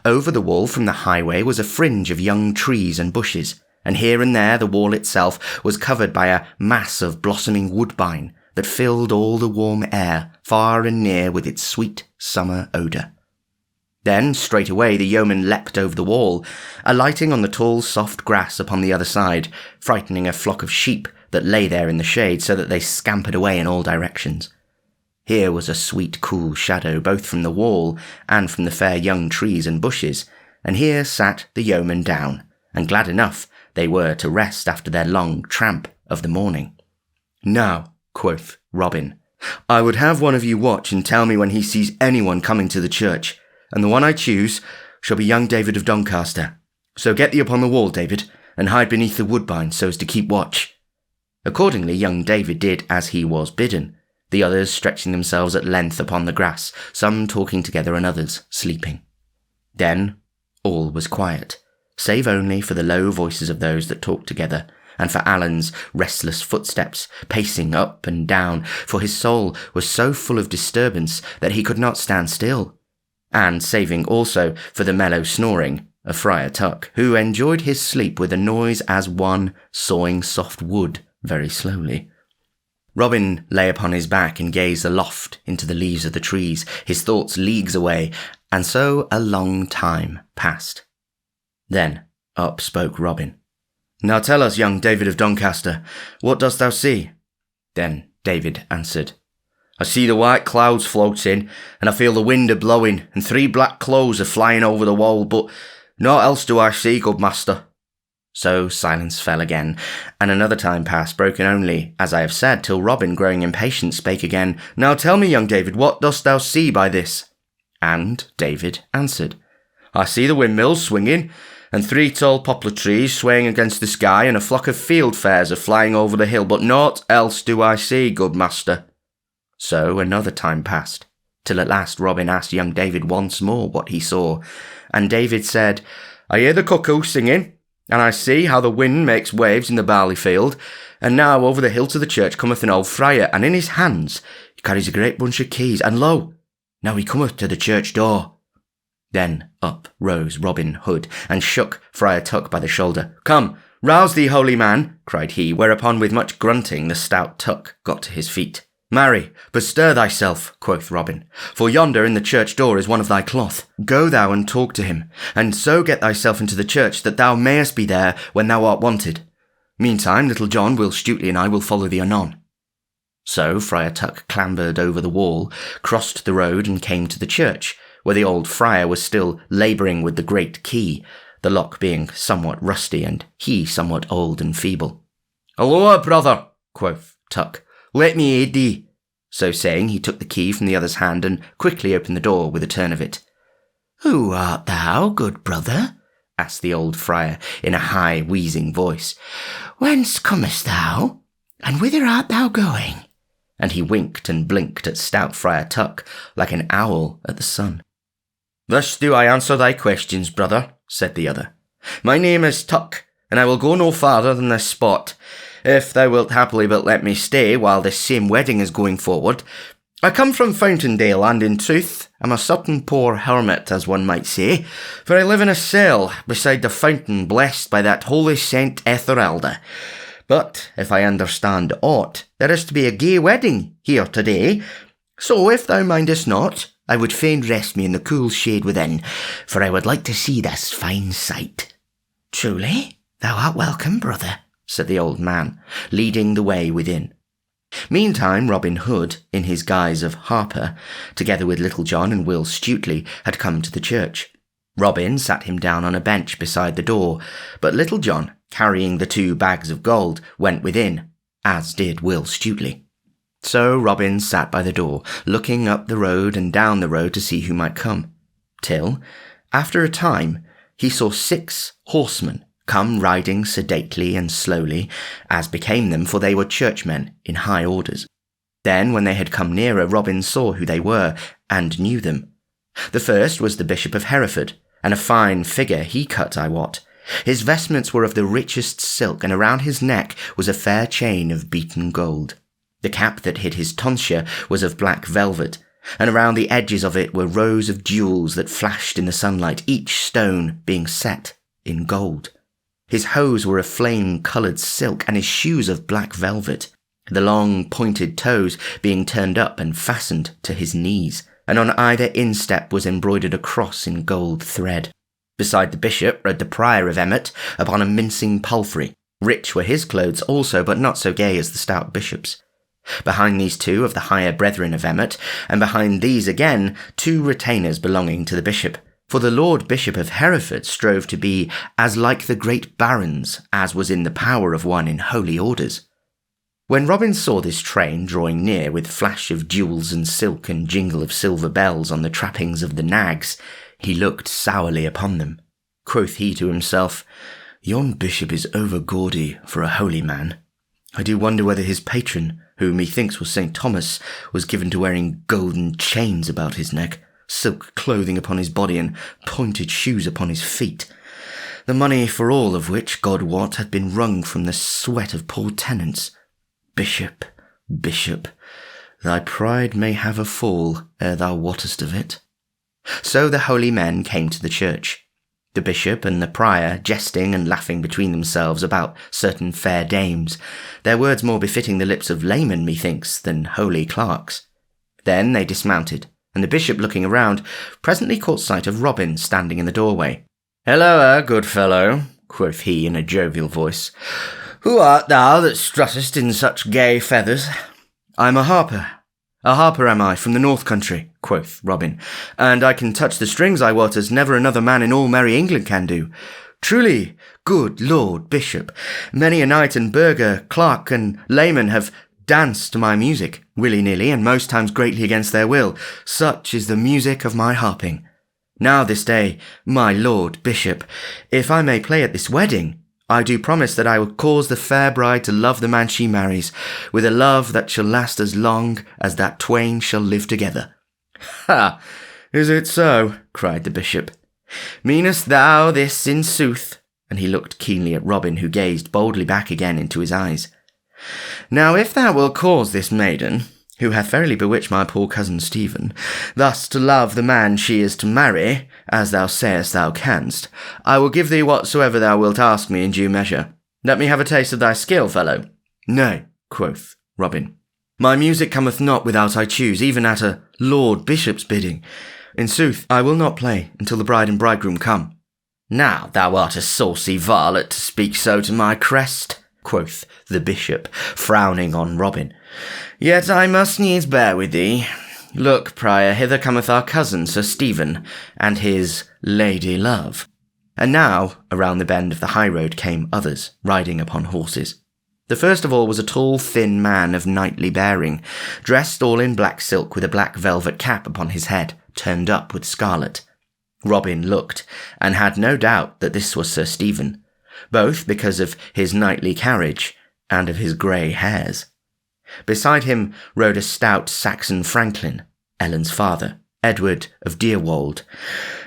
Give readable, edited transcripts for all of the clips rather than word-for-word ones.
Over the wall from the highway was a fringe of young trees and bushes, and here and there the wall itself was covered by a mass of blossoming woodbine that filled all the warm air far and near with its sweet summer odour. Then straight away the yeoman leapt over the wall, alighting on the tall soft grass upon the other side, frightening a flock of sheep that lay there in the shade so that they scampered away in all directions. Here was a sweet cool shadow both from the wall and from the fair young trees and bushes, and here sat the yeomen down, and glad enough they were to rest after their long tramp of the morning. "Now," quoth Robin, "I would have one of you watch and tell me when he sees anyone coming to the church, and the one I choose shall be young David of Doncaster. So get thee upon the wall, David, and hide beneath the woodbine so as to keep watch." Accordingly young David did as he was bidden, the others stretching themselves at length upon the grass, some talking together and others sleeping. Then all was quiet, save only for the low voices of those that talked together, and for Alan's restless footsteps pacing up and down, for his soul was so full of disturbance that he could not stand still, and saving also for the mellow snoring of Friar Tuck, who enjoyed his sleep with a noise as one sawing soft wood very slowly. Robin lay upon his back and gazed aloft into the leaves of the trees, his thoughts leagues away, and so a long time passed. Then up spoke Robin. "Now tell us, young David of Doncaster, what dost thou see?" Then David answered, "I see the white clouds floating, and I feel the wind a-blowing, and 3 black clows are flying over the wall, but naught else do I see, good master." So silence fell again, and another time passed, broken only, as I have said, till Robin, growing impatient, spake again, "Now tell me, young David, what dost thou see by this?" And David answered, "I see the windmills swinging, and 3 tall poplar trees swaying against the sky, and a flock of fieldfares are flying over the hill, but naught else do I see, good master." So another time passed, till at last Robin asked young David once more what he saw, and David said, "I hear the cuckoo singing, and I see how the wind makes waves in the barley field, and now over the hill to the church cometh an old friar, and in his hands he carries a great bunch of keys, and lo, now he cometh to the church door." Then up rose Robin Hood, and shook Friar Tuck by the shoulder. "Come, rouse thee, holy man," cried he, whereupon with much grunting the stout Tuck got to his feet. "Marry, bestir thyself," quoth Robin, "for yonder in the church door is one of thy cloth. Go thou and talk to him, and so get thyself into the church that thou mayest be there when thou art wanted. Meantime, little John, Will Stutely, and I will follow thee anon." So Friar Tuck clambered over the wall, crossed the road, and came to the church, where the old friar was still labouring with the great key, the lock being somewhat rusty, and he somewhat old and feeble. "Halloa, brother," quoth Tuck, "let me aid thee." So saying, he took the key from the other's hand, and quickly opened the door with a turn of it. "Who art thou, good brother?" asked the old friar in a high, wheezing voice. "Whence comest thou, and whither art thou going?" And he winked and blinked at stout Friar Tuck, like an owl at the sun. "Thus do I answer thy questions, brother," said the other. "My name is Tuck, and I will go no farther than this spot, if thou wilt happily but let me stay while this same wedding is going forward. I come from Fountaindale, and in truth am a certain poor hermit, as one might say, for I live in a cell beside the fountain blessed by that holy Saint Etherelda. But if I understand aught, there is to be a gay wedding here today, so if thou mindest not, I would fain rest me in the cool shade within, for I would like to see this fine sight." "Truly, thou art welcome, brother," said the old man, leading the way within. Meantime Robin Hood, in his guise of harper, together with Little John and Will Stutely, had come to the church. Robin sat him down on a bench beside the door, but Little John, carrying the 2 bags of gold, went within, as did Will Stutely. So Robin sat by the door, looking up the road and down the road to see who might come, till, after a time, he saw 6 horsemen come riding sedately and slowly, as became them, for they were churchmen in high orders. Then, when they had come nearer, Robin saw who they were, and knew them. The first was the Bishop of Hereford, and a fine figure he cut, I wot. His vestments were of the richest silk, and around his neck was a fair chain of beaten gold. The cap that hid his tonsure was of black velvet, and around the edges of it were rows of jewels that flashed in the sunlight, each stone being set in gold. His hose were of flame-coloured silk, and his shoes of black velvet, the long pointed toes being turned up and fastened to his knees, and on either instep was embroidered a cross in gold thread. Beside the bishop rode the prior of Emmet upon a mincing palfrey. Rich were his clothes also, but not so gay as the stout bishop's. Behind these two of the higher brethren of Emmet, and behind these again 2 retainers belonging to the bishop. For the Lord Bishop of Hereford strove to be as like the great barons as was in the power of one in holy orders. When Robin saw this train drawing near with flash of jewels and silk and jingle of silver bells on the trappings of the nags, he looked sourly upon them. Quoth he to himself, "Yon bishop is over gaudy for a holy man. I do wonder whether his patron, who methinks was St. Thomas, was given to wearing golden chains about his neck, silk clothing upon his body, and pointed shoes upon his feet, the money for all of which, God wot, had been wrung from the sweat of poor tenants. Bishop, bishop, thy pride may have a fall ere thou wottest of it." So the holy men came to the church, the bishop and the prior jesting and laughing between themselves about certain fair dames, their words more befitting the lips of laymen, methinks, than holy clerks. Then they dismounted, and the bishop, looking around, presently caught sight of Robin standing in the doorway. "Hilloa, good fellow," quoth he in a jovial voice. "Who art thou that struttest in such gay feathers?" "I'm a harper am I, from the north country," quoth Robin, "and I can touch the strings, I wot, as never another man in all merry England can do. Truly, good Lord Bishop, many a knight and burgher, clerk and layman have danced to my music, willy-nilly, and most times greatly against their will. Such is the music of my harping. Now this day, my Lord Bishop, if I may play at this wedding, I do promise that I will cause the fair bride to love the man she marries, with a love that shall last as long as that twain shall live together." "Ha! Is it so?" cried the bishop. "Meanest thou this in sooth?" And he looked keenly at Robin, who gazed boldly back again into his eyes. "Now if thou wilt cause this maiden, who hath verily bewitched my poor cousin Stephen, thus to love the man she is to marry, as thou sayest thou canst, I will give thee whatsoever thou wilt ask me in due measure. Let me have a taste of thy skill, fellow." "Nay," quoth Robin, "my music cometh not without I choose, even at a Lord Bishop's bidding. In sooth, I will not play until the bride and bridegroom come." "Now thou art a saucy varlet to speak so to my crest," quoth the bishop, frowning on Robin. "Yet I must needs bear with thee. Look, prior, hither cometh our cousin Sir Stephen, and his lady love." And now, around the bend of the high road came others, riding upon horses. The first of all was a tall, thin man of knightly bearing, dressed all in black silk, with a black velvet cap upon his head, turned up with scarlet. Robin looked, and had no doubt that this was Sir Stephen, both because of his knightly carriage and of his grey hairs. Beside him rode a stout Saxon franklin, Ellen's father, Edward of Deerwold.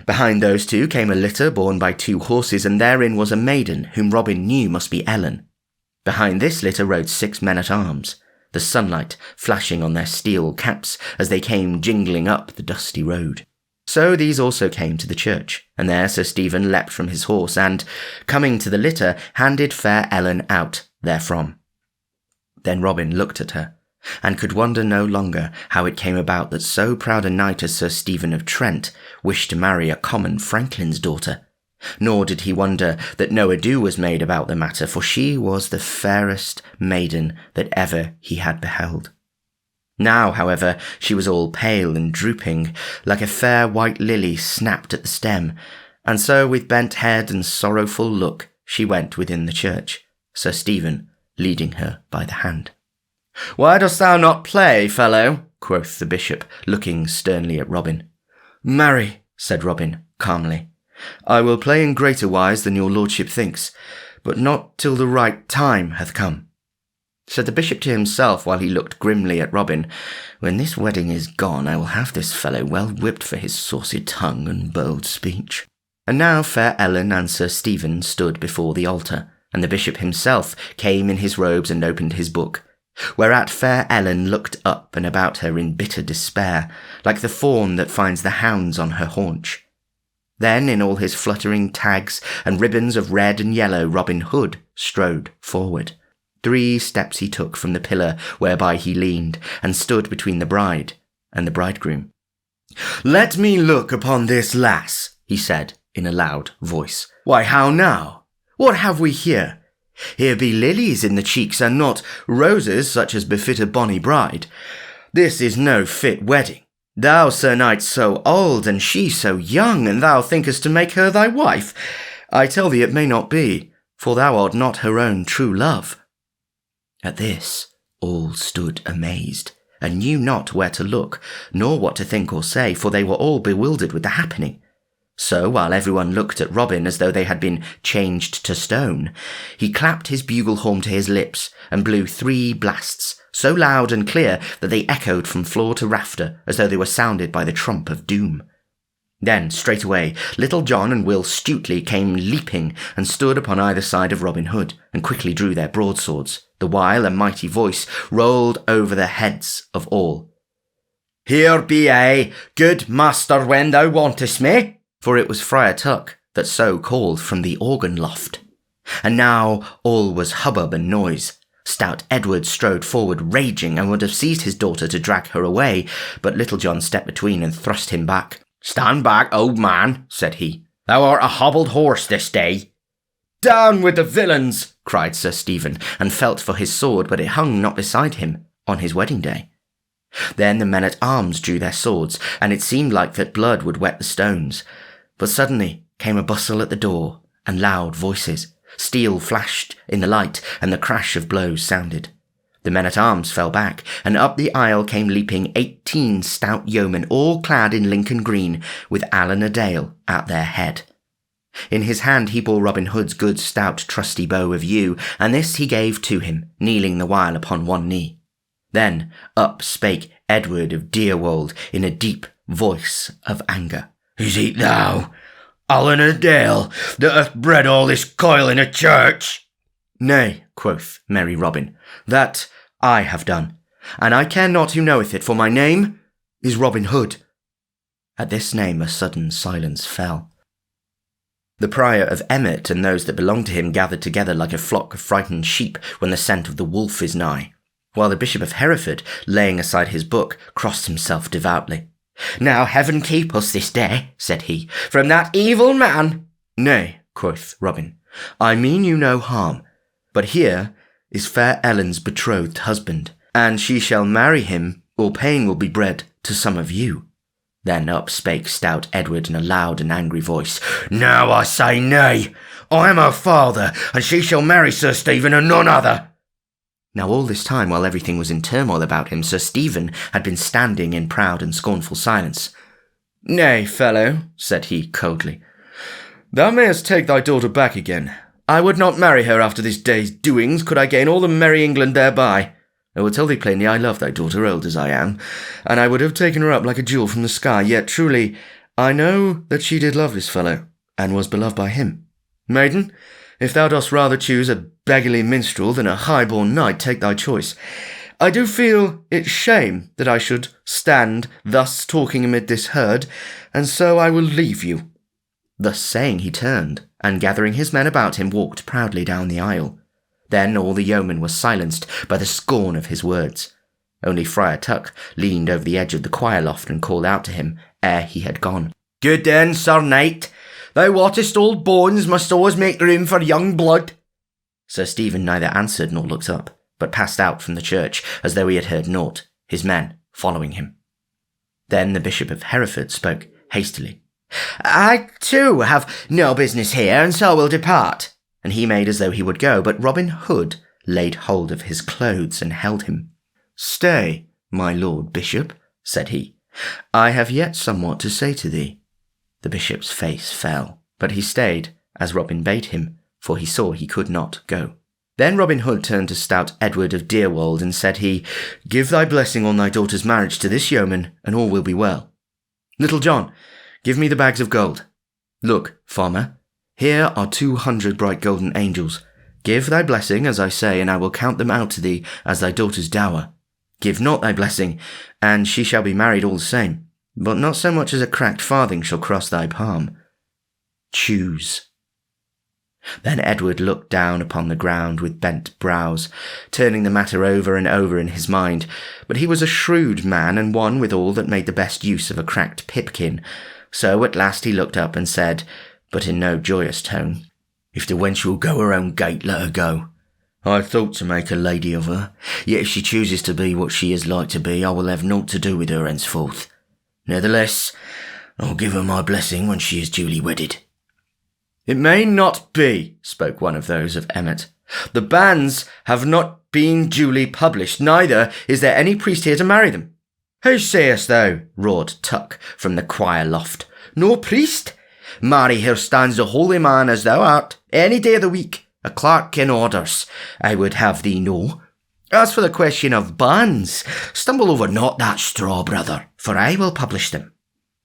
Behind those two came a litter borne by 2 horses, and therein was a maiden whom Robin knew must be Ellen. Behind this litter rode 6 men-at-arms, the sunlight flashing on their steel caps as they came jingling up the dusty road. So these also came to the church, and there Sir Stephen leapt from his horse, and, coming to the litter, handed fair Ellen out therefrom. Then Robin looked at her, and could wonder no longer how it came about that so proud a knight as Sir Stephen of Trent wished to marry a common franklin's daughter. Nor did he wonder that no ado was made about the matter, for she was the fairest maiden that ever he had beheld. Now, however, she was all pale and drooping, like a fair white lily snapped at the stem, and so with bent head and sorrowful look she went within the church, Sir Stephen leading her by the hand. "Why dost thou not play, fellow?" quoth the bishop, looking sternly at Robin. "Marry," said Robin, calmly, "I will play in greater wise than your lordship thinks, but not till the right time hath come." Said the bishop to himself while he looked grimly at Robin, "When this wedding is gone, I will have this fellow well whipped for his saucy tongue and bold speech." And now fair Ellen and Sir Stephen stood before the altar, and the bishop himself came in his robes and opened his book, Whereat fair Ellen looked up and about her in bitter despair, like the fawn that finds the hounds on her haunch. Then in all his fluttering tags and ribbons of red and yellow Robin Hood strode forward. 3 steps he took from the pillar whereby he leaned, and stood between the bride and the bridegroom. "Let me look upon this lass," he said in a loud voice. "Why, how now? What have we here? Here be lilies in the cheeks, and not roses such as befit a bonny bride. This is no fit wedding. Thou, Sir Knight, so old, and she so young, and thou thinkest to make her thy wife. I tell thee it may not be, for thou art not her own true love." At this all stood amazed, and knew not where to look, nor what to think or say, for they were all bewildered with the happening. So, while everyone looked at Robin as though they had been changed to stone, he clapped his bugle horn to his lips and blew 3 blasts, so loud and clear that they echoed from floor to rafter as though they were sounded by the trump of doom. Then, straightway, Little John and Will Stutely came leaping and stood upon either side of Robin Hood, and quickly drew their broadswords, the while a mighty voice rolled over the heads of all. "Here be I, good master, when thou wantest me." For it was Friar Tuck that so called from the organ loft. And now all was hubbub and noise. Stout Edward strode forward raging, and would have seized his daughter to drag her away, but Little John stepped between and thrust him back. "Stand back, old man," said he. "Thou art a hobbled horse this day." "Down with the villains!" cried Sir Stephen, and felt for his sword, but it hung not beside him on his wedding day. Then the men-at-arms drew their swords, and it seemed like that blood would wet the stones. But suddenly came a bustle at the door, and loud voices. Steel flashed in the light, and the crash of blows sounded. The men-at-arms fell back, and up the aisle came leaping 18 stout yeomen, all clad in Lincoln green, with Allan a Dale at their head. In his hand he bore Robin Hood's good stout trusty bow of yew, and this he gave to him, kneeling the while upon one knee. Then up spake Edward of Deerwold in a deep voice of anger. "Is it thou, Allan a Dale, that hath bred all this coil in a church?" "Nay," quoth merry Robin, "that I have done, and I care not who knoweth it, for my name is Robin Hood." At this name a sudden silence fell. The Prior of Emmet and those that belonged to him gathered together like a flock of frightened sheep when the scent of the wolf is nigh, while the Bishop of Hereford, laying aside his book, crossed himself devoutly. "Now heaven keep us this day," said he, "from that evil man." "Nay," quoth Robin, "I mean you no harm, but here is fair Ellen's betrothed husband, and she shall marry him, or pain will be bred to some of you." Then up spake stout Edward in a loud and angry voice. "Now I say nay. I am her father, and she shall marry Sir Stephen and none other." Now all this time, while everything was in turmoil about him, Sir Stephen had been standing in proud and scornful silence. "Nay, fellow," said he coldly, "thou mayest take thy daughter back again. I would not marry her after this day's doings, could I gain all the merry England thereby. I will tell thee plainly I love thy daughter, old as I am, and I would have taken her up like a jewel from the sky, yet truly I know that she did love this fellow, and was beloved by him. Maiden, if thou dost rather choose a beggarly minstrel than a high-born knight, take thy choice. I do feel it shame that I should stand thus talking amid this herd, and so I will leave you." Thus saying he turned, and gathering his men about him, walked proudly down the aisle. Then all the yeomen were silenced by the scorn of his words. Only Friar Tuck leaned over the edge of the choir loft and called out to him ere he had gone. "Good then, Sir Knight. Thou wottest old bones must always make room for young blood." Sir Stephen neither answered nor looked up, but passed out from the church as though he had heard naught, his men following him. Then the Bishop of Hereford spoke hastily. "I, too, have no business here, and so will depart." And he made as though he would go, but Robin Hood laid hold of his clothes and held him. "Stay, my lord bishop," said he. "I have yet somewhat to say to thee." The bishop's face fell, but he stayed, as Robin bade him, for he saw he could not go. Then Robin Hood turned to stout Edward of Deerwold, and said he, "Give thy blessing on thy daughter's marriage to this yeoman, and all will be well. Little John, give me the bags of gold. Look, farmer, here are 200 bright golden angels. Give thy blessing, as I say, and I will count them out to thee as thy daughter's dower. Give not thy blessing, and she shall be married all the same, but not so much as a cracked farthing shall cross thy palm. Choose. Then Edward looked down upon the ground with bent brows, turning the matter over and over in his mind, but he was a shrewd man and one withal that made the best use of a cracked pipkin, so at last he looked up and said, but in no joyous tone, If the wench will go her own gait, let her go. I thought to make a lady of her, yet if she chooses to be what she is like to be, I will have naught to do with her henceforth. Nevertheless, I'll give her my blessing when she is duly wedded. It may not be, spoke one of those of Emmet. The banns have not been duly published, neither is there any priest here to marry them. Who sayest thou? Roared Tuck from the choir loft. No priest? Marry, here stands a holy man as thou art, any day of the week, a clerk in orders, I would have thee know. As for the question of banns, stumble over not that straw, brother, for I will publish them.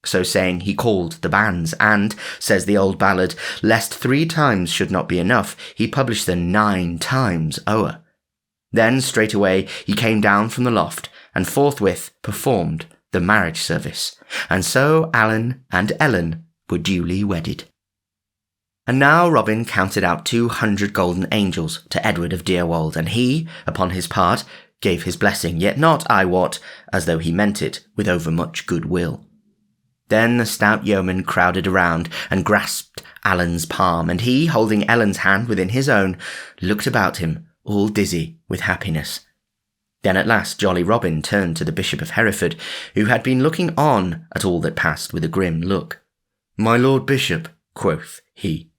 So saying, he called the banns, and, says the old ballad, lest 3 times should not be enough, he published them 9 times o'er. Then straightway he came down from the loft, and forthwith performed the marriage service, and so Alan and Ellen were duly wedded. And now Robin counted out 200 golden angels to Edward of Deerwold, and he, upon his part, gave his blessing, yet not, I wot, as though he meant it, with overmuch good will. Then the stout yeoman crowded around and grasped Alan's palm, and he, holding Ellen's hand within his own, looked about him, all dizzy with happiness. Then at last jolly Robin turned to the Bishop of Hereford, who had been looking on at all that passed with a grim look. My Lord Bishop, quoth he,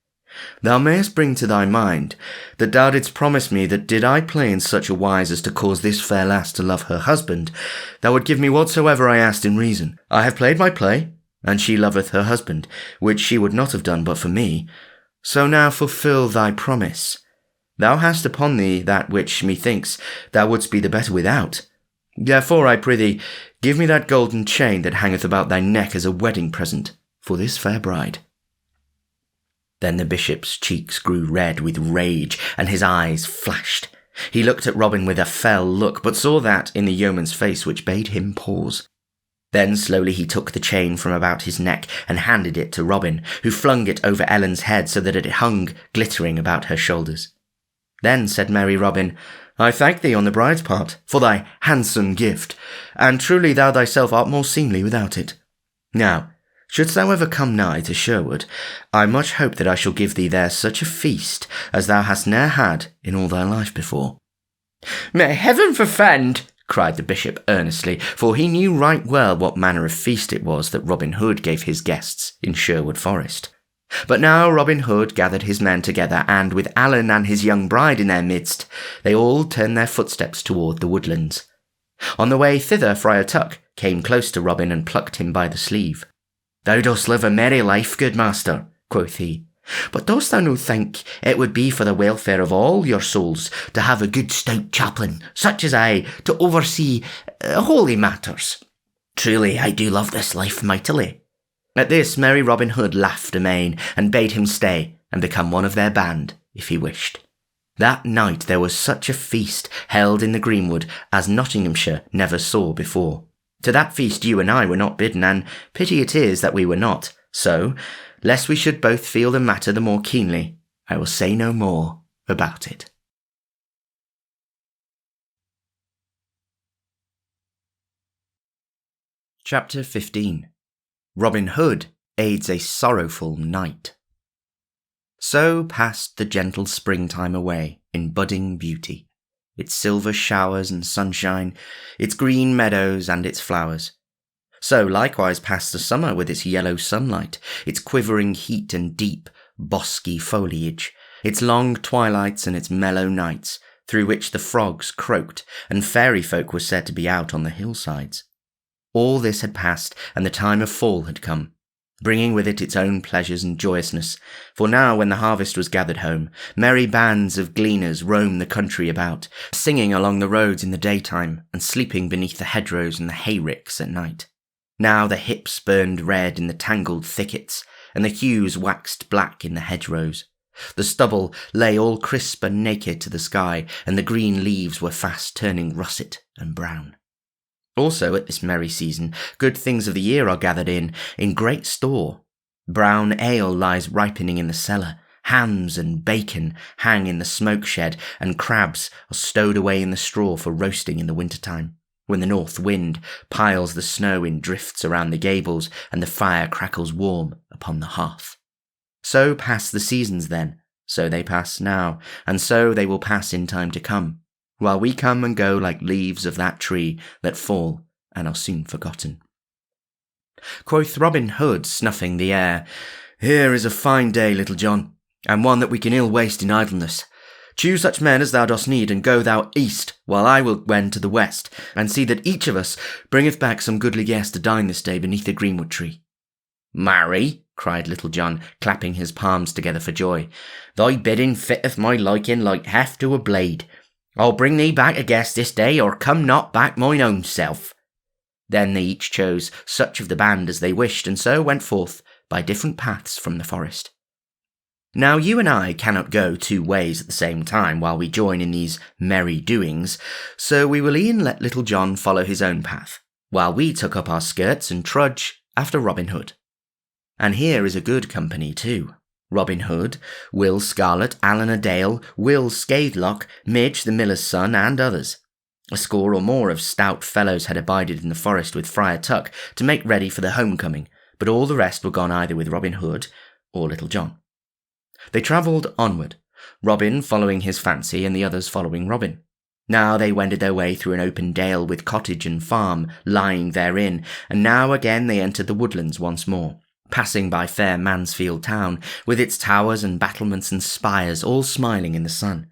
thou mayest bring to thy mind that thou didst promise me that did I play in such a wise as to cause this fair lass to love her husband, thou would give me whatsoever I asked in reason. I have played my play, and she loveth her husband, which she would not have done but for me. So now fulfil thy promise. Thou hast upon thee that which, methinks, thou wouldst be the better without. Therefore, I prithee, give me that golden chain that hangeth about thy neck as a wedding present for this fair bride. Then the bishop's cheeks grew red with rage, and his eyes flashed. He looked at Robin with a fell look, but saw that in the yeoman's face which bade him pause. Then slowly he took the chain from about his neck and handed it to Robin, who flung it over Ellen's head so that it hung glittering about her shoulders. Then said merry Robin, I thank thee on the bride's part for thy handsome gift, and truly thou thyself art more seemly without it. Now, shouldst thou ever come nigh to Sherwood, I much hope that I shall give thee there such a feast as thou hast ne'er had in all thy life before. May heaven forfend, cried the bishop earnestly, for he knew right well what manner of feast it was that Robin Hood gave his guests in Sherwood Forest. But now Robin Hood gathered his men together, and with Alan and his young bride in their midst, they all turned their footsteps toward the woodlands. On the way thither, Friar Tuck came close to Robin and plucked him by the sleeve. Thou dost live a merry life, good master, quoth he, but dost thou no think it would be for the welfare of all your souls to have a good stout chaplain, such as I, to oversee holy matters? Truly, I do love this life mightily. At this, merry Robin Hood laughed amain, and bade him stay and become one of their band, if he wished. That night there was such a feast held in the greenwood as Nottinghamshire never saw before. To that feast you and I were not bidden, and pity it is that we were not. So, lest we should both feel the matter the more keenly, I will say no more about it. Chapter 15. Robin Hood aids a sorrowful knight. So passed the gentle springtime away in budding beauty, its silver showers and sunshine, its green meadows and its flowers. So likewise passed the summer with its yellow sunlight, its quivering heat and deep, bosky foliage, its long twilights and its mellow nights, through which the frogs croaked and fairy folk were said to be out on the hillsides. All this had passed, and the time of fall had come, bringing with it its own pleasures and joyousness, for now when the harvest was gathered home, merry bands of gleaners roamed the country about, singing along the roads in the daytime, and sleeping beneath the hedgerows and the hayricks at night. Now the hips burned red in the tangled thickets, and the hues waxed black in the hedgerows. The stubble lay all crisp and naked to the sky, and the green leaves were fast turning russet and brown. Also, at this merry season, good things of the year are gathered in great store. Brown ale lies ripening in the cellar, hams and bacon hang in the smoke shed, and crabs are stowed away in the straw for roasting in the winter-time, when the north wind piles the snow in drifts around the gables and the fire crackles warm upon the hearth. So pass the seasons then, so they pass now, and so they will pass in time to come, while we come and go like leaves of that tree that fall and are soon forgotten. Quoth Robin Hood, snuffing the air, "Here is a fine day, Little John, and one that we can ill waste in idleness. Choose such men as thou dost need, and go thou east, while I will wend to the west, and see that each of us bringeth back some goodly guest to dine this day beneath the greenwood tree." "Marry," cried Little John, clapping his palms together for joy, "thy bidding fitteth my liking like heft to a blade. I'll bring thee back a guest this day, or come not back mine own self." Then they each chose such of the band as they wished, and so went forth by different paths from the forest. Now you and I cannot go two ways at the same time while we join in these merry doings, so we will e'en let Little John follow his own path, while we tuck up our skirts and trudge after Robin Hood. And here is a good company too. Robin Hood, Will Scarlet, Allan a Dale, Will Scathelock, Midge the miller's son, and others. A score or more of stout fellows had abided in the forest with Friar Tuck to make ready for the homecoming, but all the rest were gone either with Robin Hood or Little John. They travelled onward, Robin following his fancy and the others following Robin. Now they wended their way through an open dale with cottage and farm lying therein, and now again they entered the woodlands once more, passing by fair Mansfield town, with its towers and battlements and spires all smiling in the sun.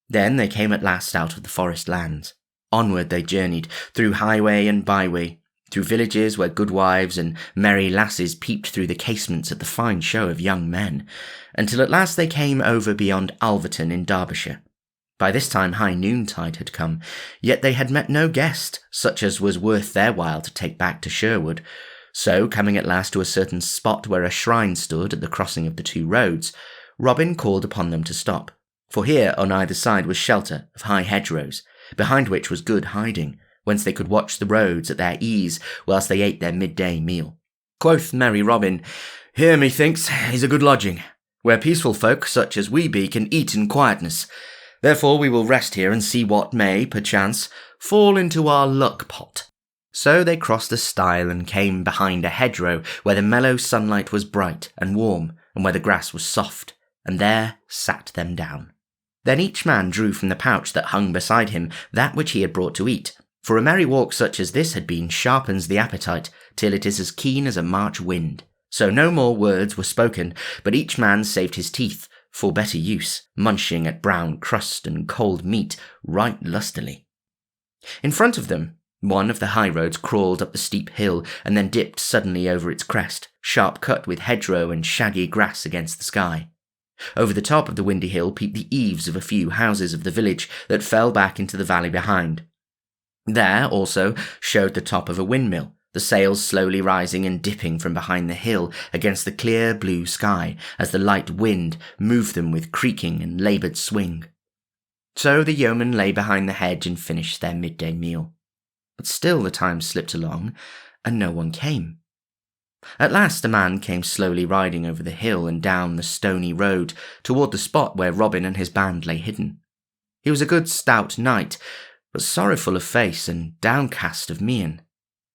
Then they came at last out of the forest lands. Onward they journeyed, through highway and byway, through villages where goodwives and merry lasses peeped through the casements at the fine show of young men, until at last they came over beyond Alverton in Derbyshire. By this time high noontide had come, yet they had met no guest, such as was worth their while to take back to Sherwood. So, coming at last to a certain spot where a shrine stood at the crossing of the two roads, Robin called upon them to stop, for here on either side was shelter of high hedgerows, behind which was good hiding, whence they could watch the roads at their ease whilst they ate their midday meal. Quoth merry Robin, "Here, methinks, is a good lodging, where peaceful folk such as we be can eat in quietness. Therefore we will rest here and see what may, perchance, fall into our luck-pot." So they crossed a stile and came behind a hedgerow where the mellow sunlight was bright and warm, and where the grass was soft, and there sat them down. Then each man drew from the pouch that hung beside him that which he had brought to eat, for a merry walk such as this had been sharpens the appetite till it is as keen as a March wind. So no more words were spoken, but each man saved his teeth for better use, munching at brown crust and cold meat right lustily. In front of them, one of the high roads crawled up the steep hill and then dipped suddenly over its crest, sharp cut with hedgerow and shaggy grass against the sky. Over the top of the windy hill peeped the eaves of a few houses of the village that fell back into the valley behind. There, also, showed the top of a windmill, the sails slowly rising and dipping from behind the hill against the clear blue sky as the light wind moved them with creaking and laboured swing. So the yeomen lay behind the hedge and finished their midday meal. But still the time slipped along, and no one came. At last a man came slowly riding over the hill and down the stony road toward the spot where Robin and his band lay hidden. He was a good stout knight, but sorrowful of face and downcast of mien.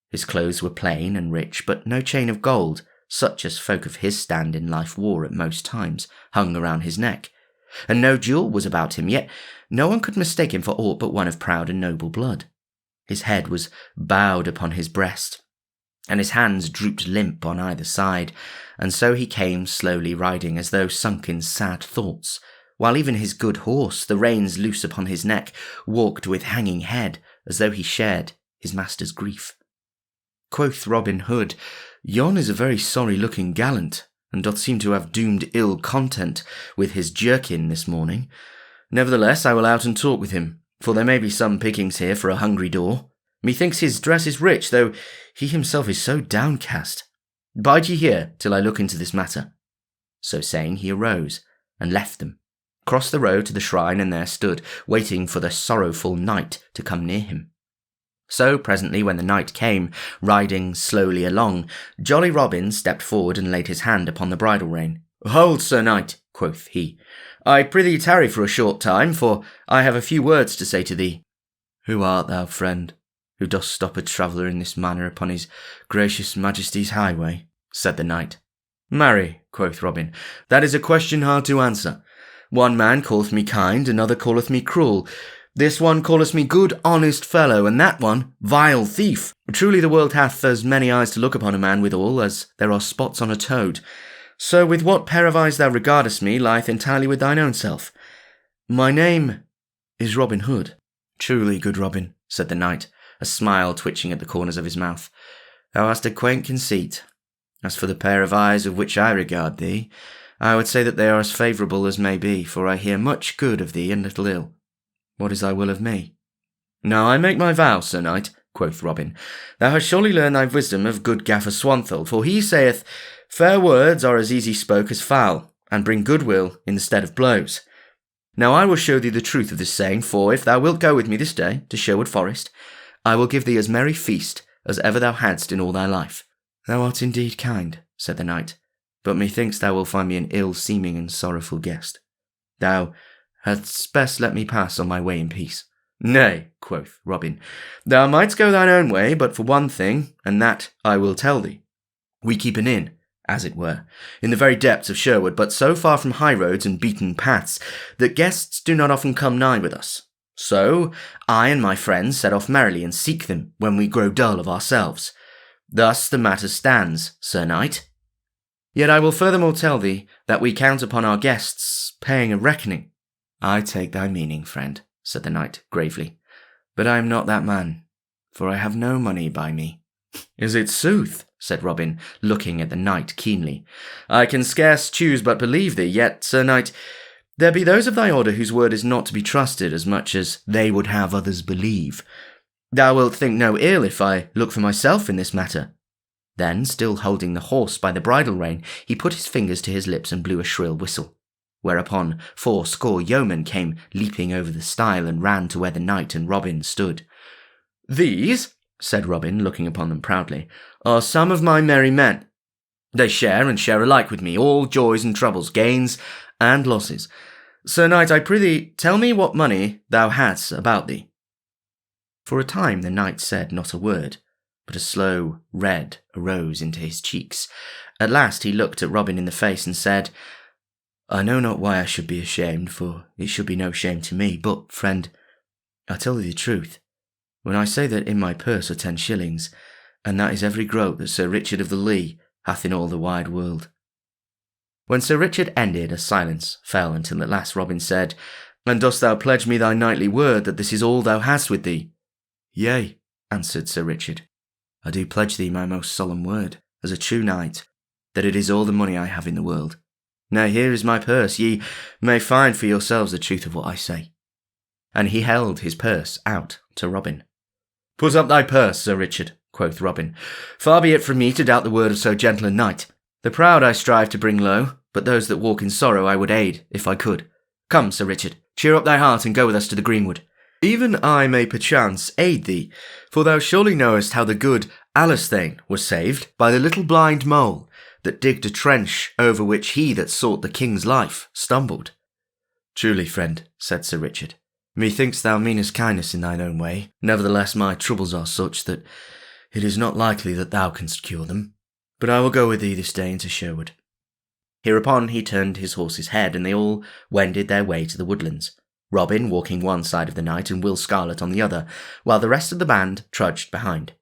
His clothes were plain and rich, but no chain of gold, such as folk of his stand in life wore at most times, hung around his neck, and no jewel was about him, yet no one could mistake him for aught but one of proud and noble blood. His head was bowed upon his breast, and his hands drooped limp on either side, and so he came slowly riding as though sunk in sad thoughts, while even his good horse, the reins loose upon his neck, walked with hanging head, as though he shared his master's grief. Quoth Robin Hood, "Yon is a very sorry-looking gallant, and doth seem to have doomed ill content with his jerkin this morning. Nevertheless, I will out and talk with him, for there may be some pickings here for a hungry door. Methinks his dress is rich, though he himself is so downcast. Bide ye here till I look into this matter." So saying, he arose, and left them, crossed the road to the shrine, and there stood, waiting for the sorrowful knight to come near him. So presently, when the knight came, riding slowly along, jolly Robin stepped forward and laid his hand upon the bridle rein. "Hold, Sir Knight," quoth he. "I prithee tarry for a short time, for I have a few words to say to thee." "Who art thou, friend, who dost stop a traveller in this manner upon his gracious majesty's highway?" said the knight. "Marry," quoth Robin, "that is a question hard to answer. One man calleth me kind, another calleth me cruel. This one calleth me good, honest fellow, and that one vile thief. Truly the world hath as many eyes to look upon a man withal as there are spots on a toad. So with what pair of eyes thou regardest me lieth entirely with thine own self. My name is Robin Hood." "Truly, good Robin," said the knight, a smile twitching at the corners of his mouth, "thou hast a quaint conceit. As for the pair of eyes of which I regard thee, I would say that they are as favourable as may be, for I hear much good of thee and little ill. What is thy will of me?" "Now I make my vow, Sir Knight," quoth Robin, "thou hast surely learned thy wisdom of good Gaffer Swanthold, for he saith, fair words are as easy spoke as foul, and bring goodwill in the stead of blows. Now I will show thee the truth of this saying, for if thou wilt go with me this day to Sherwood Forest, I will give thee as merry feast as ever thou hadst in all thy life." "Thou art indeed kind," said the knight, "but methinks thou wilt find me an ill-seeming and sorrowful guest. Thou hadst best let me pass on my way in peace." "Nay," quoth Robin, "thou mightst go thine own way, but for one thing, and that I will tell thee. We keep an inn, as it were, in the very depths of Sherwood, but so far from high roads and beaten paths that guests do not often come nigh with us. So I and my friends set off merrily and seek them when we grow dull of ourselves. Thus the matter stands, Sir Knight. Yet I will furthermore tell thee that we count upon our guests paying a reckoning." "I take thy meaning, friend," said the knight gravely, "but I am not that man, for I have no money by me." "Is it sooth?" said Robin, looking at the knight keenly. "I can scarce choose but believe thee, yet, Sir Knight, there be those of thy order whose word is not to be trusted as much as they would have others believe. Thou wilt think no ill if I look for myself in this matter." Then, still holding the horse by the bridle rein, he put his fingers to his lips and blew a shrill whistle, whereupon 80 yeomen came leaping over the stile and ran to where the knight and Robin stood. "These," said Robin, looking upon them proudly, "are some of my merry men. They share and share alike with me all joys and troubles, gains and losses. Sir Knight, I prithee, tell me what money thou hadst about thee." For a time the knight said not a word, but a slow red arose into his cheeks. At last he looked at Robin in the face and said, "I know not why I should be ashamed, for it should be no shame to me, but, friend, I tell thee the truth, when I say that in my purse are 10 shillings, and that is every groat that Sir Richard of the Lee hath in all the wide world." When Sir Richard ended, a silence fell until at last Robin said, "And dost thou pledge me thy knightly word that this is all thou hast with thee?" "Yea," answered Sir Richard, "I do pledge thee my most solemn word, as a true knight, that it is all the money I have in the world. Nay, here is my purse, ye may find for yourselves the truth of what I say." And he held his purse out to Robin. "Put up thy purse, Sir Richard," quoth Robin. "Far be it from me to doubt the word of so gentle a knight. The proud I strive to bring low, but those that walk in sorrow I would aid, if I could. Come, Sir Richard, cheer up thy heart and go with us to the greenwood. Even I may perchance aid thee, for thou surely knowest how the good Alastaine was saved by the little blind mole that digged a trench over which he that sought the king's life stumbled." "Truly, friend," said Sir Richard, "methinks thou meanest kindness in thine own way. Nevertheless, my troubles are such that it is not likely that thou canst cure them. But I will go with thee this day into Sherwood." Hereupon he turned his horse's head, and they all wended their way to the woodlands, Robin walking one side of the knight and Will Scarlet on the other, while the rest of the band trudged behind.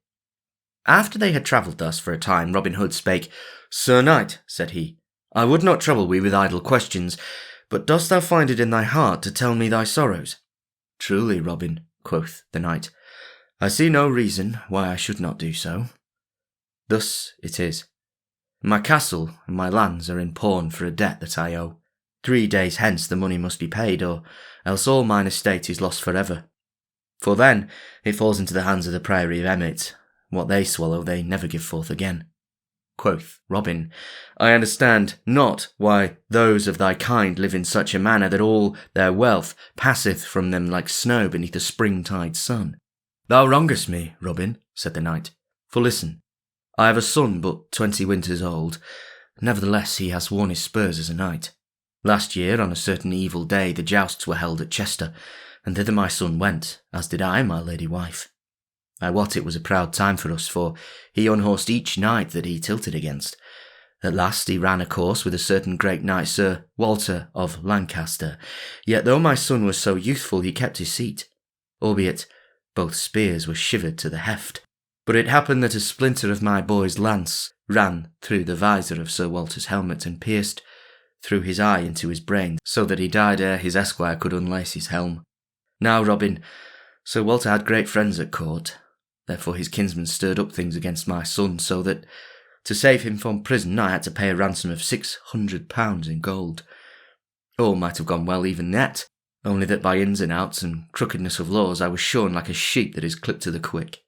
After they had travelled thus for a time, Robin Hood spake. "Sir Knight," said he, "I would not trouble we with idle questions, but dost thou find it in thy heart to tell me thy sorrows?" "Truly, Robin," quoth the knight, "I see no reason why I should not do so. Thus it is. My castle and my lands are in pawn for a debt that I owe. 3 days hence the money must be paid, or else all mine estate is lost for ever. For then it falls into the hands of the Priory of Emmet. What they swallow they never give forth again." quoth Robin, I understand not why those of thy kind live in such a manner that all their wealth passeth from them like snow beneath a springtide sun. Thou wrongest me, Robin, said the knight, for listen, I have a son but 20 winters old, nevertheless he has worn his spurs as a knight. Last year, on a certain evil day, the jousts were held at Chester, and thither my son went, as did I, my lady wife. I wot it was a proud time for us, for he unhorsed each knight that he tilted against. At last he ran a course with a certain great knight, Sir Walter of Lancaster, yet though my son was so youthful he kept his seat, albeit both spears were shivered to the heft. But it happened that a splinter of my boy's lance ran through the visor of Sir Walter's helmet and pierced through his eye into his brain, so that he died ere his esquire could unlace his helm. Now, Robin, Sir Walter had great friends at court, therefore his kinsmen stirred up things against my son, so that, to save him from prison, I had to pay a ransom of £600 in gold. All might have gone well even yet, only that by ins and outs and crookedness of laws I was shorn like a sheep that is clipped to the quick.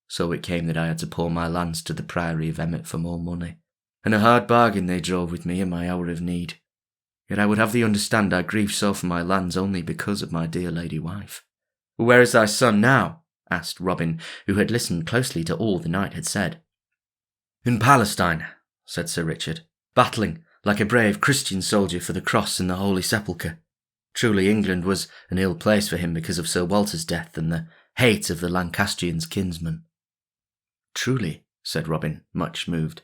So it came that I had to pawn my lands to the Priory of Emmet for more money, and a hard bargain they drove with me in my hour of need. Yet I would have thee understand I grieve so for my lands only because of my dear lady wife. Where is thy son now? Asked Robin, who had listened closely to all the knight had said. In Palestine, said Sir Richard, battling like a brave Christian soldier for the cross and the Holy Sepulchre. Truly England was an ill place for him because of Sir Walter's death and the hate of the Lancastrians' kinsmen. Truly, said Robin, much moved,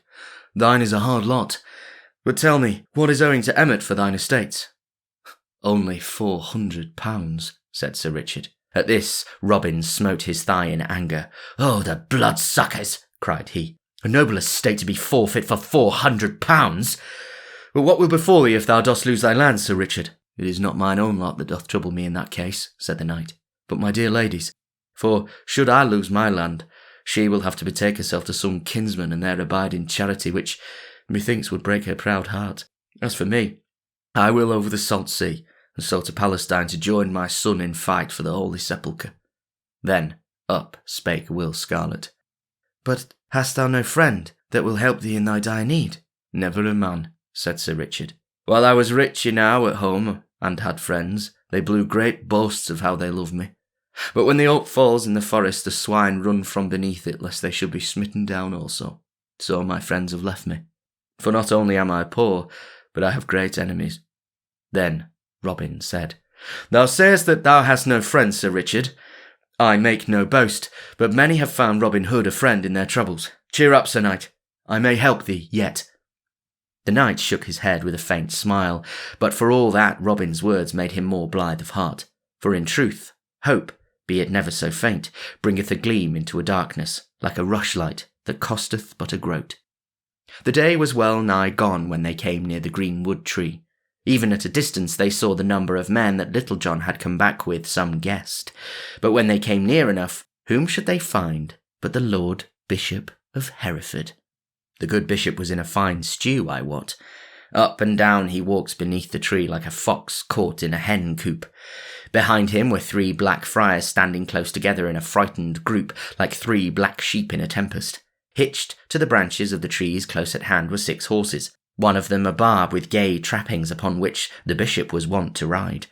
thine is a hard lot. But tell me, what is owing to Emmet for thine estates? Only £400, said Sir Richard. At this, Robin smote his thigh in anger. Oh, the bloodsuckers, cried he. A noble estate to be forfeit for £400? But what will befall thee if thou dost lose thy lands, Sir Richard? It is not mine own lot that doth trouble me in that case, said the knight, but my dear lady's. For, should I lose my land, she will have to betake herself to some kinsman and there abide in charity, which methinks would break her proud heart. As for me, I will over the salt sea, and so to Palestine to join my son in fight for the Holy Sepulchre. Then up spake Will Scarlet. But hast thou no friend that will help thee in thy dire need? Never a man, said Sir Richard. While I was rich enow at home, and had friends, they blew great boasts of how they loved me. But when the oak falls in the forest, the swine run from beneath it, lest they should be smitten down also. So my friends have left me. For not only am I poor, but I have great enemies. Then Robin said, Thou sayest that thou hast no friends, Sir Richard. I make no boast, but many have found Robin Hood a friend in their troubles. Cheer up, Sir Knight. I may help thee yet. The knight shook his head with a faint smile, but for all that Robin's words made him more blithe of heart. For in truth, hope, be it never so faint, bringeth a gleam into a darkness, like a rushlight that costeth but a groat. The day was well nigh gone when they came near the green wood tree. Even at a distance they saw the number of men that Little John had come back with, some guessed. But when they came near enough, whom should they find but the Lord Bishop of Hereford? The good bishop was in a fine stew, I wot. Up and down he walks beneath the tree like a fox caught in a hen coop. Behind him were 3 black friars standing close together in a frightened group, like 3 black sheep in a tempest. Hitched to the branches of the trees close at hand were 6 horses, one of them a barb with gay trappings upon which the bishop was wont to ride,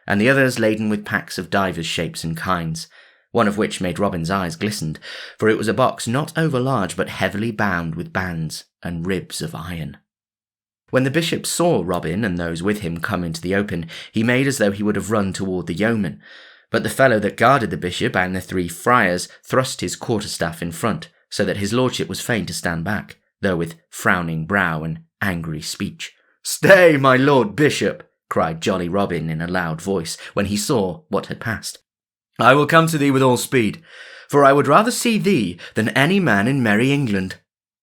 and the others laden with packs of divers shapes and kinds, one of which made Robin's eyes glisten, for it was a box not over large but heavily bound with bands and ribs of iron. When the bishop saw Robin and those with him come into the open, he made as though he would have run toward the yeoman, but the fellow that guarded the bishop and the 3 friars thrust his quarterstaff in front, so that his lordship was fain to stand back, though with frowning brow and angry speech. "Stay, my lord bishop," cried jolly Robin in a loud voice, when he saw what had passed. "I will come to thee with all speed, for I would rather see thee than any man in merry England."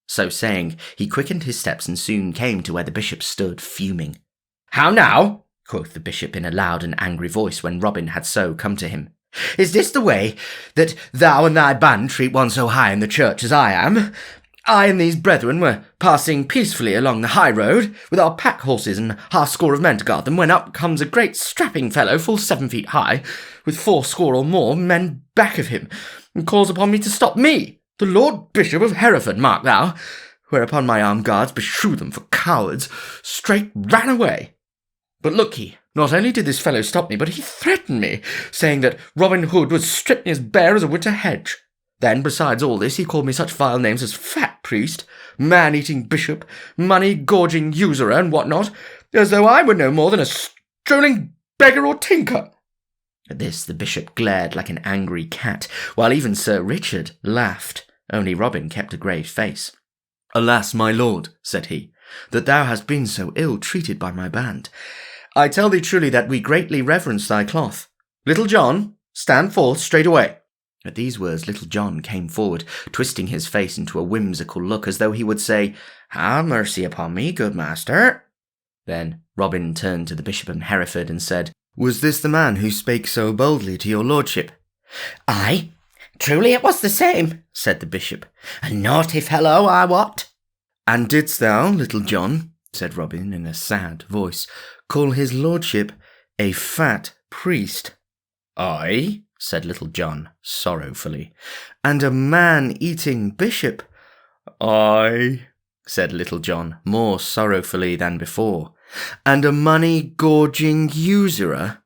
So saying, he quickened his steps and soon came to where the bishop stood, fuming. "How now?" quoth the bishop in a loud and angry voice when Robin had so come to him. "Is this the way that thou and thy band treat one so high in the church as I am? I and these brethren were passing peacefully along the high road, with our pack horses and 50 of men to guard them, when up comes a great strapping fellow, full 7 feet high, with 80 or more men back of him, and calls upon me to stop me, the Lord Bishop of Hereford, mark thou. whereupon my armed guards beshrew them for cowards, straight ran away. But look ye, not only did this fellow stop me, but he threatened me, saying that Robin Hood would strip me as bare as a winter hedge. Then, besides all this, he called me such vile names as fat priest, man-eating bishop, money-gorging usurer, and what not, as though I were no more than a strolling beggar or tinker. At this the bishop glared like an angry cat, while even Sir Richard laughed. Only Robin kept a grave face. "Alas, my lord," said he, "that thou hast been so ill treated by my band. I tell thee truly that we greatly reverence thy cloth. Little John, stand forth straightway." At these words Little John came forward, twisting his face into a whimsical look, as though he would say, "Have mercy upon me, good master." Then Robin turned to the Bishop of Hereford and said, "Was this the man who spake so boldly to your lordship?" "Aye, truly it was the same," said the bishop. "A naughty fellow, I wot." "And didst thou, Little John," said Robin in a sad voice, "call his lordship a fat priest?" "Aye," said Little John sorrowfully. "And a man-eating bishop?" "Aye," said Little John more sorrowfully than before. "And a money-gorging usurer?"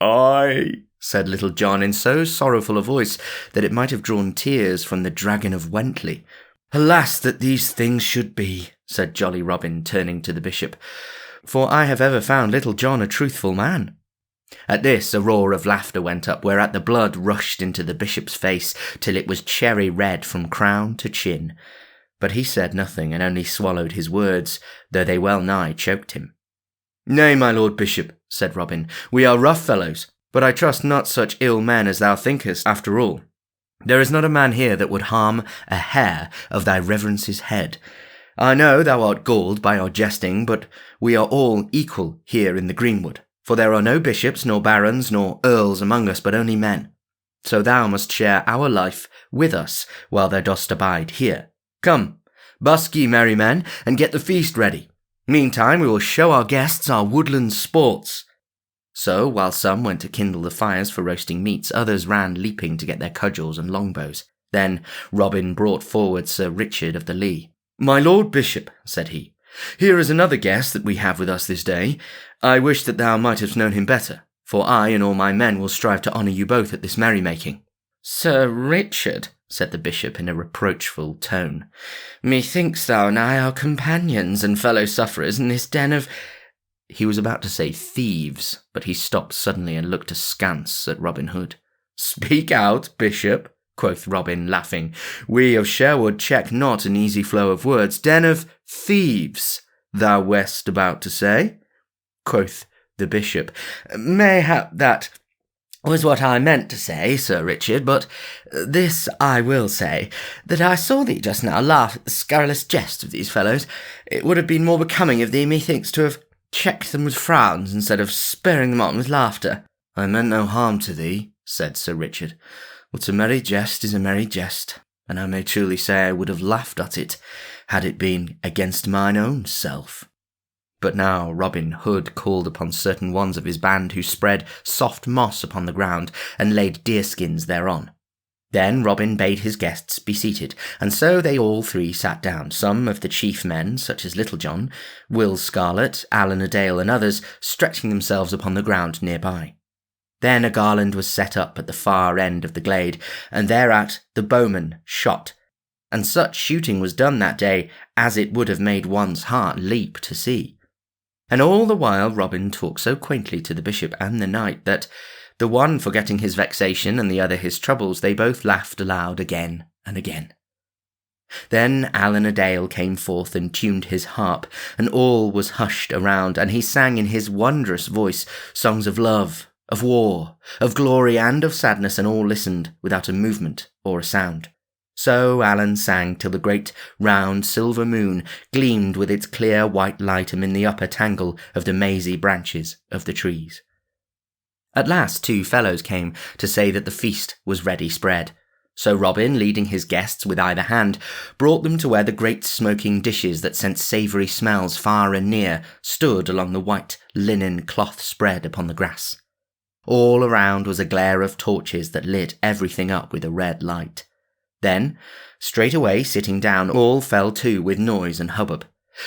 "Aye," said Little John in so sorrowful a voice that it might have drawn tears from the Dragon of Wentley. "Alas, that these things should be," said jolly Robin, turning to the bishop, "for I have ever found Little John a truthful man." At this a roar of laughter went up, whereat the blood rushed into the bishop's face till it was cherry red from crown to chin. But he said nothing, and only swallowed his words, though they well nigh choked him. "Nay, my lord bishop," said Robin, "we are rough fellows, but I trust not such ill men as thou thinkest, after all. There is not a man here that would harm a hair of thy reverence's head. I know thou art galled by our jesting, but we are all equal here in the greenwood, for there are no bishops, nor barons, nor earls among us, but only men. So thou must share our life with us while thou dost abide here. Come, busk ye, merry men, and get the feast ready. Meantime we will show our guests our woodland sports." So, while some went to kindle the fires for roasting meats, others ran leaping to get their cudgels and longbows. Then Robin brought forward Sir Richard of the Lee. "My lord bishop," said he, "here is another guest that we have with us this day. I wish that thou mightest known him better, for I and all my men will strive to honour you both at this merrymaking." "Sir Richard," said the bishop in a reproachful tone, "methinks thou and I are companions and fellow-sufferers in this den of—" He was about to say thieves, but he stopped suddenly and looked askance at Robin Hood. "Speak out, bishop," quoth Robin, laughing. "We of Sherwood check not an easy flow of words. Den of thieves, thou west about to say?" quoth the bishop. "Mayhap that was what I meant to say, Sir Richard, but this I will say, that I saw thee just now laugh at the scurrilous jests of these fellows. It would have been more becoming of thee, methinks, to have checked them with frowns instead of spurring them on with laughter." "I meant no harm to thee," said Sir Richard, "but a merry jest is a merry jest, and I may truly say I would have laughed at it, had it been against mine own self." But now Robin Hood called upon certain ones of his band who spread soft moss upon the ground and laid deerskins thereon. Then Robin bade his guests be seated, and so they all three sat down, some of the chief men, such as Little John, Will Scarlet, Alan a Dale, and others, stretching themselves upon the ground near by. Then a garland was set up at the far end of the glade, and thereat the bowmen shot, and such shooting was done that day as it would have made one's heart leap to see. And all the while Robin talked so quaintly to the bishop and the knight that, the one forgetting his vexation and the other his troubles, they both laughed aloud again and again. Then Alan a Dale came forth and tuned his harp, and all was hushed around, and he sang in his wondrous voice songs of love, of war, of glory, and of sadness, and all listened without a movement or a sound. So Alan sang till the great round silver moon gleamed with its clear white light amid the upper tangle of the mazy branches of the trees. At last 2 fellows came to say that the feast was ready spread. So Robin, leading his guests with either hand, brought them to where the great smoking dishes that sent savoury smells far and near stood along the white linen cloth spread upon the grass. All around was a glare of torches that lit everything up with a red light. Then, straightway sitting down, all fell to with noise and hubbub,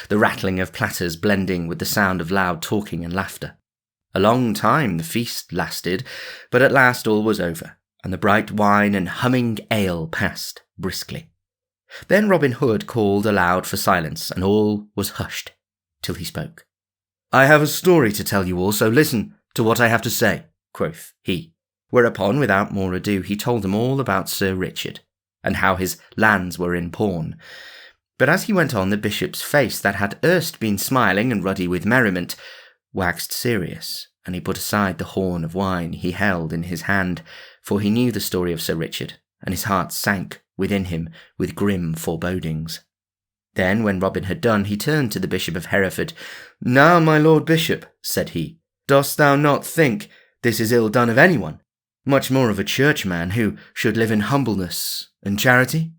the rattling of platters blending with the sound of loud talking and laughter. A long time the feast lasted, but at last all was over, and the bright wine and humming ale passed briskly. Then Robin Hood called aloud for silence, and all was hushed, till he spoke. "I have a story to tell you all, so listen to what I have to say," quoth he. Whereupon, without more ado, he told them all about Sir Richard, and how his lands were in pawn. But as he went on, the bishop's face, that had erst been smiling and ruddy with merriment, waxed serious, and he put aside the horn of wine he held in his hand, for he knew the story of Sir Richard, and his heart sank within him with grim forebodings. Then, when Robin had done, he turned to the Bishop of Hereford. "Now, my lord bishop," said he, "dost thou not think this is ill done of anyone, much more of a churchman who should live in humbleness and charity?"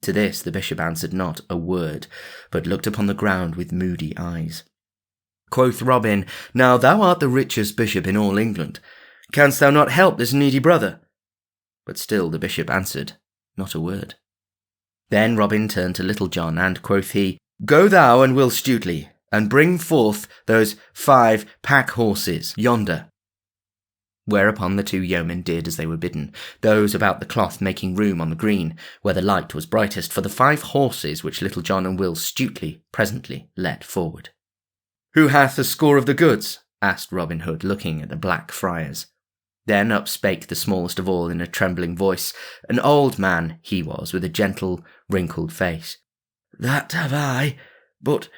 To this the bishop answered not a word, but looked upon the ground with moody eyes. Quoth Robin, "Now thou art the richest bishop in all England. Canst thou not help this needy brother?" But still the bishop answered not a word. Then Robin turned to Little John, and quoth he, "Go thou and Will Stutely, and bring forth those 5 pack horses yonder." Whereupon the 2 yeomen did as they were bidden, those about the cloth making room on the green, where the light was brightest, for the 5 horses which Little John and Will Stutely presently led forward. "Who hath a score of the goods?" asked Robin Hood, looking at the black friars. Then up spake the smallest of all in a trembling voice. An old man he was, with a gentle, wrinkled face. "That have I, but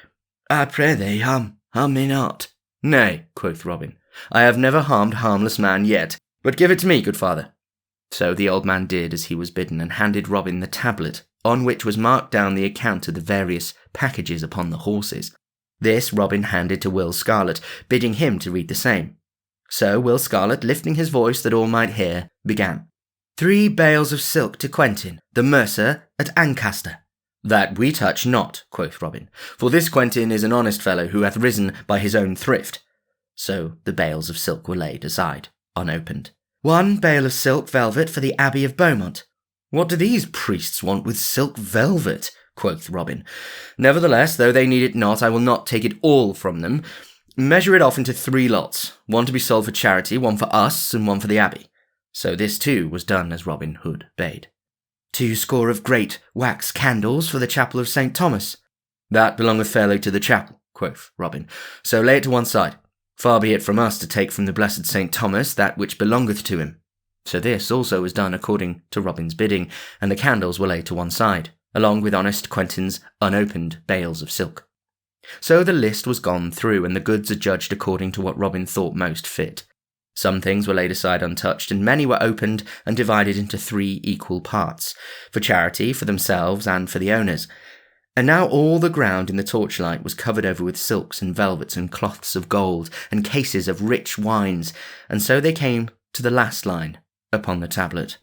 I pray thee, harm me not." "Nay," quoth Robin, "I have never harmed harmless man yet, but give it to me, good father." So the old man did as he was bidden, and handed Robin the tablet, on which was marked down the account of the various packages upon the horses. This Robin handed to Will Scarlet, bidding him to read the same. So Will Scarlet, lifting his voice that all might hear, began. 3 bales of silk to Quentin, the mercer at Ancaster. "That we touch not," quoth Robin, "for this Quentin is an honest fellow who hath risen by his own thrift." So the bales of silk were laid aside, unopened. 1 bale of silk velvet for the Abbey of Beaumont. "What do these priests want with silk velvet?" quoth Robin. "Nevertheless, though they need it not, I will not take it all from them. Measure it off into 3 lots, 1 to be sold for charity, 1 for us, and 1 for the Abbey." So this too was done as Robin Hood bade. 2 score of great wax candles for the chapel of St. Thomas. "That belongeth fairly to the chapel," quoth Robin, "so lay it to one side. Far be it from us to take from the blessed St. Thomas that which belongeth to him." So this also was done according to Robin's bidding, and the candles were laid to one side, along with honest Quentin's unopened bales of silk. So the list was gone through, and the goods adjudged according to what Robin thought most fit. Some things were laid aside untouched, and many were opened and divided into 3 equal parts, for charity, for themselves, and for the owners. And now all the ground in the torchlight was covered over with silks and velvets and cloths of gold and cases of rich wines, and so they came to the last line upon the tablet.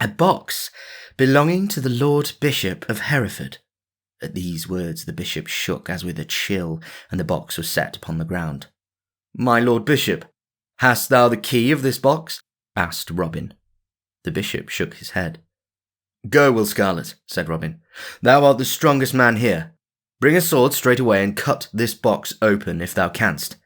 "A box belonging to the Lord Bishop of Hereford." At these words the bishop shook as with a chill, and the box was set upon the ground. "My lord bishop, hast thou the key of this box?" asked Robin. The bishop shook his head. "Go, Will Scarlet," said Robin. "Thou art the strongest man here. Bring a sword straight away and cut this box open if thou canst."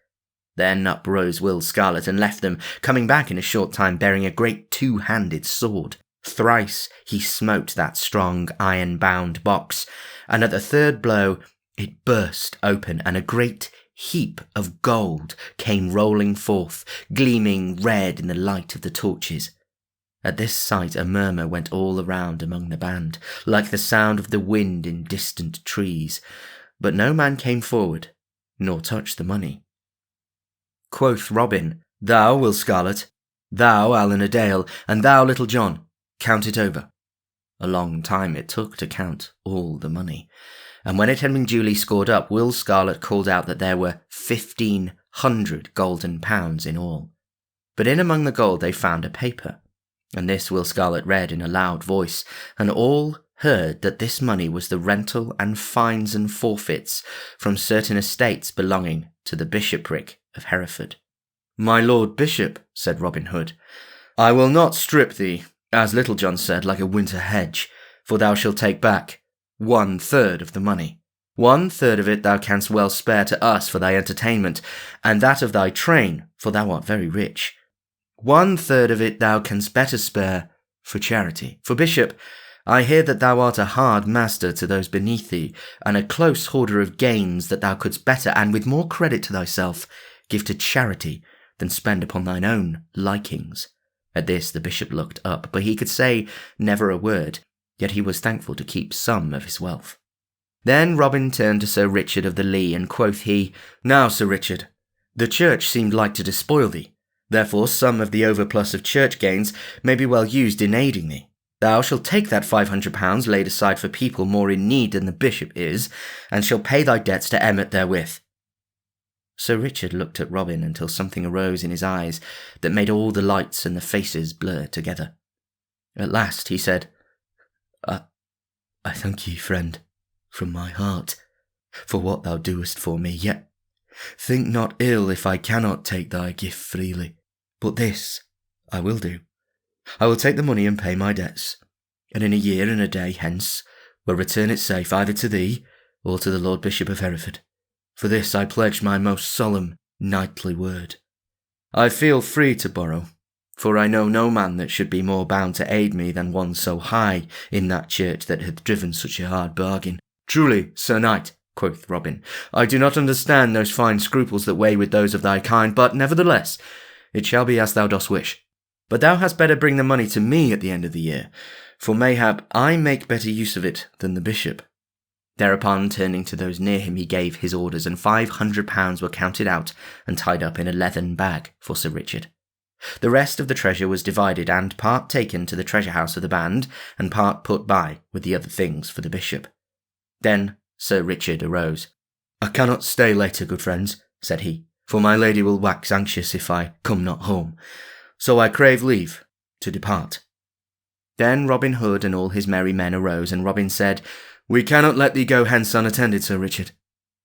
Then up rose Will Scarlet and left them, coming back in a short time bearing a great 2-handed sword. Thrice he smote that strong iron-bound box, and at the 3rd blow it burst open, and a great heap of gold came rolling forth, gleaming red in the light of the torches. At this sight a murmur went all around among the band, like the sound of the wind in distant trees, but no man came forward, nor touched the money. Quoth Robin, "Thou, Will Scarlet, thou, Allen a Dale, and thou, Little John, count it over." A long time it took to count all the money, and when it had been duly scored up, Will Scarlet called out that there were 1,500 golden pounds in all. But in among the gold they found a paper, and this Will Scarlet read in a loud voice, and all heard that this money was the rental and fines and forfeits from certain estates belonging to the bishopric of Hereford. "My lord bishop," said Robin Hood, "I will not strip thee, As Little John said, like a winter hedge, for thou shalt take back 1/3 of the money. 1/3 of it thou canst well spare to us for thy entertainment, and that of thy train, for thou art very rich. 1/3 of it thou canst better spare for charity. For, Bishop, I hear that thou art a hard master to those beneath thee, and a close hoarder of gains that thou couldst better, and with more credit to thyself, give to charity than spend upon thine own likings. At this the bishop looked up, but he could say never a word, yet he was thankful to keep some of his wealth. Then Robin turned to Sir Richard of the Lee, and quoth he, Now, Sir Richard, the church seemed like to despoil thee. Therefore some of the overplus of church gains may be well used in aiding thee. Thou shalt take that £500 laid aside for people more in need than the bishop is, and shall pay thy debts to Emmet therewith. Sir Richard looked at Robin until something arose in his eyes that made all the lights and the faces blur together. At last he said, I thank ye, friend, from my heart, for what thou doest for me, yet think not ill if I cannot take thy gift freely. But this I will do. I will take the money and pay my debts, and in a year and a day hence will return it safe either to thee or to the Lord Bishop of Hereford. For this I pledge my most solemn knightly word. I feel free to borrow, for I know no man that should be more bound to aid me than one so high in that church that hath driven such a hard bargain. Truly, Sir Knight, quoth Robin, I do not understand those fine scruples that weigh with those of thy kind, but nevertheless it shall be as thou dost wish. But thou hadst better bring the money to me at the end of the year, for mayhap I make better use of it than the bishop. Thereupon, turning to those near him, he gave his orders, and £500 were counted out and tied up in a leathern bag for Sir Richard. The rest of the treasure was divided, and part taken to the treasure house of the band, and part put by with the other things for the bishop. Then Sir Richard arose. I cannot stay later, good friends, said he, for my lady will wax anxious if I come not home. So I crave leave to depart. Then Robin Hood and all his merry men arose, and Robin said, We cannot let thee go hence unattended, Sir Richard.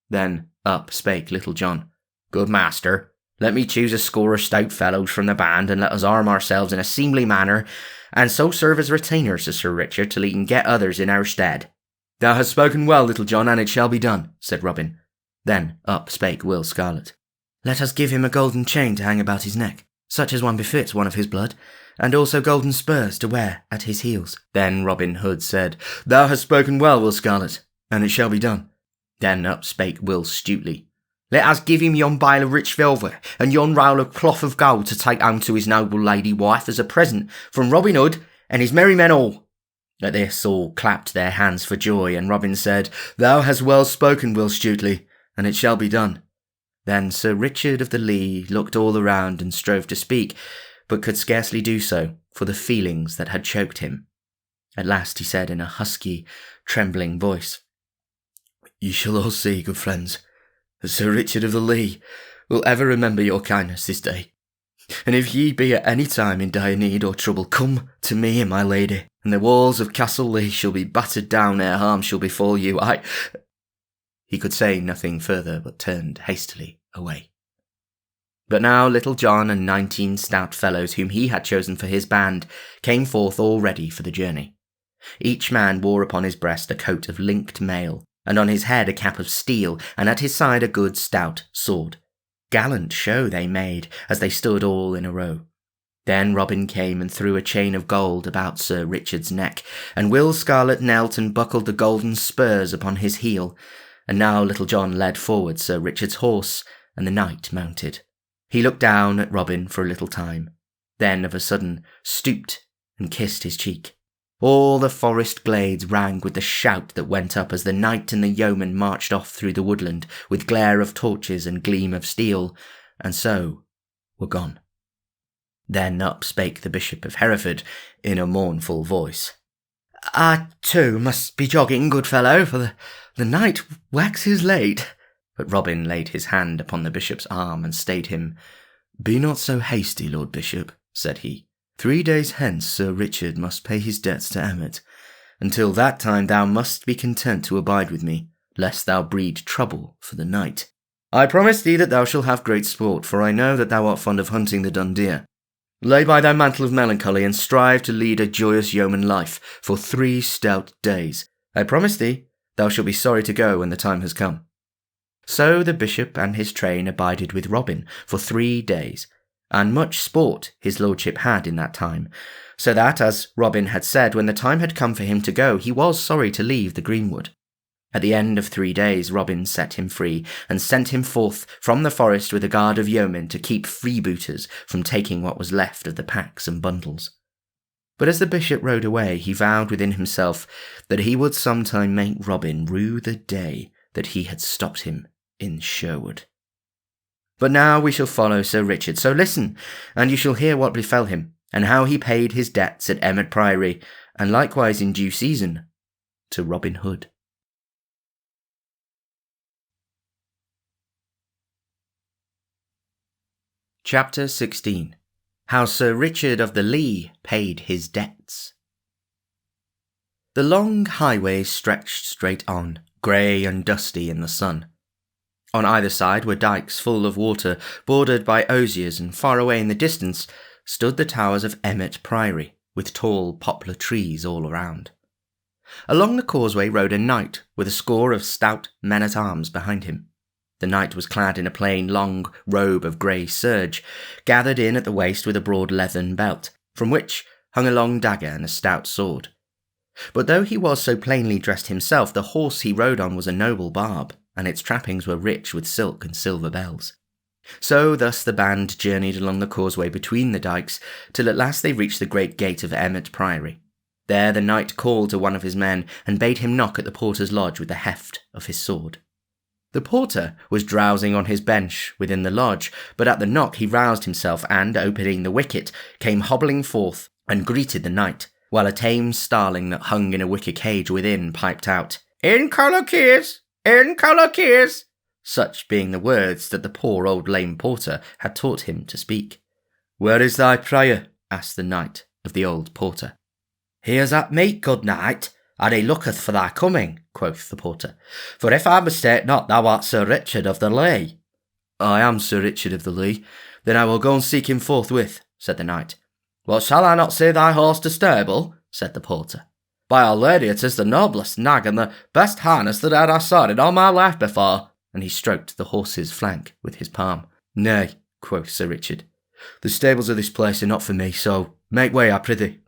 Then up spake Little John. Good master, let me choose a score of stout fellows from the band, and let us arm ourselves in a seemly manner, and so serve as retainers to Sir Richard till he can get others in our stead. Thou hast spoken well, Little John, and it shall be done, said Robin. Then up spake Will Scarlet. Let us give him a golden chain to hang about his neck, such as one befits one of his blood, and also golden spurs to wear at his heels. Then Robin Hood said, Thou hast spoken well, Will Scarlet, and it shall be done. Then up spake Will Stutely. Let us give him yon bale of rich velvet, and yon roll of cloth of gold to take home to his noble lady wife as a present from Robin Hood and his merry men all. At this all clapped their hands for joy, and Robin said, Thou hast well spoken, Will Stutely, and it shall be done. Then Sir Richard of the Lee looked all around and strove to speak, but could scarcely do so for the feelings that had choked him. At last he said in a husky, trembling voice, Ye shall all see, good friends, that Sir Richard of the Lee will ever remember your kindness this day. And if ye be at any time in dire need or trouble, come to me and my lady, and the walls of Castle Lee shall be battered down ere harm shall befall you. He could say nothing further, but turned hastily away. But now Little John and 19 stout fellows whom he had chosen for his band came forth all ready for the journey. Each man wore upon his breast a coat of linked mail, and on his head a cap of steel, and at his side a good stout sword. Gallant show they made, as they stood all in a row. Then Robin came and threw a chain of gold about Sir Richard's neck, and Will Scarlet knelt and buckled the golden spurs upon his heel. And now Little John led forward Sir Richard's horse, and the knight mounted. He looked down at Robin for a little time, then of a sudden stooped and kissed his cheek. All the forest glades rang with the shout that went up as the knight and the yeoman marched off through the woodland with glare of torches and gleam of steel, and so were gone. Then up spake the Bishop of Hereford in a mournful voice. I too must be jogging, good fellow, for the night waxes late. But Robin laid his hand upon the bishop's arm and stayed him. Be not so hasty, Lord Bishop, said he. 3 days hence Sir Richard must pay his debts to Emmet. Until that time thou must be content to abide with me, lest thou breed trouble for the night. I promise thee that thou shalt have great sport, for I know that thou art fond of hunting the dun deer. Lay by thy mantle of melancholy, and strive to lead a joyous yeoman life for 3 stout days. I promise thee, thou shalt be sorry to go when the time has come. So the bishop and his train abided with Robin for 3 days, and much sport his lordship had in that time, so that, as Robin had said, when the time had come for him to go, he was sorry to leave the greenwood. At the end of 3 days Robin set him free, and sent him forth from the forest with a guard of yeomen to keep freebooters from taking what was left of the packs and bundles. But as the bishop rode away, he vowed within himself that he would sometime make Robin rue the day that he had stopped him in Sherwood. But now we shall follow Sir Richard, so listen, and you shall hear what befell him, and how he paid his debts at Emmet Priory, and likewise in due season to Robin Hood. Chapter 16. How Sir Richard of the Lea paid his debts. The long highway stretched straight on, grey and dusty in the sun. On either side were dykes full of water, bordered by osiers, and far away in the distance stood the towers of Emmet Priory, with tall poplar trees all around. Along the causeway rode a knight, with a score of stout men-at-arms behind him. The knight was clad in a plain, long robe of grey serge, gathered in at the waist with a broad leathern belt, from which hung a long dagger and a stout sword. But though he was so plainly dressed himself, the horse he rode on was a noble barb, and its trappings were rich with silk and silver bells. So thus the band journeyed along the causeway between the dykes, till at last they reached the great gate of Emmet Priory. There the knight called to one of his men, and bade him knock at the porter's lodge with the heft of his sword. The porter was drowsing on his bench within the lodge, but at the knock he roused himself, and, opening the wicket, came hobbling forth and greeted the knight, while a tame starling that hung in a wicker cage within piped out, "In Colokiers! In Colokiers!" such being the words that the poor old lame porter had taught him to speak. "Where is thy prior?" asked the knight of the old porter. "He is at meat, good knight, and he looketh for thy coming," quoth the porter. "For if I mistake not, thou art Sir Richard of the Lea." "I am Sir Richard of the Lea. Then I will go and seek him forthwith," said the knight. "Well, shall I not see thy horse to stable?" said the porter. "By our lady, it is the noblest nag and the best harness that e'er I saw in all my life before," and he stroked the horse's flank with his palm. "Nay," quoth Sir Richard, "the stables of this place are not for me, so make way, I prithee."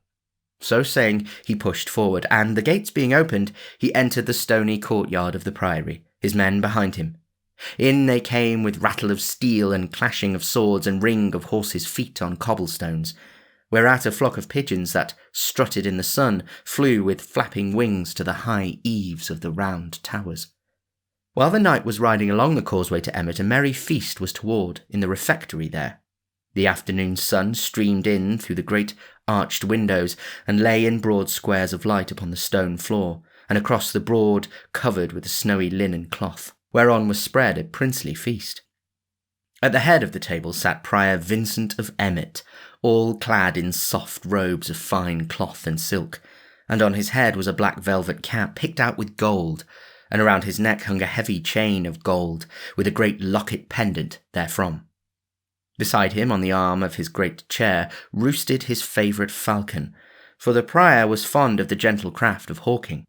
So saying, he pushed forward, and the gates being opened, he entered the stony courtyard of the priory, his men behind him. In they came with rattle of steel and clashing of swords and ring of horses' feet on cobblestones, whereat a flock of pigeons that strutted in the sun flew with flapping wings to the high eaves of the round towers. While the knight was riding along the causeway to Emmet, a merry feast was toward in the refectory there. The afternoon sun streamed in through the great arched windows, and lay in broad squares of light upon the stone floor, and across the broad covered with a snowy linen cloth, whereon was spread a princely feast. At the head of the table sat Prior Vincent of Emmet, all clad in soft robes of fine cloth and silk, and on his head was a black velvet cap picked out with gold, and around his neck hung a heavy chain of gold, with a great locket pendant therefrom. Beside him, on the arm of his great chair, roosted his favourite falcon, for the prior was fond of the gentle craft of hawking.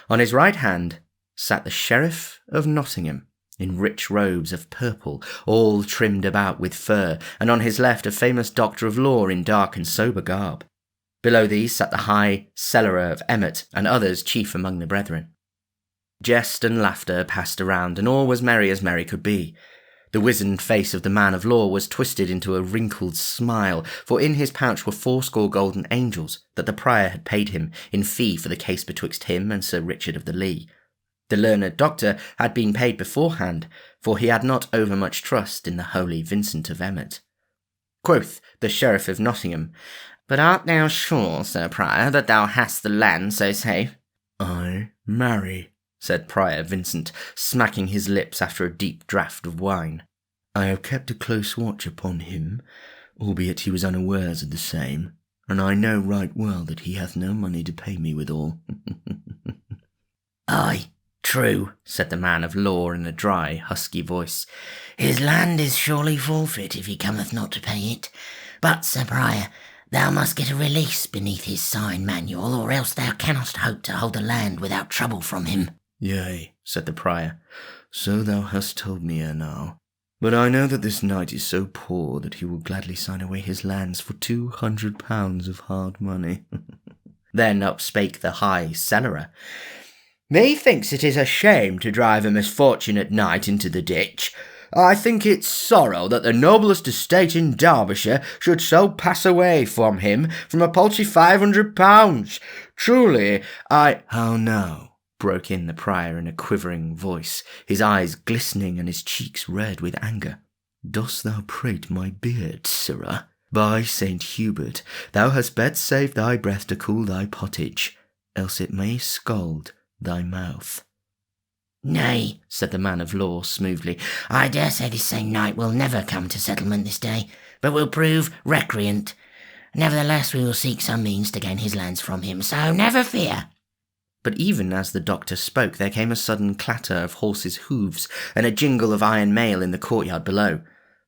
On his right hand sat the Sheriff of Nottingham, in rich robes of purple, all trimmed about with fur, and on his left a famous doctor of law in dark and sober garb. Below these sat the high cellarer of Emmet, and others chief among the brethren. Jest and laughter passed around, and all was merry as merry could be. The wizened face of the man of law was twisted into a wrinkled smile, for in his pouch were 80 golden angels that the prior had paid him in fee for the case betwixt him and Sir Richard of the Lea. The learned doctor had been paid beforehand, for he had not overmuch trust in the holy Vincent of Emmet. Quoth the Sheriff of Nottingham, "But art thou sure, Sir Prior, that thou hast the land so safe?" "Ay, marry," said Prior Vincent, smacking his lips after a deep draught of wine. "I have kept a close watch upon him, albeit he was unawares of the same, and I know right well that he hath no money to pay me withal." "Ay, true," said the man of law in a dry, husky voice. "His land is surely forfeit if he cometh not to pay it. But, Sir Prior, thou must get a release beneath his sign manual, or else thou cannot hope to hold the land without trouble from him. Yea, said the prior, so thou hast told me ere now. But I know that this knight is so poor that he will gladly sign away his lands for 200 pounds of hard money. Then up spake the high cellarer. Methinks it is a shame to drive a misfortunate knight into the ditch. I think it sorrow that the noblest estate in Derbyshire should so pass away from him from a paltry 500 pounds. Truly, How now? Broke in the prior in a quivering voice, his eyes glistening and his cheeks red with anger. Dost thou prate my beard, sirrah? By Saint Hubert, thou hast best save thy breath to cool thy pottage, else it may scald thy mouth. Nay, said the man of law smoothly, I dare say this same knight will never come to settlement this day, but will prove recreant. Nevertheless, we will seek some means to gain his lands from him, so never fear. But even as the doctor spoke, there came a sudden clatter of horses' hoofs and a jingle of iron mail in the courtyard below.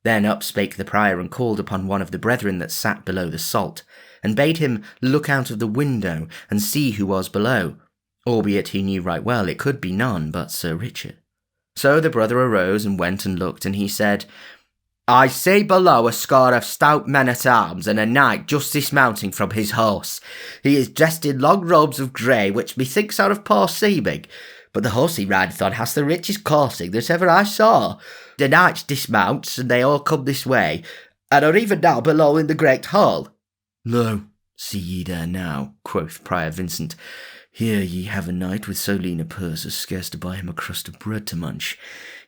Then up spake the prior and called upon one of the brethren that sat below the salt, and bade him look out of the window and see who was below, albeit he knew right well it could be none but Sir Richard. So the brother arose and went and looked, and he said, I see below a score of stout men-at-arms and a knight just dismounting from his horse. He is dressed in long robes of grey, which methinks are of poor seeming, but the horse he rideth on has the richest coursing that ever I saw. The knight dismounts, and they all come this way, and are even now below in the great hall. Lo, see ye there now, quoth Prior Vincent. Here ye have a knight with so lean a purse as scarce to buy him a crust of bread to munch,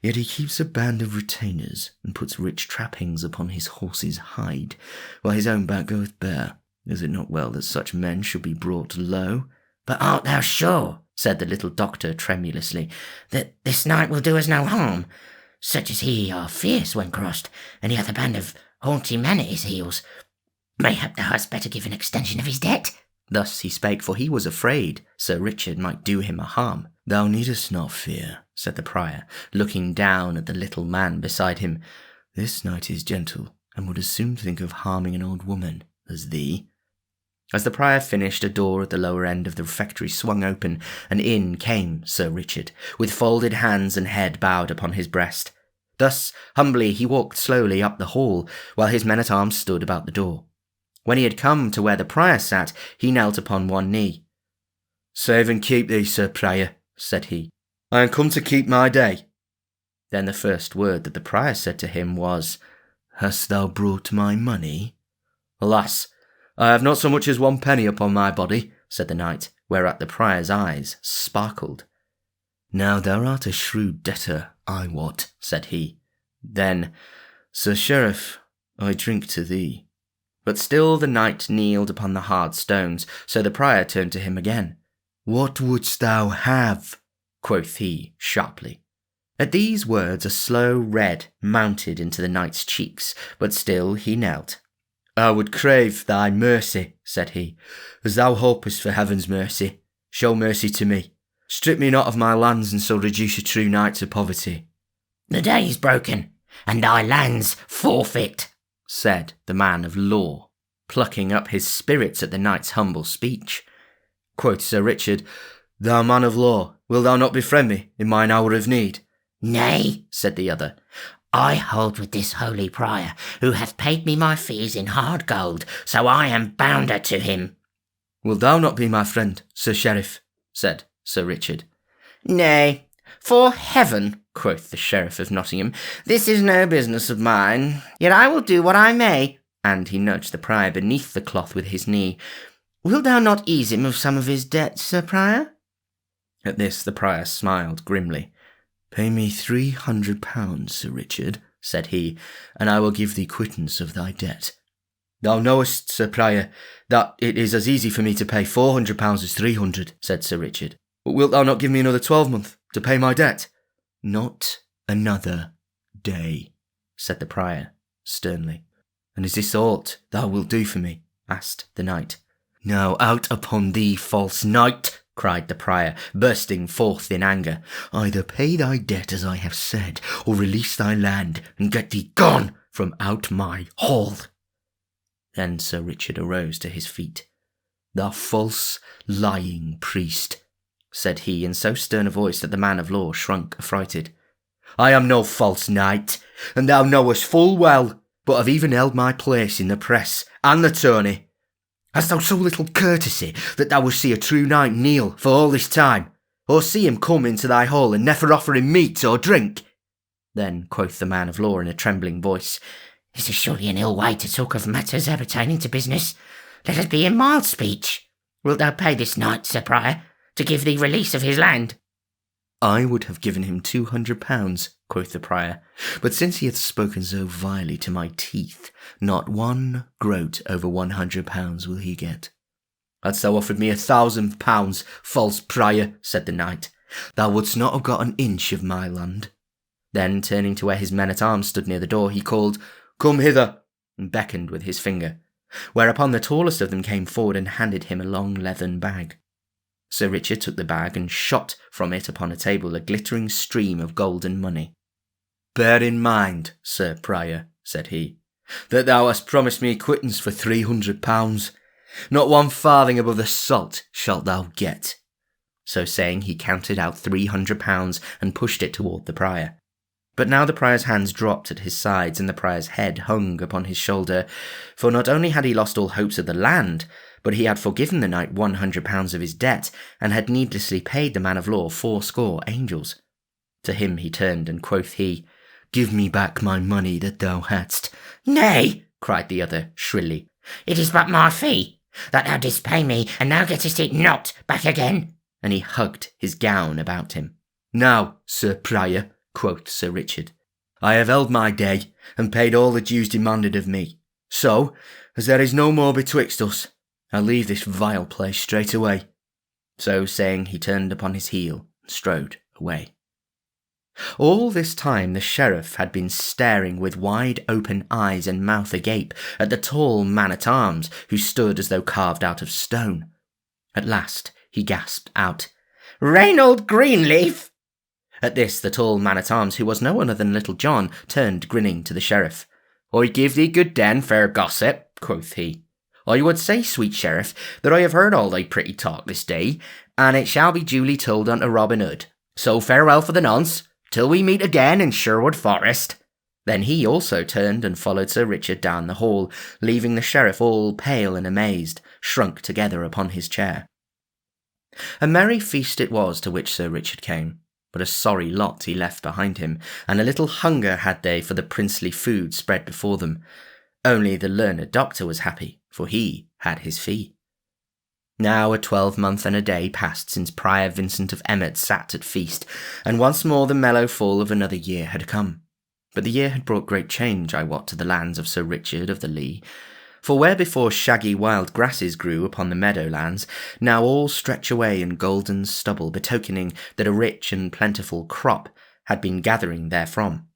yet he keeps a band of retainers, and puts rich trappings upon his horse's hide, while his own back goeth bare. Is it not well that such men should be brought low? But art thou sure, said the little doctor tremulously, that this knight will do us no harm? Such as he are fierce when crossed, and he hath a band of haughty men at his heels. Mayhap thou hadst better give an extension of his debt? Thus he spake, for he was afraid Sir Richard might do him a harm. Thou needest not fear, said the prior, looking down at the little man beside him. This knight is gentle, and would as soon think of harming an old woman as thee. As the prior finished, a door at the lower end of the refectory swung open, and in came Sir Richard, with folded hands and head bowed upon his breast. Thus humbly he walked slowly up the hall, while his men-at-arms stood about the door. When he had come to where the prior sat, he knelt upon one knee. Save and keep thee, Sir Prior, said he. I am come to keep my day. Then the first word that the prior said to him was, Hast thou brought my money? Alas, I have not so much as 1 penny upon my body, said the knight, whereat the prior's eyes sparkled. Now thou art a shrewd debtor, I wot, said he. Then, Sir Sheriff, I drink to thee. But still the knight kneeled upon the hard stones, so the prior turned to him again. What wouldst thou have? Quoth he sharply. At these words a slow red mounted into the knight's cheeks, but still he knelt. I would crave thy mercy, said he, as thou hopest for heaven's mercy. Show mercy to me. Strip me not of my lands, and so reduce a true knight to poverty. The day is broken, and thy lands forfeit, said the man of law, plucking up his spirits at the knight's humble speech. Quoth Sir Richard, Thou man of law, wilt thou not befriend me in mine hour of need? Nay, said the other, I hold with this holy prior, who hath paid me my fees in hard gold, so I am bounder to him. Wilt thou not be my friend, Sir Sheriff? Said Sir Richard. Nay, for heaven, quoth the Sheriff of Nottingham, this is no business of mine, yet I will do what I may. And he nudged the prior beneath the cloth with his knee. Wilt thou not ease him of some of his debts, Sir Prior? At this the prior smiled grimly. Pay me 300 pounds, Sir Richard, said he, and I will give thee quittance of thy debt. Thou knowest, Sir Prior, that it is as easy for me to pay 400 pounds as 300, said Sir Richard. But wilt thou not give me another 12-month to pay my debt? Not another day, said the prior sternly. And is this aught thou wilt do for me? Asked the knight. Now out upon thee, false knight, cried the prior, bursting forth in anger. Either pay thy debt as I have said, or release thy land and get thee gone from out my hall. Then Sir Richard arose to his feet. "Thou false, lying priest," said he in so stern a voice that the man of law shrunk affrighted. "I am no false knight, and thou knowest full well, but have even held my place in the press and the tourney. Hast thou so little courtesy that thou wilt see a true knight kneel for all this time, or see him come into thy hall and never offer him meat or drink?" Then quoth the man of law in a trembling voice, "This is surely an ill way to talk of matters appertaining to business. Let us be in mild speech. Wilt thou pay this knight, Sir Prior, to give thee release of his land?" "I would have given him 200 pounds, quoth the prior, "but since he hath spoken so vilely to my teeth, not one groat over 100 pounds will he get." "Hadst thou offered me 1,000 pounds, false prior," said the knight, "thou wouldst not have got an inch of my land." Then, turning to where his men-at-arms stood near the door, he called, "Come hither," and beckoned with his finger, whereupon the tallest of them came forward and handed him a long leathern bag. Sir Richard took the bag and shot from it upon a table a glittering stream of golden money. "Bear in mind, Sir Prior," said he, "that thou hast promised me quittance for 300 pounds. Not one farthing above the salt shalt thou get." So saying, he counted out 300 pounds and pushed it toward the prior. But now the prior's hands dropped at his sides, and the prior's head hung upon his shoulder, for not only had he lost all hopes of the land, but he had forgiven the knight 100 pounds of his debt, and had needlessly paid the man of law 80 angels. To him he turned, and quoth he, "Give me back my money that thou hadst." "Nay," cried the other shrilly, "it is but my fee, that thou didst pay me, and now gettest it not back again." And he hugged his gown about him. "Now, Sir Prior," quoth Sir Richard, "I have held my day, and paid all the dues demanded of me. So, as there is no more betwixt us, I'll leave this vile place straight away." So saying, he turned upon his heel and strode away. All this time the sheriff had been staring with wide open eyes and mouth agape at the tall man-at-arms, who stood as though carved out of stone. At last he gasped out, "Reynold Greenleaf!" At this the tall man-at-arms, who was no other than Little John, turned grinning to the sheriff. "I give thee good den, fair gossip," quoth he. "I would say, sweet sheriff, that I have heard all thy pretty talk this day, and it shall be duly told unto Robin Hood. So farewell for the nonce, till we meet again in Sherwood Forest." Then he also turned and followed Sir Richard down the hall, leaving the sheriff all pale and amazed, shrunk together upon his chair. A merry feast it was to which Sir Richard came, but a sorry lot he left behind him, and a little hunger had they for the princely food spread before them. Only the learned doctor was happy, for he had his fee. Now a 12-month and a day passed since Prior Vincent of Emmet sat at feast, and once more the mellow fall of another year had come. But the year had brought great change, I wot, to the lands of Sir Richard of the Lee. For where before shaggy wild grasses grew upon the meadow-lands, now all stretch away in golden stubble, betokening that a rich and plentiful crop had been gathering therefrom.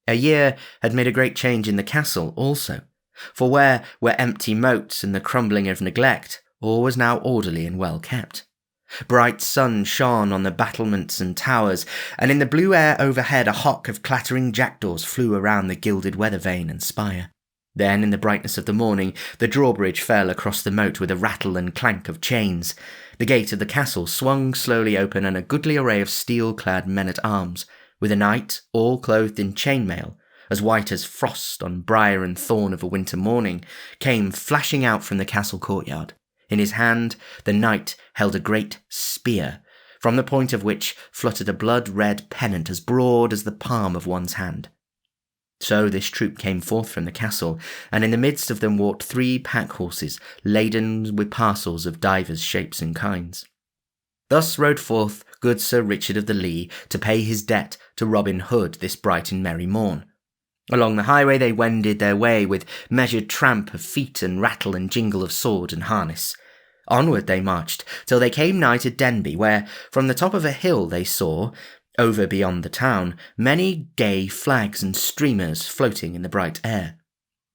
A year had made a great change in the castle also, for where were empty moats and the crumbling of neglect, all was now orderly and well kept. Bright sun shone on the battlements and towers, and in the blue air overhead a hawk of clattering jackdaws flew around the gilded weather-vane and spire. Then, in the brightness of the morning, the drawbridge fell across the moat with a rattle and clank of chains. The gate of the castle swung slowly open, and a goodly array of steel-clad men-at-arms, with a knight, all clothed in chainmail, as white as frost on briar and thorn of a winter morning, came flashing out from the castle courtyard. In his hand the knight held a great spear, from the point of which fluttered a blood-red pennant as broad as the palm of one's hand. So this troop came forth from the castle, and in the midst of them walked 3 pack-horses, laden with parcels of divers shapes and kinds. Thus rode forth good Sir Richard of the Lee to pay his debt to Robin Hood this bright and merry morn. Along the highway they wended their way with measured tramp of feet and rattle and jingle of sword and harness. Onward they marched till they came nigh to Denby, where from the top of a hill they saw, over beyond the town, many gay flags and streamers floating in the bright air.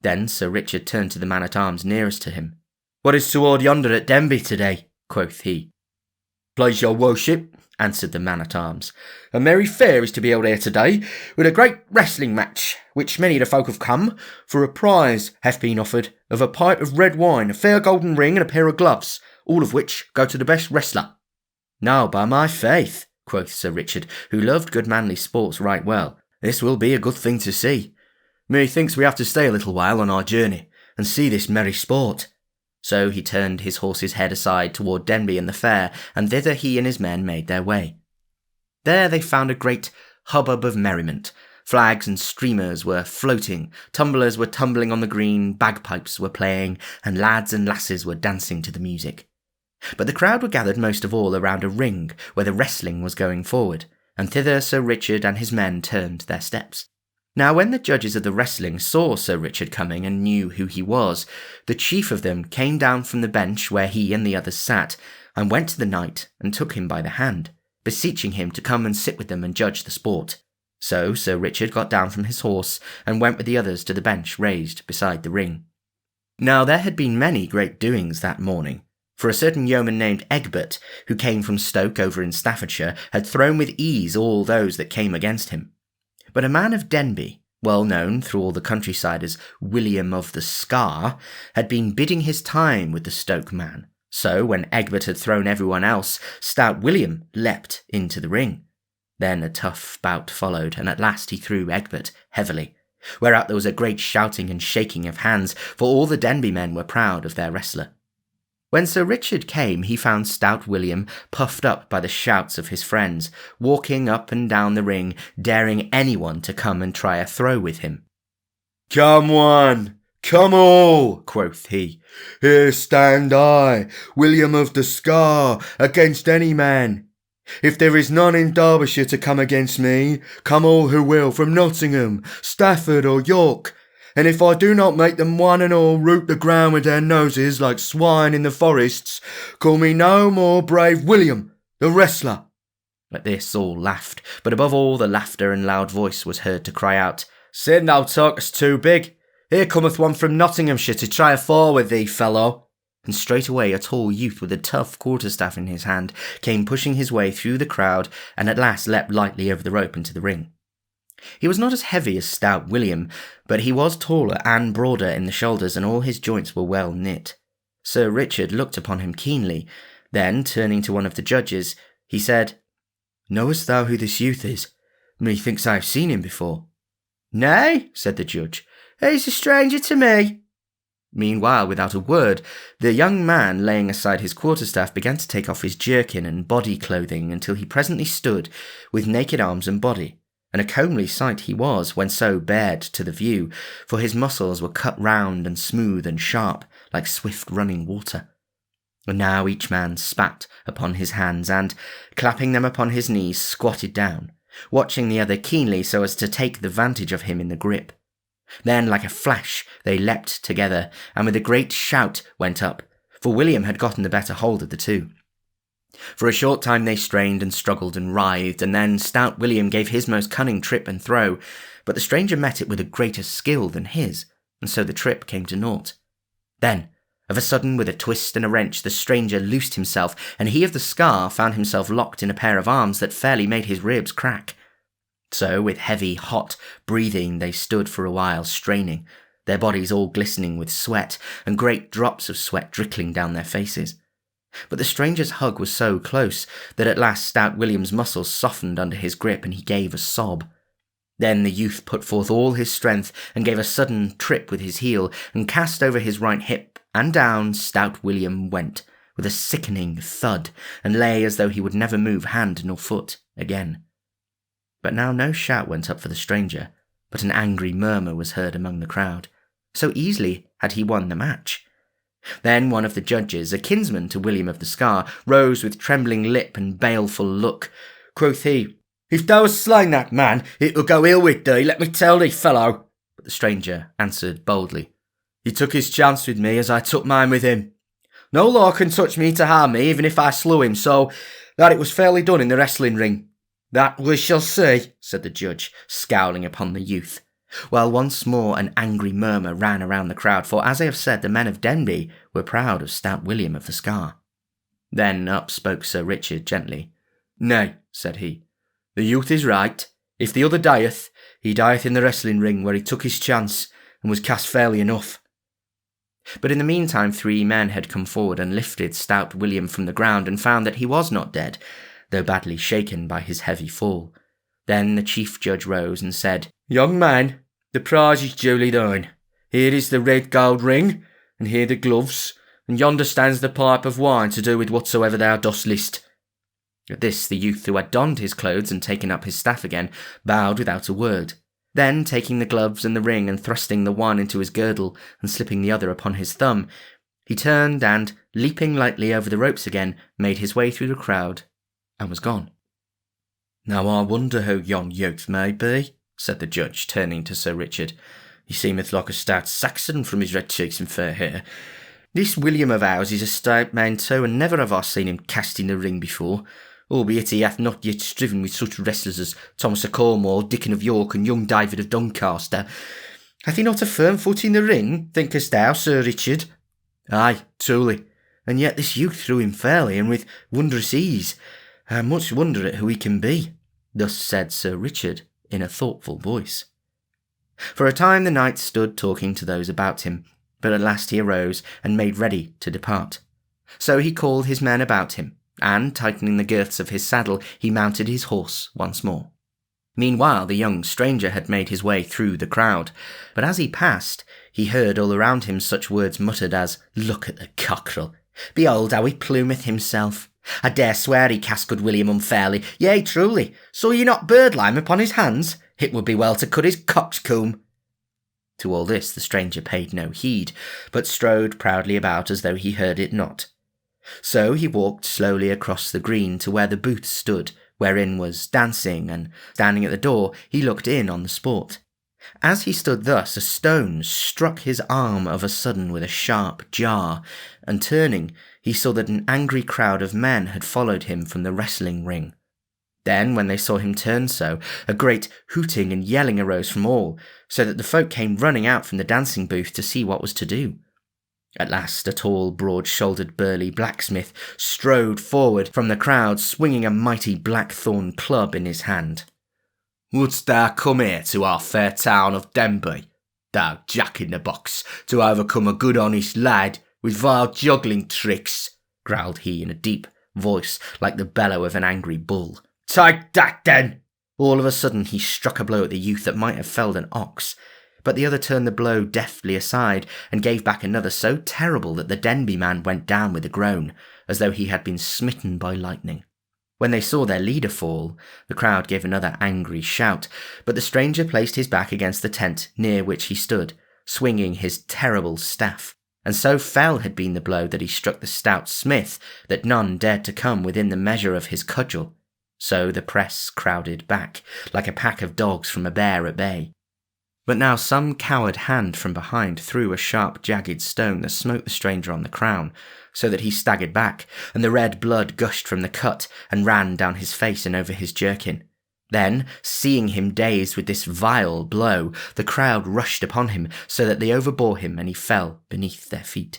Then Sir Richard turned to the man-at-arms nearest to him. "What is toward yonder at Denby today?" quoth he. "Please your worship," answered the man-at-arms. "A merry fair is to be held here today, with a great wrestling match, which many of the folk have come, for a prize hath been offered of a pint of red wine, a fair golden ring, and a pair of gloves, all of which go to the best wrestler." "Now, by my faith," quoth Sir Richard, who loved good manly sports right well, "this will be a good thing to see. Methinks we have to stay a little while on our journey, and see this merry sport." So he turned his horse's head aside toward Denby and the fair, and thither he and his men made their way. There they found a great hubbub of merriment. Flags and streamers were floating, tumblers were tumbling on the green, bagpipes were playing, and lads and lasses were dancing to the music. But the crowd were gathered most of all around a ring where the wrestling was going forward, and thither Sir Richard and his men turned their steps. Now when the judges of the wrestling saw Sir Richard coming and knew who he was, the chief of them came down from the bench where he and the others sat, and went to the knight and took him by the hand, beseeching him to come and sit with them and judge the sport. So Sir Richard got down from his horse and went with the others to the bench raised beside the ring. Now there had been many great doings that morning, for a certain yeoman named Egbert, who came from Stoke over in Staffordshire, had thrown with ease all those that came against him. But a man of Denby, well known through all the countryside as William of the Scar, had been biding his time with the Stoke man. So when Egbert had thrown everyone else, stout William leapt into the ring. Then a tough bout followed, and at last he threw Egbert heavily, whereat there was a great shouting and shaking of hands, for all the Denby men were proud of their wrestler. When Sir Richard came, he found stout William, puffed up by the shouts of his friends, walking up and down the ring, daring anyone to come and try a throw with him. "Come one, come all," quoth he. "Here stand I, William of the Scar, against any man. If there is none in Derbyshire to come against me, come all who will from Nottingham, Stafford or York. And if I do not make them one and all root the ground with their noses like swine in the forests, call me no more brave William, the wrestler." At this all laughed, but above all the laughter and loud voice was heard to cry out, "Sin thou talkest too big. Here cometh one from Nottinghamshire to try a fall with thee, fellow." And straightway a tall youth with a tough quarterstaff in his hand came pushing his way through the crowd, and at last leapt lightly over the rope into the ring. He was not as heavy as stout William, but he was taller and broader in the shoulders, and all his joints were well knit. Sir Richard looked upon him keenly. Then, turning to one of the judges, he said, "Knowest thou who this youth is? Methinks I have seen him before." "Nay," said the judge, "he's a stranger to me." Meanwhile, without a word, the young man, laying aside his quarterstaff, began to take off his jerkin and body clothing until he presently stood with naked arms and body. And a comely sight he was, when so bared to the view, for his muscles were cut round and smooth and sharp, like swift running water. And now each man spat upon his hands, and, clapping them upon his knees, squatted down, watching the other keenly so as to take the vantage of him in the grip. Then, like a flash, they leapt together, and with a great shout went up, for William had gotten the better hold of the two. For a short time they strained and struggled and writhed, and then stout William gave his most cunning trip and throw, but the stranger met it with a greater skill than his, and so the trip came to naught. Then, of a sudden, with a twist and a wrench, the stranger loosed himself, and he of the scar found himself locked in a pair of arms that fairly made his ribs crack. So, with heavy, hot breathing, they stood for a while, straining, their bodies all glistening with sweat, and great drops of sweat trickling down their faces. But the stranger's hug was so close that at last stout William's muscles softened under his grip, and he gave a sob. Then the youth put forth all his strength and gave a sudden trip with his heel, and cast over his right hip, and down stout William went, with a sickening thud, and lay as though he would never move hand nor foot again. But now no shout went up for the stranger, but an angry murmur was heard among the crowd. So easily had he won the match. Then one of the judges, a kinsman to William of the Scar, rose with trembling lip and baleful look. Quoth he, "If thou hast slain that man, it will go ill with thee, let me tell thee, fellow." But the stranger answered boldly, "He took his chance with me as I took mine with him. No law can touch me to harm me, even if I slew him, so that it was fairly done in the wrestling ring." "That we shall see," said the judge, scowling upon the youth. While once more an angry murmur ran around the crowd, for as I have said, the men of Denby were proud of stout William of the Scar. Then up spoke Sir Richard gently. Nay, said he, the youth is right. If the other dieth, he dieth in the wrestling ring where he took his chance and was cast fairly enough. But in the meantime 3 men had come forward and lifted stout William from the ground and found that he was not dead, though badly shaken by his heavy fall. Then the chief judge rose and said, Young man, the prize is duly thine. Here is the red gold ring, and here the gloves, and yonder stands the pipe of wine to do with whatsoever thou dost list. At this the youth, who had donned his clothes and taken up his staff again, bowed without a word. Then, taking the gloves and the ring and thrusting the one into his girdle and slipping the other upon his thumb, he turned and, leaping lightly over the ropes again, made his way through the crowd and was gone. Now I wonder who yon youth may be, said the judge, turning to Sir Richard. He seemeth like a stout Saxon from his red cheeks and fair hair. This William of ours is a stout man too, and never have I seen him cast in the ring before, albeit he hath not yet striven with such wrestlers as Thomas of Cornwall, Dickon of York, and young David of Doncaster. Hath he not a firm foot in the ring, thinkest thou, Sir Richard? Ay, truly, and yet this youth threw him fairly, and with wondrous ease. I much wonder at who he can be. Thus said Sir Richard, in a thoughtful voice. For a time the knight stood talking to those about him, but at last he arose and made ready to depart. So he called his men about him, and, tightening the girths of his saddle, he mounted his horse once more. Meanwhile the young stranger had made his way through the crowd, but as he passed, he heard all around him such words muttered as, Look at the cockerel! Behold how he plumeth himself! I dare swear he cast good William unfairly. Yea, truly, saw ye not birdlime upon his hands? It would be well to cut his coxcomb. To all this the stranger paid no heed, but strode proudly about as though he heard it not. So he walked slowly across the green to where the booth stood, wherein was dancing, and standing at the door, he looked in on the sport. As he stood thus, a stone struck his arm of a sudden with a sharp jar, and turning, he saw that an angry crowd of men had followed him from the wrestling ring. Then, when they saw him turn so, a great hooting and yelling arose from all, so that the folk came running out from the dancing booth to see what was to do. At last a tall, broad-shouldered, burly blacksmith strode forward from the crowd, swinging a mighty blackthorn club in his hand. Wouldst thou come here to our fair town of Denby, thou jack-in-the-box, to overcome a good honest lad with vile juggling tricks? Growled he in a deep voice like the bellow of an angry bull. Take that then! All of a sudden he struck a blow at the youth that might have felled an ox, but the other turned the blow deftly aside and gave back another so terrible that the Denby man went down with a groan, as though he had been smitten by lightning. When they saw their leader fall, the crowd gave another angry shout, but the stranger placed his back against the tent near which he stood, swinging his terrible staff, and so fell had been the blow that he struck the stout smith that none dared to come within the measure of his cudgel. So the press crowded back, like a pack of dogs from a bear at bay. But now some coward hand from behind threw a sharp jagged stone that smote the stranger on the crown, so that he staggered back, and the red blood gushed from the cut and ran down his face and over his jerkin. Then, seeing him dazed with this vile blow, the crowd rushed upon him, so that they overbore him and he fell beneath their feet.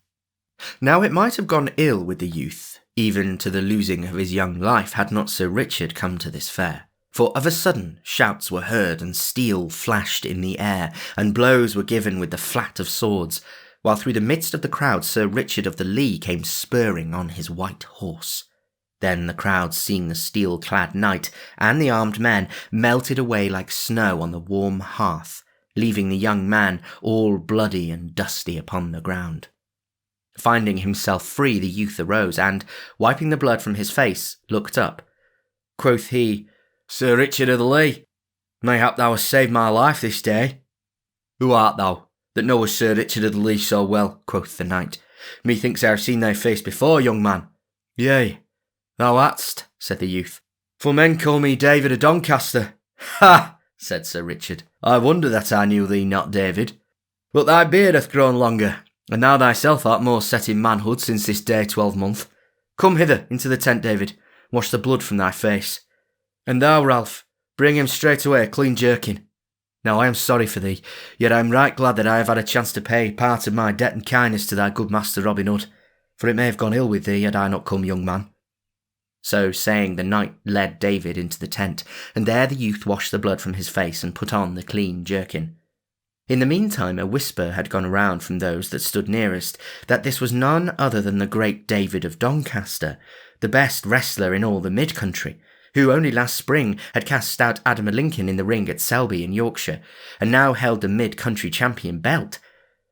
Now it might have gone ill with the youth, even to the losing of his young life, had not Sir Richard come to this fair. For of a sudden shouts were heard, and steel flashed in the air, and blows were given with the flat of swords, while through the midst of the crowd Sir Richard of the Lee came spurring on his white horse. Then the crowd, seeing the steel-clad knight and the armed men, melted away like snow on the warm hearth, leaving the young man all bloody and dusty upon the ground. Finding himself free, the youth arose, and, wiping the blood from his face, looked up. Quoth he, Sir Richard of the Lee, mayhap thou hast saved my life this day. Who art thou, that knowest Sir Richard of the Lee so well? Quoth the knight. Methinks I have seen thy face before, young man. Yea, thou hadst, said the youth, for men call me David of Doncaster. Ha, said Sir Richard, I wonder that I knew thee not, David. But thy beard hath grown longer, and thou thyself art more set in manhood since this day 12-month. Come hither into the tent, David, wash the blood from thy face. And thou, Ralph, bring him straight away a clean jerkin. Now I am sorry for thee, yet I am right glad that I have had a chance to pay part of my debt and kindness to thy good master Robin Hood, for it may have gone ill with thee had I not come, young man. So saying, the knight led David into the tent, and there the youth washed the blood from his face and put on the clean jerkin. In the meantime, a whisper had gone around from those that stood nearest that this was none other than the great David of Doncaster, the best wrestler in all the mid-country, who only last spring had cast out Adam Lincoln in the ring at Selby in Yorkshire, and now held the mid-country champion belt.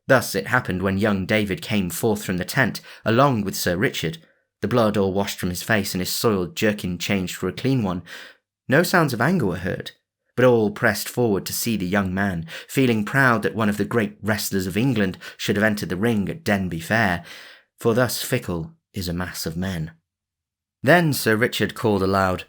Thus it happened when young David came forth from the tent, along with Sir Richard, the blood all washed from his face and his soiled jerkin changed for a clean one. No sounds of anger were heard, but all pressed forward to see the young man, feeling proud that one of the great wrestlers of England should have entered the ring at Denby Fair, for thus fickle is a mass of men. Then Sir Richard called aloud,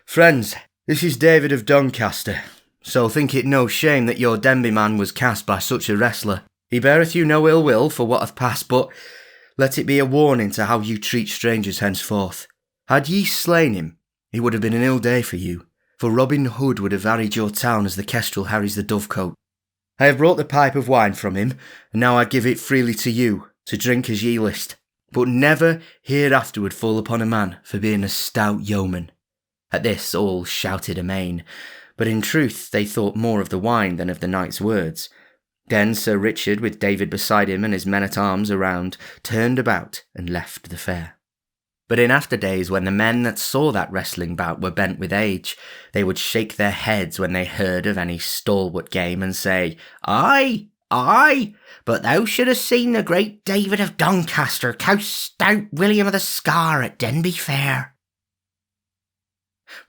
"Friends, this is David of Doncaster, so think it no shame that your Denby man was cast by such a wrestler. He beareth you no ill will for what hath passed, but let it be a warning to how you treat strangers henceforth. Had ye slain him, it would have been an ill day for you, for Robin Hood would have harried your town as the kestrel harries the dovecote. I have brought the pipe of wine from him, and now I give it freely to you, to drink as ye list, but never hereafterward fall upon a man for being a stout yeoman." At this all shouted amain, but in truth they thought more of the wine than of the knight's words. Then Sir Richard, with David beside him and his men-at-arms around, turned about and left the fair. But in after days, when the men that saw that wrestling bout were bent with age, they would shake their heads when they heard of any stalwart game and say, "Aye, aye, but thou should have seen the great David of Doncaster coast stout William of the Scar at Denby Fair."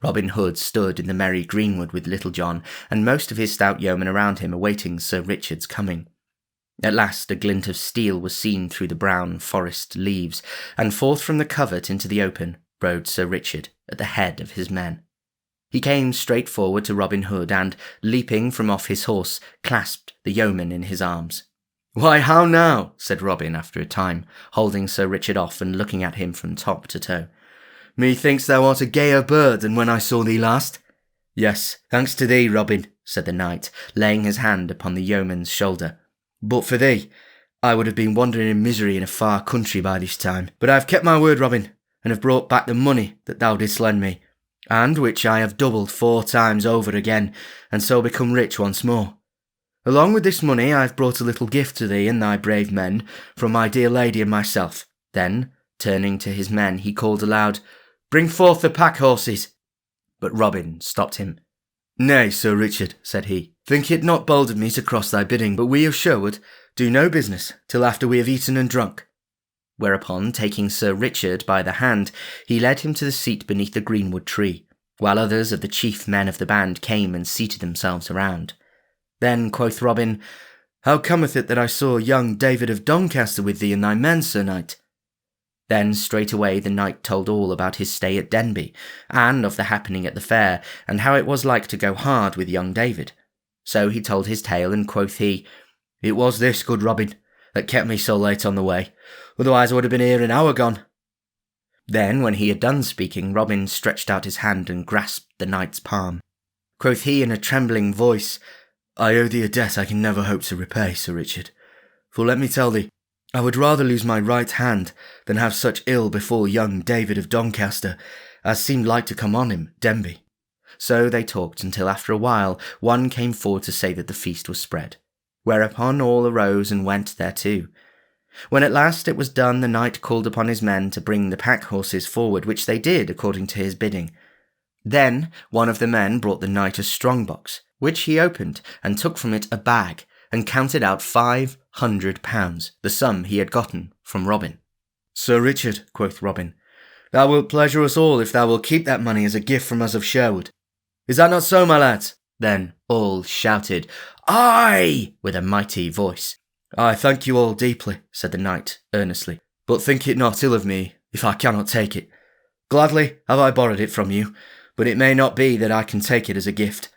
Robin Hood stood in the merry greenwood with Little John, and most of his stout yeomen around him awaiting Sir Richard's coming. At last a glint of steel was seen through the brown forest leaves, and forth from the covert into the open rode Sir Richard at the head of his men. He came straight forward to Robin Hood, and, leaping from off his horse, clasped the yeoman in his arms. "Why, how now?" said Robin after a time, holding Sir Richard off and looking at him from top to toe. "Methinks thou art a gayer bird than when I saw thee last." "Yes, thanks to thee, Robin," said the knight, laying his hand upon the yeoman's shoulder. "But for thee, I would have been wandering in misery in a far country by this time. But I have kept my word, Robin, and have brought back the money that thou didst lend me, and which I have doubled 4 times over again, and so become rich once more. Along with this money I have brought a little gift to thee and thy brave men, from my dear lady and myself." Then, turning to his men, he called aloud, "Bring forth the pack horses." But Robin stopped him. "Nay, Sir Richard," said he, "think it not bold of me to cross thy bidding, but we of Sherwood do no business till after we have eaten and drunk." Whereupon, taking Sir Richard by the hand, he led him to the seat beneath the greenwood tree, while others of the chief men of the band came and seated themselves around. Then quoth Robin, "How cometh it that I saw young David of Doncaster with thee and thy men, Sir Knight?" Then straightway the knight told all about his stay at Denby, and of the happening at the fair, and how it was like to go hard with young David. So he told his tale, and quoth he, "It was this, good Robin, that kept me so late on the way, otherwise I would have been here an hour gone." Then, when he had done speaking, Robin stretched out his hand and grasped the knight's palm. Quoth he in a trembling voice, "I owe thee a debt I can never hope to repay, Sir Richard. For let me tell thee, I would rather lose my right hand than have such ill befall young David of Doncaster as seemed like to come on him, Denby." So they talked until after a while one came forward to say that the feast was spread, whereupon all arose and went thereto. When at last it was done, the knight called upon his men to bring the pack horses forward, which they did according to his bidding. Then one of the men brought the knight a strong box, which he opened, and took from it a bag, and counted out £500, the sum he had gotten from Robin. "Sir Richard," quoth Robin, "thou wilt pleasure us all if thou wilt keep that money as a gift from us of Sherwood. Is that not so, my lads?" Then all shouted, "Aye!" with a mighty voice. "I thank you all deeply," said the knight earnestly, "but think it not ill of me if I cannot take it. Gladly have I borrowed it from you, but it may not be that I can take it as a gift."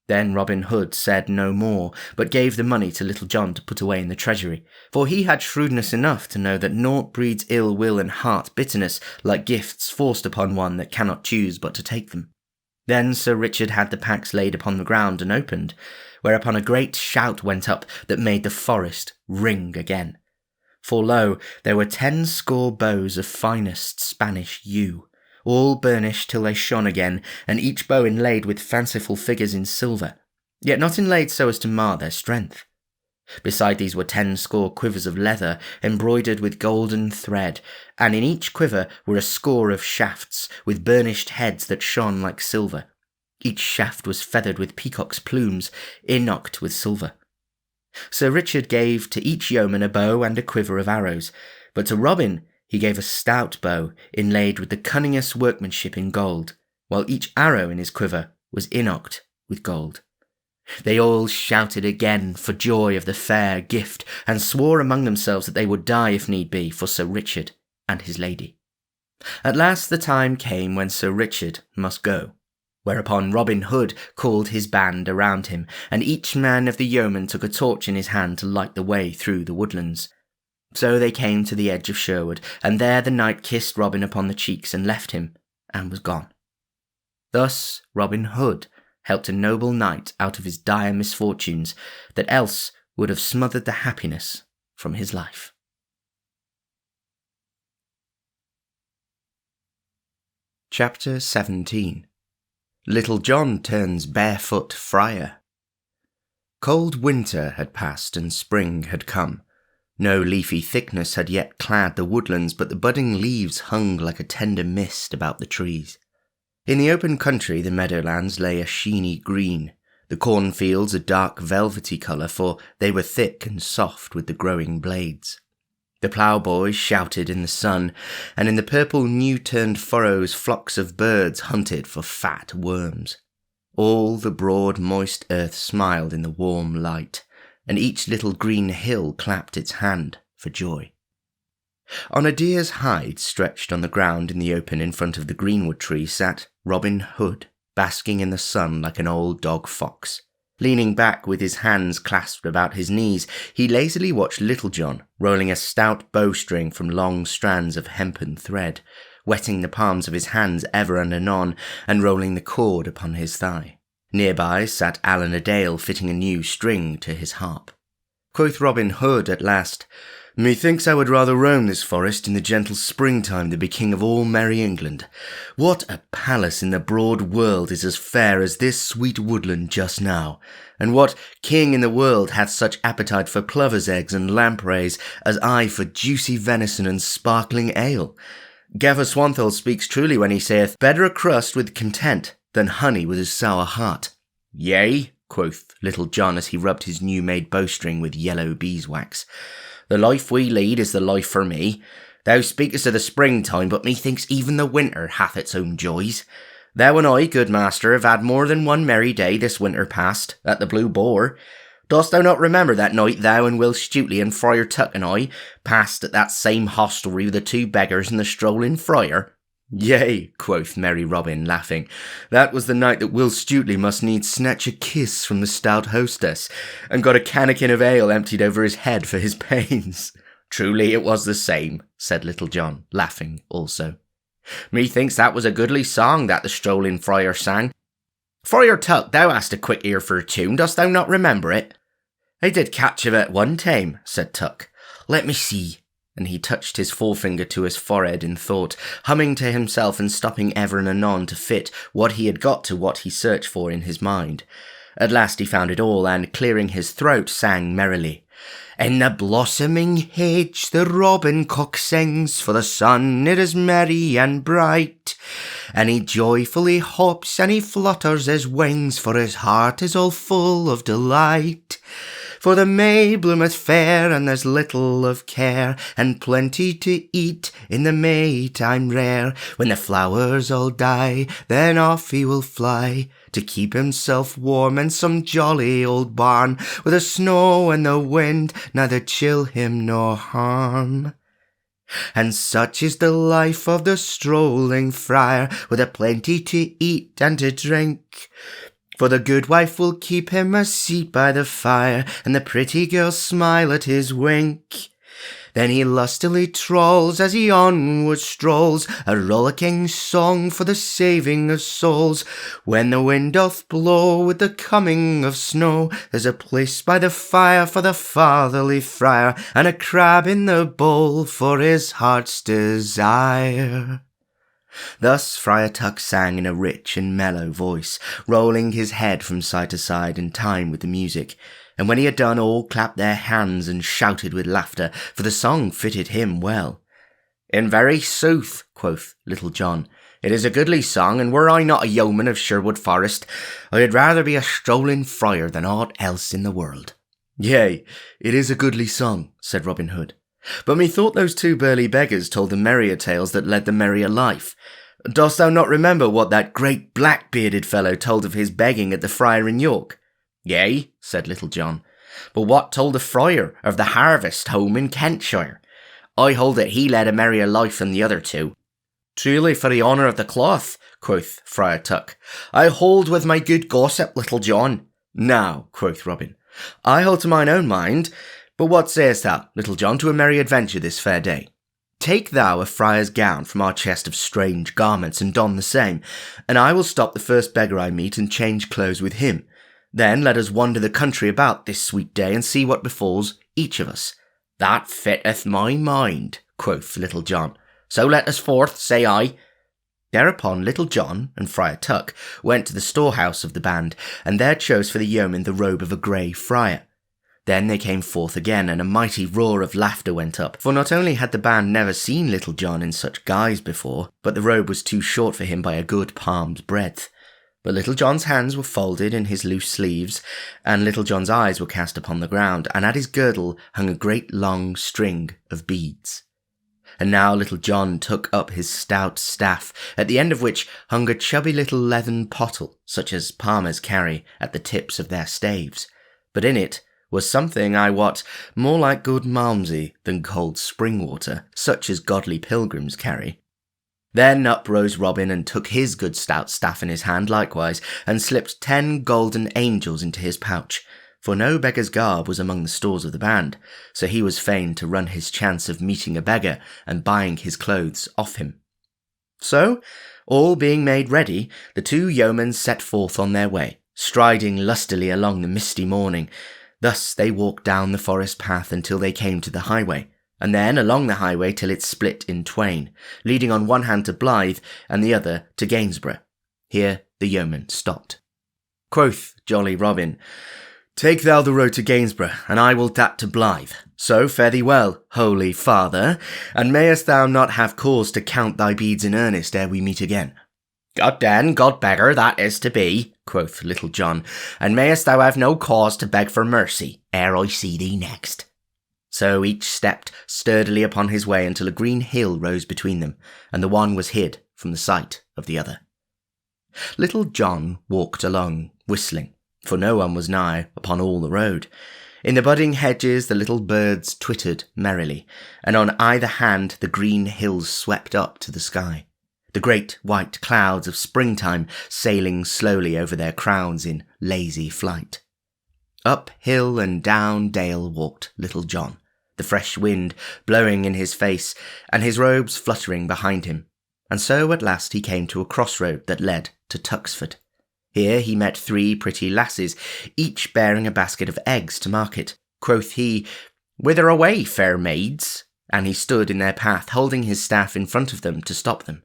Then Robin Hood said no more, but gave the money to Little John to put away in the treasury, for he had shrewdness enough to know that naught breeds ill will and heart bitterness like gifts forced upon one that cannot choose but to take them. Then Sir Richard had the packs laid upon the ground and opened, whereupon a great shout went up that made the forest ring again. For lo, there were 10 score bows of finest Spanish yew, all burnished till they shone again, and each bow inlaid with fanciful figures in silver, yet not inlaid so as to mar their strength. Beside these were 10 score quivers of leather, embroidered with golden thread, and in each quiver were a score of shafts, with burnished heads that shone like silver. Each shaft was feathered with peacock's plumes, inocked with silver. Sir Richard gave to each yeoman a bow and a quiver of arrows, but to Robin he gave a stout bow, inlaid with the cunningest workmanship in gold, while each arrow in his quiver was inocked with gold. They all shouted again for joy of the fair gift, and swore among themselves that they would die if need be for Sir Richard and his lady. At last the time came when Sir Richard must go, whereupon Robin Hood called his band around him, and each man of the yeomen took a torch in his hand to light the way through the woodlands. So they came to the edge of Sherwood, and there the knight kissed Robin upon the cheeks and left him, and was gone. Thus Robin Hood helped a noble knight out of his dire misfortunes that else would have smothered the happiness from his life. Chapter 17. Little John turns barefoot friar. Cold winter had passed and spring had come. No leafy thickness had yet clad the woodlands, but the budding leaves hung like a tender mist about the trees. In the open country the meadowlands lay a sheeny green, the cornfields a dark velvety colour, for they were thick and soft with the growing blades. The ploughboys shouted in the sun, and in the purple new-turned furrows flocks of birds hunted for fat worms. All the broad moist earth smiled in the warm light, and each little green hill clapped its hand for joy. On a deer's hide stretched on the ground in the open in front of the greenwood tree sat Robin Hood, basking in the sun like an old dog fox. Leaning back with his hands clasped about his knees, he lazily watched Little John rolling a stout bowstring from long strands of hempen thread, wetting the palms of his hands ever and anon, and rolling the cord upon his thigh. Nearby sat Allan a Dale fitting a new string to his harp. Quoth Robin Hood at last, "Methinks I would rather roam this forest in the gentle springtime than be king of all merry England. What a palace in the broad world is as fair as this sweet woodland just now? And what king in the world hath such appetite for plovers' eggs and lampreys as I for juicy venison and sparkling ale? Gaffer Swanthole speaks truly when he saith, better a crust with content than honey with a sour heart." "Yea," quoth Little John as he rubbed his new-made bowstring with yellow beeswax. "The life we lead is the life for me. Thou speakest of the springtime, but methinks even the winter hath its own joys. Thou and I, good master, have had more than one merry day this winter past, at the Blue Boar. Dost thou not remember that night thou and Will Stutely and Friar Tuck and I passed at that same hostelry with the 2 beggars and the strolling friar?" "Yea," quoth merry Robin, laughing. "That was the night that Will Stutely must needs snatch a kiss from the stout hostess, and got a cannikin of ale emptied over his head for his pains." "Truly it was the same," said Little John, laughing also. "Methinks that was a goodly song that the strolling friar sang. Friar Tuck, thou hast a quick ear for a tune, dost thou not remember it?" "I did catch of it one time," said Tuck. "Let me see," and he touched his forefinger to his forehead in thought, humming to himself and stopping ever and anon to fit what he had got to what he searched for in his mind. At last he found it all, and, clearing his throat, sang merrily. "In the blossoming hedge the robin cock sings, for the sun it is merry and bright, and he joyfully hops and he flutters his wings, for his heart is all full of delight. For the May bloometh fair, and there's little of care, and plenty to eat in the May time rare. When the flowers all die, then off he will fly, to keep himself warm in some jolly old barn, where the snow and the wind neither chill him nor harm. And such is the life of the strolling friar, with a plenty to eat and to drink. For the good wife will keep him a seat by the fire, and the pretty girls smile at his wink. Then he lustily trolls as he onward strolls, a rollicking song for the saving of souls. When the wind doth blow with the coming of snow, there's a place by the fire for the fatherly friar, and a crab in the bowl for his heart's desire. Thus Friar Tuck sang in a rich and mellow voice, rolling his head from side to side in time with the music, and when he had done, all clapped their hands and shouted with laughter, for the song fitted him well. "In very sooth," quoth Little John, "it is a goodly song, and were I not a yeoman of Sherwood Forest, I had rather be a strolling friar than aught else in the world." "Yea, it is a goodly song," said Robin Hood. "But methought those two burly beggars told the merrier tales that led the merrier life. Dost thou not remember what that great black-bearded fellow told of his begging at the Friar in York?" "Yea," said Little John, "but what told the Friar of the harvest home in Kentshire? I hold that he led a merrier life than the other two." "Truly, for the honour of the cloth," quoth Friar Tuck, "I hold with my good gossip, Little John." "Now," quoth Robin, "I hold to mine own mind. But what sayest thou, Little John, to a merry adventure this fair day? Take thou a friar's gown from our chest of strange garments, and don the same, and I will stop the first beggar I meet and change clothes with him. Then let us wander the country about this sweet day, and see what befalls each of us." "That fitteth my mind," quoth Little John. "So let us forth, say I." Thereupon Little John and Friar Tuck went to the storehouse of the band, and there chose for the yeoman the robe of a grey friar. Then they came forth again, and a mighty roar of laughter went up, for not only had the band never seen Little John in such guise before, but the robe was too short for him by a good palm's breadth. But Little John's hands were folded in his loose sleeves, and Little John's eyes were cast upon the ground, and at his girdle hung a great long string of beads. And now Little John took up his stout staff, at the end of which hung a chubby little leathern pottle, such as palmers carry at the tips of their staves. But in it was something, I wot, more like good malmsey than cold spring water, such as godly pilgrims carry. Then up rose Robin and took his good stout staff in his hand likewise, and slipped 10 golden angels into his pouch, for no beggar's garb was among the stores of the band, so he was fain to run his chance of meeting a beggar and buying his clothes off him. So, all being made ready, the two yeomen set forth on their way, striding lustily along the misty morning. Thus they walked down the forest path until they came to the highway, and then along the highway till it split in twain, leading on one hand to Blythe and the other to Gainsborough. Here the yeoman stopped. Quoth jolly Robin, "Take thou the road to Gainsborough, and I will that to Blythe. So fare thee well, holy father, and mayest thou not have cause to count thy beads in earnest ere we meet again." "God den, God beggar, that is to be," quoth Little John, "and mayest thou have no cause to beg for mercy ere I see thee next." So each stepped sturdily upon his way until a green hill rose between them, and the one was hid from the sight of the other. Little John walked along, whistling, for no one was nigh upon all the road. In the budding hedges the little birds twittered merrily, and on either hand the green hills swept up to the sky, the great white clouds of springtime sailing slowly over their crowns in lazy flight. Up hill and down dale walked Little John, the fresh wind blowing in his face, and his robes fluttering behind him, and so at last he came to a crossroad that led to Tuxford. Here he met 3 pretty lasses, each bearing a basket of eggs to market. Quoth he, "Whither away, fair maids?" And he stood in their path, holding his staff in front of them to stop them.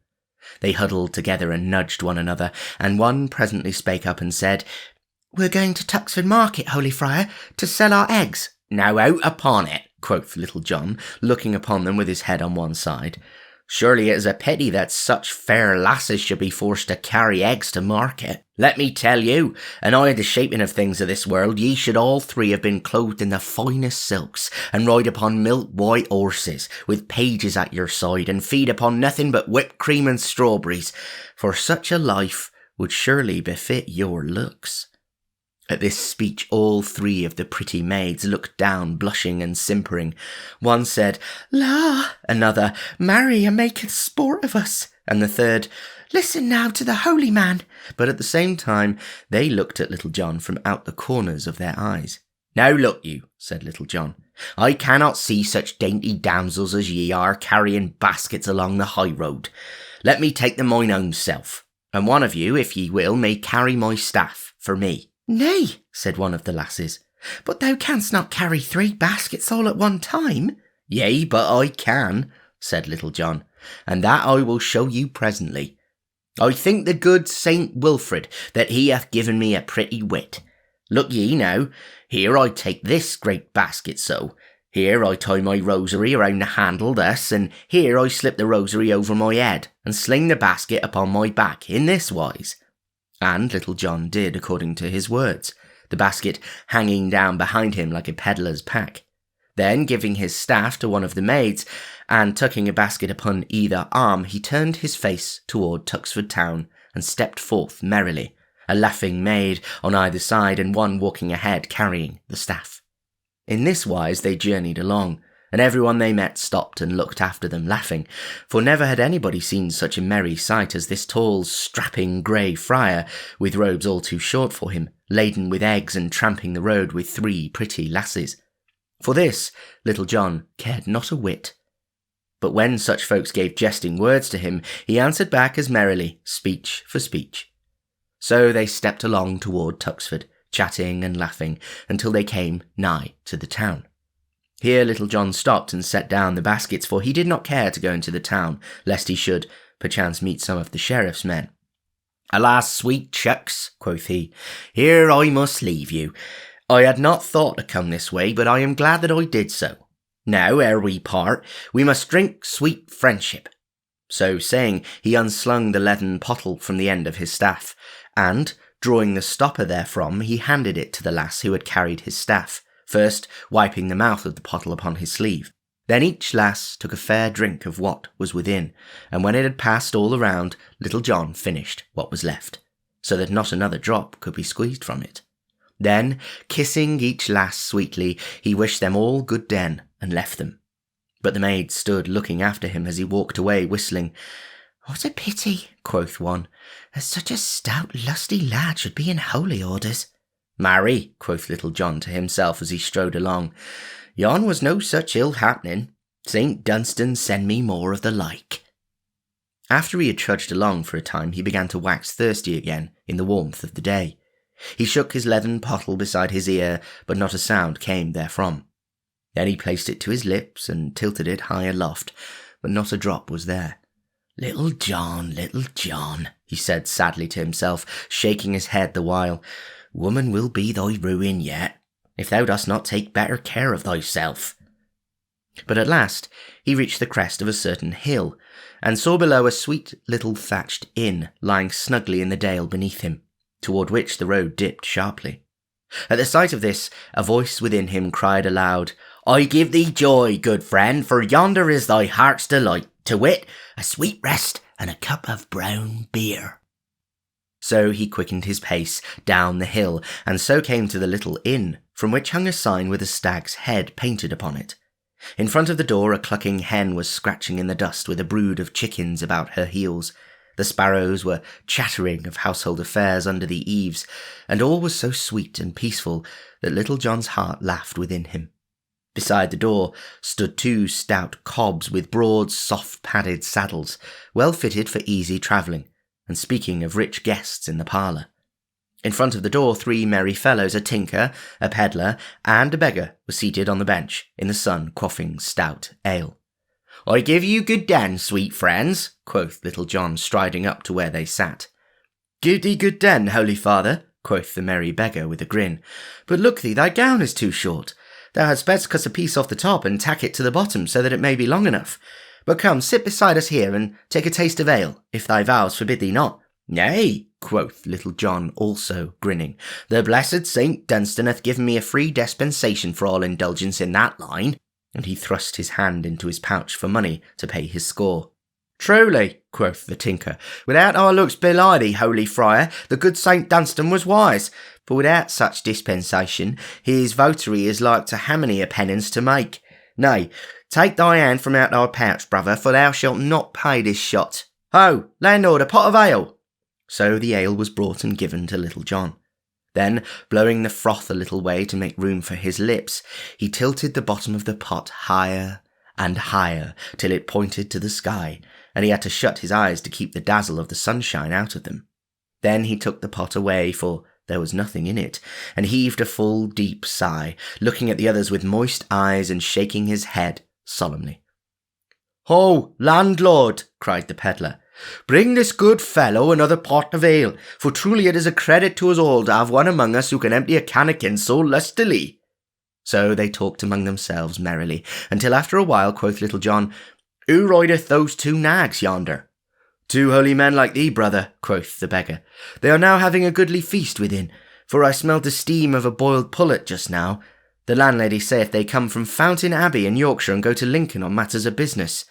They huddled together and nudged one another, and one presently spake up and said, "We're going to Tuxford Market, Holy Friar, to sell our eggs." "Now out upon it," quoth Little John, looking upon them with his head on one side. "Surely it is a pity that such fair lasses should be forced to carry eggs to market. Let me tell you, and I the shaping of things of this world, ye should all 3 have been clothed in the finest silks, and ride upon milk-white horses, with pages at your side, and feed upon nothing but whipped cream and strawberries, for such a life would surely befit your looks." At this speech all 3 of the pretty maids looked down, blushing and simpering. One said, "La!" Another, "Marry, and make sport of us." And the third, "Listen now to the holy man." But at the same time they looked at Little John from out the corners of their eyes. "Now look you," said Little John, "I cannot see such dainty damsels as ye are carrying baskets along the high road. Let me take them mine own self, and one of you, if ye will, may carry my staff for me." "Nay," said one of the lasses, "but thou canst not carry 3 baskets all at one time." "Yea, but I can," said Little John, and that I will show you presently. I think the good Saint Wilfrid that he hath given me a pretty wit. Look ye now, here I take this great basket so. Here I tie my rosary around the handle thus, and here I slip the rosary over my head, and sling the basket upon my back in this wise. And Little John did according to his words, the basket hanging down behind him like a pedlar's pack. Then, giving his staff to one of the maids, and tucking a basket upon either arm, he turned his face toward Tuxford town, and stepped forth merrily, a laughing maid on either side, and one walking ahead carrying the staff. In this wise they journeyed along, and everyone they met stopped and looked after them, laughing, for never had anybody seen such a merry sight as this tall, strapping grey friar, with robes all too short for him, laden with eggs and tramping the road with 3 pretty lasses. For this Little John cared not a whit. But when such folks gave jesting words to him, he answered back as merrily, speech for speech. So they stepped along toward Tuxford, chatting and laughing, until they came nigh to the town. Here Little John stopped and set down the baskets, for he did not care to go into the town, lest he should perchance meet some of the sheriff's men. Alas, sweet chucks, quoth he, here I must leave you. I had not thought to come this way, but I am glad that I did so. Now, ere we part, we must drink sweet friendship. So saying, he unslung the leathern pottle from the end of his staff, and, drawing the stopper therefrom, he handed it to the lass who had carried his staff, first wiping the mouth of the pottle upon his sleeve. Then each lass took a fair drink of what was within, and when it had passed all around, Little John finished what was left, so that not another drop could be squeezed from it. Then, kissing each lass sweetly, he wished them all good den, and left them. But the maid stood looking after him as he walked away, whistling. What a pity, quoth one, that such a stout, lusty lad should be in holy orders. Marry, quoth Little John to himself as he strode along, yon was no such ill happening. St. Dunstan send me more of the like. After he had trudged along for a time, he began to wax thirsty again in the warmth of the day. He shook his leathern pottle beside his ear, but not a sound came therefrom. Then he placed it to his lips and tilted it high aloft, but not a drop was there. Little John, he said sadly to himself, shaking his head the while, woman will be thy ruin yet, if thou dost not take better care of thyself. But at last he reached the crest of a certain hill, and saw below a sweet little thatched inn lying snugly in the dale beneath him, toward which the road dipped sharply. At the sight of this, a voice within him cried aloud, I give thee joy, good friend, for yonder is thy heart's delight, to wit, a sweet rest and a cup of brown beer. So he quickened his pace down the hill, and so came to the little inn, from which hung a sign with a stag's head painted upon it. In front of the door a clucking hen was scratching in the dust with a brood of chickens about her heels. The sparrows were chattering of household affairs under the eaves, and all was so sweet and peaceful that Little John's heart laughed within him. Beside the door stood 2 stout cobs with broad, soft-padded saddles, well fitted for easy travelling, and speaking of rich guests in the parlour. In front of the door 3 merry fellows, a tinker, a pedlar, and a beggar, were seated on the bench, in the sun, quaffing stout ale. I give you good den, sweet friends, quoth Little John, striding up to where they sat. Give thee good den, holy father, quoth the merry beggar with a grin. But look thee, thy gown is too short. Thou hadst best cut a piece off the top and tack it to the bottom, so that it may be long enough. But come, sit beside us here, and take a taste of ale, if thy vows forbid thee not. Nay, quoth Little John, also grinning, the blessed Saint Dunstan hath given me a free dispensation for all indulgence in that line. And he thrust his hand into his pouch for money to pay his score. Truly, quoth the tinker, without our looks belie thee, holy friar, the good Saint Dunstan was wise, for without such dispensation his votary is like to ha many a penance to make. Nay, take thy hand from out thy pouch, brother, for thou shalt not pay this shot. Ho, landlord, a pot of ale. So the ale was brought and given to Little John. Then, blowing the froth a little way to make room for his lips, he tilted the bottom of the pot higher and higher till it pointed to the sky, and he had to shut his eyes to keep the dazzle of the sunshine out of them. Then he took the pot away, for there was nothing in it, and heaved a full, deep sigh, looking at the others with moist eyes and shaking his head solemnly. "Ho, landlord," cried the pedlar, "bring this good fellow another pot of ale, for truly it is a credit to us all to have one among us who can empty a cannikin so lustily." So they talked among themselves merrily, until after a while quoth Little John, "Who rideth those 2 nags yonder?" "2 holy men like thee, brother," quoth the beggar. "They are now having a goodly feast within, for I smelt the steam of a boiled pullet just now. The landlady saith they come from Fountain Abbey in Yorkshire and go to Lincoln on matters of business."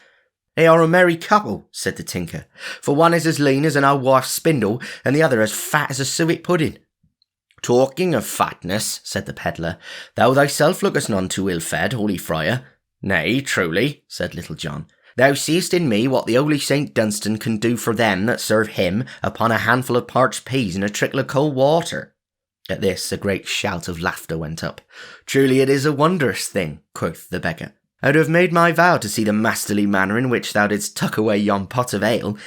"They are a merry couple," said the tinker, "for one is as lean as an old wife's spindle, and the other as fat as a suet pudding." "Talking of fatness," said the pedlar, "thou thyself lookest none too ill-fed, holy friar." "Nay, truly," said Little John, "thou seest in me what the holy St. Dunstan can do for them that serve him upon a handful of parched peas and a trickle of cold water." At this a great shout of laughter went up. "Truly it is a wondrous thing," quoth the beggar. "I'd have made my vow to see the masterly manner in which thou didst tuck away yon pot of ale,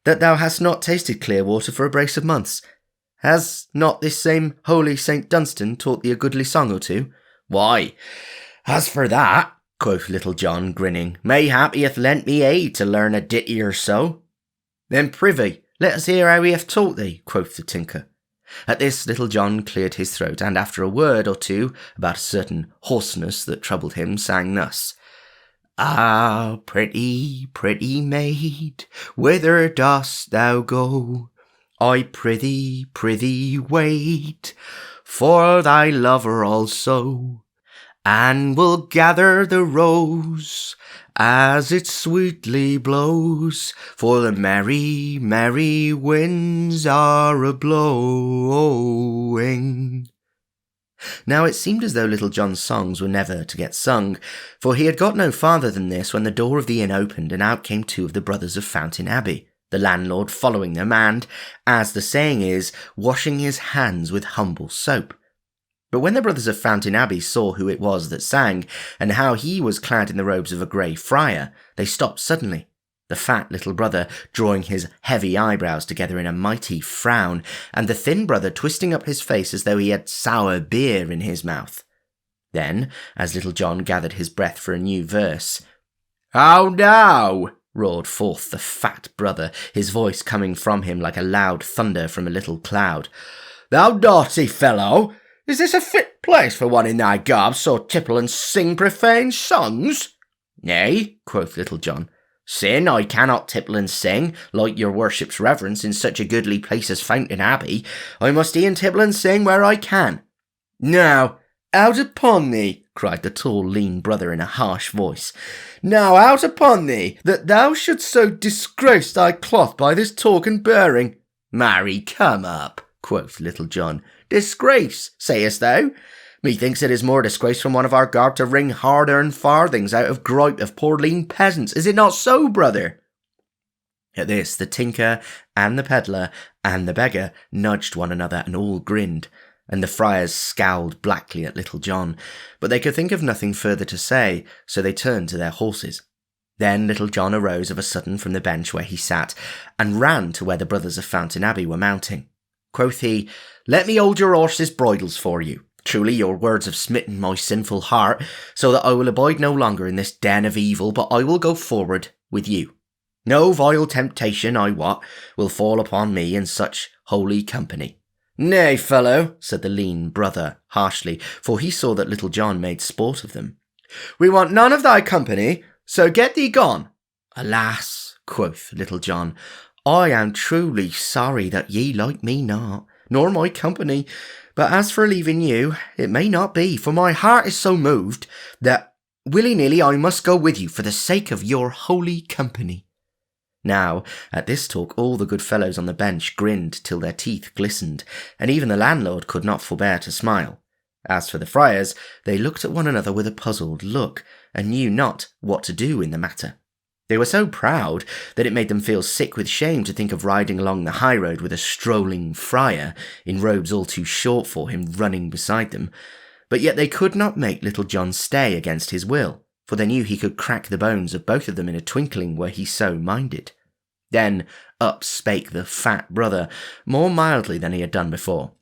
that thou hast not tasted clear water for a brace of months. Has not this same holy St. Dunstan taught thee a goodly song or 2? "Why, as for that," quoth Little John, grinning, "mayhap he hath lent me aid to learn a ditty or so." "Then prithee, let us hear how he hath taught thee," quoth the tinker. At this Little John cleared his throat, and after a word or 2 about a certain hoarseness that troubled him, sang thus: "Ah, pretty, pretty maid, whither dost thou go? I prithee, wait for thy lover also, and will gather the rose as it sweetly blows, for the merry, merry winds are a-blowing." Now it seemed as though Little John's songs were never to get sung, for he had got no farther than this when the door of the inn opened and out came 2 of the brothers of Fountain Abbey, the landlord following them and, as the saying is, washing his hands with humble soap. But when the brothers of Fountain Abbey saw who it was that sang, and how he was clad in the robes of a grey friar, they stopped suddenly, the fat little brother drawing his heavy eyebrows together in a mighty frown, and the thin brother twisting up his face as though he had sour beer in his mouth. Then, as Little John gathered his breath for a new verse, "How now?" roared forth the fat brother, his voice coming from him like a loud thunder from a little cloud. "Thou naughty fellow, is this a fit place for one in thy garb so tipple and sing profane songs?" "Nay," quoth Little John, "sin I cannot tipple and sing, like your worship's reverence, in such a goodly place as Fountain Abbey. I must e'en tipple and sing where I can." "Now, out upon thee," cried the tall, lean brother in a harsh voice. "Now out upon thee, that thou shouldst so disgrace thy cloth by this talk and bearing." "Marry, come up," quoth Little John. "Disgrace, sayest thou? Methinks it is more disgrace from one of our garb to wring hard-earned farthings out of gripe of poor lean peasants. Is it not so, brother?" At this the tinker and the pedlar and the beggar nudged one another and all grinned, and the friars scowled blackly at Little John, but they could think of nothing further to say, so they turned to their horses. Then Little John arose of a sudden from the bench where he sat, and ran to where the brothers of Fountain Abbey were mounting. Quoth he, "Let me hold your horses' bridles for you. Truly your words have smitten my sinful heart, so that I will abide no longer in this den of evil, but I will go forward with you. No vile temptation, I wot, will fall upon me in such holy company." "Nay, fellow," said the lean brother harshly, for he saw that Little John made sport of them. "We want none of thy company, so get thee gone." "Alas," quoth Little John, "I am truly sorry that ye like me not, nor my company. But as for leaving you, it may not be, for my heart is so moved that willy-nilly I must go with you for the sake of your holy company." Now, at this talk all the good fellows on the bench grinned till their teeth glistened, and even the landlord could not forbear to smile. As for the friars, they looked at one another with a puzzled look, and knew not what to do in the matter. They were so proud that it made them feel sick with shame to think of riding along the high road with a strolling friar, in robes all too short for him, running beside them. But yet they could not make Little John stay against his will, for they knew he could crack the bones of both of them in a twinkling were he so minded. Then up spake the fat brother, more mildly than he had done before.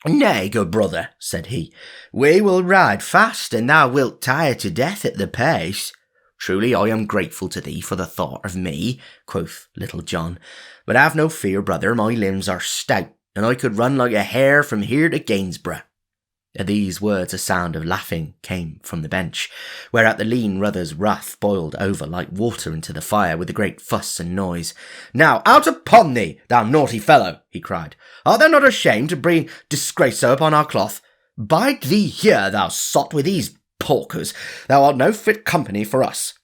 "Nay, good brother," said he, "we will ride fast, and thou wilt tire to death at the pace." truly I am grateful to thee for the thought of me, quoth Little John. But have no fear, brother, my limbs are stout, and I could run like a hare from here to Gainsborough. At these words a sound of laughing came from the bench, whereat the lean Ruther's wrath boiled over like water into the fire with a great fuss and noise. Now out upon thee, thou naughty fellow, he cried. Art thou not ashamed to bring disgrace so upon our cloth? Bide thee here, thou sot, with these porkers. Thou art no fit company for us.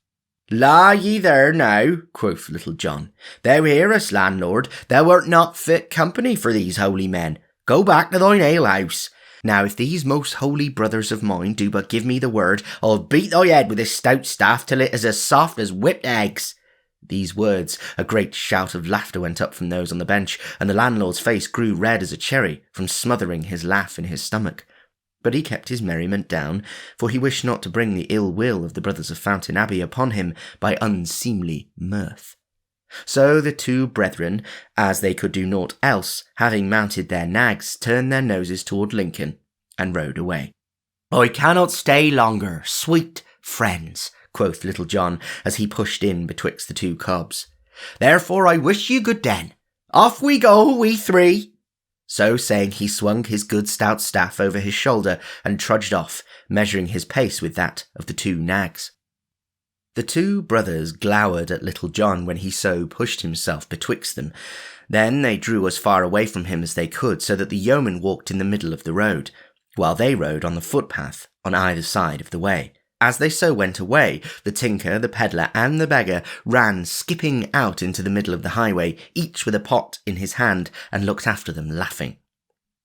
Lie ye there now, quoth Little John. Thou hear us, landlord. Thou art not fit company for these holy men. Go back to thine alehouse. Now, if these most holy brothers of mine do but give me the word, I'll beat thy head with this stout staff till it is as soft as whipped eggs. These words, a great shout of laughter went up from those on the bench, and the landlord's face grew red as a cherry from smothering his laugh in his stomach. But he kept his merriment down, for he wished not to bring the ill will of the brothers of Fountain Abbey upon him by unseemly mirth. So the two brethren, as they could do naught else, having mounted their nags, turned their noses toward Lincoln, and rode away. I cannot stay longer, sweet friends, quoth Little John, as he pushed in betwixt the two cobs. Therefore I wish you good den. Off we go, we three. So saying, he swung his good stout staff over his shoulder, and trudged off, measuring his pace with that of the two nags. The two brothers glowered at Little John when he so pushed himself betwixt them. Then they drew as far away from him as they could, so that the yeoman walked in the middle of the road, while they rode on the footpath on either side of the way. As they so went away, the tinker, the pedlar, and the beggar ran skipping out into the middle of the highway, each with a pot in his hand, and looked after them laughing.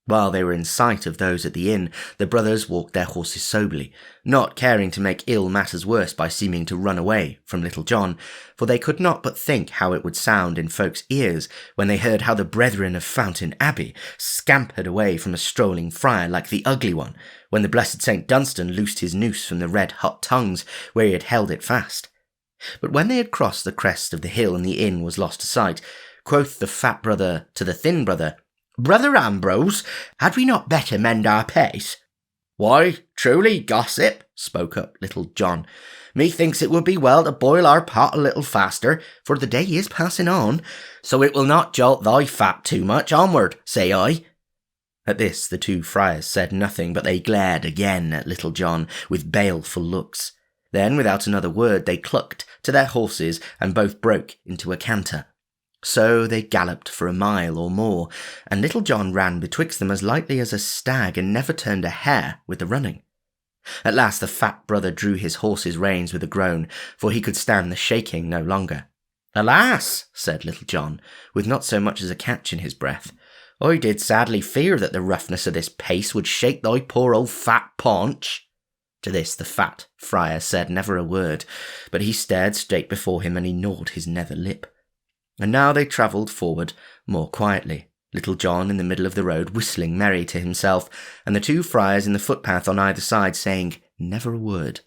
While they were in sight of those at the inn, the brothers walked their horses soberly, not caring to make ill matters worse by seeming to run away from Little John, for they could not but think how it would sound in folks' ears when they heard how the brethren of Fountain Abbey scampered away from a strolling friar like the ugly one, when the blessed St. Dunstan loosed his noose from the red-hot tongues where he had held it fast. But when they had crossed the crest of the hill and the inn was lost to sight, quoth the fat brother to the thin brother, Brother Ambrose, had we not better mend our pace? Why, truly, gossip, spoke up Little John. Methinks it would be well to boil our pot a little faster, for the day is passing on, so it will not jolt thy fat too much onward, say I. At this the two friars said nothing, but they glared again at Little John with baleful looks. Then, without another word, they clucked to their horses, and both broke into a canter. So they galloped for a mile or more, and Little John ran betwixt them as lightly as a stag, and never turned a hair with the running. At last the fat brother drew his horse's reins with a groan, for he could stand the shaking no longer. Alas, said Little John, with not so much as a catch in his breath, I did sadly fear that the roughness of this pace would shake thy poor old fat paunch. To this the fat friar said never a word, but he stared straight before him, and he gnawed his nether lip. And now they travelled forward more quietly, Little John in the middle of the road whistling merry to himself, and the two friars in the footpath on either side saying never a word.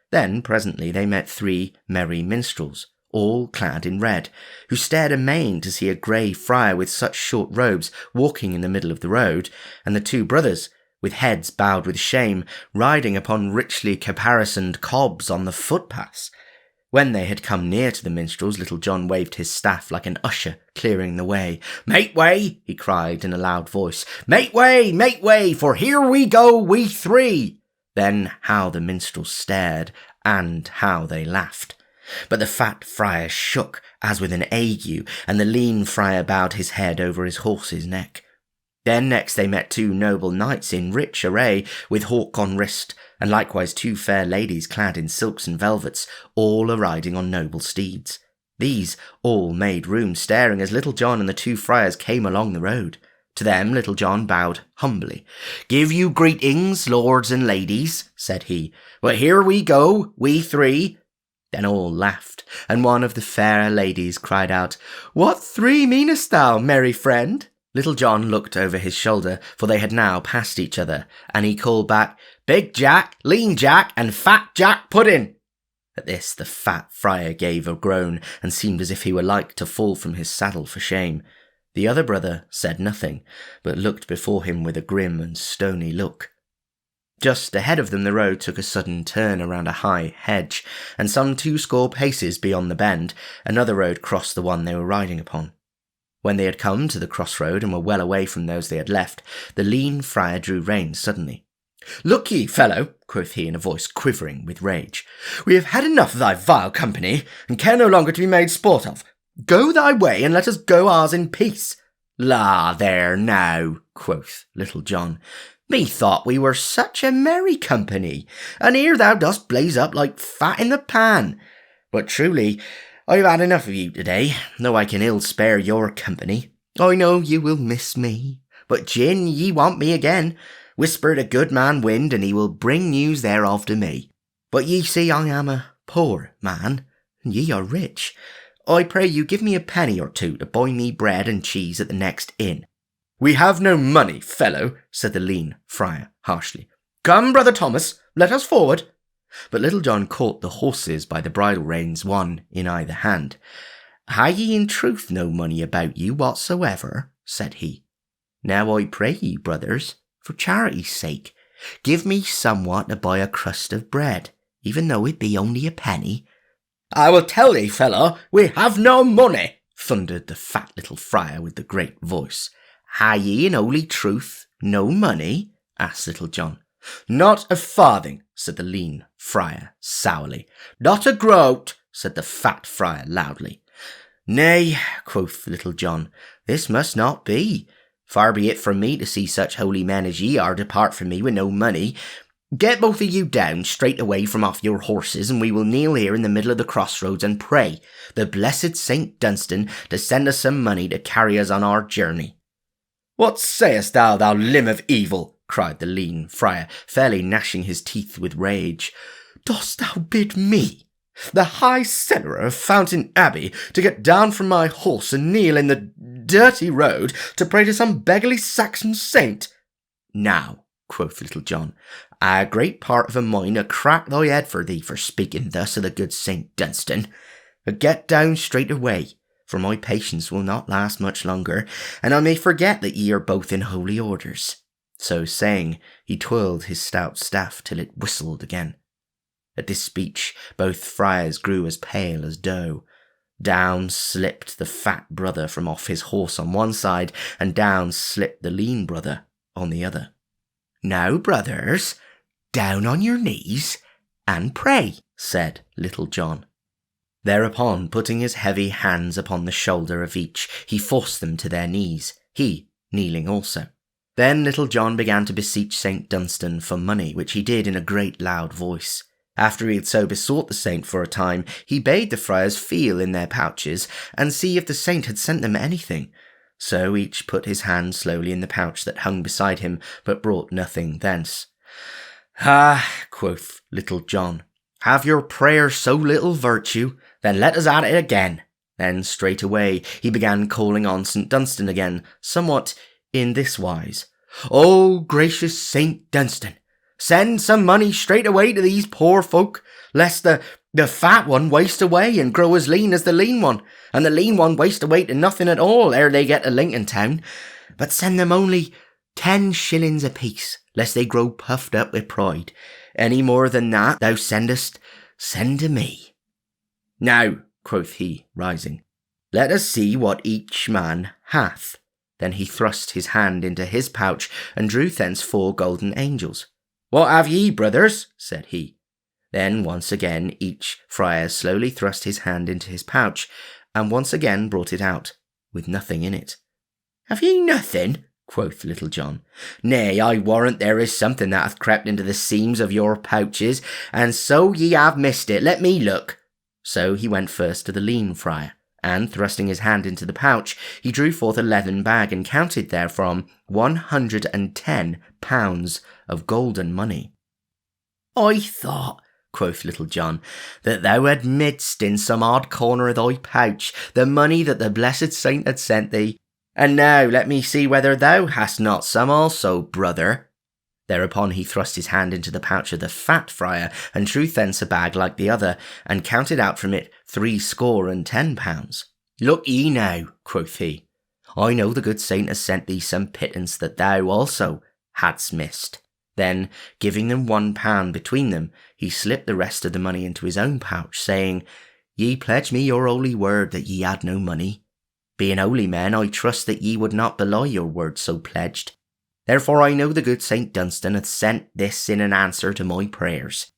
Then presently they met three merry minstrels, all clad in red, who stared amain to see a grey friar with such short robes walking in the middle of the road, and the two brothers, with heads bowed with shame, riding upon richly caparisoned cobs on the footpaths. When they had come near to the minstrels, Little John waved his staff like an usher, clearing the way. Make way, he cried in a loud voice. Make way, for here we go, we three. Then how the minstrels stared, and how they laughed. But the fat friar shook as with an ague, and the lean friar bowed his head over his horse's neck. Then next they met two noble knights in rich array, with hawk on wrist, and likewise two fair ladies clad in silks and velvets, all a-riding on noble steeds. These all made room, staring as Little John and the two friars came along the road. To them Little John bowed humbly. Give you greetings, lords and ladies, said he. But here we go, we three. Then all laughed, and one of the fair ladies cried out, What three meanest thou, merry friend? Little John looked over his shoulder, for they had now passed each other, and he called back, Big Jack, Lean Jack, and Fat Jack Pudding. At this the fat friar gave a groan, and seemed as if he were like to fall from his saddle for shame. The other brother said nothing, but looked before him with a grim and stony look. Just ahead of them the road took a sudden turn around a high hedge, and some 20 paces beyond the bend, another road crossed the one they were riding upon. When they had come to the crossroad and were well away from those they had left, the lean friar drew rein suddenly. "Look ye, fellow," quoth he in a voice quivering with rage, "we have had enough of thy vile company, and care no longer to be made sport of. Go thy way, and let us go ours in peace." "La, there now," quoth Little John, "methought we were such a merry company, and here thou dost blaze up like fat in the pan. But truly, I have had enough of you today, though I can ill spare your company. I know you will miss me, but gin ye want me again, whisper the good man Wind, and he will bring news thereof to me. But ye see I am a poor man, and ye are rich. I pray you give me a penny or two to buy me bread and cheese at the next inn." "We have no money, fellow," said the lean friar harshly. "Come, Brother Thomas, let us forward." But Little John caught the horses by the bridle reins, one in either hand. "Ha' ye in truth no money about you whatsoever?" said he. "Now I pray ye, brothers, for charity's sake, give me somewhat to buy a crust of bread, even though it be only a penny." "I will tell thee, fellow, we have no money," thundered the fat little friar with the great voice. "Ha' ye in holy truth no money?" asked Little John. "Not a farthing," said the lean friar sourly. "Not a groat," said the fat friar loudly. "Nay," quoth Little John, "this must not be. Far be it from me to see such holy men as ye are depart from me with no money. Get both of you down straight away from off your horses, and we will kneel here in the middle of the crossroads and pray the blessed Saint Dunstan to send us some money to carry us on our journey." "What sayest thou, thou limb of evil?" cried the lean friar, fairly gnashing his teeth with rage. "Dost thou bid me, the high cellarer of Fountain Abbey, to get down from my horse and kneel in the dirty road to pray to some beggarly Saxon saint?" "Now," quoth Little John, "a great part of a mind to crack thy head for thee for speaking thus of the good Saint Dunstan. But get down straight away, for my patience will not last much longer, and I may forget that ye are both in holy orders." So saying, he twirled his stout staff till it whistled again. At this speech, both friars grew as pale as dough. Down slipped the fat brother from off his horse on one side, and down slipped the lean brother on the other. "Now, brothers, down on your knees and pray," said Little John. Thereupon, putting his heavy hands upon the shoulder of each, he forced them to their knees, he kneeling also. Then Little John began to beseech Saint Dunstan for money, which he did in a great loud voice. After he had so besought the saint for a time, he bade the friars feel in their pouches and see if the saint had sent them anything. So each put his hand slowly in the pouch that hung beside him, but brought nothing thence. "Ah," quoth Little John, "have your prayers so little virtue? Then let us at it again." Then straightway he began calling on St. Dunstan again, somewhat in this wise: "O gracious Saint Dunstan, send some money straight away to these poor folk, lest the fat one waste away and grow as lean as the lean one, and the lean one waste away to nothing at all ere they get to Lincoln Town. But send them only 10 shillings apiece, lest they grow puffed up with pride. Any more than that thou sendest, send to me." "Now," quoth he, rising, "let us see what each man hath." Then he thrust his hand into his pouch and drew thence 4 golden angels. "What have ye, brothers?" said he. Then once again each friar slowly thrust his hand into his pouch, and once again brought it out, with nothing in it. "Have ye nothing?" quoth Little John. "Nay, I warrant there is something that hath crept into the seams of your pouches, and so ye have missed it. Let me look." So he went first to the lean friar, and thrusting his hand into the pouch, he drew forth a leathern bag and counted therefrom 110 pounds of golden money. "I thought," quoth Little John, "that thou had midst in some odd corner of thy pouch the money that the blessed saint had sent thee. And now let me see whether thou hast not some also, brother." Thereupon he thrust his hand into the pouch of the fat friar, and drew thence a bag like the other, and counted out from it 70 pounds. "Look ye now," quoth he, "I know the good saint has sent thee some pittance that thou also hadst missed. Then, giving them £1 between them, he slipped the rest of the money into his own pouch, saying, "Ye pledge me your holy word that ye had no money. Being holy men, I trust that ye would not belie your word so pledged. Therefore I know the good St. Dunstan hath sent this in an answer to my prayers.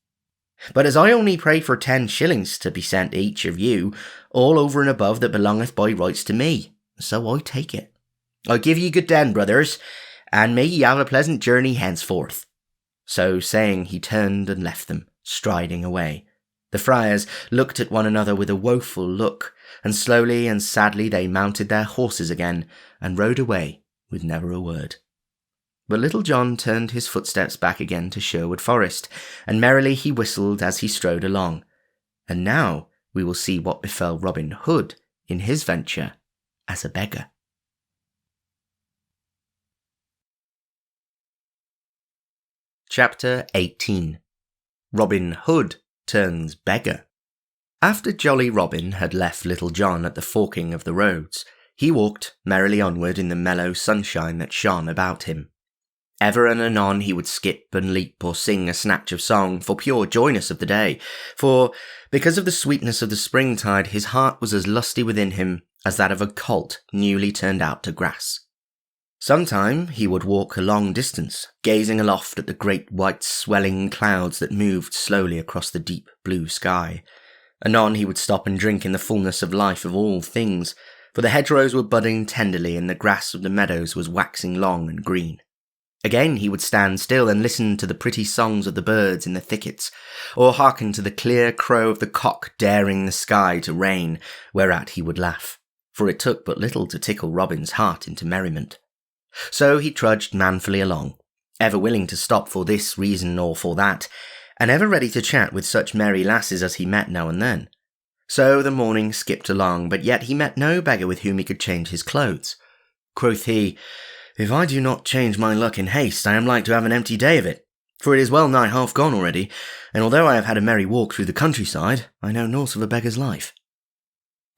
But as I only pray for 10 shillings to be sent to each of you, all over and above that belongeth by rights to me, so I take it. I give ye good den, brothers, and may ye have a pleasant journey henceforth." So saying, he turned and left them, striding away. The friars looked at one another with a woeful look, and slowly and sadly they mounted their horses again, and rode away with never a word. But Little John turned his footsteps back again to Sherwood Forest, and merrily he whistled as he strode along. And now we will see what befell Robin Hood in his venture as a beggar. Chapter 18. Robin Hood turns beggar. After Jolly Robin had left Little John at the forking of the roads, he walked merrily onward in the mellow sunshine that shone about him. Ever and anon he would skip and leap or sing a snatch of song for pure joyness of the day, for, because of the sweetness of the springtide, his heart was as lusty within him as that of a colt newly turned out to grass. Sometime he would walk a long distance, gazing aloft at the great white swelling clouds that moved slowly across the deep blue sky. Anon he would stop and drink in the fullness of life of all things, for the hedgerows were budding tenderly and the grass of the meadows was waxing long and green. Again he would stand still and listen to the pretty songs of the birds in the thickets, or hearken to the clear crow of the cock daring the sky to rain, whereat he would laugh, for it took but little to tickle Robin's heart into merriment. So he trudged manfully along, ever willing to stop for this reason or for that, and ever ready to chat with such merry lasses as he met now and then. So the morning skipped along, but yet he met no beggar with whom he could change his clothes. Quoth he, "If I do not change my luck in haste, I am like to have an empty day of it, for it is well nigh half gone already, and although I have had a merry walk through the countryside, I know naught of a beggar's life."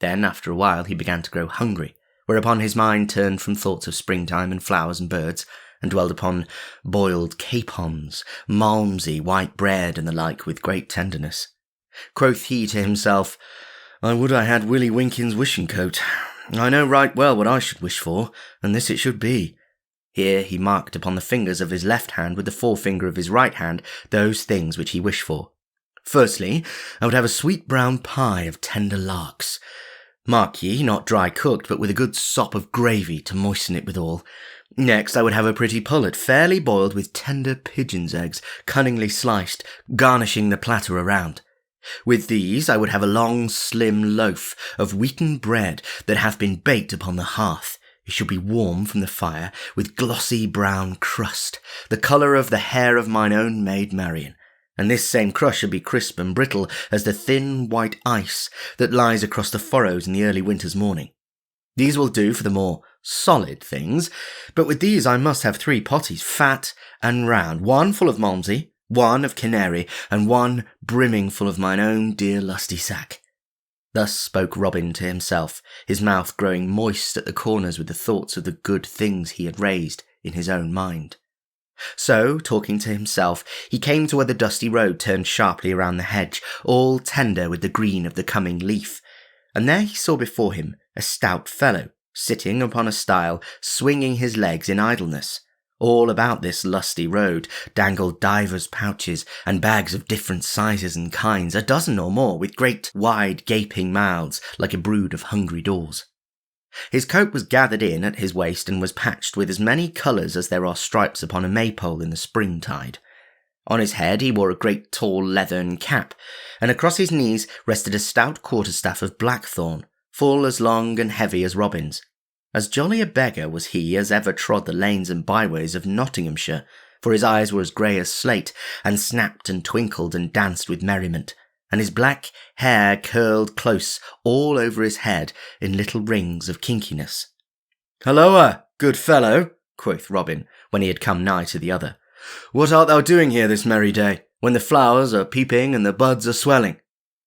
Then after a while he began to grow hungry, whereupon his mind turned from thoughts of springtime and flowers and birds, and dwelled upon boiled capons, malmsey, white bread, and the like with great tenderness. Quoth he to himself, "I would I had Willie Winkin's wishing coat. I know right well what I should wish for, and this it should be." Here he marked upon the fingers of his left hand with the forefinger of his right hand those things which he wished for. "Firstly, I would have a sweet brown pie of tender larks. Mark ye, not dry cooked, but with a good sop of gravy to moisten it withal. Next, I would have a pretty pullet, fairly boiled with tender pigeon's eggs, cunningly sliced, garnishing the platter around. With these, I would have a long, slim loaf of wheaten bread that hath been baked upon the hearth. It should be warm from the fire, with glossy brown crust, the colour of the hair of mine own maid Marian. And this same crust should be crisp and brittle as the thin white ice that lies across the furrows in the early winter's morning. These will do for the more solid things, but with these I must have 3 potties, fat and round, one full of malmsey, one of canary, and one brimming full of mine own dear lusty sack." Thus spoke Robin to himself, his mouth growing moist at the corners with the thoughts of the good things he had raised in his own mind. So, talking to himself, he came to where the dusty road turned sharply around the hedge, all tender with the green of the coming leaf, and there he saw before him a stout fellow, sitting upon a stile, swinging his legs in idleness. All about this lusty road dangled divers pouches and bags of different sizes and kinds, a dozen or more, with great wide gaping mouths like a brood of hungry daws. His coat was gathered in at his waist and was patched with as many colours as there are stripes upon a maypole in the springtide. On his head he wore a great tall leathern cap, and across his knees rested a stout quarterstaff of blackthorn, full as long and heavy as Robin's. As jolly a beggar was he as ever trod the lanes and byways of Nottinghamshire, for his eyes were as grey as slate, and snapped and twinkled and danced with merriment, and his black hair curled close all over his head in little rings of kinkiness. "Halloa, good fellow," quoth Robin, when he had come nigh to the other. "What art thou doing here this merry day, when the flowers are peeping and the buds are swelling?"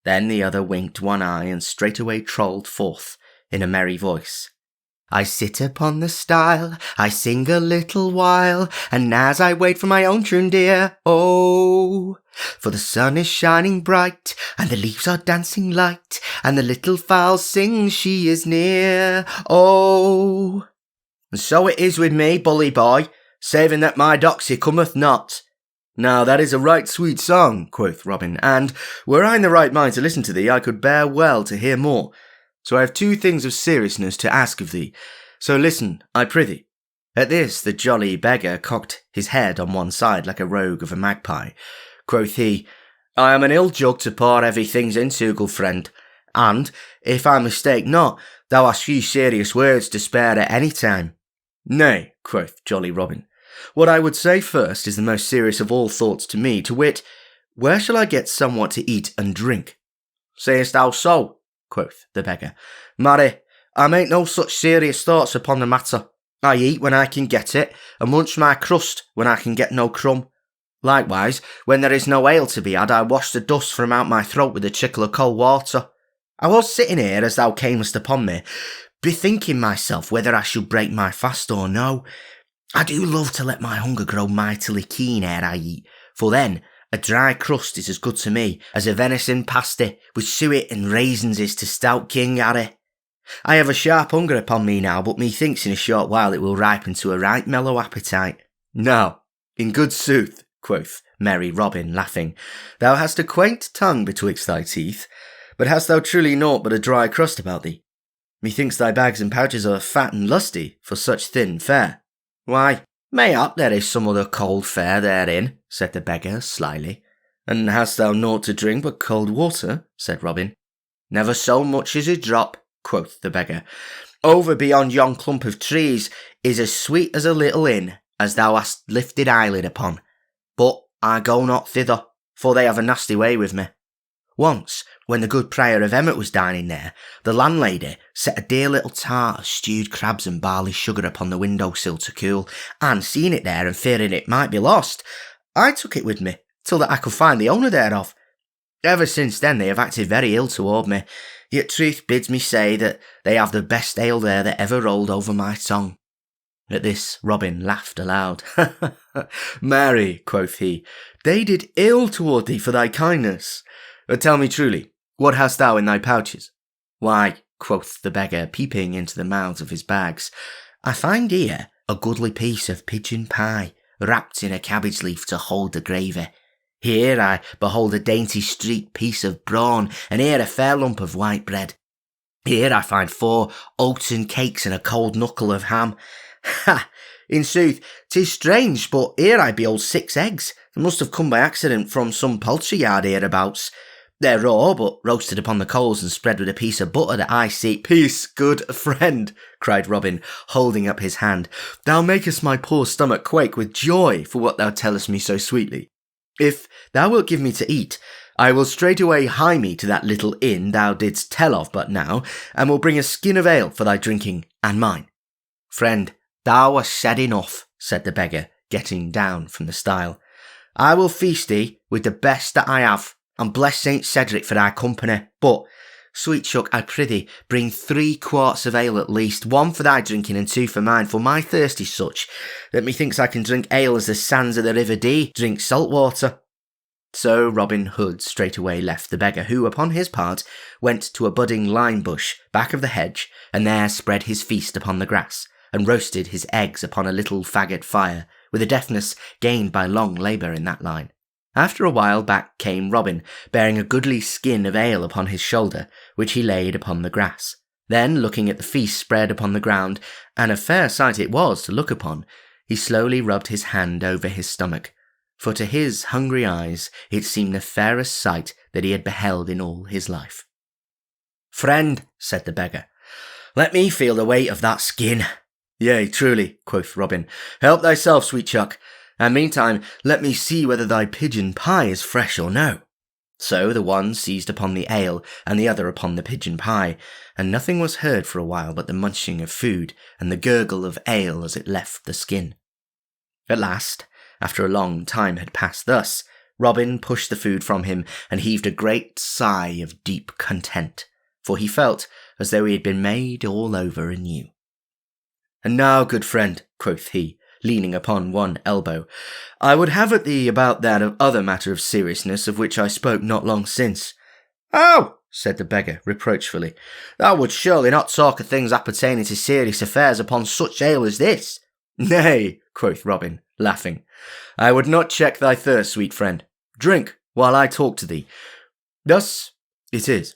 Then the other winked one eye and straightway trolled forth, in a merry voice, I sit upon the stile, I sing a little while, and as I wait for my own tune, dear, oh, for the sun is shining bright, and the leaves are dancing light, and the little fowl sings she is near, oh. And so it is with me, bully boy, saving that my doxy cometh not. Now that is a right sweet song, quoth Robin, and were I in the right mind to listen to thee, I could bear well to hear more. So I have 2 things of seriousness to ask of thee. So listen, I prithee. At this the jolly beggar cocked his head on one side like a rogue of a magpie. Quoth he, I am an ill jug to pour heavy things into, good friend, and, if I mistake not, thou hast few serious words to spare at any time. Nay, quoth jolly Robin, what I would say first is the most serious of all thoughts to me, to wit, where shall I get somewhat to eat and drink? Sayest thou so? Quoth the beggar. Marry, I make no such serious thoughts upon the matter. I eat when I can get it, and munch my crust when I can get no crumb. Likewise, when there is no ale to be had, I wash the dust from out my throat with a trickle of cold water. I was sitting here as thou camest upon me, bethinking myself whether I should break my fast or no. I do love to let my hunger grow mightily keen ere I eat, for then a dry crust is as good to me as a venison pasty with suet and raisins is to stout King Harry. I have a sharp hunger upon me now, but methinks in a short while it will ripen to a right mellow appetite. Now, in good sooth, quoth merry Robin, laughing, thou hast a quaint tongue betwixt thy teeth, but hast thou truly naught but a dry crust about thee? Methinks thy bags and pouches are fat and lusty for such thin fare. Why, mayhap there is some other cold fare therein, said the beggar slyly. And hast thou naught to drink but cold water? Said Robin. Never so much as a drop, quoth the beggar. Over beyond yon clump of trees is as sweet as a little inn, as thou hast lifted eyelid upon. But I go not thither, for they have a nasty way with me. Once, when the good Prior of Emmet was dining there, the landlady set a dear little tart of stewed crabs and barley sugar upon the window-sill to cool, and seeing it there and fearing it might be lost, I took it with me, till that I could find the owner thereof. Ever since then they have acted very ill toward me, yet truth bids me say that they have the best ale there that ever rolled over my tongue. At this Robin laughed aloud. Marry, quoth he, they did ill toward thee for thy kindness. But tell me truly, what hast thou in thy pouches? Why, quoth the beggar, peeping into the mouths of his bags, I find here a goodly piece of pigeon pie, wrapped in a cabbage leaf to hold the gravy. Here I behold a dainty streaked piece of brawn, and here a fair lump of white bread. Here I find 4 oaten cakes and a cold knuckle of ham. Ha! In sooth, 'tis strange, but here I behold 6 eggs, that must have come by accident from some poultry yard hereabouts. They're raw, but roasted upon the coals and spread with a piece of butter that I see. Peace, good friend, cried Robin, holding up his hand. Thou makest my poor stomach quake with joy for what thou tellest me so sweetly. If thou wilt give me to eat, I will straightway hie me to that little inn thou didst tell of but now, and will bring a skin of ale for thy drinking and mine. Friend, thou hast said enough, said the beggar, getting down from the stile. I will feast thee with the best that I have, and bless Saint Cedric for thy company. But, sweet chuck, I prithee, bring 3 quarts of ale at least, 1 for thy drinking and 2 for mine, for my thirst is such that methinks I can drink ale as the sands of the River Dee drink salt water. So Robin Hood straightway left the beggar, who, upon his part, went to a budding lime bush back of the hedge, and there spread his feast upon the grass, and roasted his eggs upon a little faggot fire, with a deftness gained by long labour in that line. After a while back came Robin, bearing a goodly skin of ale upon his shoulder, which he laid upon the grass. Then, looking at the feast spread upon the ground, and a fair sight it was to look upon, he slowly rubbed his hand over his stomach, for to his hungry eyes it seemed the fairest sight that he had beheld in all his life. Friend, said the beggar, let me feel the weight of that skin. Yea, truly, quoth Robin, help thyself, sweet chuck. And meantime, let me see whether thy pigeon pie is fresh or no. So the one seized upon the ale, and the other upon the pigeon pie, and nothing was heard for a while but the munching of food, and the gurgle of ale as it left the skin. At last, after a long time had passed thus, Robin pushed the food from him, and heaved a great sigh of deep content, for he felt as though he had been made all over anew. And now, good friend, quoth he, leaning upon one elbow, I would have at thee about that other matter of seriousness of which I spoke not long since. Oh, said the beggar reproachfully, thou would surely not talk of things appertaining to serious affairs upon such ale as this. Nay, quoth Robin, laughing, I would not check thy thirst, sweet friend. Drink, while I talk to thee. Thus it is.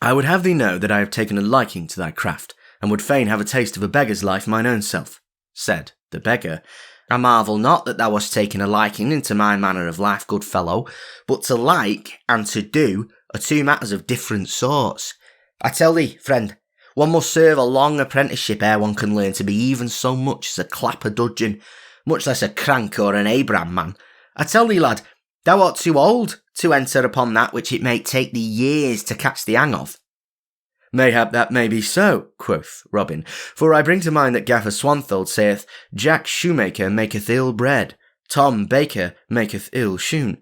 I would have thee know that I have taken a liking to thy craft, and would fain have a taste of a beggar's life mine own self, said the beggar. I marvel not that thou hast taken a liking into my manner of life, good fellow, but to like and to do are two matters of different sorts. I tell thee, friend, one must serve a long apprenticeship ere one can learn to be even so much as a clapper dudgeon, much less a crank or an Abraham man. I tell thee, lad, thou art too old to enter upon that which it may take thee years to catch the hang of. Mayhap that may be so, quoth Robin, for I bring to mind that Gaffer Swanthold saith, Jack Shoemaker maketh ill bread, Tom Baker maketh ill shoon.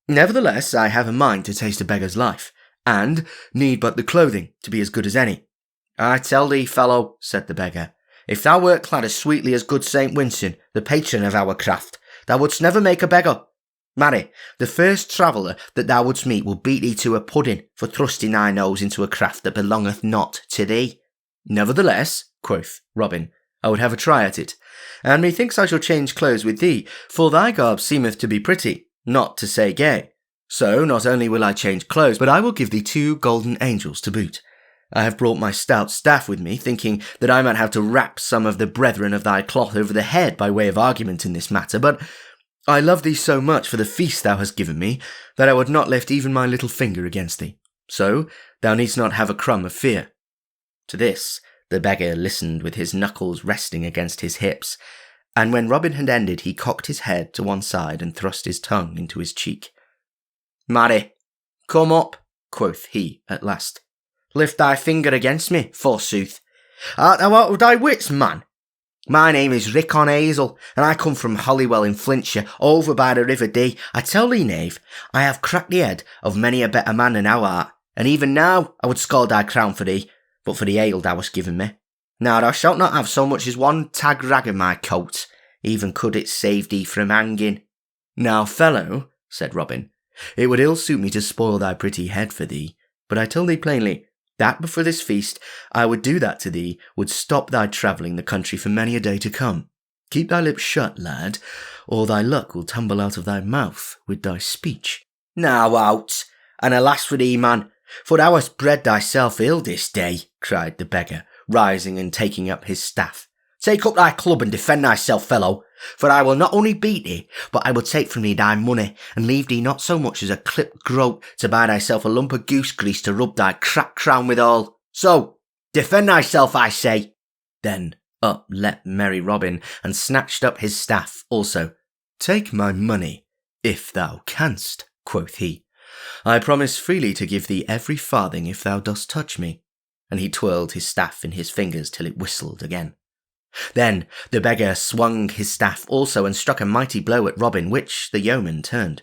Nevertheless, I have a mind to taste a beggar's life, and need but the clothing to be as good as any. I tell thee, fellow, said the beggar, if thou wert clad as sweetly as good Saint Winston, the patron of our craft, thou wouldst never make a beggar. Marry, the first traveller that thou wouldst meet will beat thee to a pudding for thrusting thy nose into a craft that belongeth not to thee. Nevertheless, quoth Robin, I would have a try at it, and methinks I shall change clothes with thee, for thy garb seemeth to be pretty, not to say gay. So not only will I change clothes, but I will give thee 2 golden angels to boot. I have brought my stout staff with me, thinking that I might have to rap some of the brethren of thy cloth over the head by way of argument in this matter, but I love thee so much for the feast thou hast given me, that I would not lift even my little finger against thee. So thou needst not have a crumb of fear. To this the beggar listened with his knuckles resting against his hips, and when Robin had ended he cocked his head to one side and thrust his tongue into his cheek. Marry, come up, quoth he at last. Lift thy finger against me, forsooth. Art thou out of thy wits, man? My name is Rickon Hazel, and I come from Holywell in Flintshire, over by the River Dee. I tell thee, knave, I have cracked the head of many a better man than thou art, and even now I would scald thy crown for thee, but for the ale thou hast given me. Now thou shalt not have so much as one tag rag of my coat, even could it save thee from hanging. Now, fellow, said Robin, it would ill suit me to spoil thy pretty head for thee, but I tell thee plainly, that before this feast I would do that to thee would stop thy travelling the country for many a day to come. Keep thy lips shut, lad, or thy luck will tumble out of thy mouth with thy speech. Now out, and alas for thee, man, for thou hast bred thyself ill this day, cried the beggar, rising and taking up his staff. Take up thy club and defend thyself, fellow, for I will not only beat thee, but I will take from thee thy money, and leave thee not so much as a clipped groat to buy thyself a lump of goose grease to rub thy cracked crown withal. So, defend thyself, I say. Then up leapt merry Robin, and snatched up his staff also. Take my money, if thou canst, quoth he. I promise freely to give thee every farthing if thou dost touch me. And he twirled his staff in his fingers till it whistled again. Then the beggar swung his staff also and struck a mighty blow at Robin, which the yeoman turned.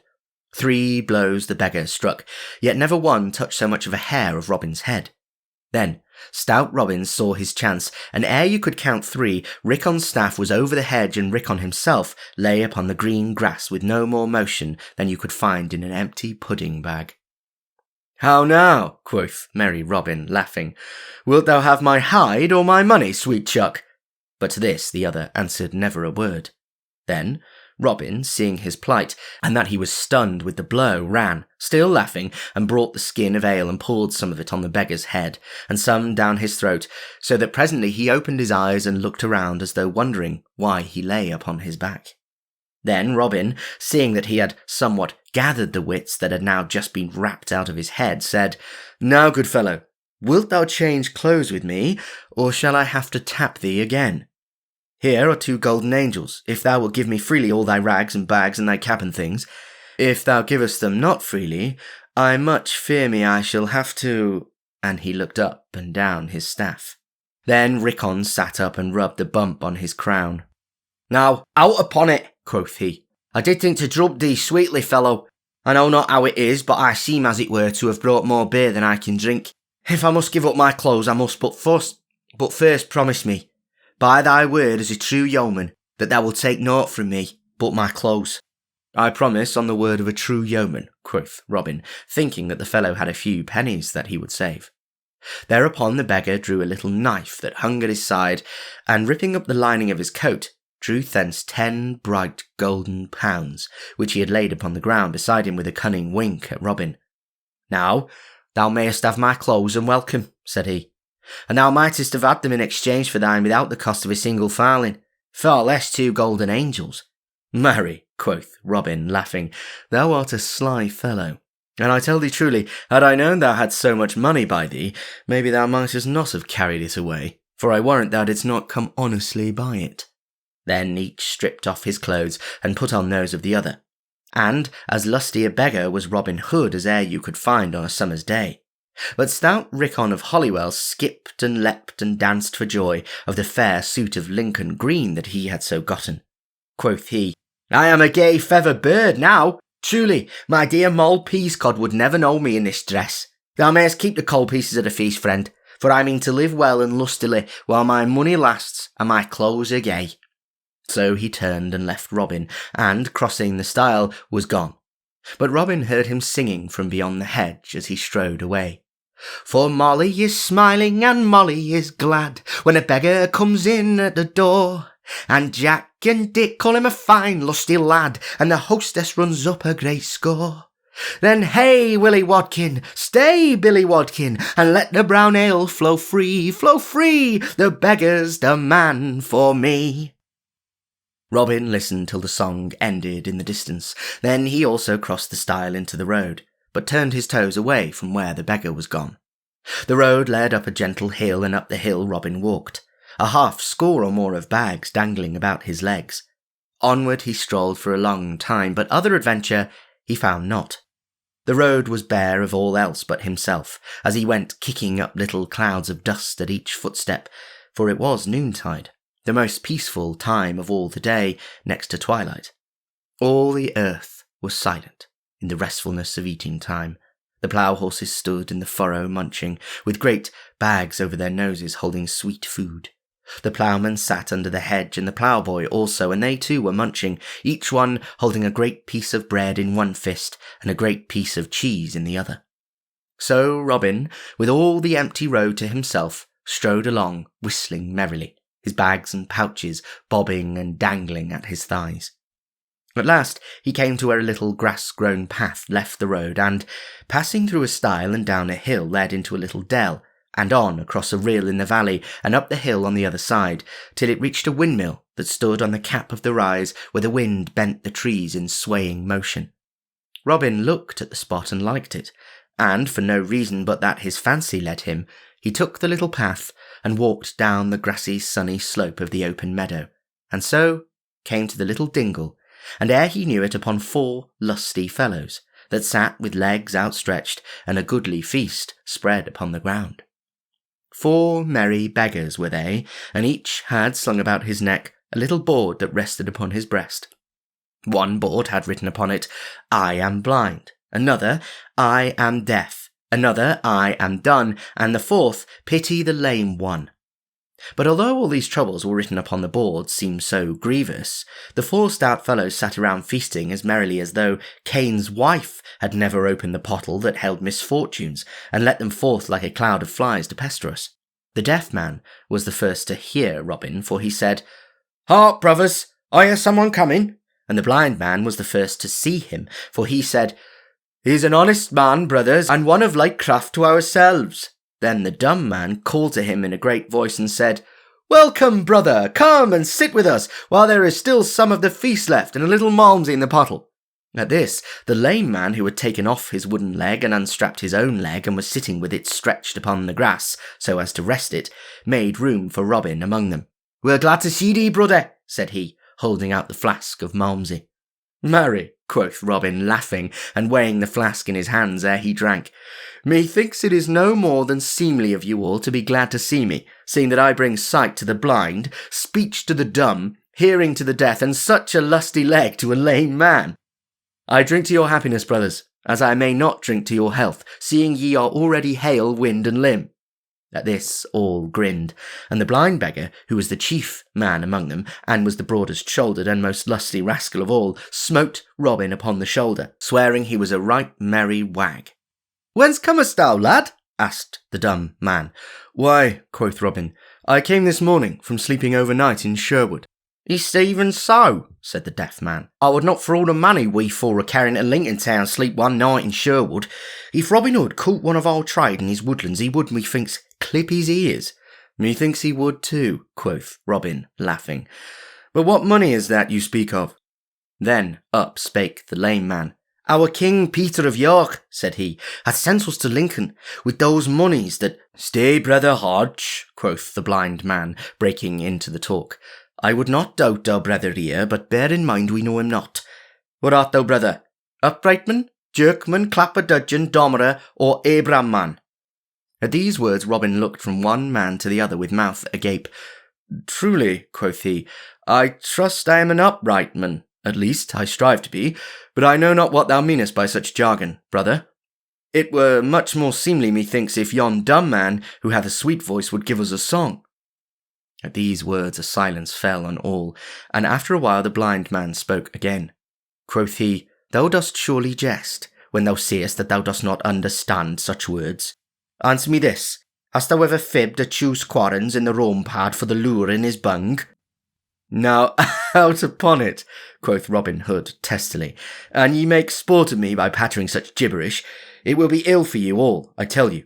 3 blows the beggar struck, yet never one touched so much of a hair of Robin's head. Then stout Robin saw his chance, and ere you could count 3, Rickon's staff was over the hedge, and Rickon himself lay upon the green grass with no more motion than you could find in an empty pudding bag. How now, quoth merry Robin, laughing, wilt thou have my hide or my money, sweet chuck? But to this the other answered never a word. Then Robin, seeing his plight, and that he was stunned with the blow, ran, still laughing, and brought the skin of ale and poured some of it on the beggar's head, and some down his throat, so that presently he opened his eyes and looked around as though wondering why he lay upon his back. Then Robin, seeing that he had somewhat gathered the wits that had now just been rapped out of his head, said, Now, good fellow, wilt thou change clothes with me, or shall I have to tap thee again? Here are 2 golden angels, if thou wilt give me freely all thy rags and bags and thy cap and things. If thou givest them not freely, I much fear me I shall have to— and he looked up and down his staff. Then Rickon sat up and rubbed the bump on his crown. Now, out upon it, quoth he. I did think to drub thee sweetly, fellow. I know not how it is, but I seem as it were to have brought more beer than I can drink. If I must give up my clothes, I must but first promise me by thy word as a true yeoman, that thou wilt take naught from me but my clothes. I promise on the word of a true yeoman, quoth Robin, thinking that the fellow had a few pennies that he would save. Thereupon the beggar drew a little knife that hung at his side, and ripping up the lining of his coat, drew thence 10 bright golden pounds, which he had laid upon the ground beside him with a cunning wink at Robin. Now, thou mayest have my clothes and welcome, said he, and thou mightest have had them in exchange for thine without the cost of a single farthing, far less 2 golden angels. Marry, quoth Robin, laughing, thou art a sly fellow, and I tell thee truly, had I known thou hadst so much money by thee, maybe thou mightest not have carried it away, for I warrant thou didst not come honestly by it. Then each stripped off his clothes and put on those of the other, and as lusty a beggar was Robin Hood as e'er you could find on a summer's day. But stout Rickon of Holywell skipped and leapt and danced for joy of the fair suit of Lincoln green that he had so gotten. Quoth he, I am a gay feather bird now. Truly, my dear Moll Peascod would never know me in this dress. Thou mayest keep the cold pieces of the feast, friend, for I mean to live well and lustily while my money lasts and my clothes are gay. So he turned and left Robin, and, crossing the stile, was gone. But Robin heard him singing from beyond the hedge as he strode away. For Molly is smiling and Molly is glad when a beggar comes in at the door, and Jack and Dick call him a fine lusty lad, and the hostess runs up a great score. Then hey, Willie Wadkin, stay, Billy Wadkin, and let the brown ale flow free, the beggar's the man for me. Robin listened till the song ended in the distance. Then he also crossed the stile into the road, but turned his toes away from where the beggar was gone. The road led up a gentle hill, and up the hill Robin walked, 50 or more of bags dangling about his legs. Onward he strolled for a long time, but other adventure he found not. The road was bare of all else but himself, as he went kicking up little clouds of dust at each footstep, for it was noontide, the most peaceful time of all the day, next to twilight. All the earth was silent in the restfulness of eating time. The plough-horses stood in the furrow munching, with great bags over their noses holding sweet food. The ploughman sat under the hedge, and the ploughboy also, and they too were munching, each one holding a great piece of bread in one fist and a great piece of cheese in the other. So Robin, with all the empty road to himself, strode along, whistling merrily, his bags and pouches bobbing and dangling at his thighs. At last he came to where a little grass-grown path left the road, and, passing through a stile and down a hill, led into a little dell, and on across a rill in the valley, and up the hill on the other side, till it reached a windmill that stood on the cap of the rise, where the wind bent the trees in swaying motion. Robin looked at the spot and liked it, and, for no reason but that his fancy led him, he took the little path and walked down the grassy, sunny slope of the open meadow, and so came to the little dingle, and ere he knew it upon 4 lusty fellows, that sat with legs outstretched and a goodly feast spread upon the ground. 4 merry beggars were they, and each had slung about his neck a little board that rested upon his breast. One board had written upon it, I am blind, another, I am deaf, another, I am dumb, and the 4th, pity the lame one. But although all these troubles were written upon the board seemed so grievous, the 4 stout fellows sat around feasting as merrily as though Cain's wife had never opened the pottle that held misfortunes and let them forth like a cloud of flies to pester us. The deaf man was the first to hear Robin, for he said, Hark, brothers, I hear someone coming. And the blind man was the first to see him, for he said, He's an honest man, brothers, and one of like craft to ourselves. Then the dumb man called to him in a great voice and said, Welcome, brother, come and sit with us, while there is still some of the feast left and a little malmsey in the pottle. At this, the lame man, who had taken off his wooden leg and unstrapped his own leg and was sitting with it stretched upon the grass, so as to rest it, made room for Robin among them. We're glad to see thee, brother, said he, holding out the flask of malmsey. Marry, quoth Robin, laughing, and weighing the flask in his hands ere he drank, methinks it is no more than seemly of you all to be glad to see me, seeing that I bring sight to the blind, speech to the dumb, hearing to the deaf, and such a lusty leg to a lame man. I drink to your happiness, brothers, as I may not drink to your health, seeing ye are already hale, wind, and limb. At this, all grinned, and the blind beggar, who was the chief man among them, and was the broadest shouldered and most lusty rascal of all, smote Robin upon the shoulder, swearing he was a right merry wag. "Whence comest thou, lad?" asked the dumb man. "Why," quoth Robin, "I came this morning from sleeping overnight in Sherwood." "It's even so," said the deaf man. "I would not for all the money we four are carrying to Lincoln Town sleep one night in Sherwood. If Robin Hood caught one of our trade in his woodlands, he would, methinks, clip his ears." "Methinks he would too," quoth Robin, laughing. "But what money is that you speak of?" Then up spake the lame man. "Our King Peter of York," said he, "hath sent us to Lincoln with those monies that—" "Stay, brother Hodge," quoth the blind man, breaking into the talk. "I would not doubt our brother here, but bear in mind we know him not. What art thou, brother? Uprightman, jerkman, clapper-dudgeon, dommerer, or Abraham man?" At these words Robin looked from one man to the other with mouth agape. "Truly," quoth he, "I trust I am an upright man. At least, I strive to be, but I know not what thou meanest by such jargon, brother. It were much more seemly, methinks, if yon dumb man, who hath a sweet voice, would give us a song." At these words a silence fell on all, and after a while the blind man spoke again. Quoth he, "Thou dost surely jest, when thou seest that thou dost not understand such words. Answer me this, hast thou ever fibbed a choose quarrons in the Rome pad for the lure in his bung?" "Now, out upon it," quoth Robin Hood testily, "an ye make sport of me by pattering such gibberish, it will be ill for you all, I tell you.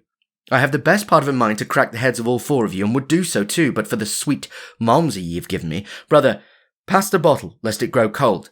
I have the best part of a mind to crack the heads of all four of you, and would do so too, but for the sweet malmsey ye have given me. Brother, pass the bottle, lest it grow cold."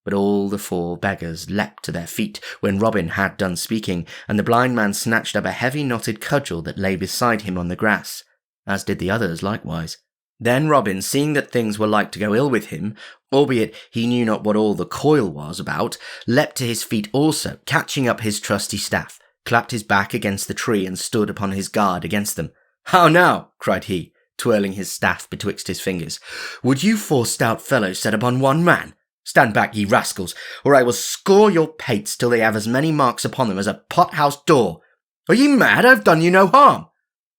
But all the four beggars leapt to their feet when Robin had done speaking, and the blind man snatched up a heavy knotted cudgel that lay beside him on the grass, as did the others likewise. Then Robin, seeing that things were like to go ill with him, albeit he knew not what all the coil was about, leapt to his feet also, catching up his trusty staff, clapped his back against the tree, and stood upon his guard against them. "How now," cried he, twirling his staff betwixt his fingers, "would you four stout fellows set upon one man? Stand back, ye rascals, or I will score your pates till they have as many marks upon them as a pot-house door. Are ye mad? I've done you no harm."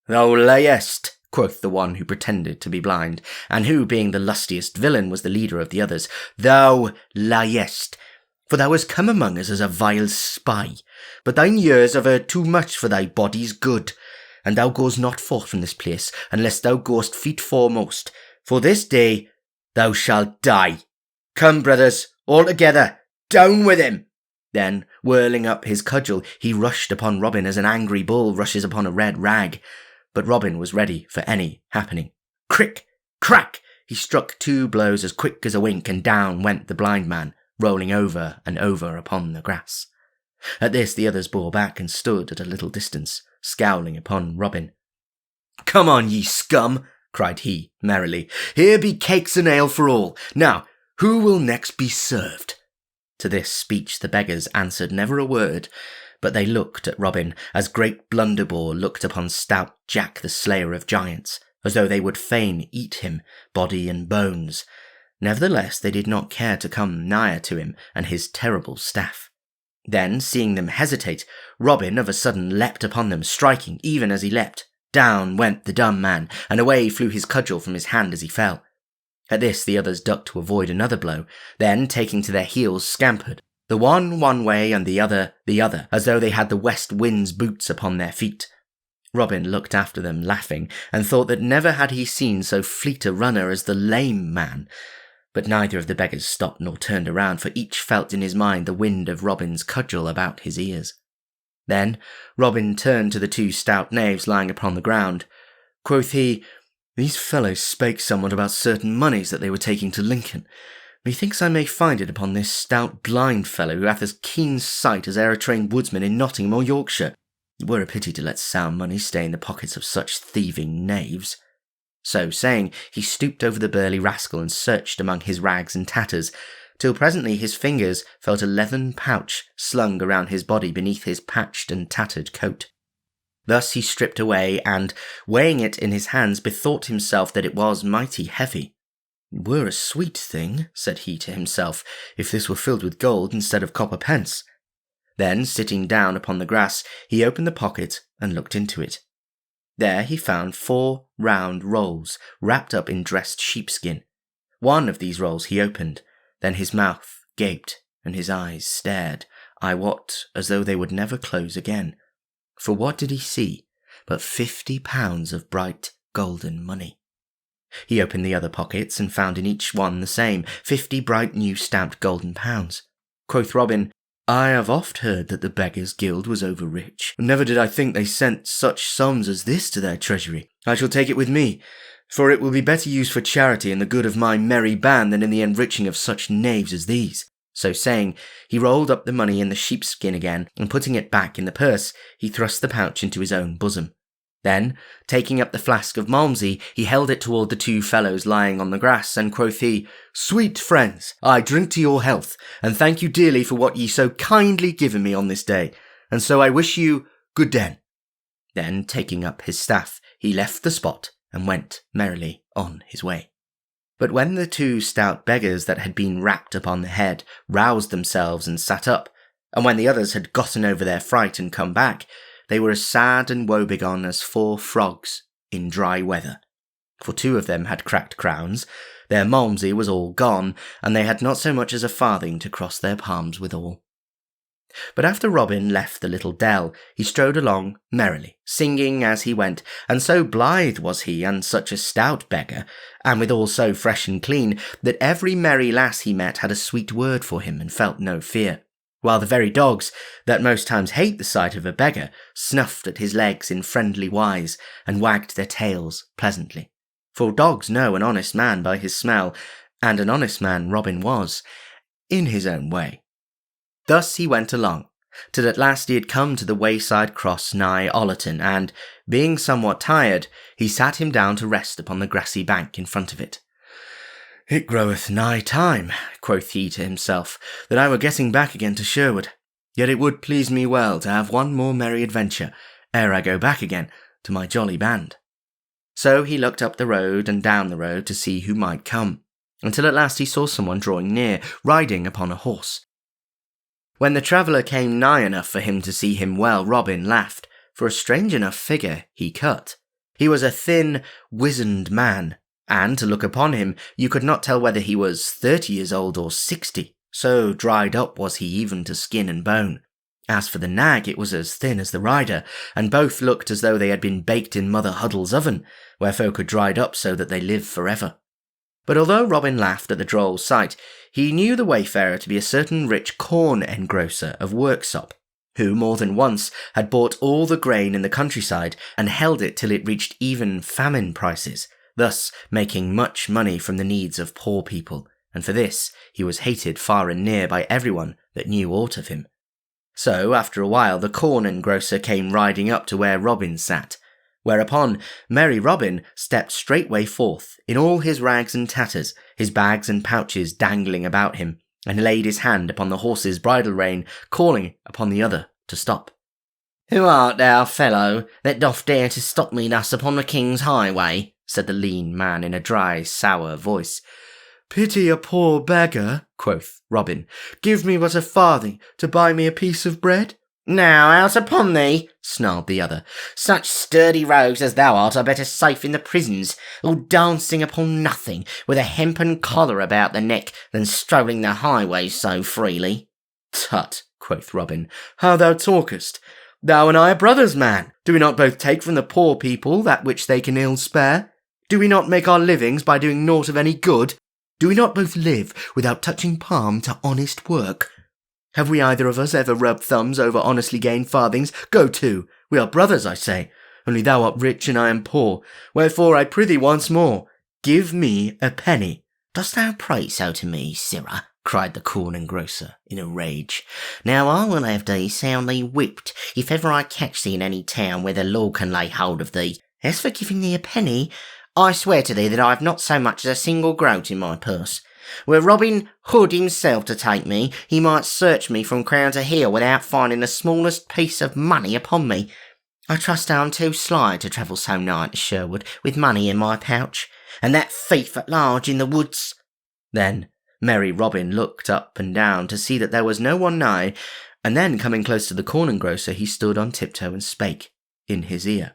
"Thou layest," quoth the one who pretended to be blind, and who, being the lustiest villain, was the leader of the others. "Thou liest, for thou hast come among us as a vile spy, but thine ears have heard too much for thy body's good, and thou goest not forth from this place unless thou goest feet foremost, for this day thou shalt die. Come, brothers, all together, down with him." Then, whirling up his cudgel, he rushed upon Robin as an angry bull rushes upon a red rag. But Robin was ready for any happening. Crick, crack, he struck 2 blows as quick as a wink, and down went the blind man, rolling over and over upon the grass. At this the others bore back and stood at a little distance, scowling upon Robin. "Come on, ye scum," cried he merrily. "Here be cakes and ale for all. Now, who will next be served?" To this speech the beggars answered never a word, but they looked at Robin as great Blunderbore looked upon stout Jack the Slayer of Giants, as though they would fain eat him, body and bones. Nevertheless they did not care to come nigher to him and his terrible staff. Then, seeing them hesitate, Robin of a sudden leapt upon them, striking even as he leapt. Down went the dumb man, and away flew his cudgel from his hand as he fell. At this the others ducked to avoid another blow, then, taking to their heels, scampered, the one way and the other, as though they had the west wind's boots upon their feet. Robin looked after them, laughing, and thought that never had he seen so fleet a runner as the lame man. But neither of the beggars stopped nor turned around, for each felt in his mind the wind of Robin's cudgel about his ears. Then Robin turned to the 2 stout knaves lying upon the ground. Quoth he, "These fellows spake somewhat about certain moneys that they were taking to Lincoln. Methinks I may find it upon this stout blind fellow who hath as keen sight as e'er a trained woodsman in Nottingham or Yorkshire. It were a pity to let sound money stay in the pockets of such thieving knaves." So saying, he stooped over the burly rascal and searched among his rags and tatters, till presently his fingers felt a leathern pouch slung around his body beneath his patched and tattered coat. Thus he stripped away, and, weighing it in his hands, bethought himself that it was mighty heavy. "It were a sweet thing," said he to himself, "if this were filled with gold instead of copper pence." Then, sitting down upon the grass, he opened the pocket and looked into it. There he found 4 round rolls wrapped up in dressed sheepskin. One of these rolls he opened, then his mouth gaped and his eyes stared, I wot, as though they would never close again. For what did he see but 50 pounds of bright golden money? He opened the other pockets and found in each one the same, 50 bright new stamped golden pounds. Quoth Robin, I have oft heard that the Beggars' Guild was over-rich. Never did I think they sent such sums as this to their treasury. I shall take it with me, for it will be better used for charity and the good of my merry band than in the enriching of such knaves as these. So saying, he rolled up the money in the sheepskin again, and putting it back in the purse, he thrust the pouch into his own bosom. Then, taking up the flask of Malmsey, he held it toward the 2 fellows lying on the grass, and quoth he, Sweet friends, I drink to your health, and thank you dearly for what ye so kindly given me on this day, and so I wish you good den. Then, taking up his staff, he left the spot, and went merrily on his way. But when the 2 stout beggars that had been rapped upon the head roused themselves and sat up, and when the others had gotten over their fright and come back, they were as sad and woebegone as 4 frogs in dry weather. For 2 of them had cracked crowns, their Malmsey was all gone, and they had not so much as a farthing to cross their palms withal. But after Robin left the little dell, he strode along merrily, singing as he went, and so blithe was he, and such a stout beggar, and withal so fresh and clean, that every merry lass he met had a sweet word for him, and felt no fear, while the very dogs, that most times hate the sight of a beggar, snuffed at his legs in friendly wise, and wagged their tails pleasantly. For dogs know an honest man by his smell, and an honest man Robin was, in his own way. Thus he went along, till at last he had come to the wayside cross nigh Ollerton, and, being somewhat tired, he sat him down to rest upon the grassy bank in front of it. It groweth nigh time, quoth he to himself, that I were getting back again to Sherwood. Yet it would please me well to have one more merry adventure, ere I go back again to my jolly band. So he looked up the road and down the road to see who might come, until at last he saw someone drawing near, riding upon a horse. When the traveller came nigh enough for him to see him well, Robin laughed, for a strange enough figure he cut. He was a thin, wizened man, and to look upon him, you could not tell whether he was 30 years old or 60, so dried up was he even to skin and bone. As for the nag, it was as thin as the rider, and both looked as though they had been baked in Mother Huddle's oven, where folk are dried up so that they live forever. But although Robin laughed at the droll sight, he knew the wayfarer to be a certain rich corn engrosser of Worksop, who more than once had bought all the grain in the countryside and held it till it reached even famine prices, thus making much money from the needs of poor people, and for this he was hated far and near by everyone that knew aught of him. So after a while the corn engrosser came riding up to where Robin sat, whereupon merry Robin stepped straightway forth, in all his rags and tatters, his bags and pouches dangling about him, and laid his hand upon the horse's bridle rein, calling upon the other to stop. Who art thou, fellow, that doth dare to stop me thus upon the king's highway? Said the lean man in a dry, sour voice. Pity a poor beggar, quoth Robin. Give me but a farthing to buy me a piece of bread. Now out upon thee, snarled the other. Such sturdy rogues as thou art are better safe in the prisons, all dancing upon nothing, with a hempen collar about the neck, than strolling the highways so freely. Tut, quoth Robin, how thou talkest. Thou and I are brothers, man. Do we not both take from the poor people that which they can ill spare? Do we not make our livings by doing naught of any good? Do we not both live without touching palm to honest work? Have we either of us ever rubbed thumbs over honestly gained farthings? Go to! We are brothers, I say. Only thou art rich and I am poor. Wherefore I prithee once more, give me a penny. Dost thou prate so to me, sirrah? Cried the corn engrosser in a rage. Now I will have thee soundly whipped, if ever I catch thee in any town where the law can lay hold of thee. As for giving thee a penny, I swear to thee that I have not so much as a single groat in my purse. Were Robin Hood himself to take me, he might search me from crown to heel without finding the smallest piece of money upon me. I trust I am too sly to travel so nigh to Sherwood with money in my pouch, and that thief at large in the woods. Then merry Robin looked up and down to see that there was no one nigh, and then coming close to the corn engrosser he stood on tiptoe and spake in his ear.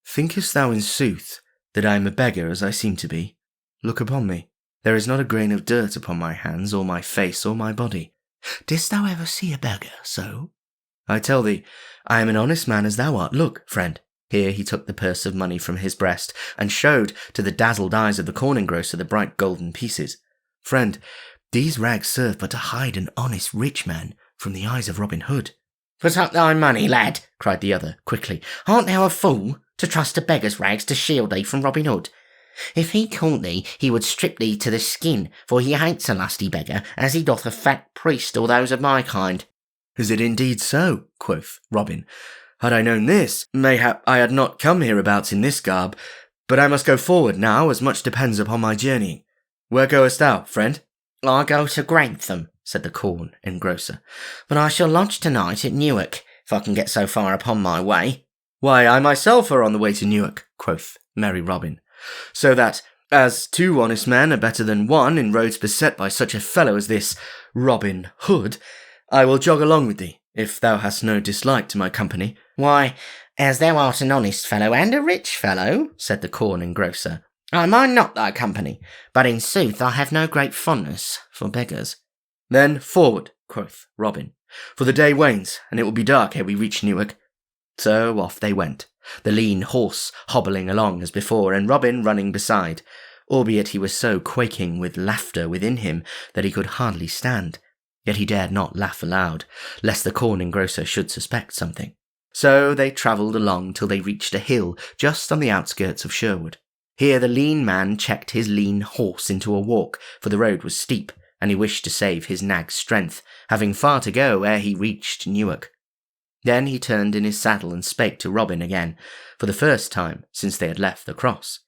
Thinkest thou in sooth that I am a beggar as I seem to be? Look upon me. There is not a grain of dirt upon my hands, or my face, or my body. Didst thou ever see a beggar so? I tell thee, I am an honest man as thou art. Look, friend. Here he took the purse of money from his breast, and showed to the dazzled eyes of the corn engrosser the bright golden pieces. Friend, these rags serve but to hide an honest rich man from the eyes of Robin Hood. Put up thy money, lad, cried the other, quickly. Art thou a fool to trust to beggar's rags to shield thee from Robin Hood? If he caught thee, he would strip thee to the skin, for he hates a lusty beggar, as he doth a fat priest or those of my kind. Is it indeed so? Quoth Robin. Had I known this, mayhap I had not come hereabouts in this garb, but I must go forward now, as much depends upon my journeying. Where goest thou, friend? I go to Grantham, said the corn engrosser, but I shall lodge tonight at Newark, if I can get so far upon my way. Why, I myself are on the way to Newark, quoth merry Robin, so that, as 2 honest men are better than 1 in roads beset by such a fellow as this Robin Hood, I will jog along with thee, if thou hast no dislike to my company. Why, as thou art an honest fellow and a rich fellow, said the corn engrosser, I mind not thy company, but in sooth I have no great fondness for beggars. Then forward, quoth Robin, for the day wanes, and it will be dark ere we reach Newark. So off they went, the lean horse hobbling along as before, and Robin running beside, albeit he was so quaking with laughter within him that he could hardly stand. Yet he dared not laugh aloud, lest the corn engrosser should suspect something. So they travelled along till they reached a hill just on the outskirts of Sherwood. Here the lean man checked his lean horse into a walk, for the road was steep, and he wished to save his nag's strength, having far to go ere he reached Newark. Then he turned in his saddle and spake to Robin again, for the first time since they had left the cross.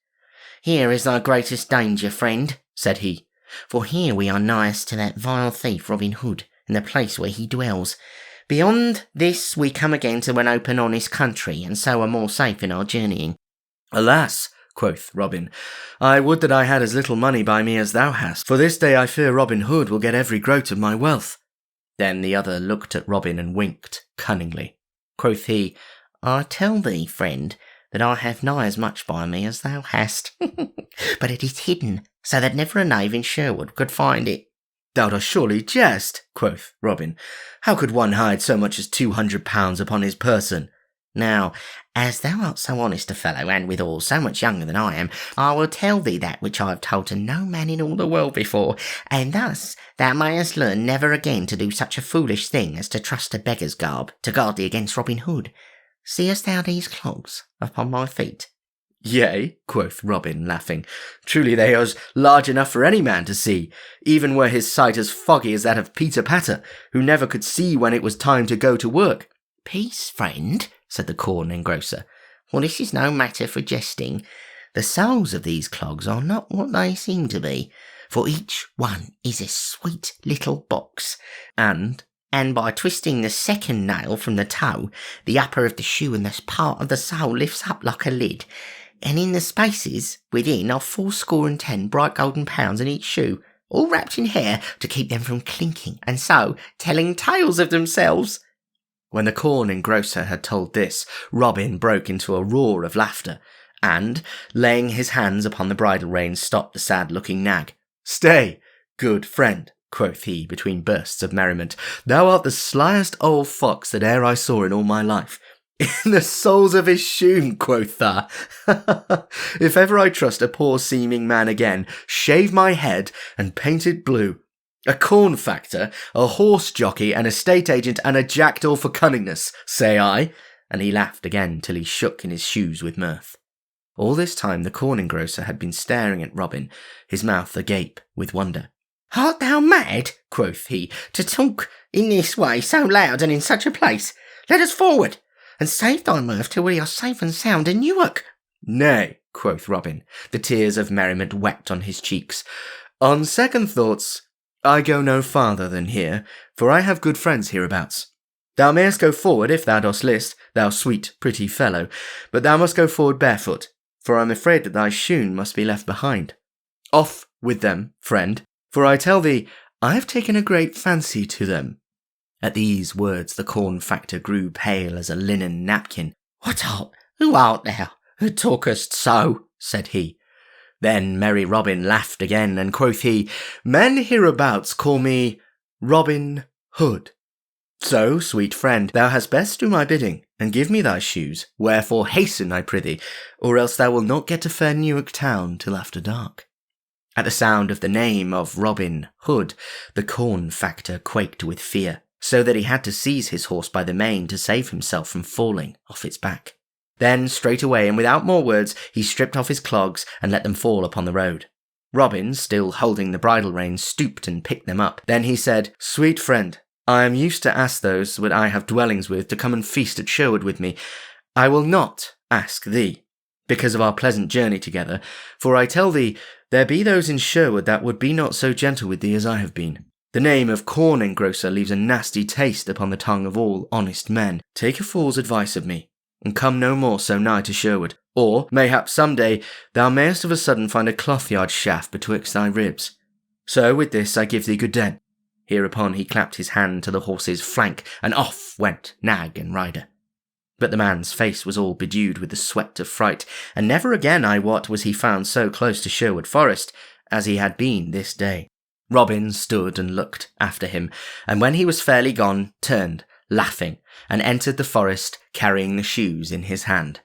Here is thy greatest danger, friend, said he, for here we are nighest to that vile thief Robin Hood, in the place where he dwells. Beyond this we come again to an open honest country, and so are more safe in our journeying. Alas, quoth Robin, I would that I had as little money by me as thou hast, for this day I fear Robin Hood will get every groat of my wealth. Then the other looked at Robin and winked cunningly. Quoth he, I tell thee, friend, that I have nigh as much by me as thou hast, but it is hidden, so that never a knave in Sherwood could find it. Thou dost surely jest, quoth Robin. How could one hide so much as 200 pounds upon his person? Now, as thou art so honest a fellow, and withal so much younger than I am, I will tell thee that which I have told to no man in all the world before, and thus thou mayest learn never again to do such a foolish thing as to trust to beggar's garb to guard thee against Robin Hood. Seest thou these clogs upon my feet? Yea, quoth Robin, laughing. Truly they are large enough for any man to see, even were his sight as foggy as that of Peter Patter, who never could see when it was time to go to work. Peace, friend, said the corn engrosser, for this is no matter for jesting. The soles of these clogs are not what they seem to be, for each one is a sweet little box, and by twisting the second nail from the toe, the upper of the shoe and this part of the sole lifts up like a lid, and in the spaces within are 80 bright golden pounds in each shoe, all wrapped in hair to keep them from clinking, and so telling tales of themselves. When the corn engrosser had told this, Robin broke into a roar of laughter, and, laying his hands upon the bridle reins, stopped the sad-looking nag. Stay, good friend, quoth he between bursts of merriment. Thou art the slyest old fox that e'er I saw in all my life. In the soles of his shoon, quoth thou. If ever I trust a poor-seeming man again, shave my head and paint it blue. A corn factor, a horse jockey, an estate agent, and a jackdaw for cunningness, say I. And he laughed again till he shook in his shoes with mirth. All this time the corn engrosser had been staring at Robin, his mouth agape with wonder. Art thou mad, quoth he, to talk in this way so loud and in such a place? Let us forward, and save thy mirth till we are safe and sound in Newark. Nay, quoth Robin, the tears of merriment wept on his cheeks. On second thoughts, I go no farther than here, for I have good friends hereabouts. Thou mayest go forward if thou dost list, thou sweet, pretty fellow, but thou must go forward barefoot, for I am afraid that thy shoon must be left behind. Off with them, friend, for I tell thee, I have taken a great fancy to them. At these words the corn factor grew pale as a linen napkin. What art? Who art thou? Talkest so, said he. Then merry Robin laughed again, and quoth he, Men hereabouts call me Robin Hood. So, sweet friend, thou hast best do my bidding, and give me thy shoes, wherefore hasten, I prithee, or else thou wilt not get to fair Newark town till after dark. At the sound of the name of Robin Hood, the corn factor quaked with fear, so that he had to seize his horse by the mane to save himself from falling off its back. Then, straight away, and without more words, he stripped off his clogs and let them fall upon the road. Robin, still holding the bridle rein, stooped and picked them up. Then he said, Sweet friend, I am used to ask those that I have dwellings with to come and feast at Sherwood with me. I will not ask thee, because of our pleasant journey together, for I tell thee, there be those in Sherwood that would be not so gentle with thee as I have been. The name of corn engrosser leaves a nasty taste upon the tongue of all honest men. Take a fool's advice of me, and come no more so nigh to Sherwood, or, mayhap some day, thou mayest of a sudden find a cloth-yard shaft betwixt thy ribs. So with this I give thee good den. Hereupon he clapped his hand to the horse's flank, and off went nag and rider. But the man's face was all bedewed with the sweat of fright, and never again, I wot, was he found so close to Sherwood Forest as he had been this day. Robin stood and looked after him, and when he was fairly gone, turned, laughing, and entered the forest, carrying the shoes in his hand.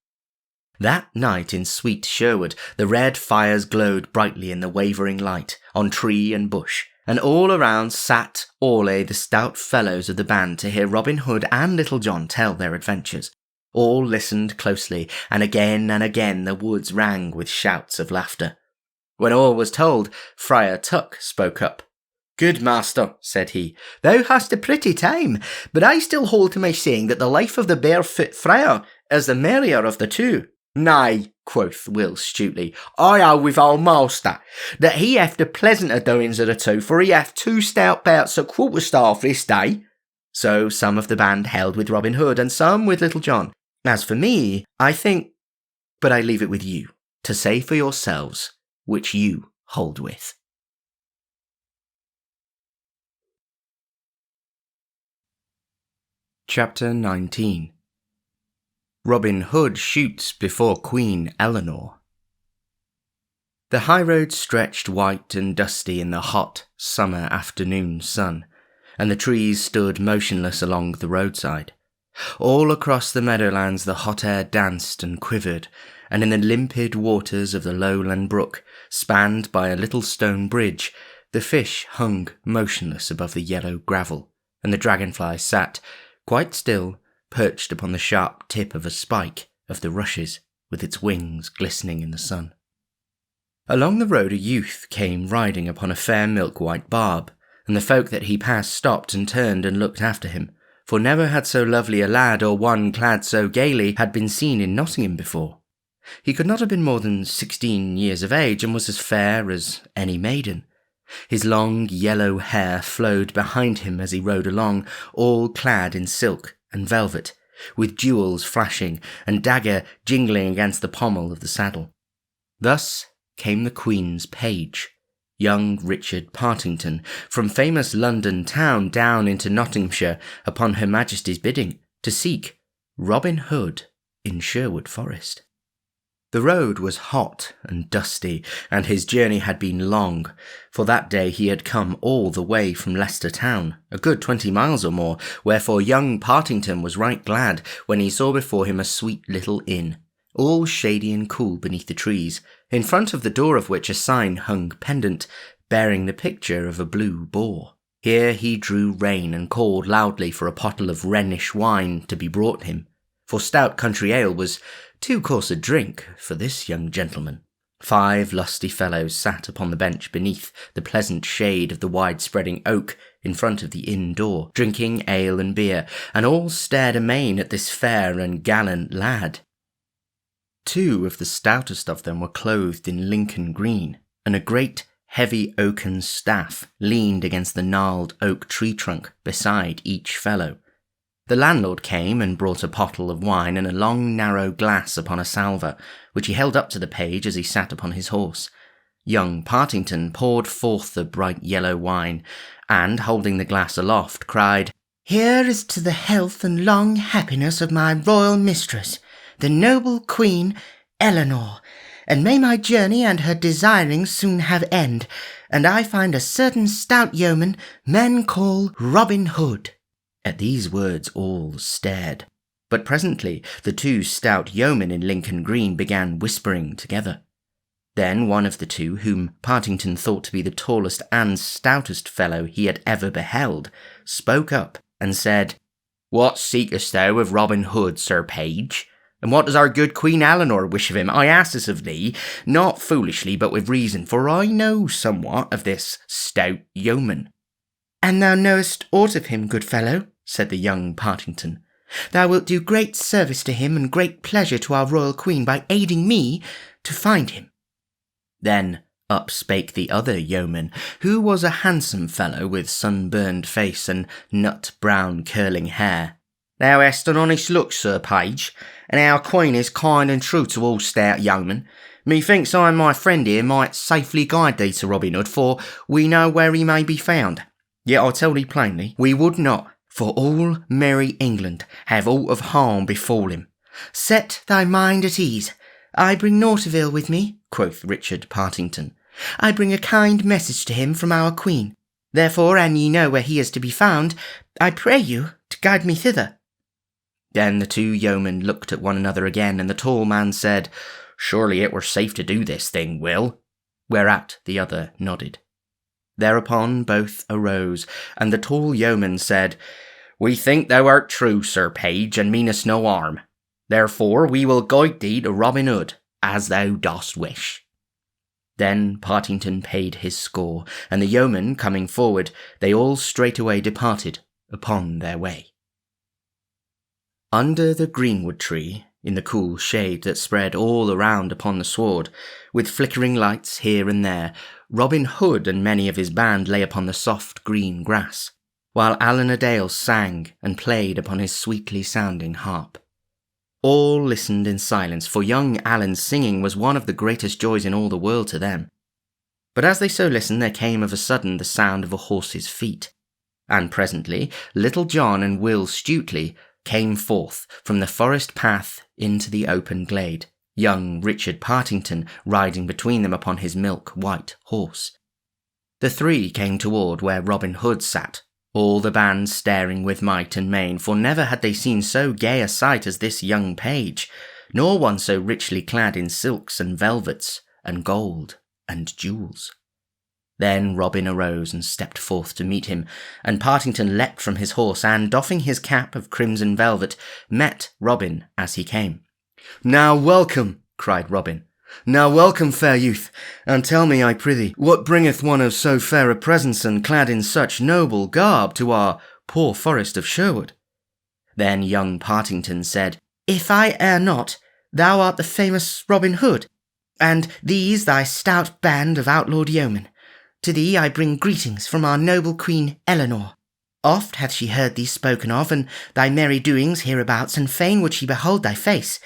That night in sweet Sherwood, the red fires glowed brightly in the wavering light, on tree and bush, and all around sat all the stout fellows of the band to hear Robin Hood and Little John tell their adventures. All listened closely, and again the woods rang with shouts of laughter. When all was told, Friar Tuck spoke up. Good master, said he, thou hast a pretty time, but I still hold to my saying that the life of the Barefoot Friar is the merrier of the two. Nay, quoth Will Stutely, I hold with our master, that he hath the pleasanter doings of the two, for he hath 2 stout bouts at quarterstaff this day. So some of the band held with Robin Hood, and some with Little John. As for me, I think, but I leave it with you, to say for yourselves which you hold with. Chapter 19. Robin Hood shoots before Queen Eleanor. The highroad stretched white and dusty in the hot summer afternoon sun, and the trees stood motionless along the roadside. All across the meadowlands the hot air danced and quivered, and in the limpid waters of the lowland brook, spanned by a little stone bridge, the fish hung motionless above the yellow gravel, and the dragonfly sat, quite still, perched upon the sharp tip of a spike of the rushes, with its wings glistening in the sun. Along the road a youth came riding upon a fair milk-white barb, and the folk that he passed stopped and turned and looked after him, for never had so lovely a lad or one clad so gaily had been seen in Nottingham before. He could not have been more than 16 years of age, and was as fair as any maiden. His long yellow hair flowed behind him as he rode along, all clad in silk and velvet, with jewels flashing and dagger jingling against the pommel of the saddle. Thus came the Queen's page, young Richard Partington, from famous London town down into Nottinghamshire upon Her Majesty's bidding, to seek Robin Hood in Sherwood Forest. The road was hot and dusty, and his journey had been long, for that day he had come all the way from Leicester town, a good 20 miles or more, wherefore young Partington was right glad when he saw before him a sweet little inn, all shady and cool beneath the trees, in front of the door of which a sign hung pendant, bearing the picture of a blue boar. Here he drew rein and called loudly for a pottle of Rhenish wine to be brought him, for stout country ale was too coarse a drink for this young gentleman. 5 lusty fellows sat upon the bench beneath the pleasant shade of the wide-spreading oak in front of the inn door, drinking ale and beer, and all stared amain at this fair and gallant lad. 2 of the stoutest of them were clothed in Lincoln green, and a great heavy oaken staff leaned against the gnarled oak tree trunk beside each fellow. The landlord came and brought a pottle of wine and a long narrow glass upon a salver, which he held up to the page as he sat upon his horse. Young Partington poured forth the bright yellow wine, and, holding the glass aloft, cried, "Here is to the health and long happiness of my royal mistress, the noble Queen Eleanor, and may my journey and her desirings soon have end, and I find a certain stout yeoman men call Robin Hood." At these words all stared, but presently the two stout yeomen in Lincoln Green began whispering together. Then one of the two, whom Partington thought to be the tallest and stoutest fellow he had ever beheld, spoke up and said, "What seekest thou of Robin Hood, Sir Page? And what does our good Queen Eleanor wish of him? I ask this of thee, not foolishly, but with reason, for I know somewhat of this stout yeoman." "And thou knowest aught of him, good fellow," said the young Partington. "Thou wilt do great service to him and great pleasure to our royal queen by aiding me to find him." Then up spake the other yeoman, who was a handsome fellow with sunburned face and nut-brown curling hair. "Thou hast an honest look, Sir Page, and our queen is kind and true to all stout yeomen. Methinks I and my friend here might safely guide thee to Robin Hood, for we know where he may be found. Yet I tell thee plainly, we would not, for all merry England, have aught of harm befall him." "Set thy mind at ease. I bring naught of ill with me," quoth Richard Partington. "I bring a kind message to him from our queen. Therefore, an ye know where he is to be found, I pray you to guide me thither." Then the two yeomen looked at one another again, and the tall man said, "Surely it were safe to do this thing, Will?" Whereat the other nodded. Thereupon both arose, and the tall yeoman said, "We think thou art true, Sir Page, and meanest no harm. Therefore we will guide thee to Robin Hood, as thou dost wish." Then Partington paid his score, and the yeomen coming forward, they all straightway departed upon their way. Under the greenwood tree, in the cool shade that spread all around upon the sward, with flickering lights here and there, Robin Hood and many of his band lay upon the soft green grass, while Allan a Dale sang and played upon his sweetly sounding harp. All listened in silence, for young Allan's singing was one of the greatest joys in all the world to them. But as they so listened, there came of a sudden the sound of a horse's feet, and presently Little John and Will Stutely came forth from the forest path into the open glade, young Richard Partington riding between them upon his milk-white horse. The three came toward where Robin Hood sat, all the band staring with might and main, for never had they seen so gay a sight as this young page, nor one so richly clad in silks and velvets and gold and jewels. Then Robin arose and stepped forth to meet him, and Partington leapt from his horse, and, doffing his cap of crimson velvet, met Robin as he came. "Now welcome," cried Robin. "Now welcome, fair youth, and tell me, I prithee, what bringeth one of so fair a presence and clad in such noble garb to our poor forest of Sherwood?" Then young Partington said, "If I err not, thou art the famous Robin Hood, and these thy stout band of outlawed yeomen. To thee I bring greetings from our noble Queen Eleanor. Oft hath she heard thee spoken of, and thy merry doings hereabouts, and fain would she behold thy face.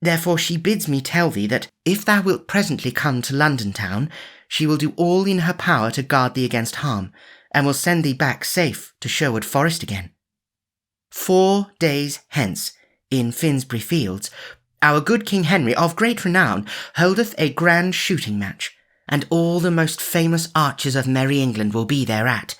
Therefore she bids me tell thee that if thou wilt presently come to London town, she will do all in her power to guard thee against harm, and will send thee back safe to Sherwood Forest again. 4 days hence, in Finsbury Fields, our good King Henry of great renown holdeth a grand shooting match, and all the most famous archers of merry England will be thereat.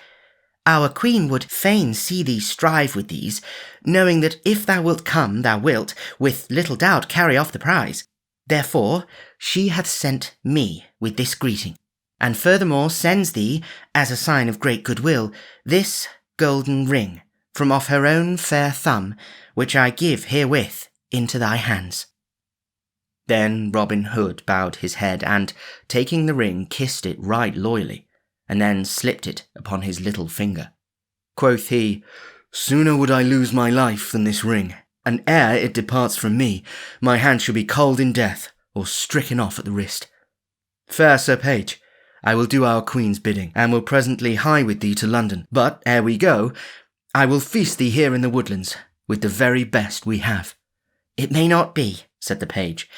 Our queen would fain see thee strive with these, knowing that if thou wilt come, thou wilt, with little doubt, carry off the prize. Therefore she hath sent me with this greeting, and furthermore sends thee, as a sign of great goodwill, this golden ring from off her own fair thumb, which I give herewith into thy hands." Then Robin Hood bowed his head, and, taking the ring, kissed it right loyally, and then slipped it upon his little finger. Quoth he, "Sooner would I lose my life than this ring, and ere it departs from me, my hand shall be cold in death, or stricken off at the wrist. Fair Sir Page, I will do our queen's bidding, and will presently hie with thee to London. But, ere we go, I will feast thee here in the woodlands, with the very best we have." "It may not be," said the page.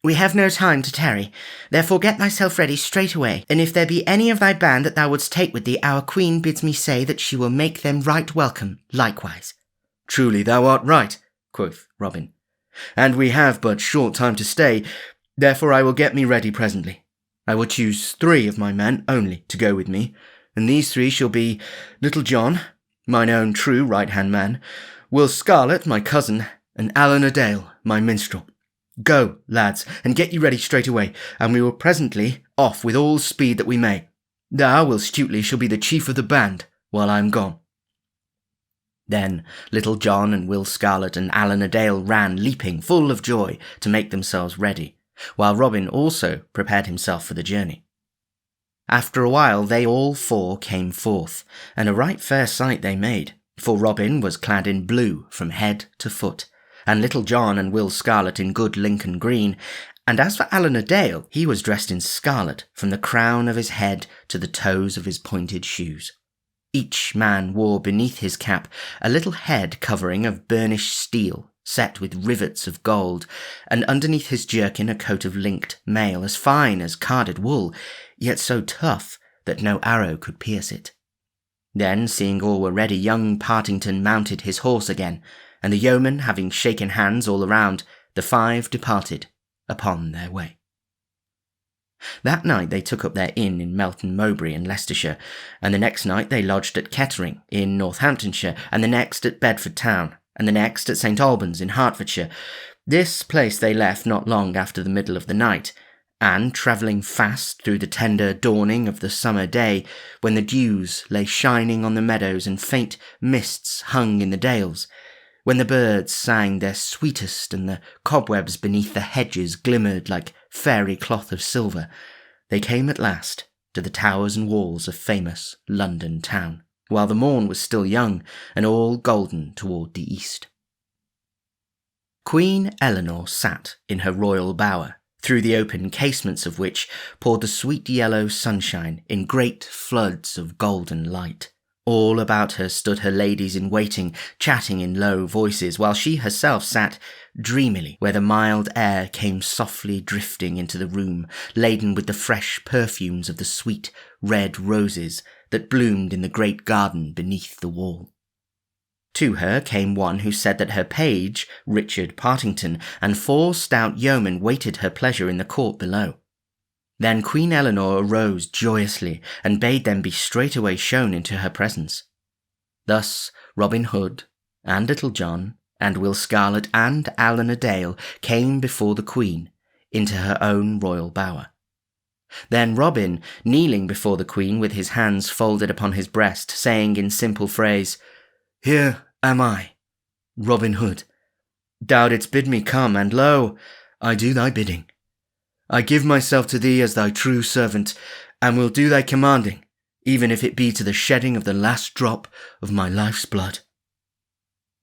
"We have no time to tarry. Therefore get thyself ready straight away, and if there be any of thy band that thou wouldst take with thee, our queen bids me say that she will make them right welcome likewise." "Truly thou art right," quoth Robin, "and we have but short time to stay. Therefore I will get me ready presently. I will choose 3 of my men only to go with me, and these 3 shall be Little John, mine own true right-hand man, Will Scarlet, my cousin, and Alan a Dale, my minstrel. Go, lads, and get you ready straight away, and we will presently off with all speed that we may. Thou, Will Stutely, shall be the chief of the band while I am gone. Then Little John and Will Scarlet and Alan a Dale ran leaping, full of joy, to make themselves ready, while Robin also prepared himself for the journey. After a while they all 4 came forth, and a right fair sight they made, for Robin was clad in blue from head to foot, and Little John and Will Scarlet in good Lincoln green, and as for Alan a Dale, he was dressed in scarlet from the crown of his head to the toes of his pointed shoes. Each man wore beneath his cap a little head covering of burnished steel, set with rivets of gold, and underneath his jerkin a coat of linked mail as fine as carded wool, yet so tough that no arrow could pierce it. Then, seeing all were ready, young Partington mounted his horse again, and the yeomen having shaken hands all around, the 5 departed upon their way. That night they took up their inn in Melton Mowbray in Leicestershire, and the next night they lodged at Kettering in Northamptonshire, and the next at Bedford town, and the next at St Albans in Hertfordshire. This place they left not long after the middle of the night, and, travelling fast through the tender dawning of the summer day, when the dews lay shining on the meadows and faint mists hung in the dales, when the birds sang their sweetest and the cobwebs beneath the hedges glimmered like fairy cloth of silver, they came at last to the towers and walls of famous London town, while the morn was still young and all golden toward the east. Queen Eleanor sat in her royal bower, through the open casements of which poured the sweet yellow sunshine in great floods of golden light. All about her stood her ladies in waiting, chatting in low voices, while she herself sat dreamily where the mild air came softly drifting into the room, laden with the fresh perfumes of the sweet red roses that bloomed in the great garden beneath the wall. To her came one who said that her page, Richard Partington, and 4 stout yeomen waited her pleasure in the court below. Then Queen Eleanor arose joyously, and bade them be straightway shown into her presence. Thus Robin Hood, and Little John, and Will Scarlet, and Alan a Dale came before the Queen, into her own royal bower. Then Robin, kneeling before the Queen with his hands folded upon his breast, saying in simple phrase, "Here am I, Robin Hood. Thou didst bid me come, and lo, I do thy bidding. I give myself to thee as thy true servant, and will do thy commanding, even if it be to the shedding of the last drop of my life's blood."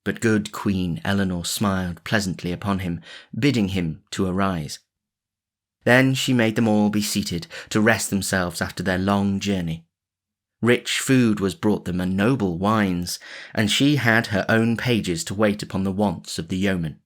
But good Queen Eleanor smiled pleasantly upon him, bidding him to arise. Then she made them all be seated to rest themselves after their long journey. Rich food was brought them and noble wines, and she had her own pages to wait upon the wants of the yeomen.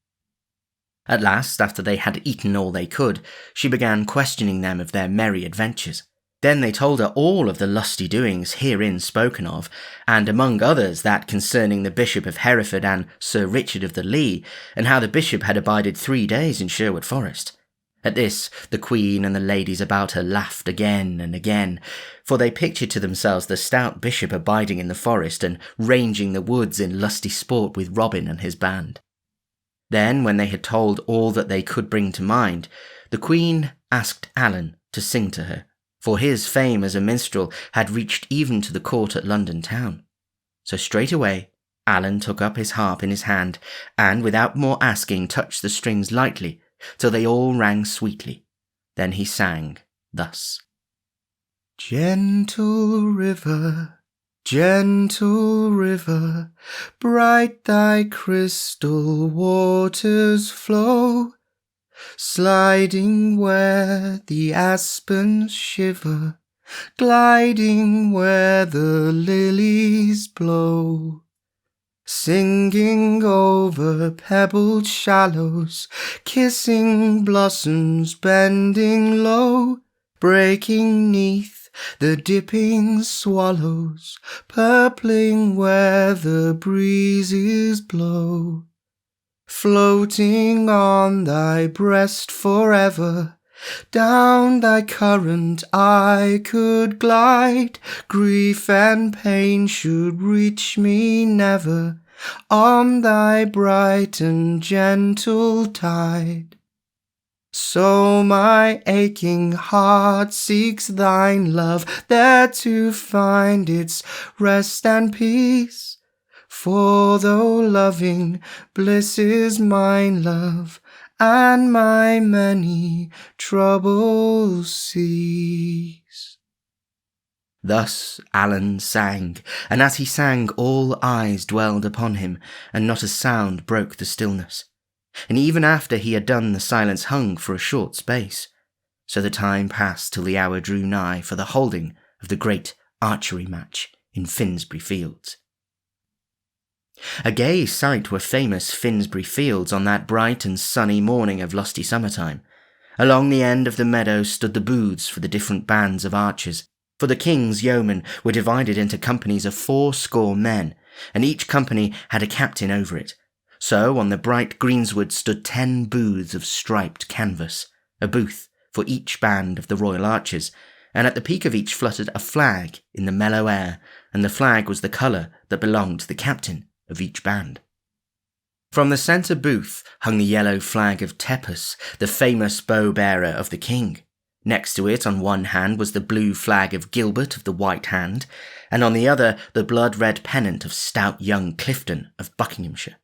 At last, after they had eaten all they could, she began questioning them of their merry adventures. Then they told her all of the lusty doings herein spoken of, and among others that concerning the Bishop of Hereford and Sir Richard of the Lee, and how the bishop had abided 3 days in Sherwood Forest. At this, the Queen and the ladies about her laughed again and again, for they pictured to themselves the stout bishop abiding in the forest and ranging the woods in lusty sport with Robin and his band. Then, when they had told all that they could bring to mind, the Queen asked Alan to sing to her, for his fame as a minstrel had reached even to the court at London town. So straightway Alan took up his harp in his hand, and without more asking touched the strings lightly, till they all rang sweetly. Then he sang thus: "Gentle river, bright thy crystal waters flow, sliding where the aspens shiver, gliding where the lilies blow. Singing over pebbled shallows, kissing blossoms bending low, breaking 'neath the dipping swallows, purpling where the breezes blow. floating on thy breast forever. Down thy current I could glide, grief and pain should reach me never, on thy bright and gentle tide. So my aching heart seeks thine love, there to find its rest and peace. For though loving bliss is mine love, and my many troubles cease. Thus Alan sang, and as he sang all eyes dwelled upon him, and not a sound broke the stillness. And even after he had done, the silence hung for a short space. So the time passed till the hour drew nigh for the holding of the great archery match in Finsbury Fields. A gay sight were famous Finsbury Fields on that bright and sunny morning of lusty summertime. Along the end of the meadow stood the booths for the different bands of archers, for the king's yeomen were divided into companies of 80 men, and each company had a captain over it. So on the bright greensward stood 10 booths of striped canvas, a booth for each band of the royal archers, and at the peak of each fluttered a flag in the mellow air, and the flag was the colour that belonged to the captain of each band. From the centre booth hung the yellow flag of Tepus, the famous bow-bearer of the king. Next to it on one hand was the blue flag of Gilbert of the White Hand, and on the other the blood-red pennant of stout young Clifton of Buckinghamshire.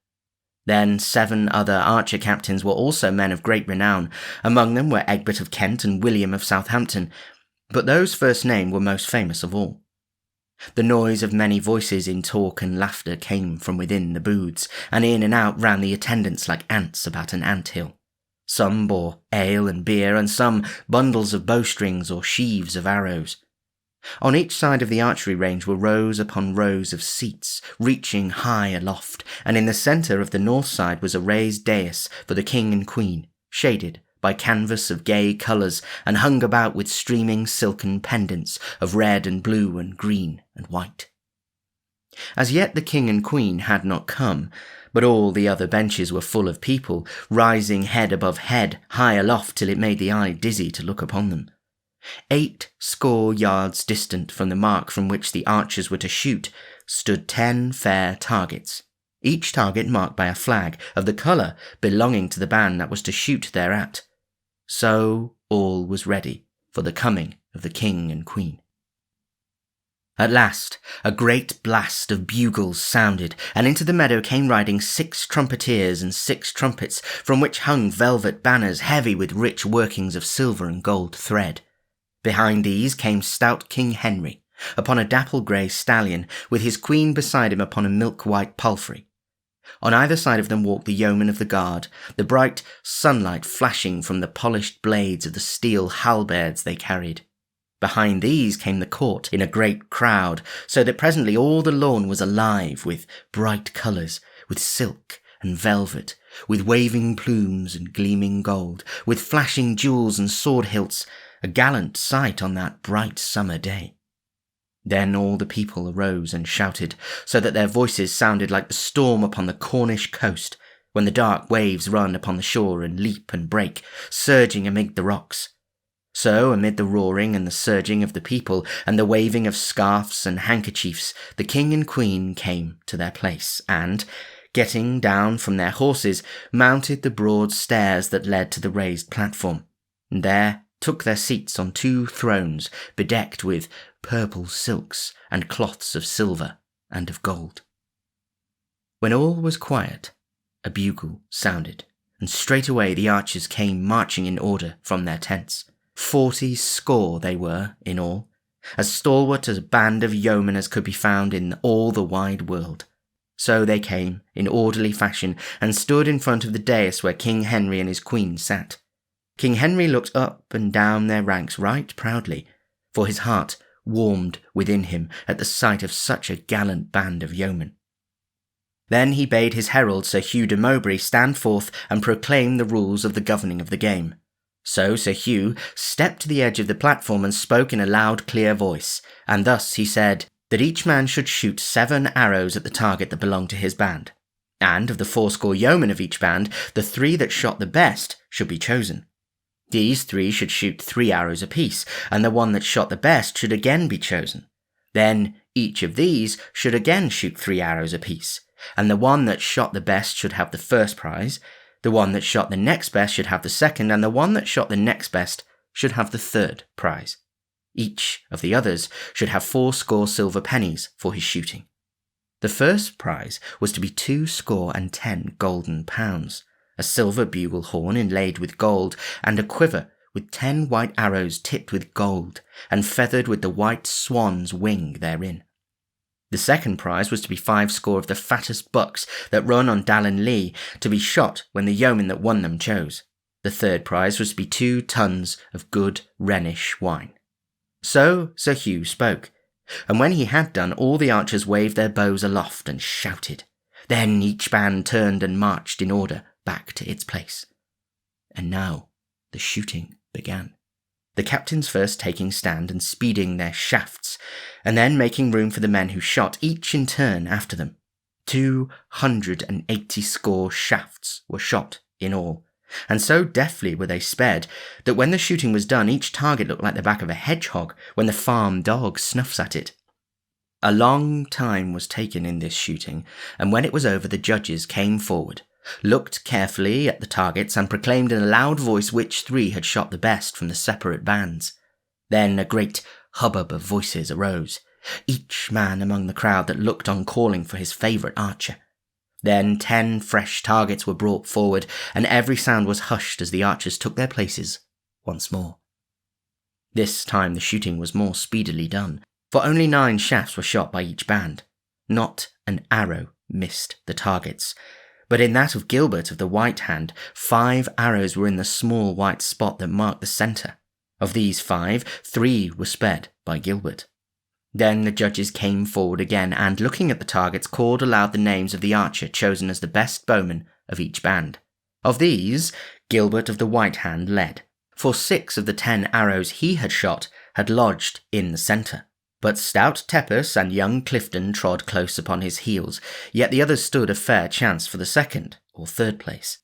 Then 7 other archer captains were also men of great renown. Among them were Egbert of Kent and William of Southampton, but those first named were most famous of all. The noise of many voices in talk and laughter came from within the booths, and in and out ran the attendants like ants about an ant-hill. Some bore ale and beer, and some bundles of bowstrings or sheaves of arrows. On each side of the archery range were rows upon rows of seats, reaching high aloft, and in the centre of the north side was a raised dais for the king and queen, shaded by canvas of gay colours, and hung about with streaming silken pendants of red and blue and green and white. As yet the king and queen had not come, but all the other benches were full of people, rising head above head, high aloft till it made the eye dizzy to look upon them. 80 yards distant from the mark from which the archers were to shoot stood 10 fair targets, each target marked by a flag of the colour belonging to the band that was to shoot thereat. So all was ready for the coming of the king and queen. At last, a great blast of bugles sounded, and into the meadow came riding 6 trumpeteers and 6 trumpets, from which hung velvet banners heavy with rich workings of silver and gold thread. Behind these came stout King Henry, upon a dapple-grey stallion, with his queen beside him upon a milk-white palfrey. On either side of them walked the yeomen of the guard, the bright sunlight flashing from the polished blades of the steel halberds they carried. Behind these came the court in a great crowd, so that presently all the lawn was alive with bright colours, with silk and velvet, with waving plumes and gleaming gold, with flashing jewels and sword hilts, a gallant sight on that bright summer day. Then all the people arose and shouted, so that their voices sounded like the storm upon the Cornish coast, when the dark waves run upon the shore and leap and break, surging amid the rocks. So, amid the roaring and the surging of the people, and the waving of scarfs and handkerchiefs, the king and queen came to their place, and, getting down from their horses, mounted the broad stairs that led to the raised platform, and there took their seats on 2 thrones bedecked with purple silks and cloths of silver and of gold. When all was quiet, a bugle sounded, and straightway the archers came marching in order from their tents. 40 they were in all, as stalwart as a band of yeomen as could be found in all the wide world. So they came in orderly fashion and stood in front of the dais where King Henry and his queen sat. King Henry looked up and down their ranks right proudly, for his heart warmed within him at the sight of such a gallant band of yeomen. Then he bade his herald Sir Hugh de Mowbray stand forth and proclaim the rules of the governing of the game. So Sir Hugh stepped to the edge of the platform and spoke in a loud, clear voice, and thus he said that each man should shoot 7 arrows at the target that belonged to his band. And of the 80 yeomen of each band, the 3 that shot the best should be chosen. These 3 should shoot 3 arrows apiece, and the one that shot the best should again be chosen. Then each of these should again shoot 3 arrows apiece, and the one that shot the best should have the first prize, the one that shot the next best should have the second, and the one that shot the next best should have the third prize. Each of the others should have 80 silver pennies for his shooting. The first prize was to be 20 golden pounds, a silver bugle horn inlaid with gold, and a quiver with 10 white arrows tipped with gold, and feathered with the white swan's wing therein. The second prize was to be 50 of the fattest bucks that run on Dallin Lee, to be shot when the yeoman that won them chose. The third prize was to be 2 tons of good Rhenish wine. So Sir Hugh spoke, and when he had done, all the archers waved their bows aloft and shouted. Then each band turned and marched in order back to its place. And now the shooting began. The captains first taking stand and speeding their shafts, and then making room for the men who shot, each in turn after them. 280 shafts were shot in all, and so deftly were they sped that when the shooting was done, each target looked like the back of a hedgehog when the farm dog snuffs at it. A long time was taken in this shooting, and when it was over, the judges came forward, looked carefully at the targets, and proclaimed in a loud voice which 3 had shot the best from the separate bands. Then a great hubbub of voices arose, each man among the crowd that looked on calling for his favourite archer. Then 10 fresh targets were brought forward, and every sound was hushed as the archers took their places once more. This time the shooting was more speedily done, for only 9 shafts were shot by each band. Not an arrow missed the targets, but in that of Gilbert of the White Hand, 5 arrows were in the small white spot that marked the centre. Of these 5, 3 were sped by Gilbert. Then the judges came forward again, and looking at the targets, called aloud the names of the archer chosen as the best bowman of each band. Of these, Gilbert of the White Hand led, for 6 of the 10 arrows he had shot had lodged in the centre. But stout Tepus and young Clifton trod close upon his heels, yet the others stood a fair chance for the second or third place.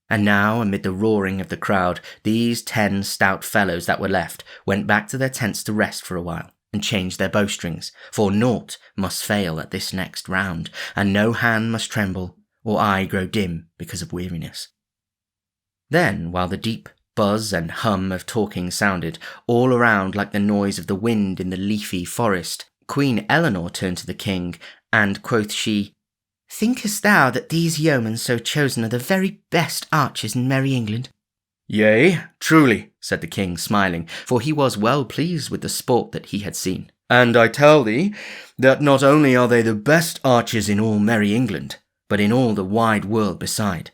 And now, amid the roaring of the crowd, these 10 stout fellows that were left went back to their tents to rest for a while, and change their bowstrings, for naught must fail at this next round, and no hand must tremble, or eye grow dim because of weariness. Then, while the deep buzz and hum of talking sounded all around like the noise of the wind in the leafy forest, Queen Eleanor turned to the king, and quoth she, Thinkest thou that these yeomen so chosen are the very best archers in merry England? Yea, truly, said the king, smiling, for he was well pleased with the sport that he had seen. And I tell thee that not only are they the best archers in all merry England, but in all the wide world beside.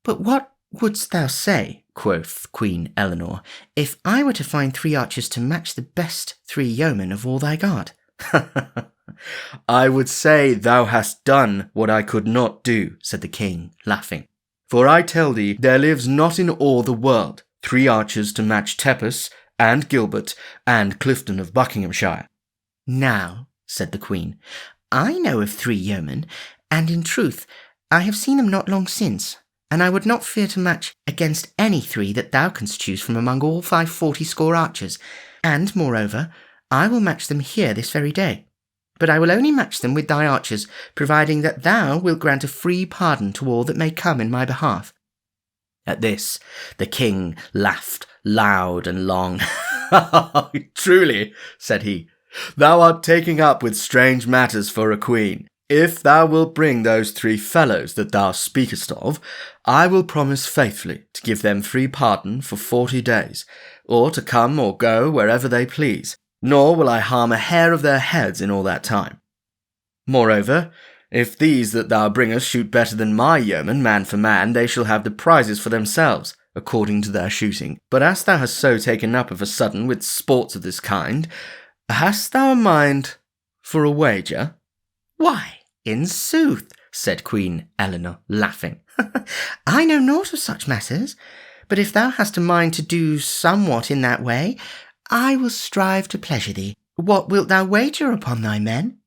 But what wouldst thou say, quoth Queen Eleanor, if I were to find 3 archers to match the best 3 yeomen of all thy guard? I would say thou hast done what I could not do, said the king, laughing. For I tell thee, there lives not in all the world 3 archers to match Tepus, and Gilbert, and Clifton of Buckinghamshire. Now, said the queen, I know of 3 yeomen, and in truth I have seen them not long since, and I would not fear to match against any 3 that thou canst choose from among all 40 archers, and, moreover, I will match them here this very day. But I will only match them with thy archers, providing that thou wilt grant a free pardon to all that may come in my behalf. At this, the king laughed loud and long. Truly, said he, thou art taking up with strange matters for a queen. If thou wilt bring those 3 fellows that thou speakest of, I will promise faithfully to give them free pardon for 40 days, or to come or go wherever they please. Nor will I harm a hair of their heads in all that time. Moreover, if these that thou bringest shoot better than my yeomen, man for man, they shall have the prizes for themselves, according to their shooting. But as thou hast so taken up of a sudden with sports of this kind, hast thou a mind for a wager? Why, in sooth, said Queen Eleanor, laughing, I know naught of such matters, but if thou hast a mind to do somewhat in that way, I will strive to pleasure thee. What wilt thou wager upon thy men?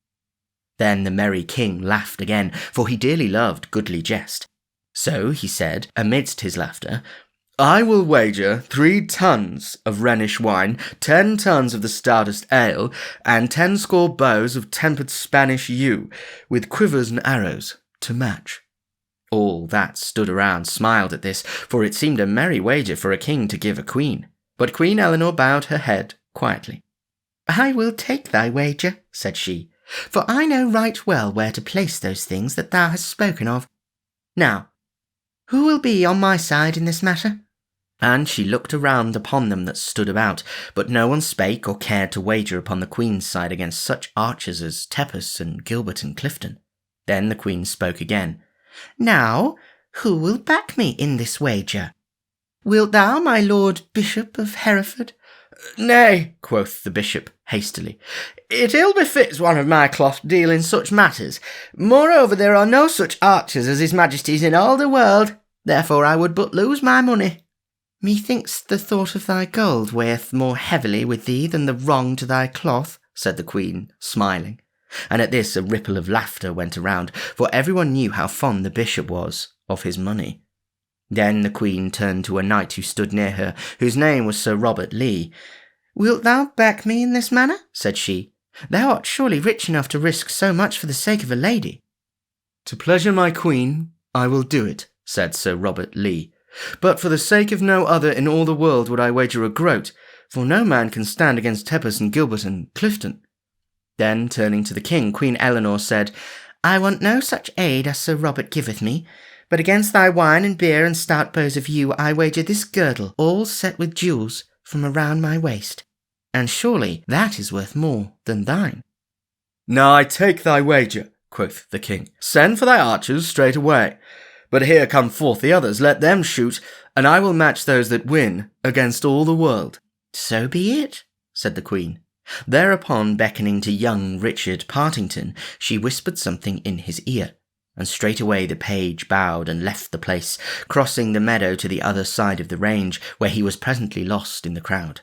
Then the merry king laughed again, for he dearly loved goodly jest. So he said, amidst his laughter, "I will wager 3 tons of Rhenish wine, 10 tons of the stoutest ale, and 10 score bows of tempered Spanish yew, with quivers and arrows, to match." All that stood around smiled at this, for it seemed a merry wager for a king to give a queen. But Queen Eleanor bowed her head quietly. "I will take thy wager," said she, "for I know right well where to place those things that thou hast spoken of. Now, who will be on my side in this matter?" And she looked around upon them that stood about, but no one spake or cared to wager upon the Queen's side against such archers as Tepus and Gilbert and Clifton. Then the Queen spoke again. "Now, who will back me in this wager? Wilt thou, my Lord Bishop of Hereford?" "Nay," quoth the bishop hastily, "it ill befits one of my cloth to deal in such matters. Moreover, there are no such archers as his majesty's in all the world. Therefore I would but lose my money." "Methinks the thought of thy gold weigheth more heavily with thee than the wrong to thy cloth," said the Queen, smiling. And at this a ripple of laughter went around, for everyone knew how fond the bishop was of his money. Then the Queen turned to a knight who stood near her, whose name was Sir Robert Lee. "Wilt thou back me in this manner?" said she. "Thou art surely rich enough to risk so much for the sake of a lady." "To pleasure my queen, I will do it," said Sir Robert Lee. "But for the sake of no other in all the world would I wager a groat, for no man can stand against Tepus and Gilbert and Clifton." Then, turning to the king, Queen Eleanor said, "I want no such aid as Sir Robert giveth me, but against thy wine and beer and stout bows of yew I wager this girdle, all set with jewels, from around my waist. And surely that is worth more than thine." "Now I take thy wager," quoth the king. "Send for thy archers straight away. But here come forth the others, let them shoot, and I will match those that win against all the world." "So be it," said the Queen. Thereupon, beckoning to young Richard Partington, she whispered something in his ear, and straightway the page bowed and left the place, crossing the meadow to the other side of the range, where he was presently lost in the crowd.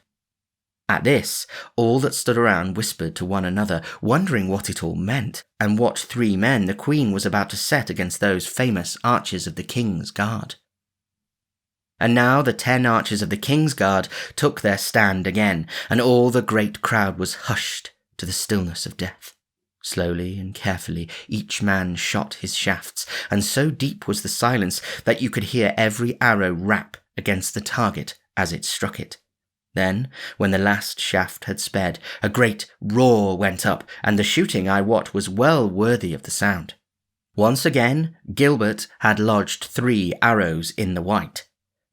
At this, all that stood around whispered to one another, wondering what it all meant, and what 3 men the Queen was about to set against those famous archers of the King's Guard. And now the 10 archers of the King's Guard took their stand again, and all the great crowd was hushed to the stillness of death. Slowly and carefully each man shot his shafts, and so deep was the silence that you could hear every arrow rap against the target as it struck it. Then, when the last shaft had sped, a great roar went up, and the shooting, I wot, was well worthy of the sound. Once again, Gilbert had lodged 3 arrows in the white.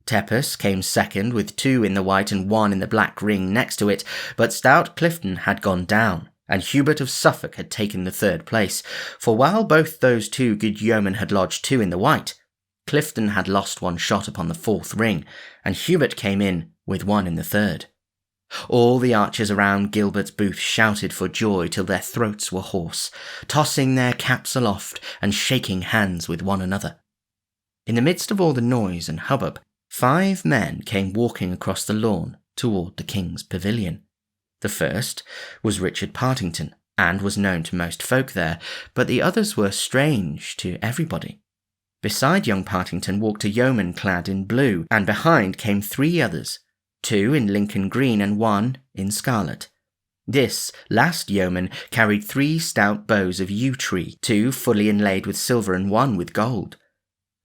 Tepus came second with 2 in the white and 1 in the black ring next to it, but stout Clifton had gone down, and Hubert of Suffolk had taken the 3rd place, for while both those 2 good yeomen had lodged 2 in the white, Clifton had lost 1 shot upon the 4th ring, and Hubert came in with 1 in the 3rd. All the archers around Gilbert's booth shouted for joy till their throats were hoarse, tossing their caps aloft and shaking hands with one another. In the midst of all the noise and hubbub, 5 men came walking across the lawn toward the king's pavilion. The first was Richard Partington, and was known to most folk there, but the others were strange to everybody. Beside young Partington walked a yeoman clad in blue, and behind came 3 others, 2 in Lincoln green and 1 in scarlet. This last yeoman carried 3 stout bows of yew tree, 2 fully inlaid with silver and 1 with gold.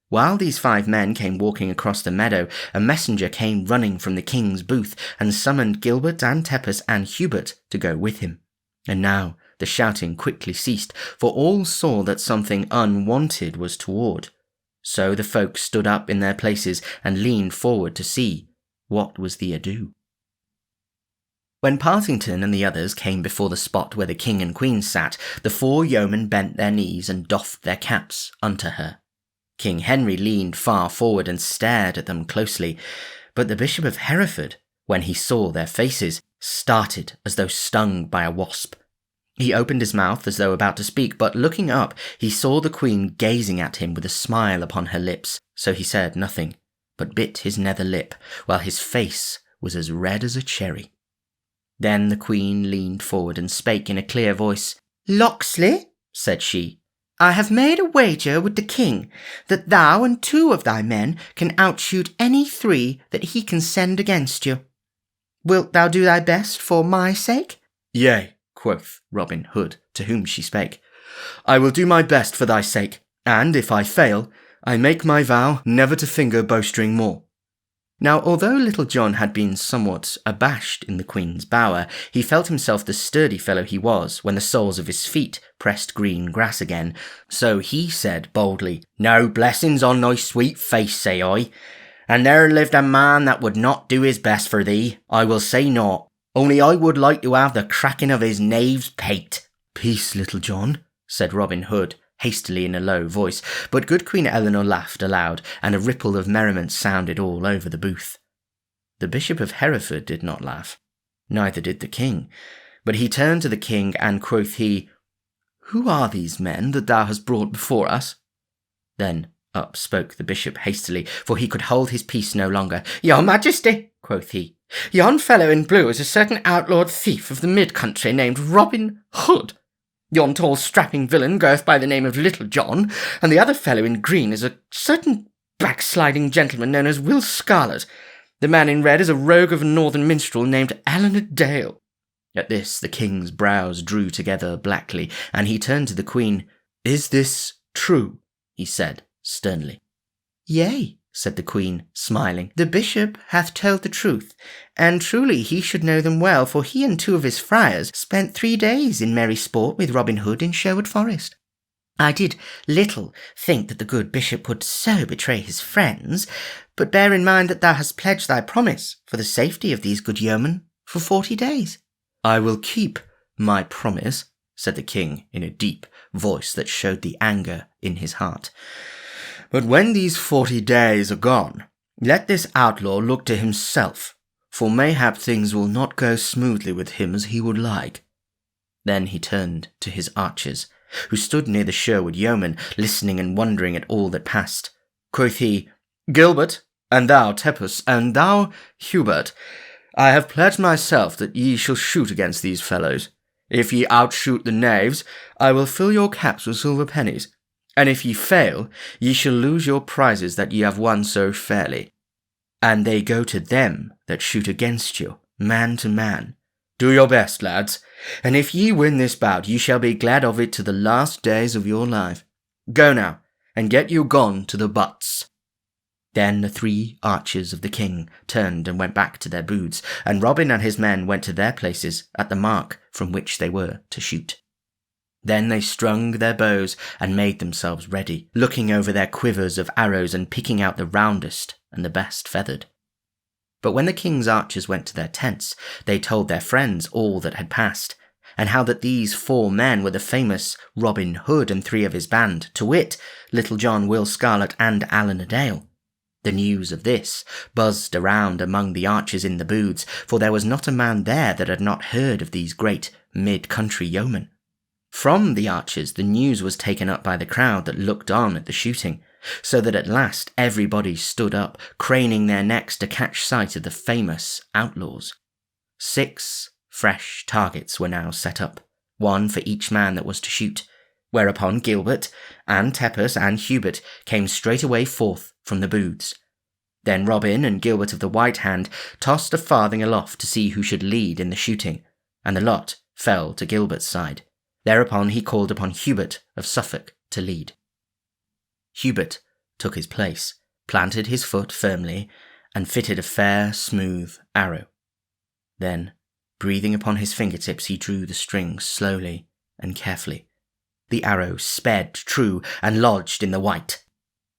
While these 5 men came walking across the meadow, a messenger came running from the king's booth, and summoned Gilbert and Tepus and Hubert to go with him. And now the shouting quickly ceased, for all saw that something unwonted was toward. So the folk stood up in their places and leaned forward to see what was the ado. When Partington and the others came before the spot where the king and queen sat, the 4 yeomen bent their knees and doffed their caps unto her. King Henry leaned far forward and stared at them closely, but the Bishop of Hereford, when he saw their faces, started as though stung by a wasp. He opened his mouth as though about to speak, but looking up, he saw the Queen gazing at him with a smile upon her lips, so he said nothing, but bit his nether lip, while his face was as red as a cherry. Then the Queen leaned forward and spake in a clear voice. "Locksley," said she, "I have made a wager with the king that thou and 2 of thy men can outshoot any 3 that he can send against you. Wilt thou do thy best for my sake?" "Yea," quoth Robin Hood, to whom she spake, "I will do my best for thy sake, and if I fail, I make my vow never to finger bowstring more." Now, although Little John had been somewhat abashed in the Queen's bower, he felt himself the sturdy fellow he was when the soles of his feet pressed green grass again. So he said boldly, "No blessings on thy sweet face, say I. And there lived a man that would not do his best for thee, I will say naught. Only I would like to have the cracking of his knave's pate." "Peace, Little John," said Robin Hood, hastily in a low voice, but good Queen Eleanor laughed aloud, and a ripple of merriment sounded all over the booth. The Bishop of Hereford did not laugh, neither did the king, but he turned to the king, and quoth he, "Who are these men that thou hast brought before us?" Then up spoke the bishop hastily, for he could hold his peace no longer. "Your Majesty," quoth he, "yon fellow in blue is a certain outlawed thief of the mid-country named Robin Hood. Yon tall strapping villain goeth by the name of Little John, and the other fellow in green is a certain backsliding gentleman known as Will Scarlet. The man in red is a rogue of a northern minstrel named Eleanor Dale." At this the king's brows drew together blackly, and he turned to the queen. "Is this true?" he said sternly. "Yea," said the queen, smiling. "The bishop hath told the truth, and truly he should know them well, for he and 2 of his friars spent 3 days in merry sport with Robin Hood in Sherwood Forest. I did little think that the good bishop would so betray his friends, but bear in mind that thou hast pledged thy promise for the safety of these good yeomen for 40 days. "I will keep my promise," said the king in a deep voice that showed the anger in his heart. "But when these 40 days are gone, let this outlaw look to himself, for mayhap things will not go smoothly with him as he would like." Then he turned to his archers, who stood near the Sherwood yeomen, listening and wondering at all that passed. Quoth he, "Gilbert, and thou, Tepus, and thou, Hubert, I have pledged myself that ye shall shoot against these fellows. If ye outshoot the knaves, I will fill your caps with silver pennies. And if ye fail, ye shall lose your prizes that ye have won so fairly. And they go to them that shoot against you, man to man. Do your best, lads, and if ye win this bout, ye shall be glad of it to the last days of your life. Go now, and get you gone to the butts." Then the 3 archers of the king turned and went back to their booths, and Robin and his men went to their places at the mark from which they were to shoot. Then they strung their bows and made themselves ready, looking over their quivers of arrows and picking out the roundest and the best feathered. But when the king's archers went to their tents, they told their friends all that had passed, and how that these 4 men were the famous Robin Hood and 3 of his band, to wit, Little John, Will Scarlet, and Eleanor Dale. The news of this buzzed around among the archers in the booths, for there was not a man there that had not heard of these great mid-country yeomen. From the archers the news was taken up by the crowd that looked on at the shooting, so that at last everybody stood up, craning their necks to catch sight of the famous outlaws. 6 fresh targets were now set up, 1 for each man that was to shoot, whereupon Gilbert and Tepus and Hubert came straightway forth from the booths. Then Robin and Gilbert of the White Hand tossed a farthing aloft to see who should lead in the shooting, and the lot fell to Gilbert's side. Thereupon he called upon Hubert of Suffolk to lead. Hubert took his place, planted his foot firmly, and fitted a fair, smooth arrow. Then, breathing upon his fingertips, he drew the string slowly and carefully. The arrow sped true and lodged in the white.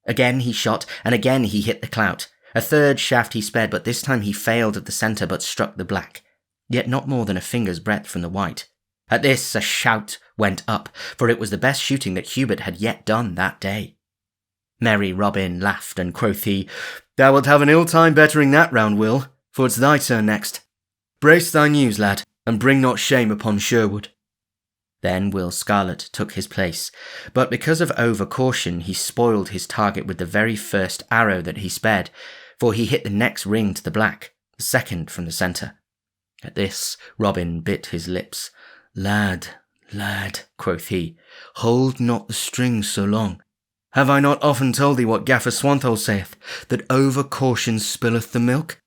Again he shot, and again he hit the clout. A 3rd shaft he sped, but this time he failed at the centre, but struck the black, yet not more than a finger's breadth from the white. At this a shout went up, for it was the best shooting that Hubert had yet done that day. Merry Robin laughed, and quoth he, "Thou wilt have an ill time bettering that round, Will, for it's thy turn next. Brace thy news, lad, and bring not shame upon Sherwood." Then Will Scarlet took his place, but because of over-caution he spoiled his target with the very first arrow that he sped, for he hit the next ring to the black, the 2nd from the centre. At this Robin bit his lips. "Lad, Lad, quoth he, hold not the strings so long. Have I not often told thee what Gaffer Swanthold saith, that over caution spilleth the milk?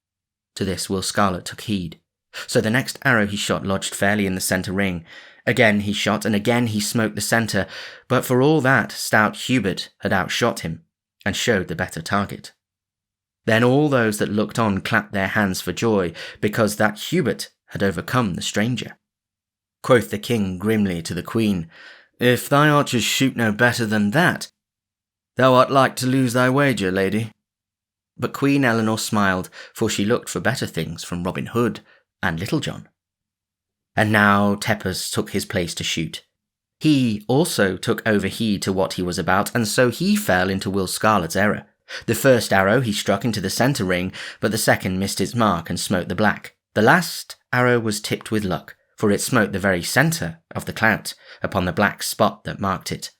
To this Will Scarlet took heed. So the next arrow he shot lodged fairly in the centre ring. Again he shot, and again he smote the centre, but for all that stout Hubert had outshot him, and showed the better target. Then all those that looked on clapped their hands for joy, because that Hubert had overcome the stranger. Quoth the king grimly to the queen, If thy archers shoot no better than that, thou art like to lose thy wager, lady. But Queen Eleanor smiled, for she looked for better things from Robin Hood and Little John. And now Tepus took his place to shoot. He also took over heed to what he was about, and so he fell into Will Scarlet's error. The first arrow he struck into the centre ring, but the second missed its mark and smote the black. The last arrow was tipped with luck, for it smote the very centre of the clout, upon the black spot that marked it.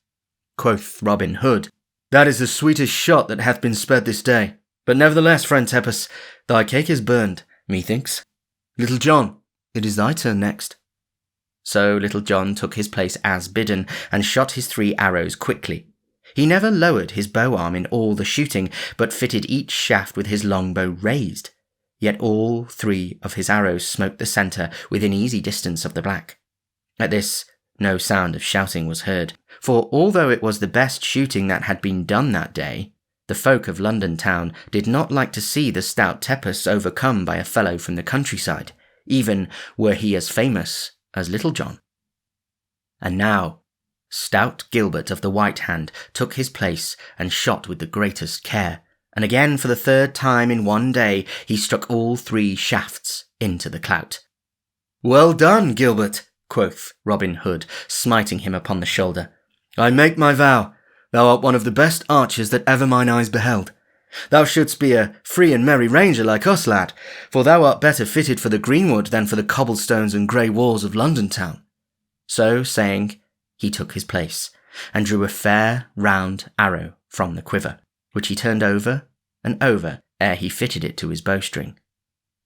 Quoth Robin Hood, That is the sweetest shot that hath been sped this day. But nevertheless, friend Tepus, thy cake is burned, methinks. Little John, it is thy turn next. So Little John took his place as bidden, and shot his 3 arrows quickly. He never lowered his bow arm in all the shooting, but fitted each shaft with his longbow raised. Yet all 3 of his arrows smote the centre within easy distance of the black. At this, no sound of shouting was heard, for although it was the best shooting that had been done that day, the folk of London town did not like to see the stout Tepus overcome by a fellow from the countryside, even were he as famous as Little John. And now, stout Gilbert of the White Hand took his place and shot with the greatest care, and again for the 3rd time in one day he struck all 3 shafts into the clout. Well done, Gilbert, quoth Robin Hood, smiting him upon the shoulder. I make my vow, thou art one of the best archers that ever mine eyes beheld. Thou shouldst be a free and merry ranger like us, lad, for thou art better fitted for the greenwood than for the cobblestones and grey walls of London town. So saying, he took his place, and drew a fair, round arrow from the quiver, which he turned over and over ere he fitted it to his bowstring.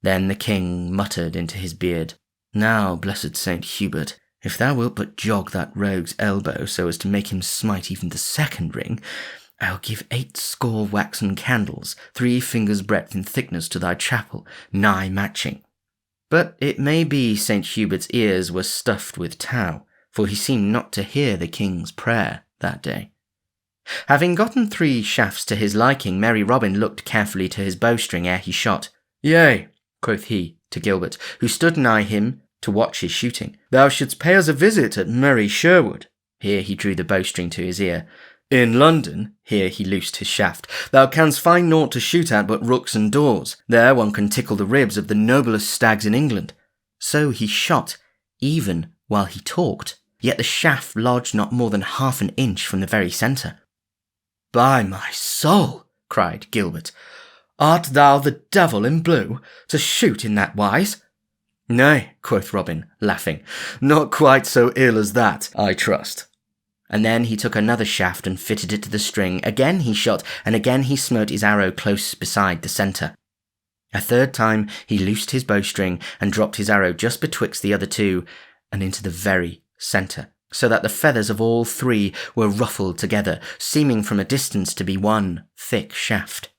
Then the king muttered into his beard, Now, blessed Saint Hubert, if thou wilt but jog that rogue's elbow so as to make him smite even the 2nd ring, I'll give 80 waxen candles, 3 fingers' breadth in thickness to thy chapel, nigh matching. But it may be Saint Hubert's ears were stuffed with tow, for he seemed not to hear the king's prayer that day. Having gotten 3 shafts to his liking, merry Robin looked carefully to his bowstring ere he shot. Yea, quoth he to Gilbert, who stood nigh him to watch his shooting, thou shouldst pay us a visit at merry Sherwood. Here he drew the bowstring to his ear. In London, here he loosed his shaft, thou canst find naught to shoot at but rooks and daws. There one can tickle the ribs of the noblest stags in England. So he shot, even while he talked, yet the shaft lodged not more than 1/2 an inch from the very centre. By my soul, cried Gilbert, art thou the devil in blue, to shoot in that wise? Nay, quoth Robin, laughing, not quite so ill as that, I trust. And then he took another shaft and fitted it to the string. Again he shot, and again he smote his arrow close beside the centre. A 3rd time he loosed his bowstring and dropped his arrow just betwixt the other 2, and into the very centre, so that the feathers of all 3 were ruffled together, seeming from a distance to be one thick shaft.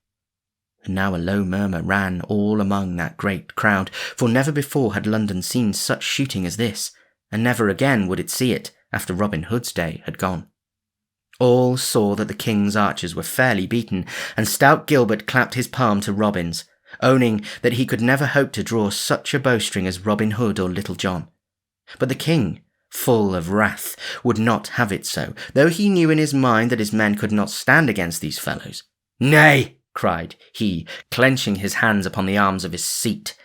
And now a low murmur ran all among that great crowd, for never before had London seen such shooting as this, and never again would it see it after Robin Hood's day had gone. All saw that the king's archers were fairly beaten, and stout Gilbert clapped his palm to Robin's, owning that he could never hope to draw such a bowstring as Robin Hood or Little John. But the king, full of wrath, would not have it so, though he knew in his mind that his men could not stand against these fellows. Nay, cried he, clenching his hands upon the arms of his seat,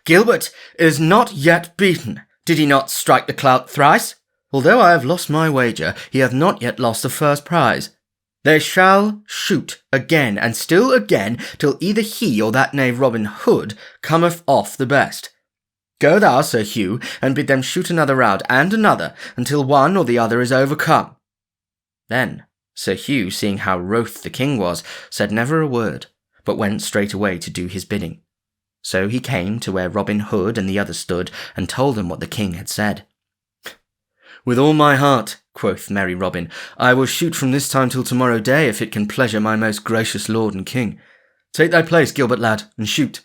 Gilbert is not yet beaten. Did he not strike the clout thrice? Although I have lost my wager, he hath not yet lost the first prize. They shall shoot again, and still again, till either he or that knave Robin Hood cometh off the best. Go thou, Sir Hugh, and bid them shoot another round, and another, until one or the other is overcome. Then Sir Hugh, seeing how wroth the king was, said never a word, but went straight away to do his bidding. So he came to where Robin Hood and the other stood, and told them what the king had said. "With all my heart," quoth merry Robin. "I will shoot from this time till tomorrow day, if it can pleasure my most gracious lord and king. Take thy place, Gilbert lad, and shoot."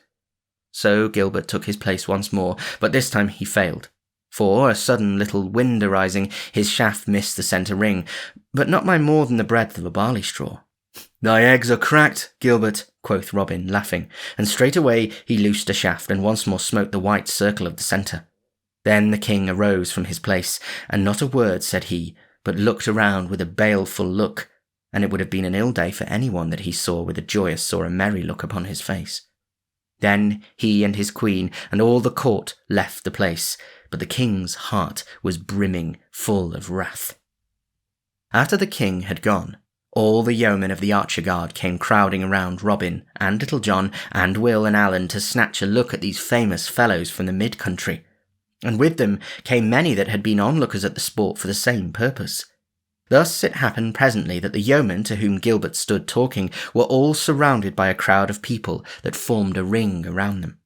So Gilbert took his place once more, but this time he failed. For, a sudden little wind arising, his shaft missed the centre ring, but not by more than the breadth of a barley straw. "Thy eggs are cracked, Gilbert," quoth Robin, laughing, and straightway he loosed a shaft and once more smote the white circle of the centre. Then the king arose from his place, and not a word said he, but looked around with a baleful look, and it would have been an ill day for anyone that he saw with a joyous or a merry look upon his face. Then he and his queen and all the court left the place, but the king's heart was brimming full of wrath. After the king had gone, all the yeomen of the archer guard came crowding around Robin and Little John and Will and Alan to snatch a look at these famous fellows from the mid-country, and with them came many that had been onlookers at the sport for the same purpose. Thus it happened presently that the yeomen to whom Gilbert stood talking were all surrounded by a crowd of people that formed a ring around them.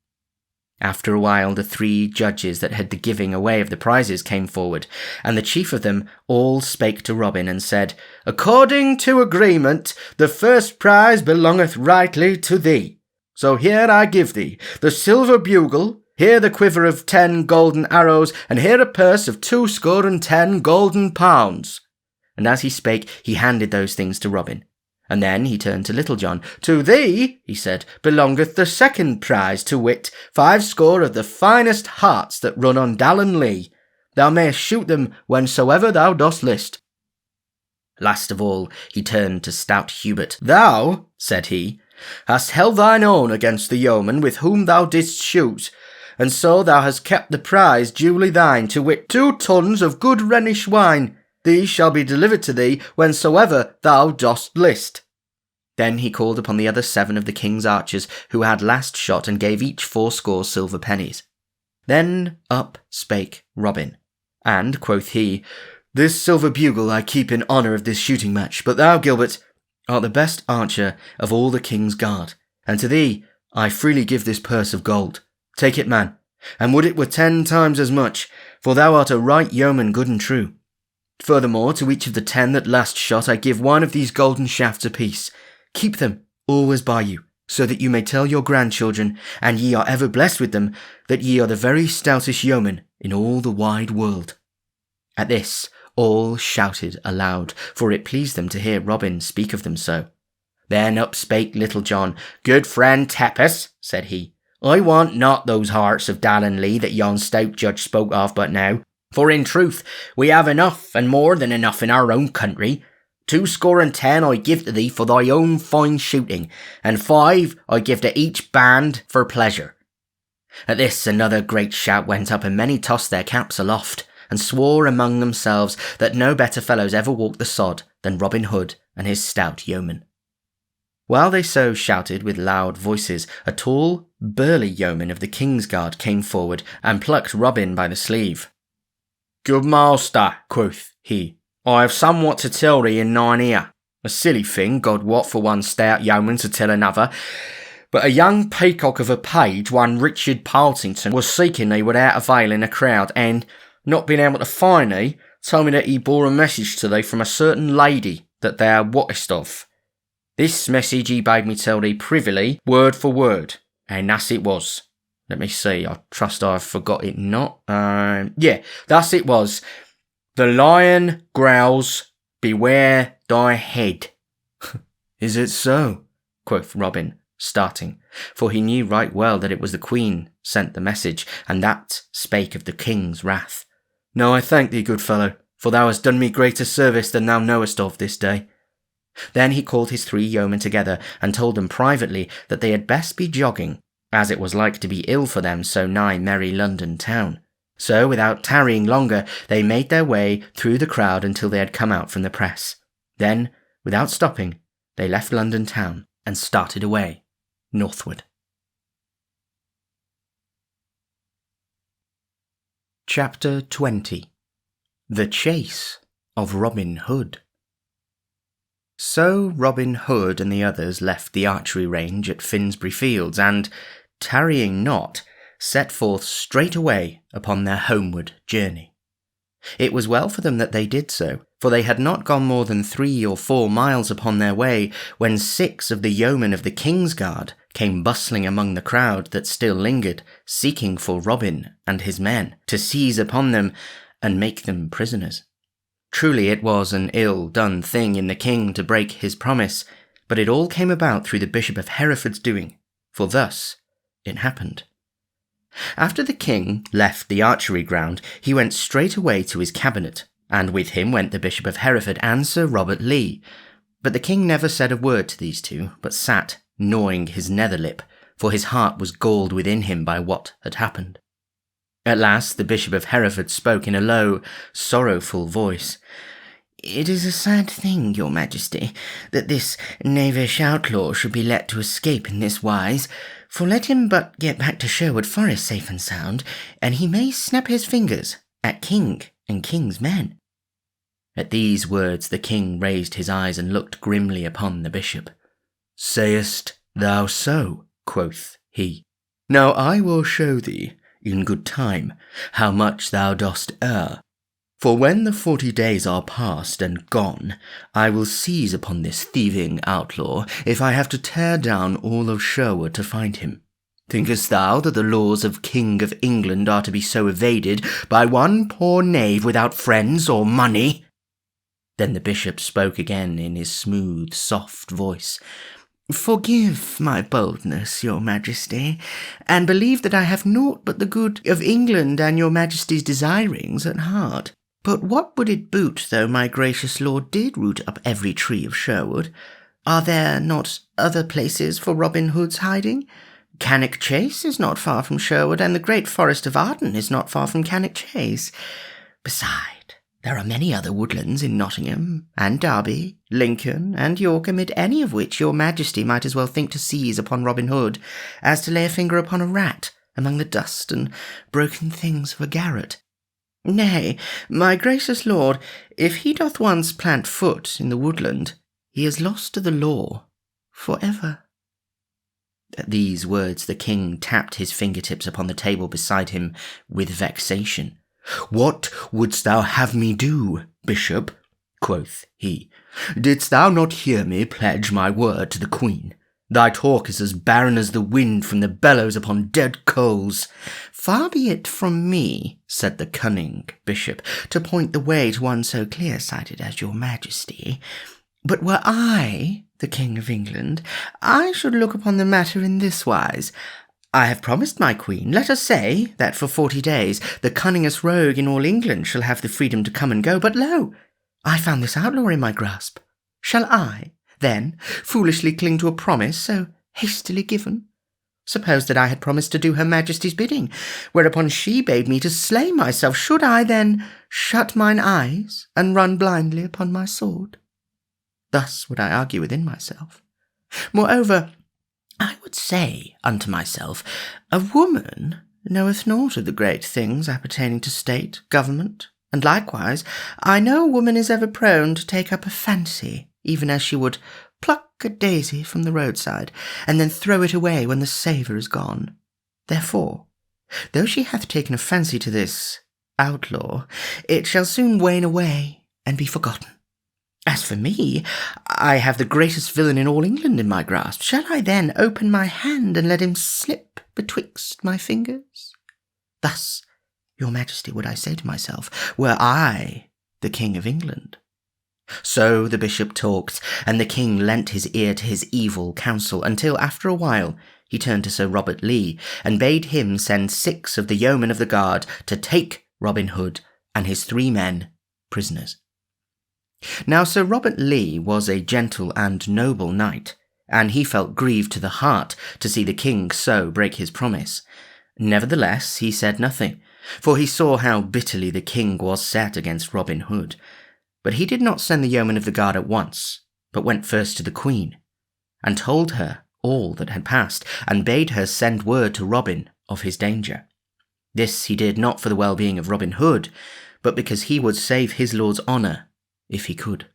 After a while the 3 judges that had the giving away of the prizes came forward, and the chief of them all spake to Robin and said, "According to agreement, the first prize belongeth rightly to thee. So here I give thee the silver bugle, here the quiver of 10 golden arrows, and here a purse of 210 golden pounds." And as he spake, he handed those things to Robin. And then he turned to Little John. "To thee," he said, "belongeth the second prize, to wit, 50 of the finest harts that run on Dallon Lea. Thou mayest shoot them whensoever thou dost list." Last of all, he turned to stout Hubert. "Thou," said he, "hast held thine own against the yeoman with whom thou didst shoot, and so thou hast kept the prize duly thine, to wit, 2 tuns of good Rhenish wine. These shall be delivered to thee whensoever thou dost list." Then he called upon the other 7 of the king's archers who had last shot, and gave each 80 silver pennies. Then up spake Robin, and quoth he, "This silver bugle I keep in honour of this shooting match, but thou, Gilbert, art the best archer of all the king's guard, and to thee I freely give this purse of gold. Take it, man, and would it were 10 times as much, for thou art a right yeoman good and true. Furthermore, to each of the 10 that last shot I give 1 of these golden shafts apiece. Keep them always by you, so that you may tell your grandchildren, and ye are ever blessed with them, that ye are the very stoutest yeomen in all the wide world." At this all shouted aloud, for it pleased them to hear Robin speak of them so. Then up spake Little John. "Good friend Tepus," said he, "I want not those hearts of Dallon Lea that yon stout judge spoke of but now. For in truth, we have enough, and more than enough in our own country. 210 I give to thee for thy own fine shooting, and 5 I give to each band for pleasure." At this another great shout went up, and many tossed their caps aloft, and swore among themselves that no better fellows ever walked the sod than Robin Hood and his stout yeomen. While they so shouted with loud voices, a tall, burly yeoman of the king's guard came forward, and plucked Robin by the sleeve. "Good master," quoth he, "I have somewhat to tell thee in thine ear. A silly thing, God wot, for one stout yeoman to tell another. But a young peacock of a page, one Richard Partington, was seeking thee without avail in a crowd, and, not being able to find thee, told me that he bore a message to thee from a certain lady that thou wottest of. This message he bade me tell thee privily, word for word, and thus it was. Let me see, I trust I've forgot it not. Thus it was. The lion growls, beware thy head." "Is it so?" quoth Robin, starting, for he knew right well that it was the queen sent the message, and that spake of the king's wrath. "No, I thank thee, good fellow, for thou hast done me greater service than thou knowest of this day." Then he called his 3 yeomen together, and told them privately that they had best be jogging, as it was like to be ill for them so nigh merry London town. So, without tarrying longer, they made their way through the crowd until they had come out from the press. Then, without stopping, they left London town and started away northward. Chapter 20. The Chase of Robin Hood. So Robin Hood and the others left the archery range at Finsbury Fields, and, tarrying not, set forth straight away upon their homeward journey. It was well for them that they did so, for they had not gone more than 3 or 4 miles upon their way when 6 of the yeomen of the king's guard came bustling among the crowd that still lingered, seeking for Robin and his men, to seize upon them and make them prisoners. Truly it was an ill-done thing in the king to break his promise, but it all came about through the Bishop of Hereford's doing, for thus it happened. After the king left the archery ground, he went straight away to his cabinet, and with him went the Bishop of Hereford and Sir Robert Lee. But the king never said a word to these two, but sat gnawing his nether lip, for his heart was galled within him by what had happened. At last the Bishop of Hereford spoke in a low, sorrowful voice. "It is a sad thing, your majesty, that this knavish outlaw should be let to escape in this wise, for let him but get back to Sherwood Forest safe and sound, and he may snap his fingers at king and king's men." At these words the king raised his eyes and looked grimly upon the bishop. "Sayest thou so?" quoth he. "Now I will show thee, in good time, how much thou dost err. For when the 40 days are past and gone, I will seize upon this thieving outlaw, if I have to tear down all of Sherwood to find him. Thinkest thou that the laws of King of England are to be so evaded by one poor knave without friends or money?" Then the bishop spoke again in his smooth, soft voice. "Forgive my boldness, your majesty, and believe that I have naught but the good of England and your majesty's desirings at heart. But what would it boot though my gracious lord did root up every tree of Sherwood? Are there not other places for Robin Hood's hiding? Cannock Chase is not far from Sherwood, and the great forest of Arden is not far from Cannock Chase. Beside, there are many other woodlands in Nottingham, and Derby, Lincoln, and York, amid any of which your majesty might as well think to seize upon Robin Hood, as to lay a finger upon a rat among the dust and broken things of a garret. Nay, my gracious lord, if he doth once plant foot in the woodland, he is lost to the law for ever." At these words the king tapped his fingertips upon the table beside him with vexation. "What wouldst thou have me do, bishop?" quoth he. "Didst thou not hear me pledge my word to the queen? Thy talk is as barren as the wind from the bellows upon dead coals." "Far be it from me," said the cunning bishop, "to point the way to one so clear-sighted as your majesty. But were I the King of England, I should look upon the matter in this wise. I have promised my queen, let us say, that for 40 days the cunningest rogue in all England shall have the freedom to come and go, but lo, I found this outlaw in my grasp. Shall I, then, foolishly cling to a promise so hastily given? Suppose that I had promised to do her majesty's bidding, whereupon she bade me to slay myself. Should I then shut mine eyes and run blindly upon my sword? Thus would I argue within myself. Moreover, I would say unto myself, a woman knoweth naught of the great things appertaining to state, government, and likewise I know a woman is ever prone to take up a fancy, even as she would pluck a daisy from the roadside, and then throw it away when the savour is gone. Therefore, though she hath taken a fancy to this outlaw, it shall soon wane away and be forgotten. As for me, I have the greatest villain in all England in my grasp. Shall I then open my hand and let him slip betwixt my fingers? Thus, your majesty, would I say to myself, were I the King of England." So the bishop talked, and the king lent his ear to his evil counsel, until after a while he turned to Sir Robert Lee, and bade him send 6 of the yeomen of the guard to take Robin Hood and his 3 men prisoners. Now Sir Robert Lee was a gentle and noble knight, and he felt grieved to the heart to see the king so break his promise. Nevertheless he said nothing, for he saw how bitterly the king was set against Robin Hood. But he did not send the yeomen of the guard at once, but went first to the queen, and told her all that had passed, and bade her send word to Robin of his danger. This he did not for the well-being of Robin Hood, but because he would save his lord's honour if he could.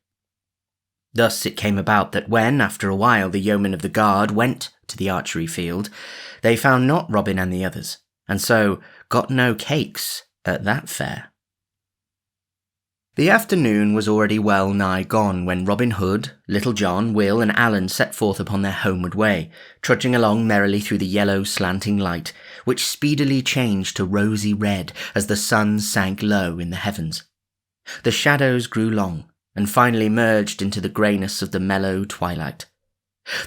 Thus it came about that when, after a while, the yeomen of the guard went to the archery field, they found not Robin and the others, and so got no cakes at that fair. The afternoon was already well nigh gone when Robin Hood, Little John, Will, and Alan set forth upon their homeward way, trudging along merrily through the yellow slanting light, which speedily changed to rosy red as the sun sank low in the heavens. The shadows grew long, and finally merged into the greyness of the mellow twilight.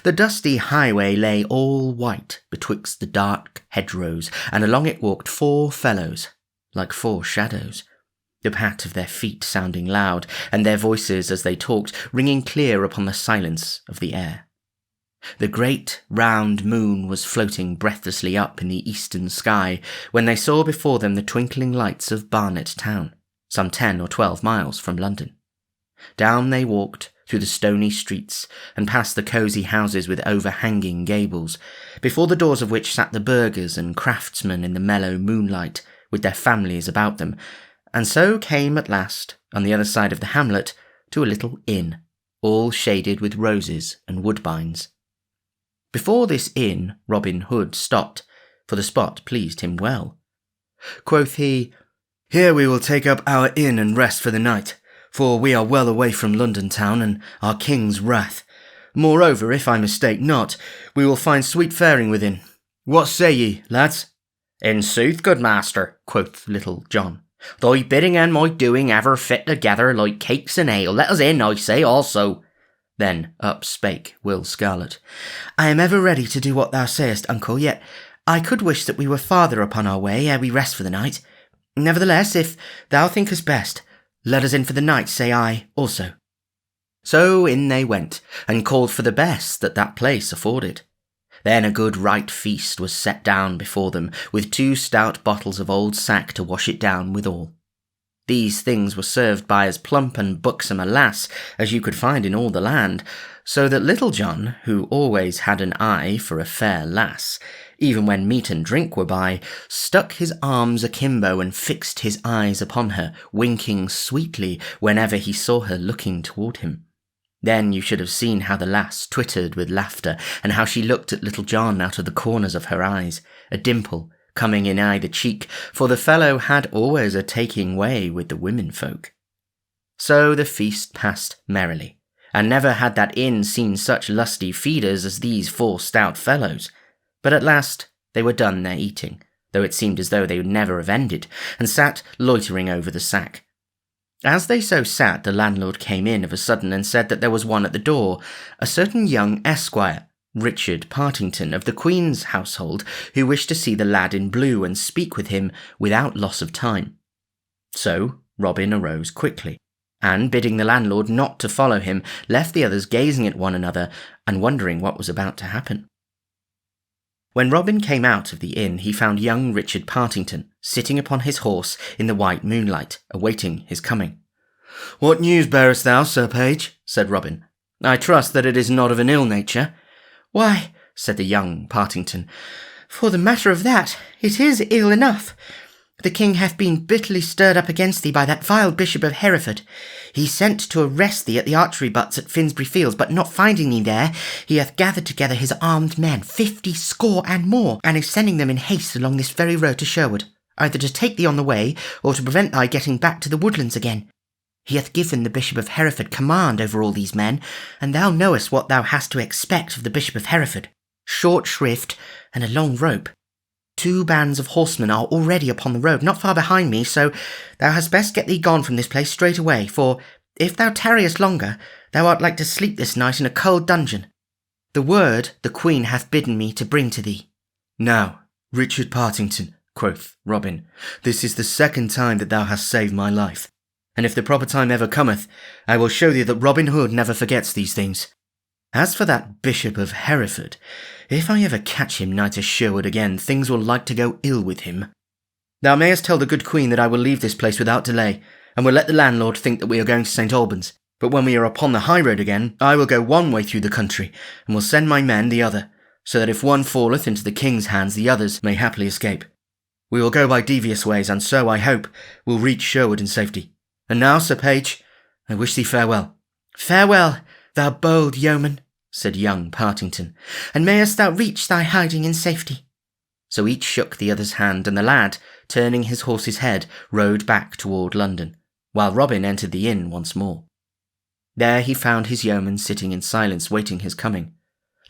The dusty highway lay all white betwixt the dark hedgerows, and along it walked 4 fellows, like 4 shadows, the pat of their feet sounding loud, and their voices as they talked ringing clear upon the silence of the air. The great round moon was floating breathlessly up in the eastern sky when they saw before them the twinkling lights of Barnet town, some 10 or 12 miles from London. Down they walked through the stony streets and past the cosy houses with overhanging gables, before the doors of which sat the burghers and craftsmen in the mellow moonlight, with their families about them, and so came at last, on the other side of the hamlet, to a little inn, all shaded with roses and woodbines. Before this inn Robin Hood stopped, for the spot pleased him well. Quoth he, "Here we will take up our inn and rest for the night, for we are well away from London town and our king's wrath. Moreover, if I mistake not, we will find sweet faring within. What say ye, lads?" "In sooth, good master," quoth Little John, "thy bidding and my doing ever fit together like cakes and ale. Let us in, I say, also." Then up spake Will Scarlet. "I am ever ready to do what thou sayest, uncle, yet I could wish that we were farther upon our way ere we rest for the night. Nevertheless, if thou thinkest best, let us in for the night, say I also." So in they went, and called for the best that place afforded. Then a good right feast was set down before them, with 2 stout bottles of old sack to wash it down withal. These things were served by as plump and buxom a lass as you could find in all the land, so that Little John, who always had an eye for a fair lass, even when meat and drink were by, stuck his arms akimbo and fixed his eyes upon her, winking sweetly whenever he saw her looking toward him. Then you should have seen how the lass twittered with laughter, and how she looked at Little John out of the corners of her eyes, a dimple coming in either cheek, for the fellow had always a taking way with the women folk. So the feast passed merrily, and never had that inn seen such lusty feeders as these 4 stout fellows. But at last they were done their eating, though it seemed as though they would never have ended, and sat loitering over the sack. As they so sat, the landlord came in of a sudden and said that there was one at the door, a certain young esquire, Richard Partington, of the Queen's household, who wished to see the lad in blue and speak with him without loss of time. So Robin arose quickly, and bidding the landlord not to follow him, left the others gazing at one another and wondering what was about to happen. When Robin came out of the inn, he found young Richard Partington sitting upon his horse in the white moonlight, awaiting his coming. "What news bearest thou, Sir Page?" said Robin. "I trust that it is not of an ill nature." "Why," said the young Partington, "for the matter of that, it is ill enough. The king hath been bitterly stirred up against thee by that vile Bishop of Hereford. He sent to arrest thee at the archery butts at Finsbury Fields, but not finding thee there, he hath gathered together his armed men, 50 score and more, and is sending them in haste along this very road to Sherwood, either to take thee on the way, or to prevent thy getting back to the woodlands again. He hath given the Bishop of Hereford command over all these men, and thou knowest what thou hast to expect of the Bishop of Hereford. Short shrift and a long rope. 2 bands of horsemen are already upon the road, not far behind me, so thou hadst best get thee gone from this place straight away, for if thou tarriest longer, thou art like to sleep this night in a cold dungeon. The word the Queen hath bidden me to bring to thee." "Now, Richard Partington," quoth Robin, "this is the 2nd time that thou hast saved my life, and if the proper time ever cometh, I will show thee that Robin Hood never forgets these things. As for that Bishop of Hereford, if I ever catch him nigh to Sherwood again, things will like to go ill with him. Thou mayest tell the good Queen that I will leave this place without delay, and will let the landlord think that we are going to St. Albans. But when we are upon the high road again, I will go one way through the country, and will send my men the other, so that if one falleth into the king's hands, the others may happily escape. We will go by devious ways, and so, I hope, will reach Sherwood in safety. And now, Sir Page, I wish thee farewell." "Farewell, thou bold yeoman," said young Partington, "and mayest thou reach thy hiding in safety." So each shook the other's hand, and the lad, turning his horse's head, rode back toward London, while Robin entered the inn once more. There he found his yeoman sitting in silence waiting his coming.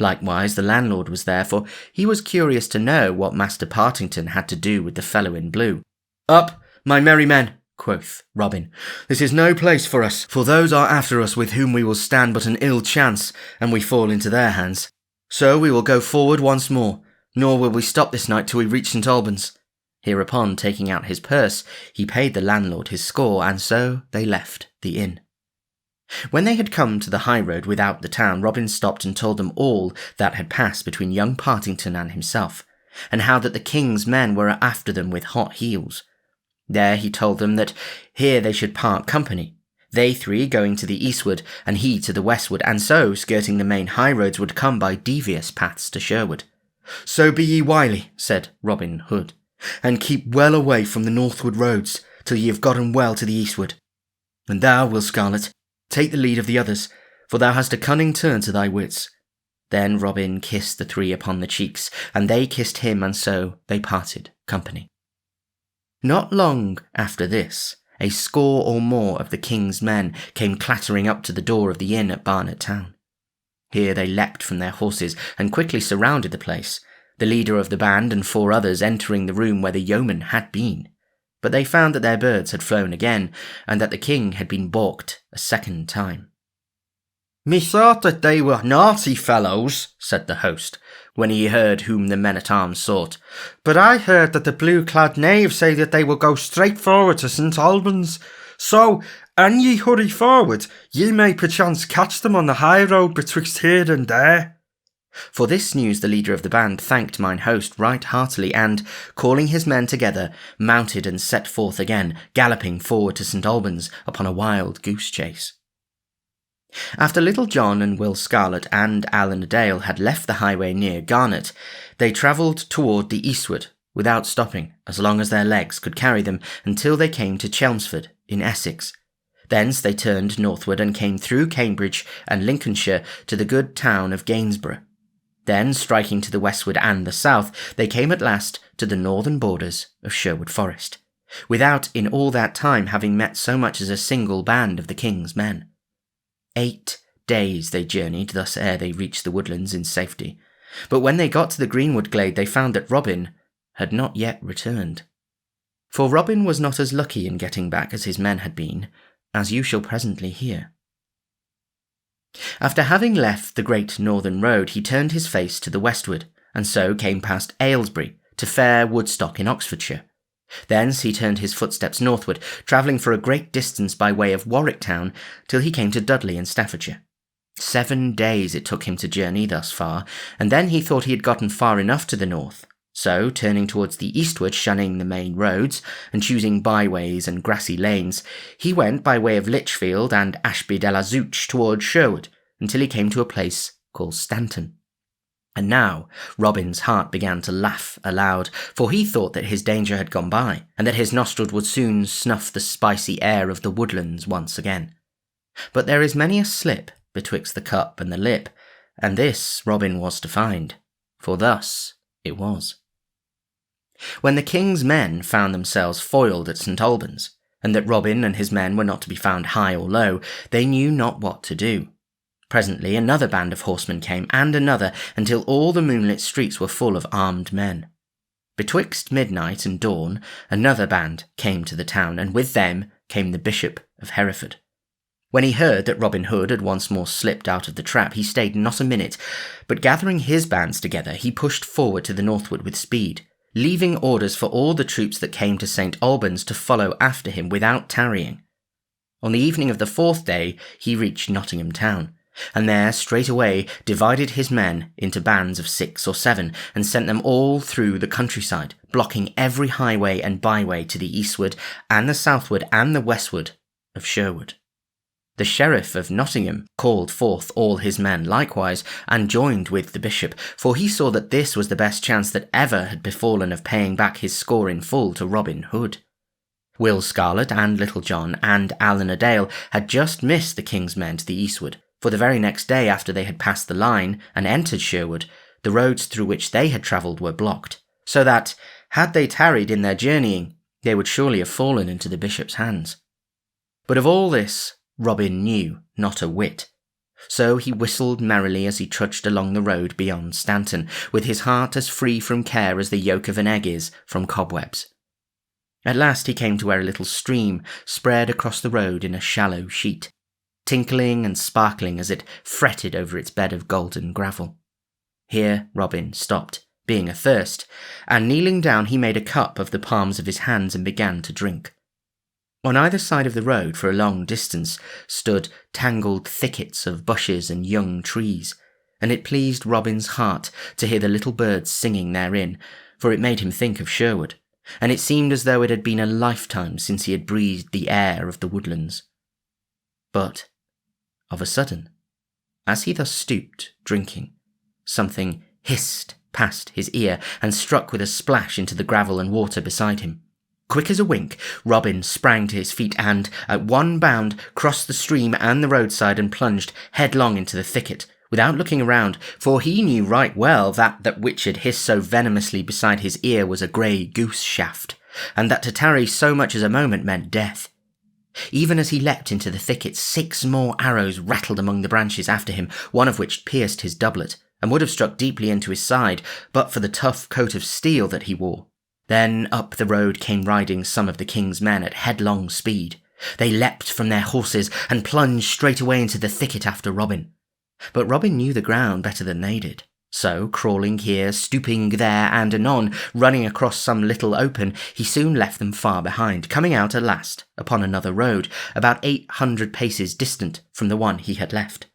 Likewise the landlord was there, for he was curious to know what Master Partington had to do with the fellow in blue. "Up, my merry men," quoth Robin. "This is no place for us, for those are after us with whom we will stand but an ill chance, and we fall into their hands. So we will go forward once more, nor will we stop this night till we reach St. Albans." Hereupon, taking out his purse, he paid the landlord his score, and so they left the inn. When they had come to the high road without the town, Robin stopped and told them all that had passed between young Partington and himself, and how that the king's men were after them with hot heels. There he told them that here they should part company, they three going to the eastward, and he to the westward, and so, skirting the main high roads, would come by devious paths to Sherwood. "So be ye wily," said Robin Hood, "and keep well away from the northward roads, till ye have gotten well to the eastward. And thou, Will Scarlet, take the lead of the others, for thou hast a cunning turn to thy wits." Then Robin kissed the three upon the cheeks, and they kissed him, and so they parted company. Not long after this, a score or more of the king's men came clattering up to the door of the inn at Barnet town. Here they leapt from their horses and quickly surrounded the place, the leader of the band and 4 others entering the room where the yeoman had been. But they found that their birds had flown again, and that the king had been balked a second time. "Methought that they were naughty fellows," said the host, when he heard whom the men-at-arms sought. "But I heard that the blue-clad knaves say that they will go straight forward to St. Albans. So, an ye hurry forward, ye may perchance catch them on the high road betwixt here and there." For this news the leader of the band thanked mine host right heartily, and, calling his men together, mounted and set forth again, galloping forward to St. Albans upon a wild goose chase. After Little John and Will Scarlet and Alan a Dale had left the highway near Garnet, they travelled toward the eastward, without stopping, as long as their legs could carry them, until they came to Chelmsford, in Essex. Thence they turned northward and came through Cambridge and Lincolnshire to the good town of Gainsborough. Then, striking to the westward and the south, they came at last to the northern borders of Sherwood Forest, without in all that time having met so much as a single band of the king's men. 8 days they journeyed thus ere they reached the woodlands in safety, but when they got to the greenwood glade they found that Robin had not yet returned. For Robin was not as lucky in getting back as his men had been, as you shall presently hear. After having left the great northern road, he turned his face to the westward, and so came past Aylesbury to fair Woodstock in Oxfordshire. Thence he turned his footsteps northward, travelling for a great distance by way of Warwick town, till he came to Dudley in Staffordshire. 7 days it took him to journey thus far, and then he thought he had gotten far enough to the north. So, turning towards the eastward, shunning the main roads, and choosing byways and grassy lanes, he went by way of Lichfield and Ashby de la Zouch towards Sherwood, until he came to a place called Stanton. And now Robin's heart began to laugh aloud, for he thought that his danger had gone by, and that his nostril would soon snuff the spicy air of the woodlands once again. But there is many a slip betwixt the cup and the lip, and this Robin was to find, for thus it was. When the king's men found themselves foiled at St. Albans, and that Robin and his men were not to be found high or low, they knew not what to do. Presently another band of horsemen came, and another, until all the moonlit streets were full of armed men. Betwixt midnight and dawn, another band came to the town, and with them came the Bishop of Hereford. When he heard that Robin Hood had once more slipped out of the trap, he stayed not a minute, but gathering his bands together, he pushed forward to the northward with speed, leaving orders for all the troops that came to St. Albans to follow after him without tarrying. On the evening of the 4th day he reached Nottingham town, and there straightway divided his men into bands of 6 or 7, and sent them all through the countryside, blocking every highway and byway to the eastward and the southward and the westward of Sherwood. The sheriff of Nottingham called forth all his men likewise, and joined with the bishop, for he saw that this was the best chance that ever had befallen of paying back his score in full to Robin Hood. Will Scarlet and Little John and Alan a Dale had just missed the king's men to the eastward, for the very next day after they had passed the line and entered Sherwood, the roads through which they had travelled were blocked, so that, had they tarried in their journeying, they would surely have fallen into the bishop's hands. But of all this, Robin knew not a whit. So he whistled merrily as he trudged along the road beyond Stanton, with his heart as free from care as the yolk of an egg is from cobwebs. At last he came to where a little stream spread across the road in a shallow sheet, tinkling and sparkling as it fretted over its bed of golden gravel. Here Robin stopped, being athirst, and kneeling down he made a cup of the palms of his hands and began to drink. On either side of the road for a long distance stood tangled thickets of bushes and young trees, and it pleased Robin's heart to hear the little birds singing therein, for it made him think of Sherwood, and it seemed as though it had been a lifetime since he had breathed the air of the woodlands. But, of a sudden, as he thus stooped, drinking, something hissed past his ear and struck with a splash into the gravel and water beside him. Quick as a wink, Robin sprang to his feet and, at one bound, crossed the stream and the roadside and plunged headlong into the thicket, without looking around, for he knew right well that which had hissed so venomously beside his ear was a grey goose shaft, and that to tarry so much as a moment meant death. Even as he leapt into the thicket, 6 more arrows rattled among the branches after him, one of which pierced his doublet, and would have struck deeply into his side, but for the tough coat of steel that he wore. Then up the road came riding some of the king's men at headlong speed. They leapt from their horses and plunged straight away into the thicket after Robin. But Robin knew the ground better than they did. So, crawling here, stooping there, and anon, running across some little open, he soon left them far behind, coming out at last upon another road, about 800 paces distant from the one he had left.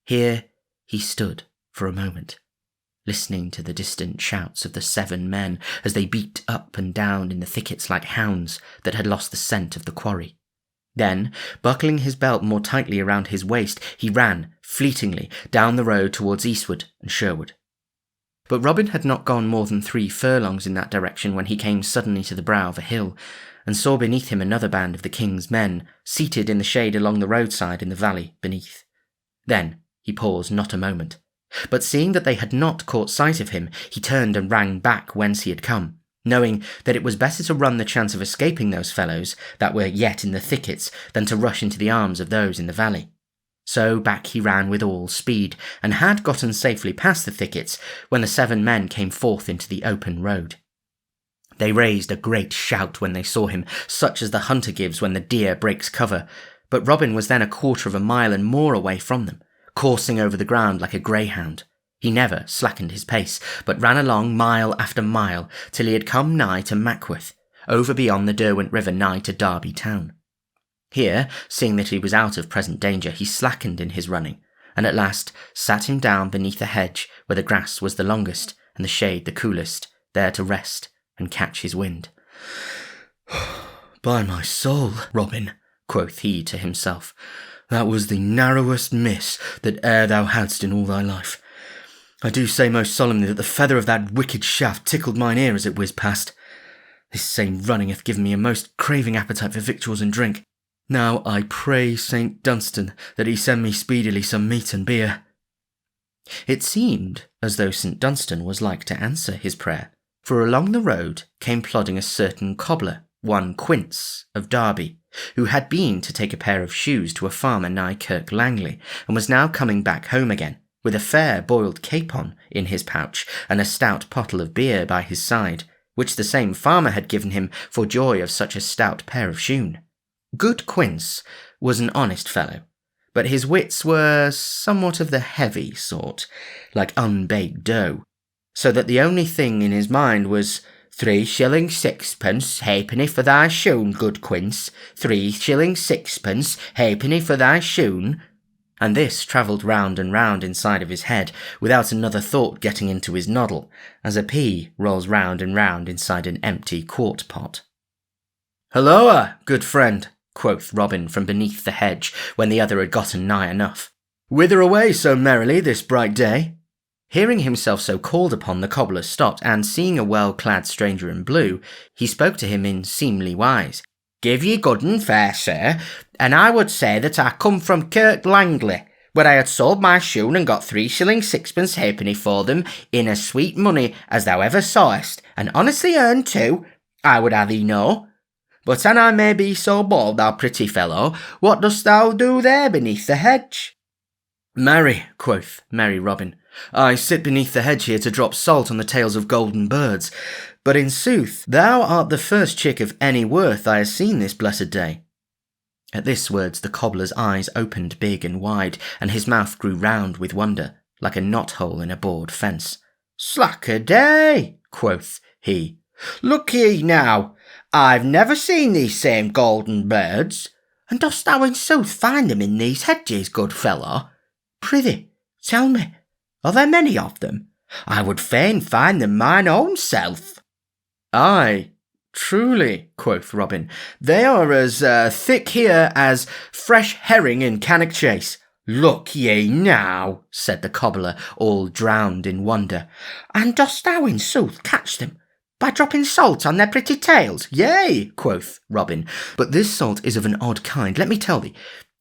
Here he stood for a moment, listening to the distant shouts of the 7 men as they beat up and down in the thickets like hounds that had lost the scent of the quarry. Then, buckling his belt more tightly around his waist, he ran, fleetingly, down the road towards Eastwood and Sherwood. But Robin had not gone more than 3 furlongs in that direction when he came suddenly to the brow of a hill, and saw beneath him another band of the king's men, seated in the shade along the roadside in the valley beneath. Then he paused not a moment, but seeing that they had not caught sight of him, he turned and ran back whence he had come, knowing that it was better to run the chance of escaping those fellows that were yet in the thickets than to rush into the arms of those in the valley. So back he ran with all speed, and had gotten safely past the thickets when the 7 men came forth into the open road. They raised a great shout when they saw him, such as the hunter gives when the deer breaks cover, but Robin was then 1/4 mile and more away from them, coursing over the ground like a greyhound. He never slackened his pace, but ran along mile after mile till he had come nigh to Mackworth, over beyond the Derwent River nigh to Derby town. Here, seeing that he was out of present danger, he slackened in his running, and at last sat him down beneath a hedge where the grass was the longest and the shade the coolest, there to rest and catch his wind. "By my soul, Robin," quoth he to himself, "that was the narrowest miss that e'er thou hadst in all thy life. I do say most solemnly that the feather of that wicked shaft tickled mine ear as it whizzed past. This same running hath given me a most craving appetite for victuals and drink. Now I pray St. Dunstan that he send me speedily some meat and beer." It seemed as though St. Dunstan was like to answer his prayer, for along the road came plodding a certain cobbler, one Quince of Derby, who had been to take a pair of shoes to a farmer nigh Kirk Langley, and was now coming back home again, with a fair boiled capon in his pouch and a stout pottle of beer by his side, which the same farmer had given him for joy of such a stout pair of shoon. Good Quince was an honest fellow, but his wits were somewhat of the heavy sort, like unbaked dough, so that the only thing in his mind was 3 shillings 6pence halfpenny for thy shoon, good Quince, 3 shillings 6pence halfpenny for thy shoon, and this travelled round and round inside of his head, without another thought getting into his noddle, as a pea rolls round and round inside an empty quart pot. "Halloa, good friend," quoth Robin from beneath the hedge, when the other had gotten nigh enough. "Whither away so merrily this bright day?" Hearing himself so called upon, the cobbler stopped, and seeing a well-clad stranger in blue, he spoke to him in seemly wise. "Give ye good and fair, sir, and I would say that I come from Kirk Langley, where I had sold my shoon and got 3 shillings 6pence halfpenny for them in as sweet money as thou ever sawest, and honestly earned too, I would ha' thee know. But an I may be so bold, thou pretty fellow, what dost thou do there beneath the hedge? Marry, quoth merry Robin, I sit beneath the hedge here to drop salt on the tails of golden birds. But in sooth, thou art the first chick of any worth I have seen this blessed day. At this words the cobbler's eyes opened big and wide, and his mouth grew round with wonder, like a knot-hole in a board fence. Slack a day, quoth he. Look ye now, I've never seen these same golden birds. And dost thou in sooth find them in these hedges, good fellow? Prithee, tell me, are there many of them? I would fain find them mine own self. Ay, truly, quoth Robin, they are as thick here as fresh herring in Cannock Chase. Look ye now, said the cobbler, all drowned in wonder. And dost thou in sooth catch them by dropping salt on their pretty tails? Yea, quoth Robin, but this salt is of an odd kind, let me tell thee,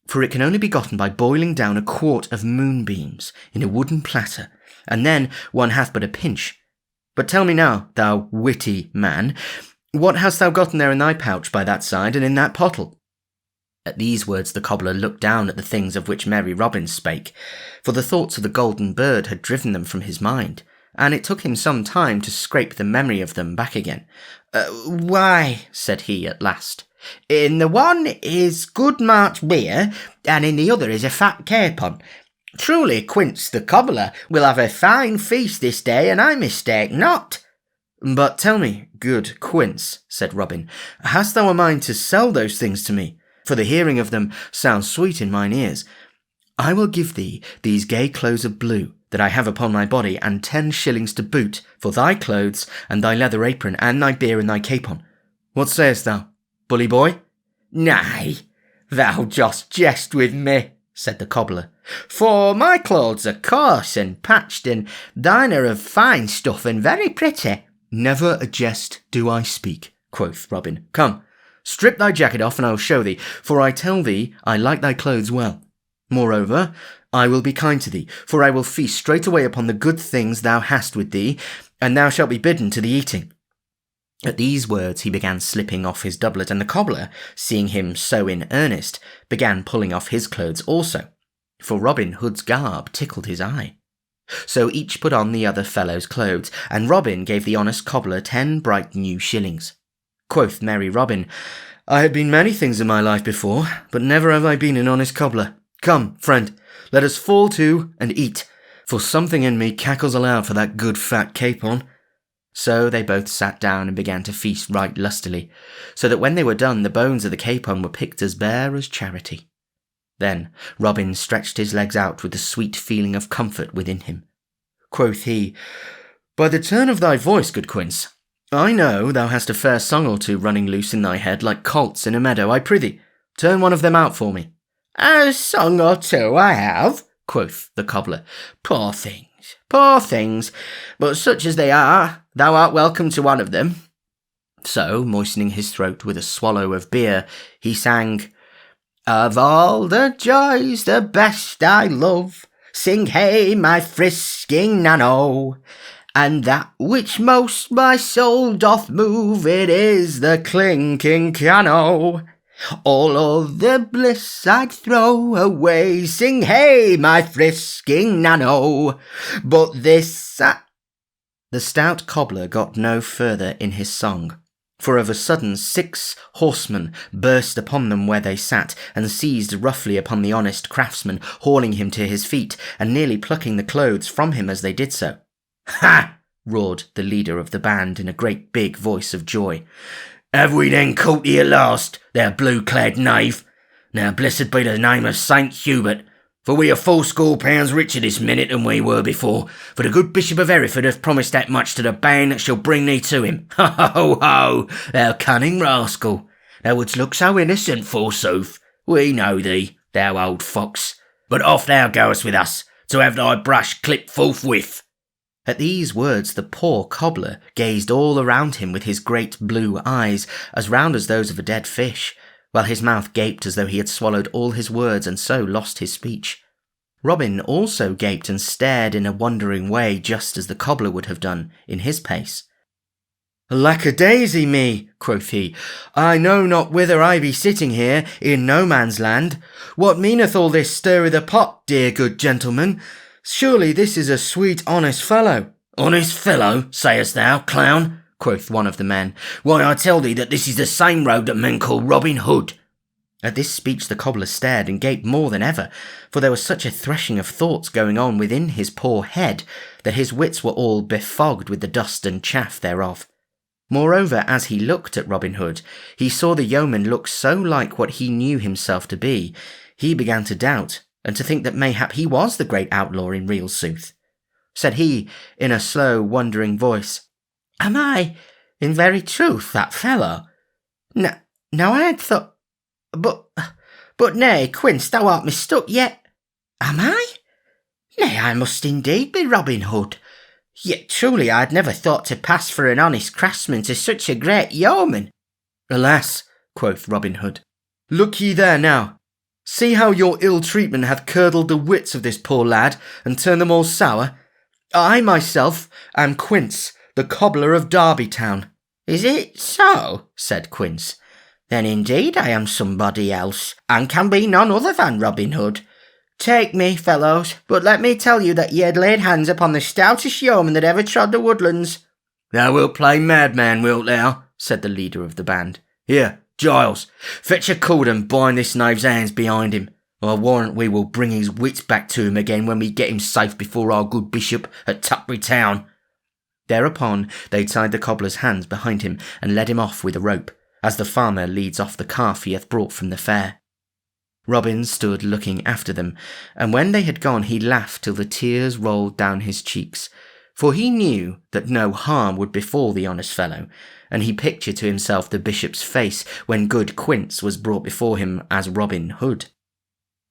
for it can only be gotten by boiling down a quart of moonbeams in a wooden platter, and then one hath but a pinch. But tell me now, thou witty man, what hast thou gotten there in thy pouch by that side and in that pottle? At these words the cobbler looked down at the things of which merry Robin spake, for the thoughts of the golden bird had driven them from his mind, and it took him some time to scrape the memory of them back again. Why, said he at last, in the one is good March beer, and in the other is a fat capon. Truly, Quince the cobbler will have a fine feast this day, and I mistake not. But tell me, good Quince, said Robin, hast thou a mind to sell those things to me? For the hearing of them sounds sweet in mine ears. I will give thee these gay clothes of blue that I have upon my body, and 10 shillings to boot for thy clothes, and thy leather apron, and thy beer, and thy capon. What sayest thou, bully boy? Nay, thou dost jest with me, said the cobbler, for my clothes are coarse and patched, and thine are of fine stuff and very pretty. Never a jest do I speak, quoth Robin. Come, strip thy jacket off, and I will show thee, for I tell thee I like thy clothes well. Moreover, I will be kind to thee, for I will feast straightway upon the good things thou hast with thee, and thou shalt be bidden to the eating. At these words he began slipping off his doublet, and the cobbler, seeing him so in earnest, began pulling off his clothes also, for Robin Hood's garb tickled his eye. So each put on the other fellow's clothes, and Robin gave the honest cobbler 10 bright new shillings. Quoth merry Robin, I have been many things in my life before, but never have I been an honest cobbler. Come, friend, let us fall to and eat, for something in me cackles aloud for that good fat capon. So they both sat down and began to feast right lustily, so that when they were done the bones of the capon were picked as bare as charity. Then Robin stretched his legs out with a sweet feeling of comfort within him. Quoth he, By the turn of thy voice, good Quince, I know thou hast a fair song or two running loose in thy head like colts in a meadow. I prithee, turn one of them out for me. A song or two I have, quoth the cobbler. Poor things, but such as they are, thou art welcome to one of them. So, moistening his throat with a swallow of beer, he sang, Of all the joys the best I love, sing hey my frisking nano, and that which most my soul doth move, it is the clinking cano. All other bliss I'd throw away, sing hey my frisking nano, but this The stout cobbler got no further in his song, for of a sudden 6 horsemen burst upon them where they sat, and seized roughly upon the honest craftsman, hauling him to his feet, and nearly plucking the clothes from him as they did so. Ha! roared the leader of the band in a great big voice of joy. Have we then caught thee at last, thou blue-clad knave? Now blessed be the name of Saint Hubert, for we are £80 richer this minute than we were before, for the good Bishop of Hereford hath promised that much to the band that shall bring thee to him. Ho, ho, ho, thou cunning rascal! Thou wouldst look so innocent, forsooth. We know thee, thou old fox. But off thou goest with us, to have thy brush clipped forthwith. At these words the poor cobbler gazed all around him with his great blue eyes, as round as those of a dead fish, while his mouth gaped as though he had swallowed all his words and so lost his speech. Robin also gaped and stared in a wondering way, just as the cobbler would have done in his pace. Lack-a-daisy me, quoth he, I know not whither I be sitting here in no man's land. What meaneth all this stir i' the pot, dear good gentleman? Surely this is a sweet honest fellow. Honest fellow, sayest thou, clown? Quoth one of the men. Why, I tell thee that this is the same rogue that men call Robin Hood. At this speech the cobbler stared and gaped more than ever, for there was such a threshing of thoughts going on within his poor head that his wits were all befogged with the dust and chaff thereof. Moreover, as he looked at Robin Hood, he saw the yeoman look so like what he knew himself to be, he began to doubt, and to think that mayhap he was the great outlaw in real sooth. Said he, in a slow, wondering voice, Am I, in very truth, that fellow? Now I had thought... But nay, Quince, thou art mistook yet. Am I? Nay, I must indeed be Robin Hood. Yet truly I had never thought to pass for an honest craftsman to such a great yeoman. Alas, quoth Robin Hood, look ye there now. See how your ill treatment hath curdled the wits of this poor lad, and turned them all sour. I myself am Quince, the cobbler of Derby Town. Is it so? Said Quince. Then indeed I am somebody else, and can be none other than Robin Hood. Take me, fellows, but let me tell you that ye had laid hands upon the stoutest yeoman that ever trod the woodlands. Thou wilt play madman, wilt thou? Said the leader of the band. Here, Giles, fetch a cord and bind this knave's hands behind him. I warrant we will bring his wits back to him again when we get him safe before our good bishop at Tuckbury Town. Thereupon they tied the cobbler's hands behind him and led him off with a rope, as the farmer leads off the calf he hath brought from the fair. Robin stood looking after them, and when they had gone he laughed till the tears rolled down his cheeks, for he knew that no harm would befall the honest fellow, and he pictured to himself the bishop's face when good Quince was brought before him as Robin Hood.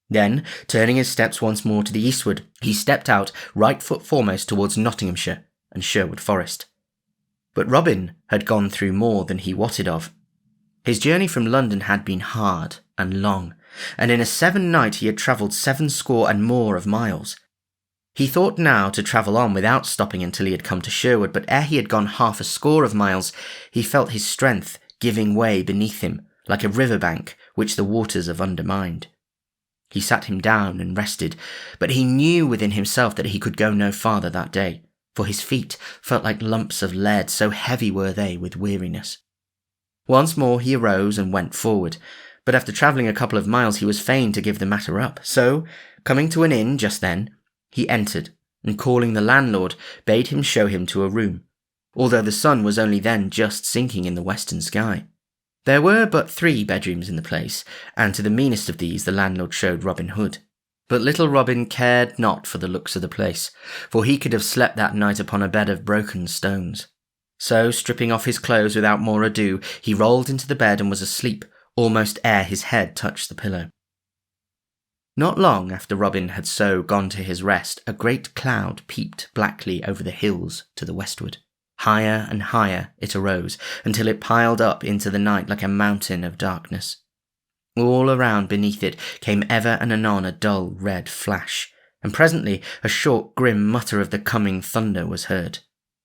Then, turning his steps once more to the eastward, he stepped out right foot foremost towards Nottinghamshire and Sherwood Forest. But Robin had gone through more than he wotted of. His journey from London had been hard and long, and in a 7 night he had travelled 70 and more of miles. He thought now to travel on without stopping until he had come to Sherwood, but ere he had gone 50 of miles, he felt his strength giving way beneath him, like a river bank which the waters have undermined. He sat him down and rested, but he knew within himself that he could go no farther that day, for his feet felt like lumps of lead, so heavy were they with weariness. Once more he arose and went forward, but after travelling a couple of miles he was fain to give the matter up, so, coming to an inn just then, he entered, and calling the landlord, bade him show him to a room, although the sun was only then just sinking in the western sky. There were but 3 bedrooms in the place, and to the meanest of these the landlord showed Robin Hood. But little Robin cared not for the looks of the place, for he could have slept that night upon a bed of broken stones. So, stripping off his clothes without more ado, he rolled into the bed and was asleep, almost ere his head touched the pillow. Not long after Robin had so gone to his rest, a great cloud peeped blackly over the hills to the westward. Higher and higher it arose, until it piled up into the night like a mountain of darkness. All around beneath it came ever and anon a dull red flash, and presently a short grim mutter of the coming thunder was heard.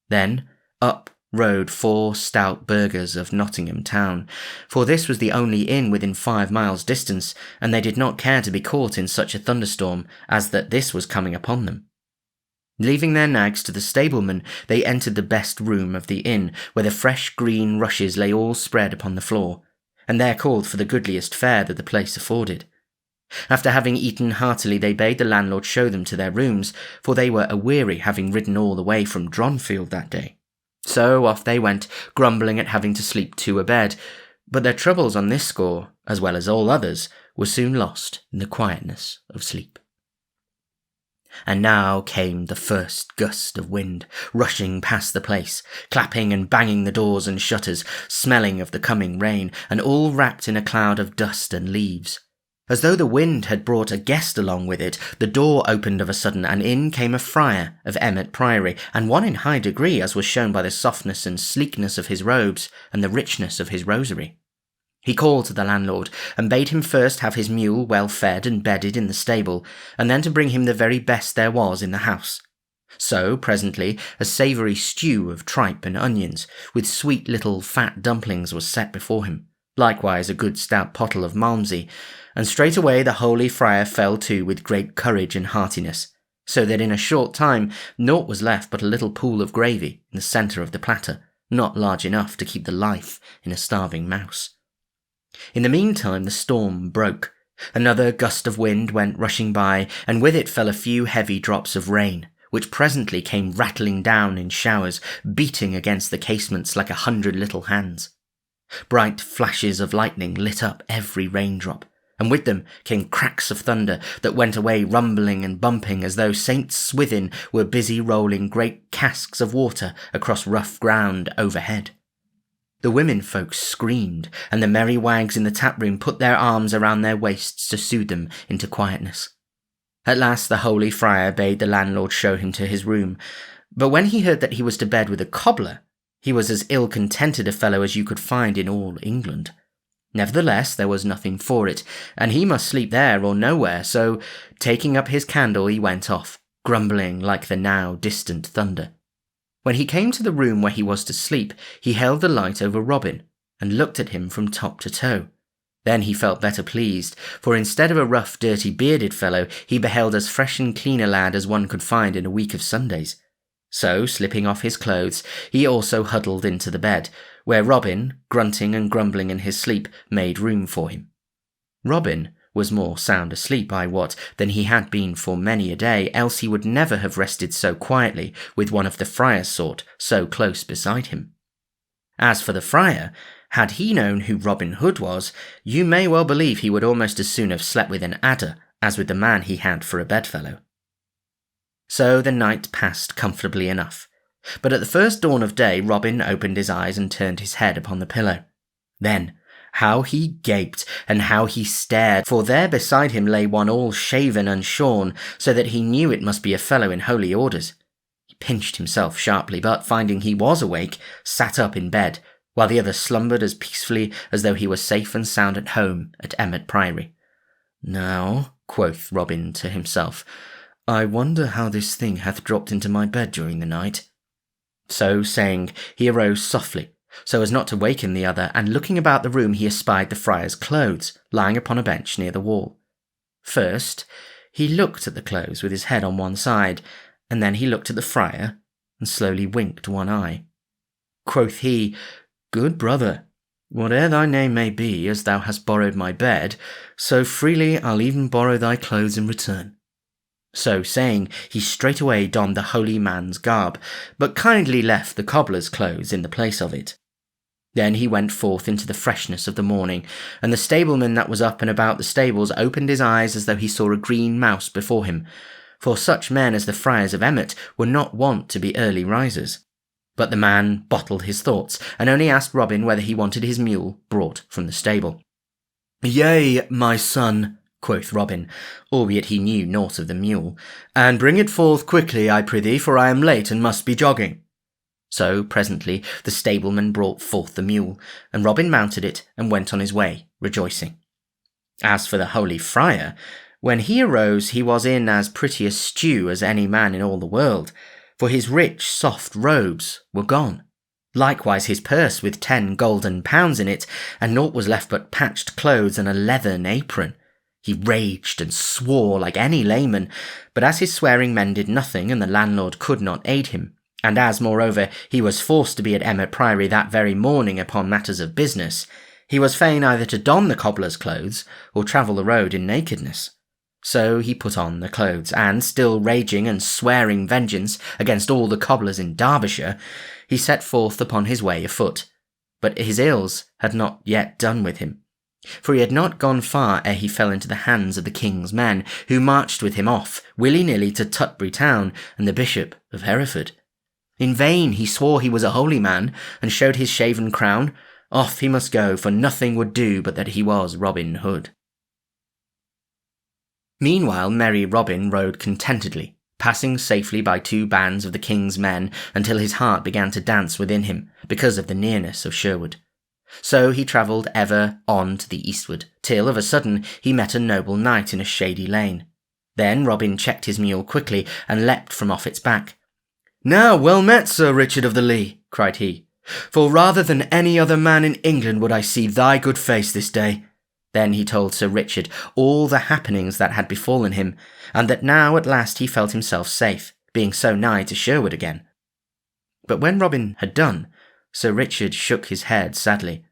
Then up rode 4 stout burghers of Nottingham town, for this was the only inn within 5 miles distance, and they did not care to be caught in such a thunderstorm as that this was coming upon them. Leaving their nags to the stableman, they entered the best room of the inn, where the fresh green rushes lay all spread upon the floor, and there called for the goodliest fare that the place afforded. After having eaten heartily, they bade the landlord show them to their rooms, for they were aweary, having ridden all the way from Dronfield that day. So off they went, grumbling at having to sleep 2 abed, but their troubles on this score, as well as all others, were soon lost in the quietness of sleep. And now came the first gust of wind, rushing past the place, clapping and banging the doors and shutters, smelling of the coming rain, and all wrapped in a cloud of dust and leaves. As though the wind had brought a guest along with it, the door opened of a sudden, and in came a friar of Emmet Priory, and one in high degree, as was shown by the softness and sleekness of his robes, and the richness of his rosary. He called to the landlord, and bade him first have his mule well fed and bedded in the stable, and then to bring him the very best there was in the house. So, presently, a savoury stew of tripe and onions, with sweet little fat dumplings, was set before him, likewise a good stout pottle of malmsey, and straightway the holy friar fell to with great courage and heartiness, so that in a short time naught was left but a little pool of gravy in the centre of the platter, not large enough to keep the life in a starving mouse. In the meantime the storm broke. Another gust of wind went rushing by, and with it fell a few heavy drops of rain, which presently came rattling down in showers, beating against the casements like 100 little hands. Bright flashes of lightning lit up every raindrop, and with them came cracks of thunder that went away rumbling and bumping as though St. Swithin were busy rolling great casks of water across rough ground overhead. The women folks screamed, and the merry wags in the tap-room put their arms around their waists to soothe them into quietness. At last the holy friar bade the landlord show him to his room, but when he heard that he was to bed with a cobbler, he was as ill-contented a fellow as you could find in all England. Nevertheless, there was nothing for it, and he must sleep there or nowhere, so, taking up his candle, he went off, grumbling like the now distant thunder. When he came to the room where he was to sleep, he held the light over Robin, and looked at him from top to toe. Then he felt better pleased, for instead of a rough, dirty, bearded fellow, he beheld as fresh and clean a lad as one could find in a week of Sundays. So, slipping off his clothes, he also huddled into the bed, where Robin, grunting and grumbling in his sleep, made room for him. Robin was more sound asleep, I wot, than he had been for many a day, else he would never have rested so quietly with one of the friar's sort so close beside him. As for the friar, had he known who Robin Hood was, you may well believe he would almost as soon have slept with an adder as with the man he had for a bedfellow. So the night passed comfortably enough, but at the first dawn of day Robin opened his eyes and turned his head upon the pillow. Then how he gaped, and how he stared, for there beside him lay one all shaven and shorn, so that he knew it must be a fellow in holy orders. He pinched himself sharply, but finding he was awake, sat up in bed, while the other slumbered as peacefully as though he were safe and sound at home at Emmet Priory. "Now," quoth Robin to himself, "I wonder how this thing hath dropped into my bed during the night." So saying, he arose softly, so as not to waken the other, and looking about the room he espied the friar's clothes lying upon a bench near the wall. First, he looked at the clothes with his head on one side, and then he looked at the friar, and slowly winked one eye. Quoth he, "Good brother, whate'er thy name may be, as thou hast borrowed my bed, so freely I'll even borrow thy clothes in return." So saying, he straightway donned the holy man's garb, but kindly left the cobbler's clothes in the place of it. Then he went forth into the freshness of the morning, and the stableman that was up and about the stables opened his eyes as though he saw a green mouse before him, for such men as the friars of Emmet were not wont to be early risers. But the man bottled his thoughts, and only asked Robin whether he wanted his mule brought from the stable. "Yea, my son," quoth Robin, albeit he knew naught of the mule, "and bring it forth quickly, I prithee, for I am late and must be jogging." So presently the stableman brought forth the mule, and Robin mounted it and went on his way, rejoicing. As for the holy friar, when he arose he was in as pretty a stew as any man in all the world, for his rich soft robes were gone, likewise his purse with 10 golden pounds in it, and naught was left but patched clothes and a leathern apron. He raged and swore like any layman, but as his swearing mended nothing and the landlord could not aid him, and as, moreover, he was forced to be at Emmet Priory that very morning upon matters of business, he was fain either to don the cobbler's clothes or travel the road in nakedness. So he put on the clothes, and, still raging and swearing vengeance against all the cobblers in Derbyshire, he set forth upon his way afoot. But his ills had not yet done with him, for he had not gone far ere he fell into the hands of the king's men, who marched with him off, willy-nilly, to Tutbury town and the Bishop of Hereford. In vain he swore he was a holy man, and showed his shaven crown. Off he must go, for nothing would do but that he was Robin Hood. Meanwhile merry Robin rode contentedly, passing safely by 2 bands of the king's men, until his heart began to dance within him, because of the nearness of Sherwood. So he travelled ever on to the eastward, till of a sudden he met a noble knight in a shady lane. Then Robin checked his mule quickly, and leapt from off its back, "Now, well met, Sir Richard of the Lee," cried he, "for rather than any other man in England would I see thy good face this day." Then he told Sir Richard all the happenings that had befallen him, and that now at last he felt himself safe, being so nigh to Sherwood again. But when Robin had done, Sir Richard shook his head sadly.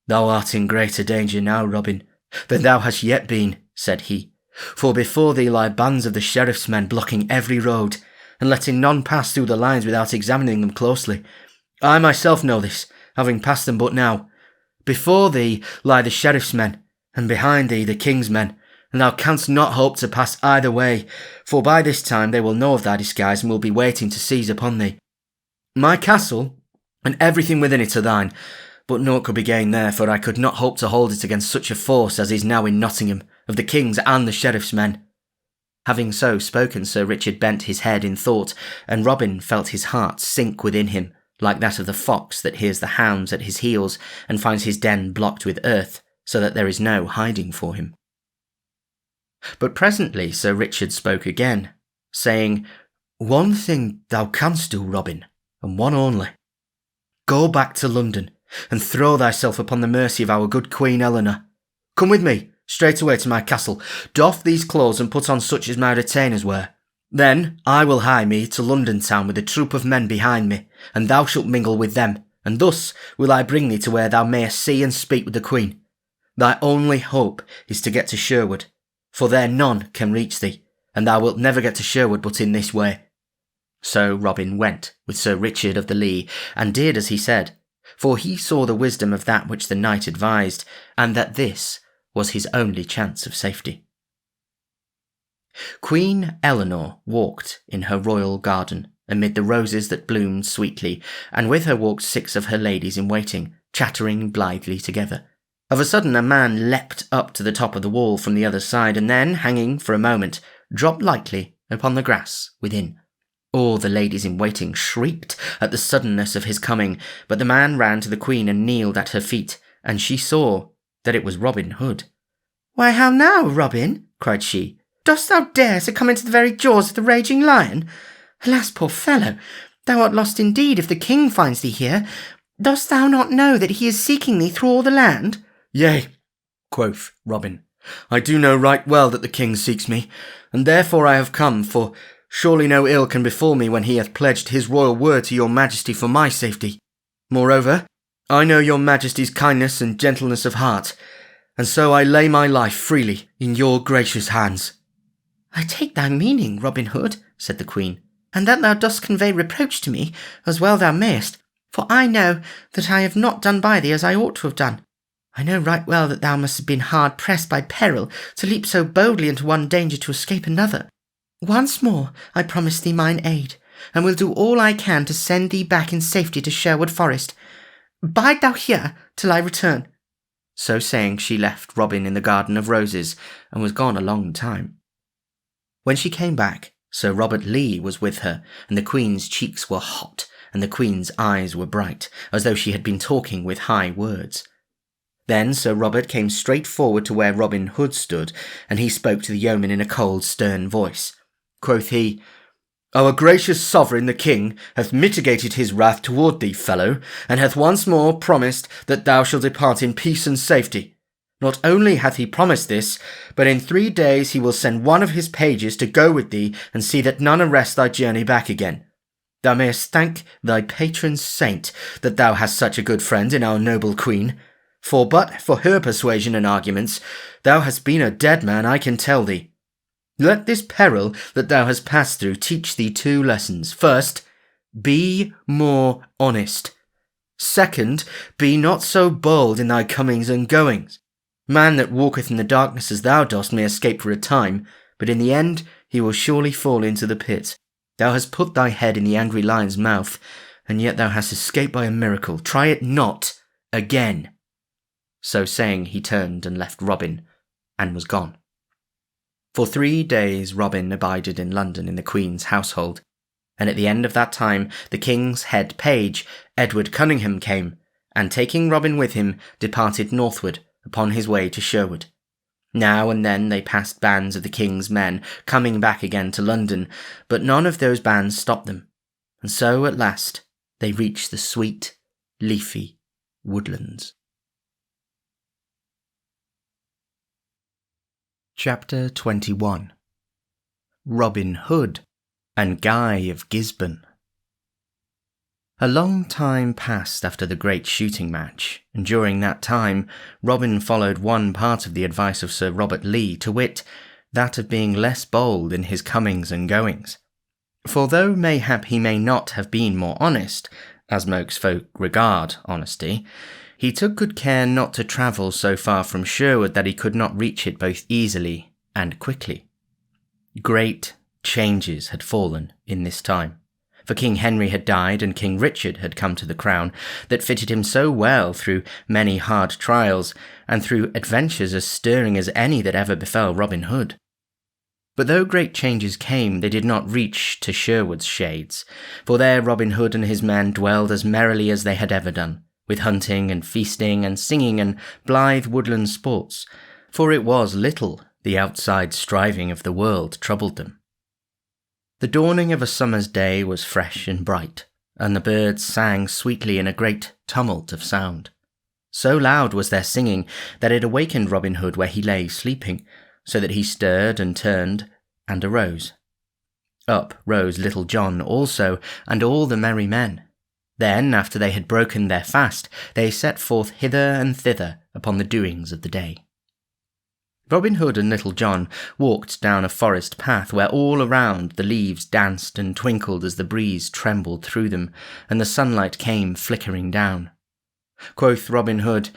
"Thou art in greater danger now, Robin, than thou hast yet been," said he, "for before thee lie bands of the sheriff's men blocking every road, and letting none pass through the lines without examining them closely. I myself know this, having passed them but now. Before thee lie the sheriff's men, and behind thee the king's men, and thou canst not hope to pass either way, for by this time they will know of thy disguise and will be waiting to seize upon thee. My castle, and everything within it are thine, but naught could be gained there, for I could not hope to hold it against such a force as is now in Nottingham, of the king's and the sheriff's men." Having so spoken, Sir Richard bent his head in thought, and Robin felt his heart sink within him, like that of the fox that hears the hounds at his heels and finds his den blocked with earth, so that there is no hiding for him. But presently Sir Richard spoke again, saying, "One thing thou canst do, Robin, and one only. Go back to London, and throw thyself upon the mercy of our good Queen Eleanor. Come with me, straightway to my castle, doff these clothes and put on such as my retainers wear. Then I will hie me to London town with a troop of men behind me, and thou shalt mingle with them, and thus will I bring thee to where thou mayest see and speak with the Queen. Thy only hope is to get to Sherwood, for there none can reach thee, and thou wilt never get to Sherwood but in this way." So Robin went with Sir Richard of the Lee, and did as he said, for he saw the wisdom of that which the knight advised, and that this was his only chance of safety. Queen Eleanor walked in her royal garden, amid the roses that bloomed sweetly, and with her walked 6 of her ladies in waiting, chattering blithely together. Of a sudden a man leapt up to the top of the wall from the other side, and then, hanging for a moment, dropped lightly upon the grass within. All the ladies in waiting shrieked at the suddenness of his coming, but the man ran to the Queen and kneeled at her feet, and she saw that it was Robin Hood. "Why, how now, Robin?" cried she. "Dost thou dare to come into the very jaws of the raging lion? Alas, poor fellow, thou art lost indeed if the king finds thee here. Dost thou not know that he is seeking thee through all the land?" "Yea," quoth Robin, "I do know right well that the king seeks me, and therefore I have come, for surely no ill can befall me when he hath pledged his royal word to your majesty for my safety. Moreover, I know your majesty's kindness and gentleness of heart, and so I lay my life freely in your gracious hands." "I take thy meaning, Robin Hood," said the Queen, "and that thou dost convey reproach to me, as well thou mayest, for I know that I have not done by thee as I ought to have done. I know right well that thou must have been hard pressed by peril to leap so boldly into one danger to escape another. Once more I promise thee mine aid, and will do all I can to send thee back in safety to Sherwood Forest. Bide thou here till I return." So saying, she left Robin in the garden of roses, and was gone a long time. When she came back, Sir Robert Lee was with her, and the Queen's cheeks were hot, and the Queen's eyes were bright, as though she had been talking with high words. Then Sir Robert came straight forward to where Robin Hood stood, and he spoke to the yeoman in a cold, stern voice. Quoth he, "Our gracious sovereign the king hath mitigated his wrath toward thee, fellow, and hath once more promised that thou shalt depart in peace and safety. Not only hath he promised this, but in 3 days he will send one of his pages to go with thee and see that none arrest thy journey back again. Thou mayest thank thy patron saint that thou hast such a good friend in our noble Queen, for but for her persuasion and arguments, thou hast been a dead man, I can tell thee. Let this peril that thou hast passed through teach thee 2 lessons. First, be more honest. Second, be not so bold in thy comings and goings. Man that walketh in the darkness as thou dost may escape for a time, but in the end he will surely fall into the pit. Thou hast put thy head in the angry lion's mouth, and yet thou hast escaped by a miracle. Try it not again." So saying, he turned and left Robin, and was gone. For 3 days Robin abided in London in the Queen's household, and at the end of that time the king's head page, Edward Cunningham, came, and taking Robin with him, departed northward upon his way to Sherwood. Now and then they passed bands of the king's men, coming back again to London, but none of those bands stopped them, and so at last they reached the sweet, leafy woodlands. Chapter 21. Robin Hood and Guy of Gisborne. A long time passed after the great shooting match, and during that time Robin followed one part of the advice of Sir Robert Lee, to wit, that of being less bold in his comings and goings. For though mayhap he may not have been more honest, as most folk regard honesty, he took good care not to travel so far from Sherwood that he could not reach it both easily and quickly. Great changes had fallen in this time, for King Henry had died and King Richard had come to the crown, that fitted him so well through many hard trials, and through adventures as stirring as any that ever befell Robin Hood. But though great changes came, they did not reach to Sherwood's shades, for there Robin Hood and his men dwelled as merrily as they had ever done, with hunting and feasting and singing and blithe woodland sports, for it was little the outside striving of the world troubled them. The dawning of a summer's day was fresh and bright, and the birds sang sweetly in a great tumult of sound. So loud was their singing that it awakened Robin Hood where he lay sleeping, so that he stirred and turned and arose. Up rose Little John also, and all the merry men. Then, after they had broken their fast, they set forth hither and thither upon the doings of the day. Robin Hood and Little John walked down a forest path where all around the leaves danced and twinkled as the breeze trembled through them, and the sunlight came flickering down. Quoth Robin Hood,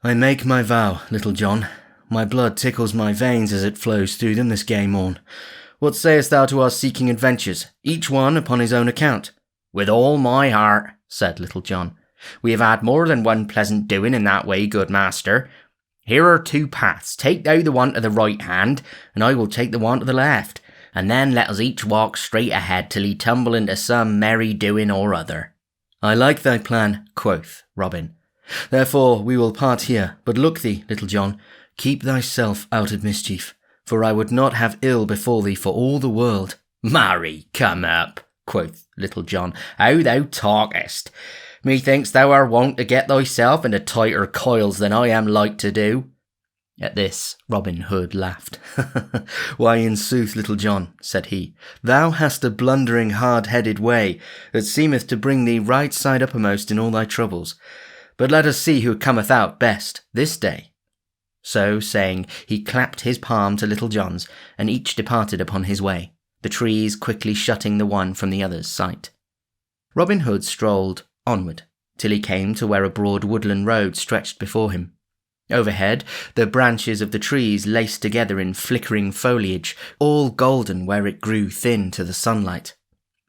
"I make my vow, Little John. My blood tickles my veins as it flows through them this gay morn. What sayest thou to our seeking adventures, each one upon his own account?" "With all my heart," said Little John. "We have had more than one pleasant doing in that way, good master. Here are two paths. Take thou the one to the right hand, and I will take the one to the left, and then let us each walk straight ahead till he tumble into some merry doing or other." "I like thy plan," quoth Robin. "Therefore we will part here, but look thee, Little John, keep thyself out of mischief, for I would not have ill befall thee for all the world." "Marry, come up," quoth Little John. "How thou talkest! Methinks thou art wont to get thyself into tighter coils than I am like to do." At this Robin Hood laughed. "Why, in sooth, Little John," said he, "thou hast a blundering, hard-headed way that seemeth to bring thee right side uppermost in all thy troubles. But let us see who cometh out best this day." So saying, he clapped his palm to Little John's, and each departed upon his way, the trees quickly shutting the one from the other's sight. Robin Hood strolled onward, till he came to where a broad woodland road stretched before him. Overhead, the branches of the trees laced together in flickering foliage, all golden where it grew thin to the sunlight.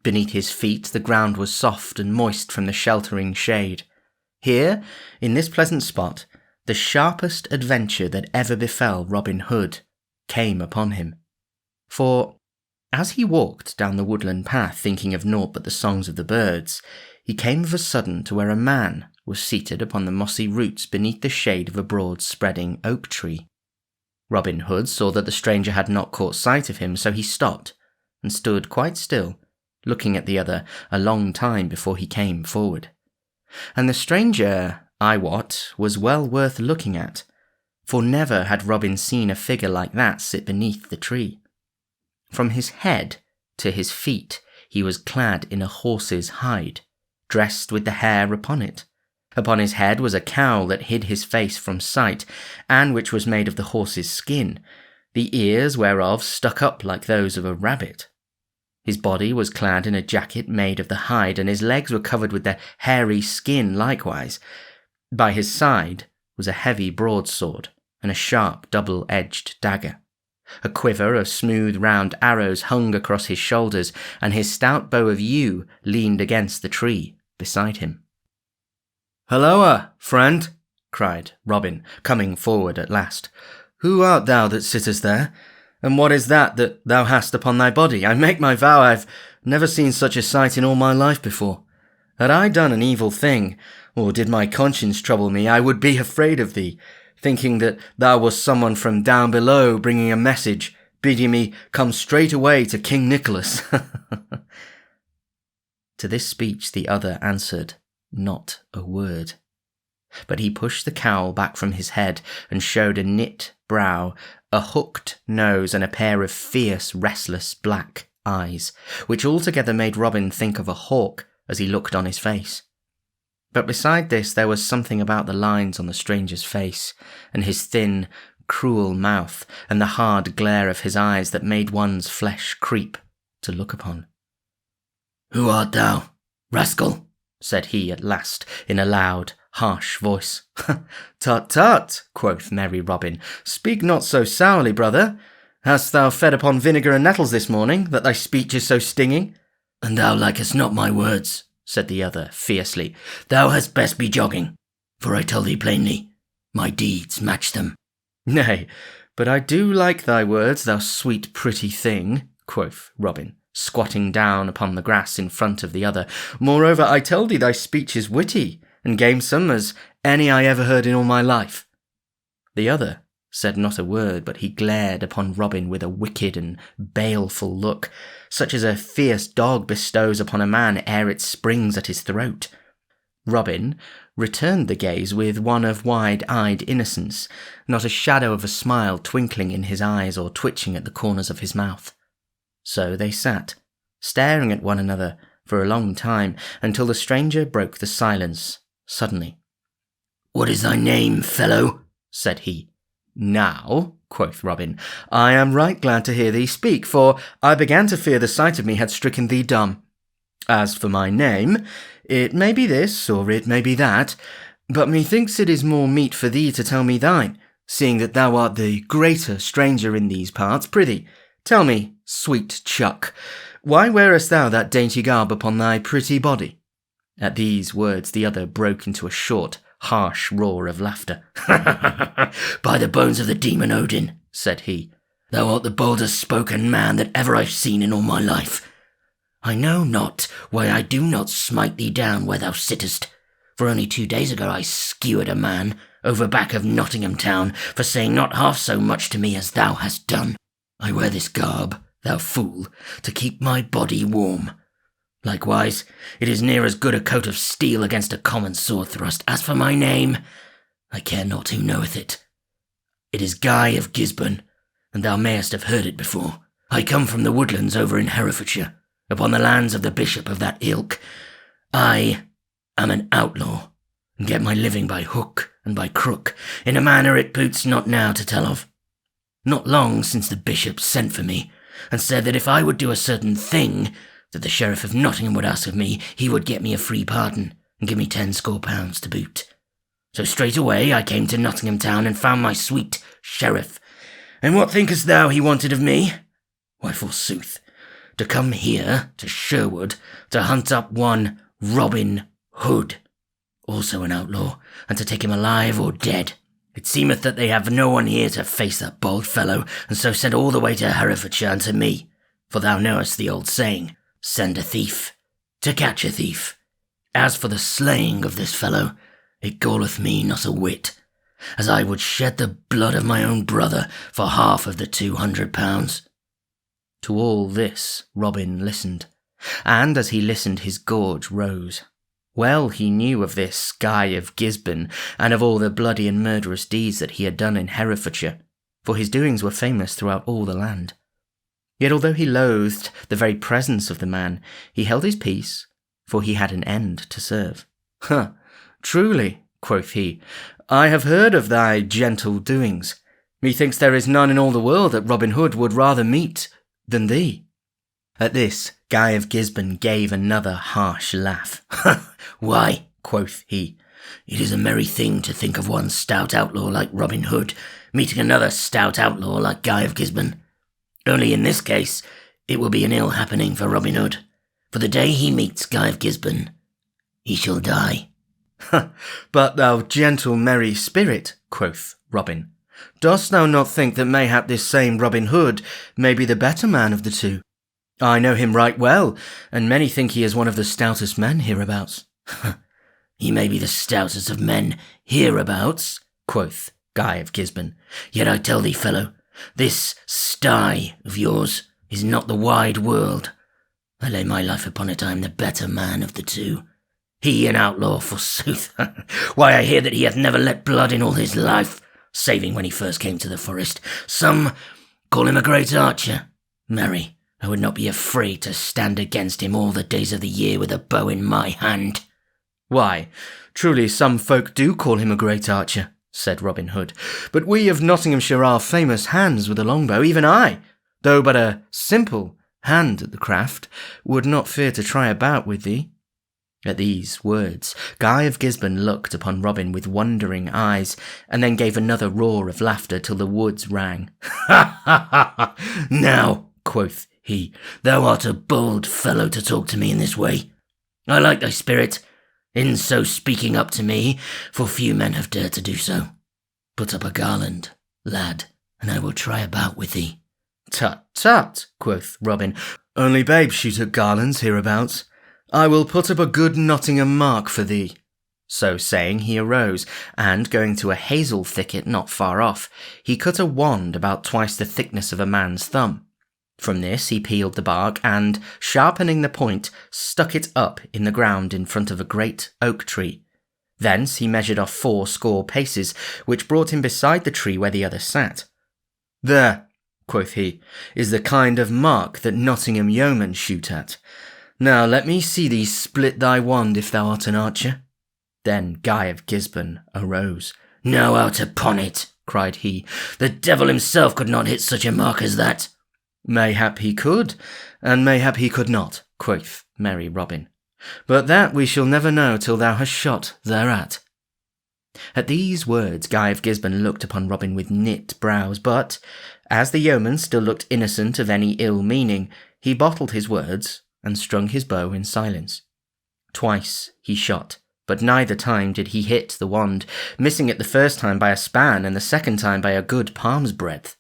Beneath his feet the ground was soft and moist from the sheltering shade. Here, in this pleasant spot, the sharpest adventure that ever befell Robin Hood came upon him. For, as he walked down the woodland path thinking of naught but the songs of the birds, he came of a sudden to where a man was seated upon the mossy roots beneath the shade of a broad spreading oak tree. Robin Hood saw that the stranger had not caught sight of him, so he stopped and stood quite still, looking at the other a long time before he came forward. And the stranger, I wot, was well worth looking at, for never had Robin seen a figure like that sit beneath the tree. From his head to his feet he was clad in a horse's hide, dressed with the hair upon it. Upon his head was a cowl that hid his face from sight, and which was made of the horse's skin, the ears whereof stuck up like those of a rabbit. His body was clad in a jacket made of the hide, and his legs were covered with the hairy skin likewise. By his side was a heavy broadsword, and a sharp double-edged dagger. A quiver of smooth round arrows hung across his shoulders, and his stout bow of yew leaned against the tree beside him. "Halloa, friend!" cried Robin, coming forward at last. "Who art thou that sittest there? And what is that thou hast upon thy body? I make my vow I've never seen such a sight in all my life before. Had I done an evil thing, or did my conscience trouble me, I would be afraid of thee, thinking that thou wast someone from down below bringing a message, bidding me come straight away to King Nicholas." To this speech the other answered not a word. But he pushed the cowl back from his head and showed a knit brow, a hooked nose, and a pair of fierce, restless black eyes, which altogether made Robin think of a hawk as he looked on his face. But beside this there was something about the lines on the stranger's face, and his thin, cruel mouth, and the hard glare of his eyes that made one's flesh creep to look upon. "Who art thou, rascal?" said he at last, in a loud, harsh voice. "Tut, tut," quoth merry Robin, "speak not so sourly, brother. Hast thou fed upon vinegar and nettles this morning, that thy speech is so stinging?" "And thou likest not my words," said the other fiercely. "Thou hadst best be jogging, for I tell thee plainly, my deeds match them." "Nay, but I do like thy words, thou sweet pretty thing," quoth Robin, squatting down upon the grass in front of the other. "Moreover, I tell thee thy speech is witty, and gamesome as any I ever heard in all my life." The other said not a word, but he glared upon Robin with a wicked and baleful look, such as a fierce dog bestows upon a man ere it springs at his throat. Robin returned the gaze with one of wide-eyed innocence, not a shadow of a smile twinkling in his eyes or twitching at the corners of his mouth. So they sat, staring at one another for a long time, until the stranger broke the silence suddenly. "What is thy name, fellow?" said he. "Now," quoth Robin, "I am right glad to hear thee speak, for I began to fear the sight of me had stricken thee dumb. As for my name, it may be this, or it may be that, but methinks it is more meet for thee to tell me thine, seeing that thou art the greater stranger in these parts. Prithee, tell me, sweet chuck, why wearest thou that dainty garb upon thy pretty body?" At these words the other broke into a short, harsh roar of laughter. "By the bones of the demon Odin," said he, "thou art the boldest spoken man that ever I've seen in all my life. I know not why I do not smite thee down where thou sittest, for only 2 days ago I skewered a man over back of Nottingham town for saying not half so much to me as thou hast done. I wear this garb, thou fool, to keep my body warm. Likewise, it is near as good a coat of steel against a common sword thrust. As for my name, I care not who knoweth it. It is Guy of Gisborne, and thou mayest have heard it before. I come from the woodlands over in Herefordshire, upon the lands of the bishop of that ilk. I am an outlaw, and get my living by hook and by crook, in a manner it boots not now to tell of. Not long since the bishop sent for me, and said that if I would do a certain thing that the sheriff of Nottingham would ask of me, he would get me a free pardon, and give me 10 score pounds to boot. So straight away I came to Nottingham town and found my sweet sheriff. And what thinkest thou he wanted of me? Why, forsooth, to come here to Sherwood to hunt up one Robin Hood, also an outlaw, and to take him alive or dead. It seemeth that they have no one here to face that bold fellow, and so sent all the way to Herefordshire unto me. For thou knowest the old saying, send a thief to catch a thief. As for the slaying of this fellow, it galleth me not a whit, as I would shed the blood of my own brother for half of the 200 pounds. To all this Robin listened, and as he listened his gorge rose. Well he knew of this Guy of Gisborne, and of all the bloody and murderous deeds that he had done in Herefordshire, for his doings were famous throughout all the land. Yet although he loathed the very presence of the man, he held his peace, for he had an end to serve. "Truly," quoth he, "I have heard of thy gentle doings. Methinks there is none in all the world that Robin Hood would rather meet than thee." At this, Guy of Gisborne gave another harsh laugh. "Why," quoth he, "it is a merry thing to think of one stout outlaw like Robin Hood meeting another stout outlaw like Guy of Gisborne. Only in this case, it will be an ill happening for Robin Hood, for the day he meets Guy of Gisborne, he shall die." "But thou gentle merry spirit," quoth Robin, "dost thou not think that mayhap this same Robin Hood may be the better man of the two? I know him right well, and many think he is one of the stoutest men hereabouts." "He may be the stoutest of men hereabouts," quoth Guy of Gisborne, "yet I tell thee, fellow, this sty of yours is not the wide world. I lay my life upon it I am the better man of the two. He an outlaw, forsooth. Why, I hear that he hath never let blood in all his life, saving when he first came to the forest. Some call him a great archer. Marry, I would not be afraid to stand against him all the days of the year with a bow in my hand. Why, truly some folk do call him a great archer, said Robin Hood, but we of Nottinghamshire are famous hands with a longbow. Even I, though but a simple hand at the craft, would not fear to try a bout with thee. At these words, Guy of Gisborne looked upon Robin with wondering eyes, and then gave another roar of laughter till the woods rang. Ha, ha, ha, ha! Now, quoth he, thou art a bold fellow to talk to me in this way. I like thy spirit, in so speaking up to me, for few men have dared to do so. Put up a garland, lad, and I will try a bout with thee. Tut, tut, quoth Robin, only babes shoot at garlands hereabouts. I will put up a good Nottingham mark for thee. So saying, he arose, and going to a hazel thicket not far off, he cut a wand about twice the thickness of a man's thumb. From this he peeled the bark, and, sharpening the point, stuck it up in the ground in front of a great oak tree. Thence he measured off 80 paces, which brought him beside the tree where the other sat. There, quoth he, is the kind of mark that Nottingham yeomen shoot at. Now let me see thee split thy wand if thou art an archer. Then Guy of Gisborne arose. Now out upon it, cried he. The devil himself could not hit such a mark as that. Mayhap he could, and mayhap he could not, quoth merry Robin. But that we shall never know till thou hast shot thereat. At these words Guy of Gisborne looked upon Robin with knit brows, but, as the yeoman still looked innocent of any ill meaning, he bottled his words, and strung his bow in silence. Twice he shot, but neither time did he hit the wand, missing it the first time by a span, and the second time by a good palm's breadth.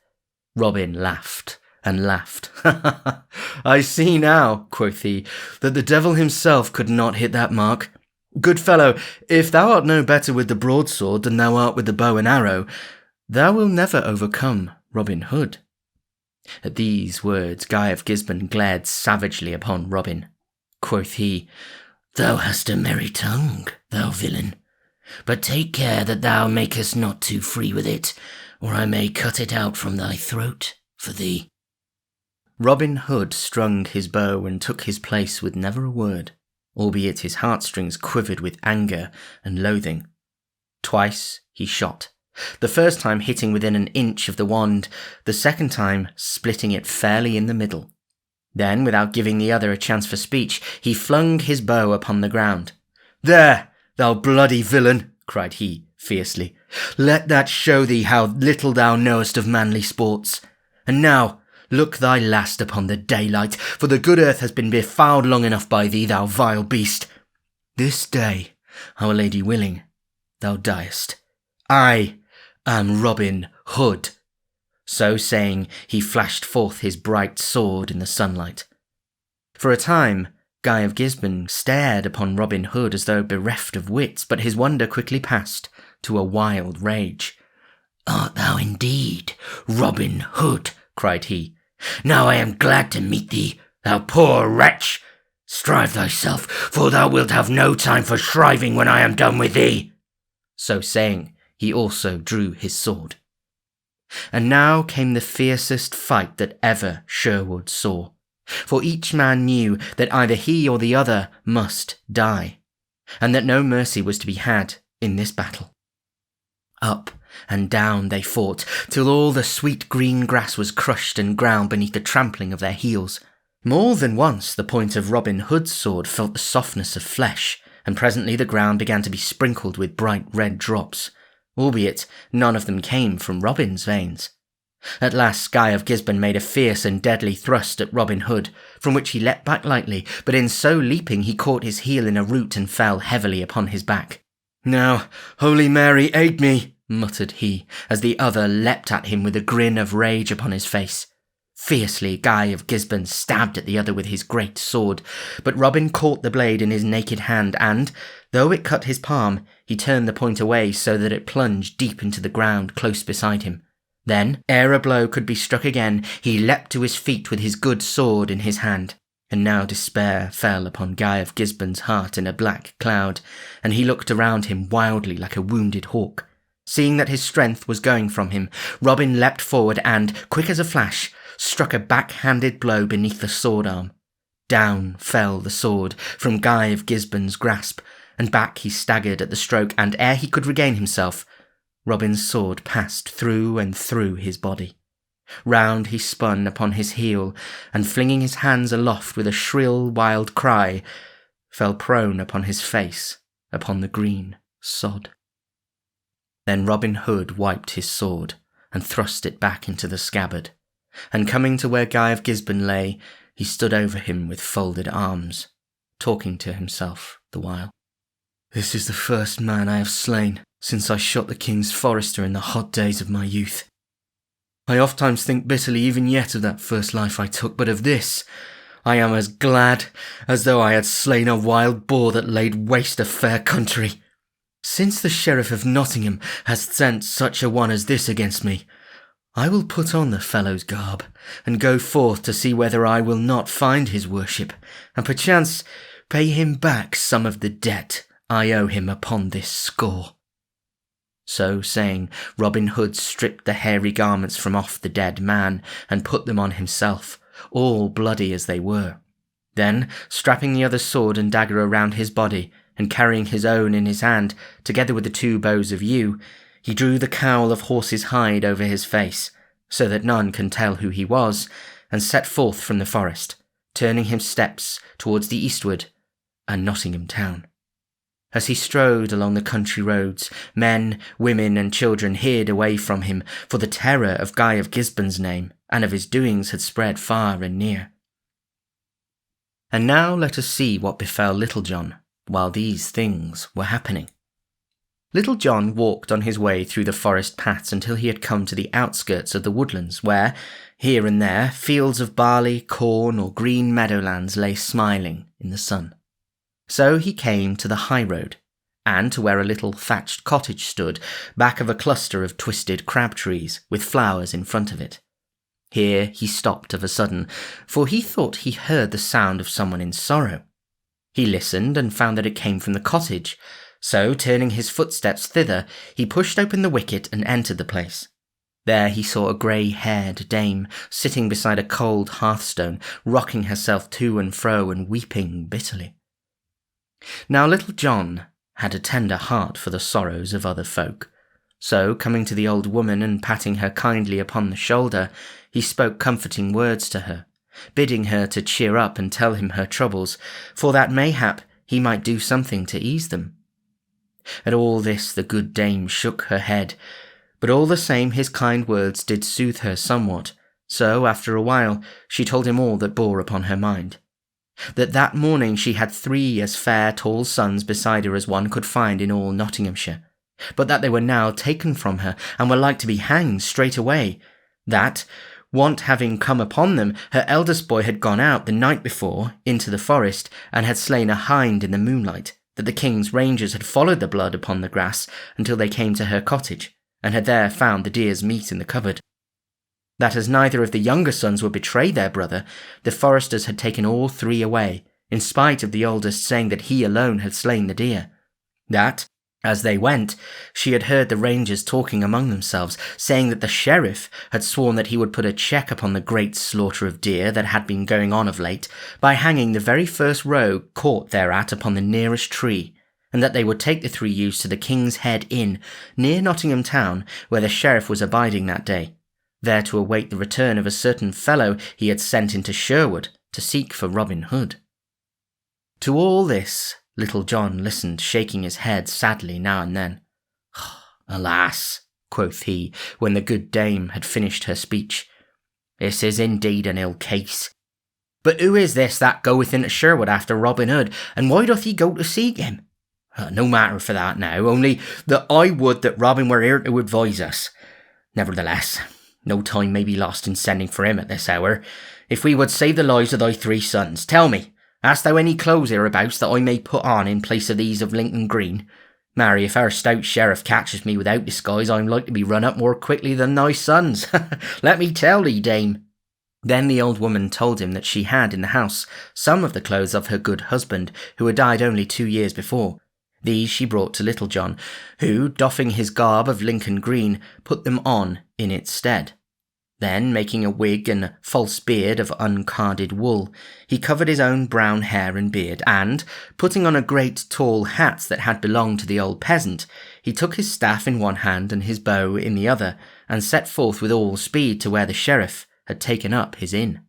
Robin laughed and laughed. I see now, quoth he, that the devil himself could not hit that mark. Good fellow, if thou art no better with the broadsword than thou art with the bow and arrow, thou wilt never overcome Robin Hood. At these words Guy of Gisborne glared savagely upon Robin. Quoth he, Thou hast a merry tongue, thou villain, but take care that thou makest not too free with it, or I may cut it out from thy throat for thee. Robin Hood strung his bow and took his place with never a word, albeit his heartstrings quivered with anger and loathing. Twice he shot, the first time hitting within an inch of the wand, the second time splitting it fairly in the middle. Then, without giving the other a chance for speech, he flung his bow upon the ground. There, thou bloody villain, cried he fiercely. Let that show thee how little thou knowest of manly sports. And now, look thy last upon the daylight, for the good earth has been befouled long enough by thee, thou vile beast. This day, Our Lady willing, thou diest. I am Robin Hood. So saying, he flashed forth his bright sword in the sunlight. For a time, Guy of Gisborne stared upon Robin Hood as though bereft of wits, but his wonder quickly passed to a wild rage. Art thou indeed Robin Hood? Cried he. Now I am glad to meet thee, thou poor wretch. Strive thyself, for thou wilt have no time for shriving when I am done with thee. So saying, he also drew his sword. And now came the fiercest fight that ever Sherwood saw, for each man knew that either he or the other must die, and that no mercy was to be had in this battle. Up and down they fought, till all the sweet green grass was crushed and ground beneath the trampling of their heels. More than once the point of Robin Hood's sword felt the softness of flesh, and presently the ground began to be sprinkled with bright red drops, albeit none of them came from Robin's veins. At last Guy of Gisborne made a fierce and deadly thrust at Robin Hood, from which he leapt back lightly, but in so leaping he caught his heel in a root and fell heavily upon his back. Now, Holy Mary, aid me, muttered he, as the other leapt at him with a grin of rage upon his face. Fiercely Guy of Gisborne stabbed at the other with his great sword, but Robin caught the blade in his naked hand, and, though it cut his palm, he turned the point away so that it plunged deep into the ground close beside him. Then, ere a blow could be struck again, he leapt to his feet with his good sword in his hand. And now despair fell upon Guy of Gisborne's heart in a black cloud, and he looked around him wildly like a wounded hawk. Seeing that his strength was going from him, Robin leapt forward and, quick as a flash, struck a back-handed blow beneath the sword arm. Down fell the sword from Guy of Gisborne's grasp, and back he staggered at the stroke, and ere he could regain himself, Robin's sword passed through and through his body. Round he spun upon his heel, and flinging his hands aloft with a shrill, wild cry, fell prone upon his face upon the green sod. Then Robin Hood wiped his sword, and thrust it back into the scabbard, and coming to where Guy of Gisborne lay, he stood over him with folded arms, talking to himself the while. "This is the first man I have slain since I shot the king's forester in the hot days of my youth. I ofttimes think bitterly even yet of that first life I took, but of this I am as glad as though I had slain a wild boar that laid waste a fair country. Since the Sheriff of Nottingham has sent such a one as this against me, I will put on the fellow's garb, and go forth to see whether I will not find his worship, and perchance pay him back some of the debt I owe him upon this score." So saying, Robin Hood stripped the hairy garments from off the dead man, and put them on himself, all bloody as they were. Then, strapping the other sword and dagger around his body, and carrying his own in his hand, together with the 2 bows of yew, he drew the cowl of horse's hide over his face, so that none can tell who he was, and set forth from the forest, turning his steps towards the eastward and Nottingham town. As he strode along the country roads, men, women, and children hid away from him, for the terror of Guy of Gisborne's name and of his doings had spread far and near. And now let us see what befell Little John while these things were happening. Little John walked on his way through the forest paths until he had come to the outskirts of the woodlands, where, here and there, fields of barley, corn, or green meadowlands lay smiling in the sun. So he came to the high road, and to where a little thatched cottage stood, back of a cluster of twisted crab trees, with flowers in front of it. Here he stopped of a sudden, for he thought he heard the sound of someone in sorrow. He listened and found that it came from the cottage, so turning his footsteps thither, he pushed open the wicket and entered the place. There he saw a grey-haired dame sitting beside a cold hearthstone, rocking herself to and fro and weeping bitterly. Now Little John had a tender heart for the sorrows of other folk, so coming to the old woman and patting her kindly upon the shoulder, he spoke comforting words to her, bidding her to cheer up and tell him her troubles, for that mayhap he might do something to ease them. At all this the good dame shook her head, but all the same his kind words did soothe her somewhat, so after a while she told him all that bore upon her mind. That morning she had 3 as fair tall sons beside her as one could find in all Nottinghamshire, but that they were now taken from her, and were like to be hanged straight away. That, want having come upon them, her eldest boy had gone out the night before into the forest, and had slain a hind in the moonlight, that the king's rangers had followed the blood upon the grass until they came to her cottage, and had there found the deer's meat in the cupboard. That as neither of the younger sons would betray their brother, the foresters had taken all 3 away, in spite of the oldest saying that he alone had slain the deer. That, as they went, she had heard the rangers talking among themselves, saying that the sheriff had sworn that he would put a check upon the great slaughter of deer that had been going on of late, by hanging the very first rogue caught thereat upon the nearest tree, and that they would take the 3 youths to the King's Head Inn, near Nottingham town, where the sheriff was abiding that day, there to await the return of a certain fellow he had sent into Sherwood to seek for Robin Hood. To all this Little John listened, shaking his head sadly now and then. "Alas," quoth he, when the good dame had finished her speech, "this is indeed an ill case. But who is this that goeth into Sherwood after Robin Hood, and why doth he go to seek him? No matter for that now, only that I would that Robin were here to advise us. Nevertheless, no time may be lost in sending for him at this hour, if we would save the lives of thy 3 sons. Tell me, hast thou any clothes hereabouts that I may put on in place of these of Lincoln Green? Marry, if our stout sheriff catches me without disguise, I'm like to be run up more quickly than thy sons. Let me tell thee, dame." Then the old woman told him that she had in the house some of the clothes of her good husband, who had died only 2 years before. These she brought to Little John, who, doffing his garb of Lincoln green, put them on in its stead. Then, making a wig and a false beard of uncarded wool, he covered his own brown hair and beard, and, putting on a great tall hat that had belonged to the old peasant, he took his staff in one hand and his bow in the other, and set forth with all speed to where the sheriff had taken up his inn.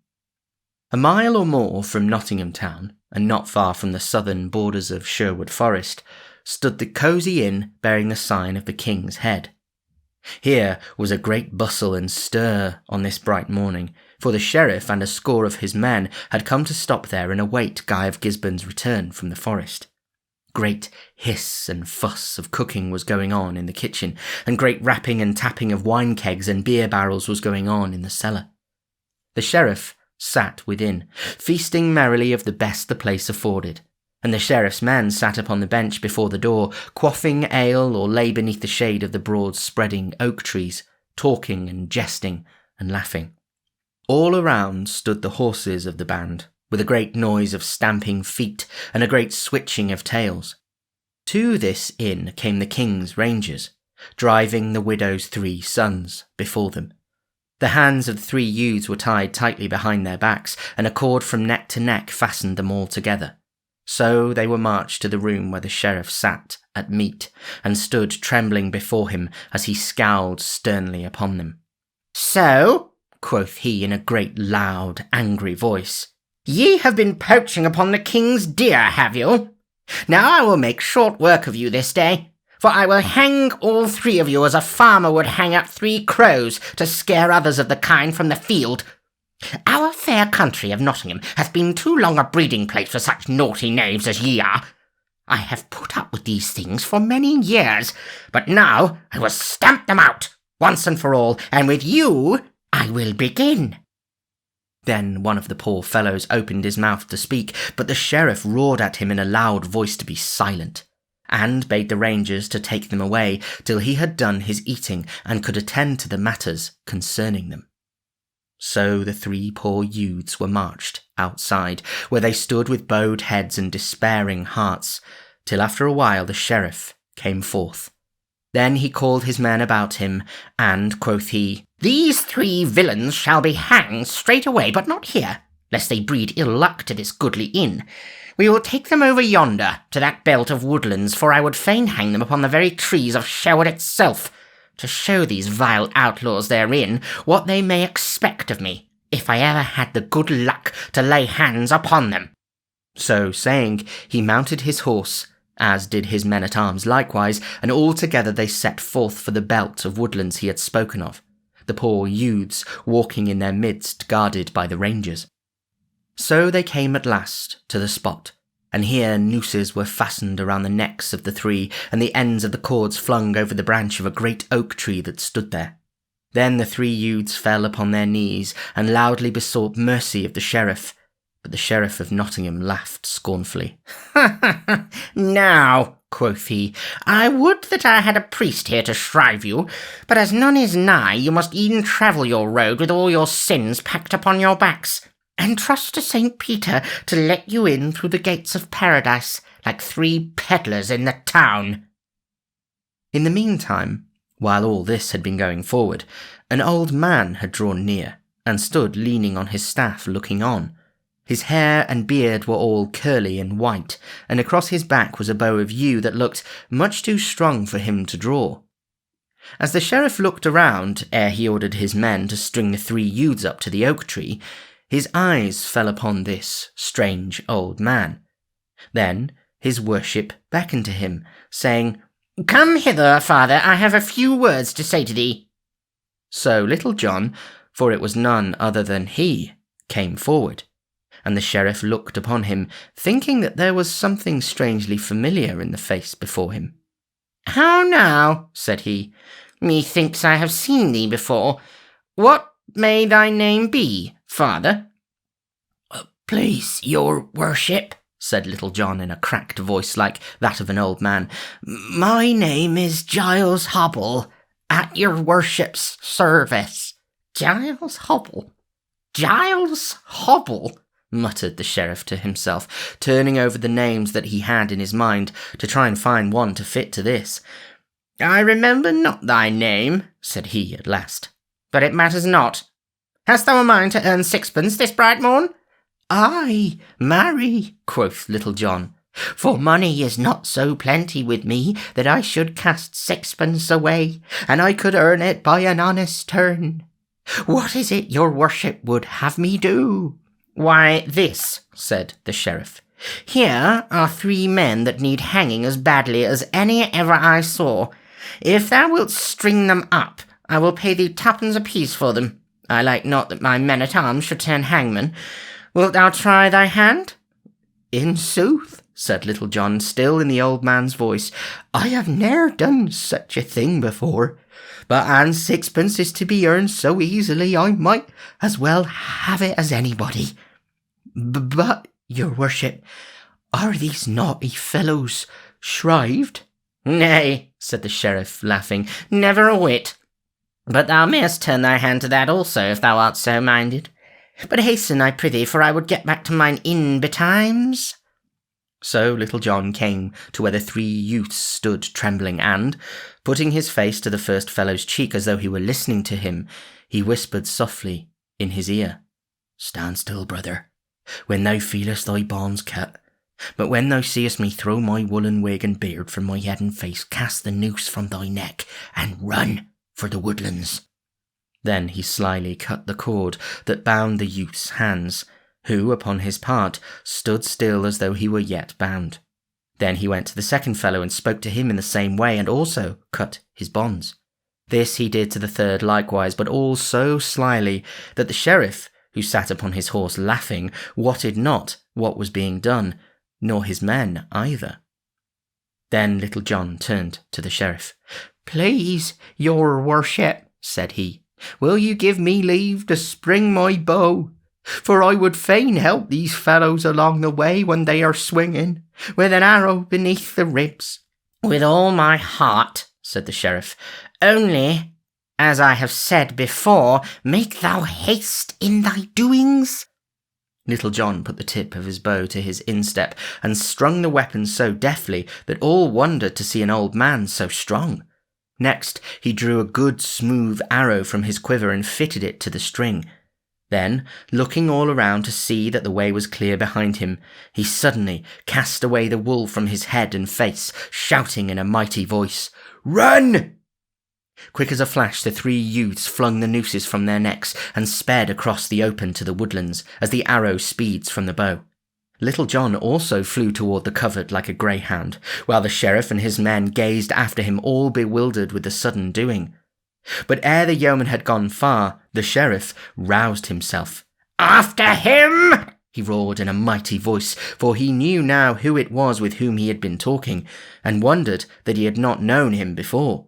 A mile or more from Nottingham town, and not far from the southern borders of Sherwood Forest, stood the cosy inn bearing the sign of the King's Head. Here was a great bustle and stir on this bright morning, for the sheriff and a score of his men had come to stop there and await Guy of Gisborne's return from the forest. Great hiss and fuss of cooking was going on in the kitchen, and great rapping and tapping of wine kegs and beer barrels was going on in the cellar. The sheriff sat within, feasting merrily of the best the place afforded, and the sheriff's men sat upon the bench before the door, quaffing ale or lay beneath the shade of the broad spreading oak trees, talking and jesting and laughing. All around stood the horses of the band, with a great noise of stamping feet and a great switching of tails. To this inn came the king's rangers, driving the widow's 3 sons before them. The hands of the 3 youths were tied tightly behind their backs, and a cord from neck to neck fastened them all together. So they were marched to the room where the sheriff sat at meat, and stood trembling before him as he scowled sternly upon them. "So," quoth he in a great loud, angry voice, "ye have been poaching upon the king's deer, have you? Now I will make short work of you this day, for I will hang all 3 of you as a farmer would hang up 3 crows to scare others of the kind from the field. Our fair country of Nottingham hath been too long a breeding place for such naughty knaves as ye are. I have put up with these things for many years, but now I will stamp them out, once and for all, and with you I will begin." Then one of the poor fellows opened his mouth to speak, but the sheriff roared at him in a loud voice to be silent, and bade the rangers to take them away till he had done his eating and could attend to the matters concerning them. So the 3 poor youths were marched outside, where they stood with bowed heads and despairing hearts, till after a while the sheriff came forth. Then he called his men about him, and, quoth he, "These 3 villains shall be hanged straight away, but not here, lest they breed ill luck to this goodly inn. We will take them over yonder, to that belt of woodlands, for I would fain hang them upon the very trees of Sherwood itself, to show these vile outlaws therein what they may expect of me, if I ever had the good luck to lay hands upon them." So saying, he mounted his horse, as did his men-at-arms likewise, and all together they set forth for the belt of woodlands he had spoken of, the poor youths walking in their midst guarded by the rangers. So they came at last to the spot, and here nooses were fastened around the necks of the 3, and the ends of the cords flung over the branch of a great oak tree that stood there. Then the 3 youths fell upon their knees, and loudly besought mercy of the sheriff, but the sheriff of Nottingham laughed scornfully. "Now," quoth he, "I would that I had a priest here to shrive you, but as none is nigh, you must e'en travel your road with all your sins packed upon your backs, and trust to St. Peter to let you in through the gates of paradise, like 3 pedlars in the town." In the meantime, while all this had been going forward, an old man had drawn near, and stood leaning on his staff looking on. His hair and beard were all curly and white, and across his back was a bow of yew that looked much too strong for him to draw. As the sheriff looked around, ere he ordered his men to string the 3 youths up to the oak tree, his eyes fell upon this strange old man. Then his worship beckoned to him, saying, "Come hither, father, I have a few words to say to thee." So Little John, for it was none other than he, came forward, and the sheriff looked upon him, thinking that there was something strangely familiar in the face before him. "How now," said he, "methinks I have seen thee before. What may thy name be, father?" "Please, your worship," said Little John in a cracked voice like that of an old man, "my name is Giles Hobble, at your worship's service." "Giles Hobble? Giles Hobble, muttered the sheriff to himself, turning over the names that he had in his mind to try and find one to fit to this. I remember not thy name, said he at last, but it matters not. Hast thou a mind to earn sixpence this bright morn? Ay, marry, quoth Little John, for money is not so plenty with me that I should cast sixpence away, and I could earn it by an honest turn. What is it your worship would have me do? Why, this, said the sheriff. Here are 3 men that need hanging as badly as any ever I saw. If thou wilt string them up, I will pay thee 2pence apiece for them. I like not that my men-at-arms should turn hangman. Wilt thou try thy hand? In sooth, said Little John, still in the old man's voice, I have ne'er done such a thing before. But an sixpence is to be earned so easily, I might as well have it as anybody. But, your worship, are these naughty fellows shrived? Nay, said the sheriff, laughing, never a whit. But thou mayest turn thy hand to that also, if thou art so minded. But hasten, I prithee, for I would get back to mine inn betimes. So Little John came to where the 3 youths stood trembling, and, putting his face to the first fellow's cheek as though he were listening to him, he whispered softly in his ear, Stand still, brother, when thou feelest thy bonds cut. But when thou seest me throw my woollen wig and beard from my head and face, cast the noose from thy neck, and run for the woodlands. Then he slyly cut the cord that bound the youth's hands, who, upon his part, stood still as though he were yet bound. Then he went to the second fellow and spoke to him in the same way, and also cut his bonds. This he did to the third likewise, but all so slyly that the sheriff, who sat upon his horse laughing, wotted not what was being done, nor his men either. Then Little John turned to the sheriff. Please, your worship, said he, will you give me leave to spring my bow? For I would fain help these fellows along the way when they are swinging, with an arrow beneath the ribs. With all my heart, said the sheriff, only, as I have said before, make thou haste in thy doings. Little John put the tip of his bow to his instep and strung the weapon so deftly that all wondered to see an old man so strong. Next he drew a good smooth arrow from his quiver and fitted it to the string. Then, looking all around to see that the way was clear behind him, he suddenly cast away the wool from his head and face, shouting in a mighty voice, Run! Quick as a flash, the 3 youths flung the nooses from their necks and sped across the open to the woodlands, as the arrow speeds from the bow. Little John also flew toward the covert like a greyhound, while the sheriff and his men gazed after him, all bewildered with the sudden doing. But ere the yeoman had gone far, the sheriff roused himself. After him! He roared in a mighty voice, for he knew now who it was with whom he had been talking, and wondered that he had not known him before.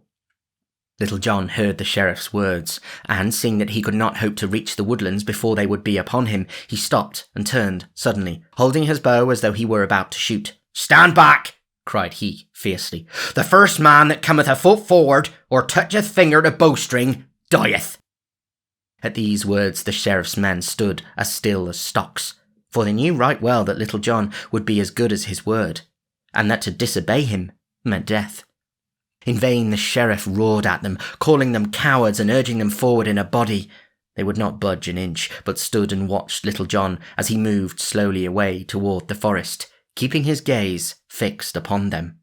Little John heard the sheriff's words, and seeing that he could not hope to reach the woodlands before they would be upon him, he stopped and turned suddenly, holding his bow as though he were about to shoot. Stand back! Cried he fiercely. The first man that cometh a foot forward, or toucheth finger to bowstring, dieth. At these words the sheriff's men stood as still as stocks, for they knew right well that Little John would be as good as his word, and that to disobey him meant death. In vain the sheriff roared at them, calling them cowards and urging them forward in a body. They would not budge an inch, but stood and watched Little John as he moved slowly away toward the forest, keeping his gaze fixed upon them.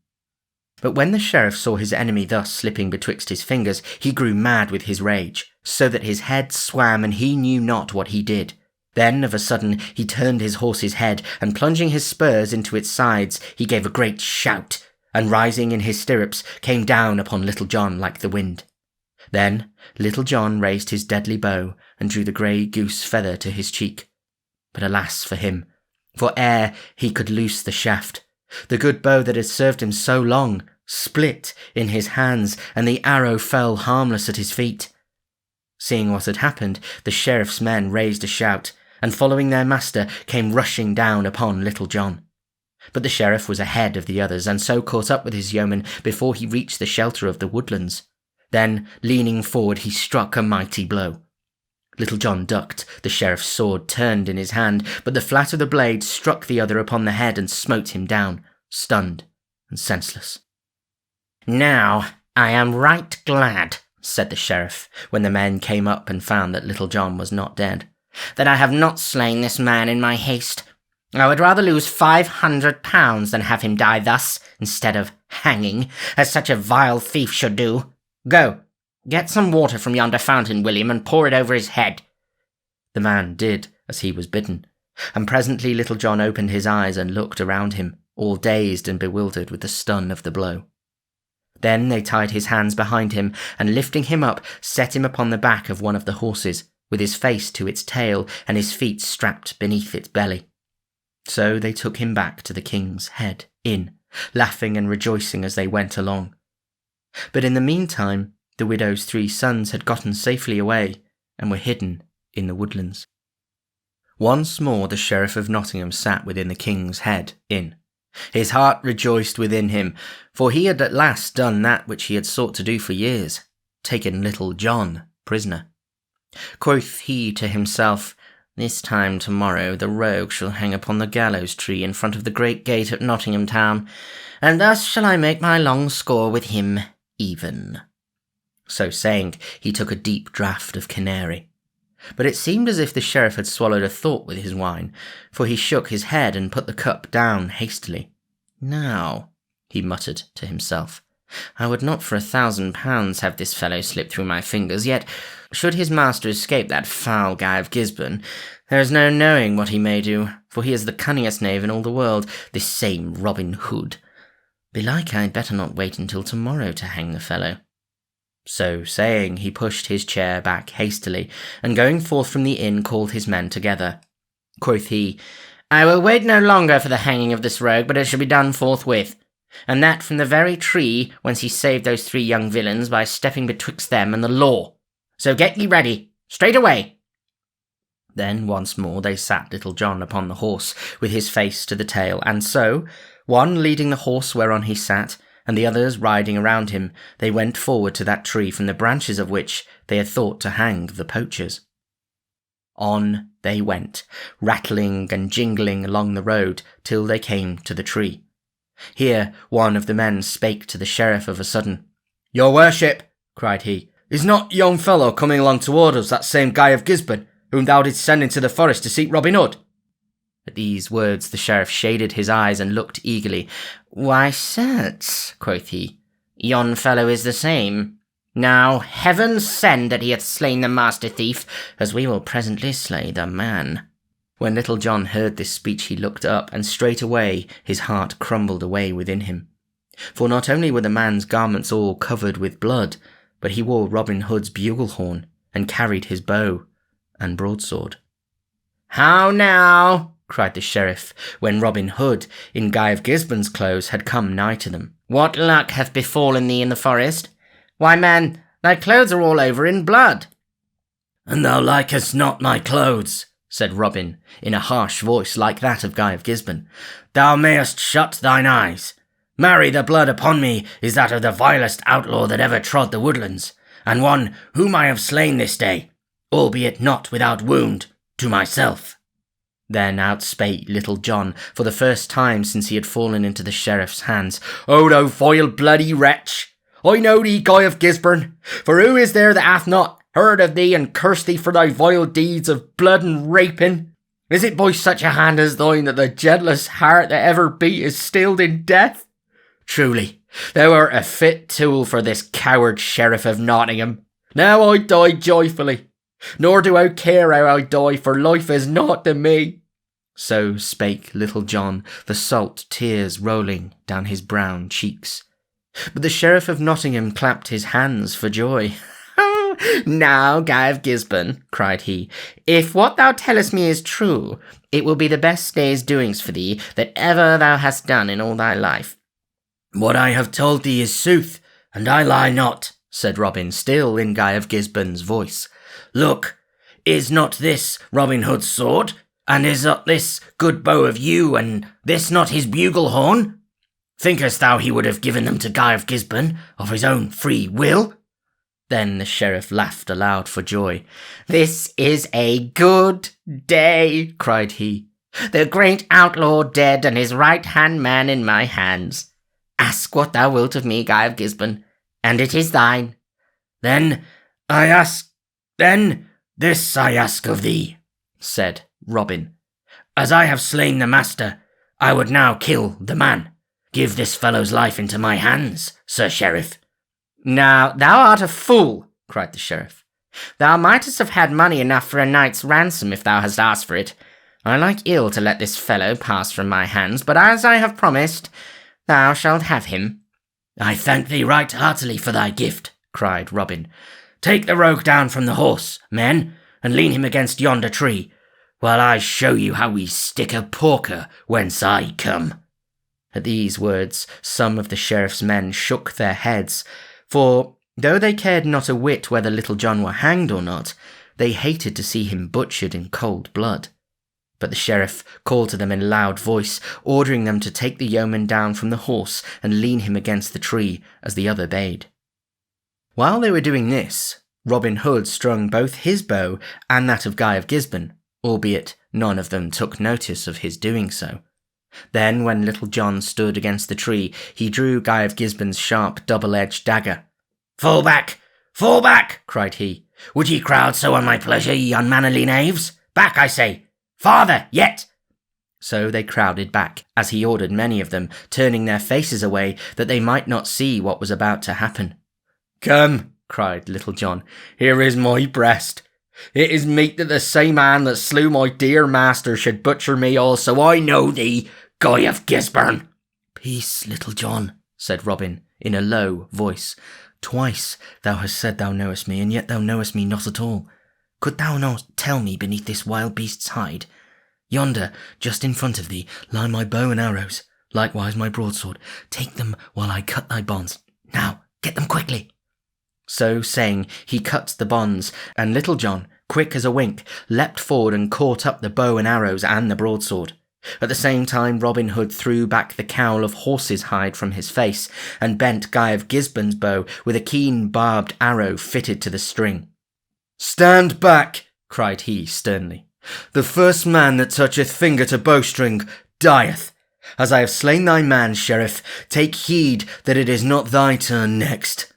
But when the sheriff saw his enemy thus slipping betwixt his fingers, he grew mad with his rage, so that his head swam and he knew not what he did. Then, of a sudden, he turned his horse's head, and plunging his spurs into its sides, he gave a great shout, and rising in his stirrups, came down upon Little John like the wind. Then Little John raised his deadly bow, and drew the grey goose feather to his cheek. But alas for him! For ere he could loose the shaft, the good bow that had served him so long split in his hands, and the arrow fell harmless at his feet. Seeing what had happened, the sheriff's men raised a shout, and following their master came rushing down upon Little John. But the sheriff was ahead of the others, and so caught up with his yeoman before he reached the shelter of the woodlands. Then, leaning forward, he struck a mighty blow. Little John ducked. The sheriff's sword turned in his hand, but the flat of the blade struck the other upon the head and smote him down, stunned and senseless. "Now, I am right glad," said the sheriff, when the men came up and found that Little John was not dead, "that I have not slain this man in my haste. I would rather lose £500 than have him die thus, instead of hanging, as such a vile thief should do. Go, get some water from yonder fountain, William, and pour it over his head." The man did as he was bidden, and presently Little John opened his eyes and looked around him, all dazed and bewildered with the stun of the blow. Then they tied his hands behind him, and lifting him up, set him upon the back of one of the horses, with his face to its tail and his feet strapped beneath its belly. So they took him back to the King's Head Inn, laughing and rejoicing as they went along. But in the meantime, the widow's 3 sons had gotten safely away, and were hidden in the woodlands. Once more the Sheriff of Nottingham sat within the King's Head Inn. His heart rejoiced within him, for he had at last done that which he had sought to do for years, taken Little John prisoner. Quoth he to himself, "This time tomorrow the rogue shall hang upon the gallows tree in front of the great gate at Nottingham town, and thus shall I make my long score with him even." So saying, he took a deep draught of canary. But it seemed as if the sheriff had swallowed a thought with his wine, for he shook his head and put the cup down hastily. "Now," he muttered to himself, "I would not for £1,000 have this fellow slip through my fingers, yet, should his master escape that foul Guy of Gisborne, there is no knowing what he may do, for he is the cunningest knave in all the world, this same Robin Hood. Belike I had better not wait until tomorrow to hang the fellow." So saying, he pushed his chair back hastily, and going forth from the inn called his men together. Quoth he, "I will wait no longer for the hanging of this rogue, but it shall be done forthwith, and that from the very tree whence he saved those 3 young villains by stepping betwixt them and the law. So get ye ready, straight away." Then once more they sat Little John upon the horse, with his face to the tail, and so, one leading the horse whereon he sat, and the others riding around him, they went forward to that tree from the branches of which they had thought to hang the poachers. On they went, rattling and jingling along the road, till they came to the tree. Here one of the men spake to the sheriff of a sudden. "Your worship," cried he, "is not yon fellow coming along toward us that same Guy of Gisborne, whom thou didst send into the forest to seek Robin Hood?" At these words the sheriff shaded his eyes and looked eagerly. "Why, certes," quoth he, "yon fellow is the same. Now heaven send that he hath slain the master thief, as we will presently slay the man." When Little John heard this speech he looked up, and straightway his heart crumbled away within him. For not only were the man's garments all covered with blood, but he wore Robin Hood's bugle horn, and carried his bow and broadsword. "How now?" cried the sheriff, when Robin Hood, in Guy of Gisborne's clothes, had come nigh to them. "What luck hath befallen thee in the forest? Why, man, thy clothes are all over in blood." "And thou likest not my clothes," said Robin, in a harsh voice like that of Guy of Gisborne. "Thou mayest shut thine eyes. Marry, the blood upon me is that of the vilest outlaw that ever trod the woodlands, and one whom I have slain this day, albeit not without wound, to myself." Then out spake Little John, for the first time since he had fallen into the sheriff's hands. "O thou vile bloody wretch! I know thee, Guy of Gisborne, for who is there that hath not heard of thee and cursed thee for thy vile deeds of blood and rapine? Is it by such a hand as thine that the gentlest heart that ever beat is stilled in death? Truly, thou art a fit tool for this coward Sheriff of Nottingham. Now I die joyfully, nor do I care how I die, for life is naught to me." So spake Little John, the salt tears rolling down his brown cheeks. But the Sheriff of Nottingham clapped his hands for joy. "Now, Guy of Gisborne," cried he, "if what thou tellest me is true, it will be the best day's doings for thee that ever thou hast done in all thy life." "What I have told thee is sooth, and I lie not," said Robin, still in Guy of Gisborne's voice. "Look, is not this Robin Hood's sword? And is not this good bow of yew, and this not his bugle horn? Thinkest thou he would have given them to Guy of Gisborne of his own free will? Then the sheriff laughed aloud for joy. "This is a good day," cried he. "The great outlaw dead, and his right-hand man in my hands. Ask what thou wilt of me, Guy of Gisborne, and it is thine." Then this I ask of thee," said Robin. "As I have slain the master, I would now kill the man. Give this fellow's life into my hands, Sir Sheriff." "Now, thou art a fool," cried the sheriff. "Thou mightest have had money enough for a night's ransom if thou hadst asked for it. I like ill to let this fellow pass from my hands, but as I have promised, thou shalt have him." "I thank thee right heartily for thy gift," cried Robin. "Take the rogue down from the horse, men, and lean him against yonder tree, while I show you how we stick a porker whence I come." At these words, some of the sheriff's men shook their heads, for, though they cared not a whit whether Little John were hanged or not, they hated to see him butchered in cold blood. But the sheriff called to them in a loud voice, ordering them to take the yeoman down from the horse and lean him against the tree, as the other bade. While they were doing this, Robin Hood strung both his bow and that of Guy of Gisborne, albeit none of them took notice of his doing so. Then, when Little John stood against the tree, he drew Guy of Gisborne's sharp double-edged dagger. Fall back! Fall back! Cried he. "Would ye crowd so on my pleasure, ye unmannerly knaves? Back, I say! Farther, yet!" So they crowded back, as he ordered many of them, turning their faces away, that they might not see what was about to happen. "Come," cried Little John, "here is my breast. It is meet that the same man that slew my dear master should butcher me also. I know thee, Guy of Gisborne." "Peace, Little John," said Robin, in a low voice. "Twice thou hast said thou knowest me, and yet thou knowest me not at all. Could thou not tell me beneath this wild beast's hide? Yonder, just in front of thee, lie my bow and arrows, likewise my broadsword. Take them while I cut thy bonds. Now, get them quickly." So saying, he cut the bonds, and Little John, quick as a wink, leapt forward and caught up the bow and arrows and the broadsword. At the same time, Robin Hood threw back the cowl of horse's hide from his face, and bent Guy of Gisborne's bow with a keen barbed arrow fitted to the string. "Stand back," cried he sternly. "The first man that toucheth finger to bowstring dieth. As I have slain thy man, Sheriff, take heed that it is not thy turn next."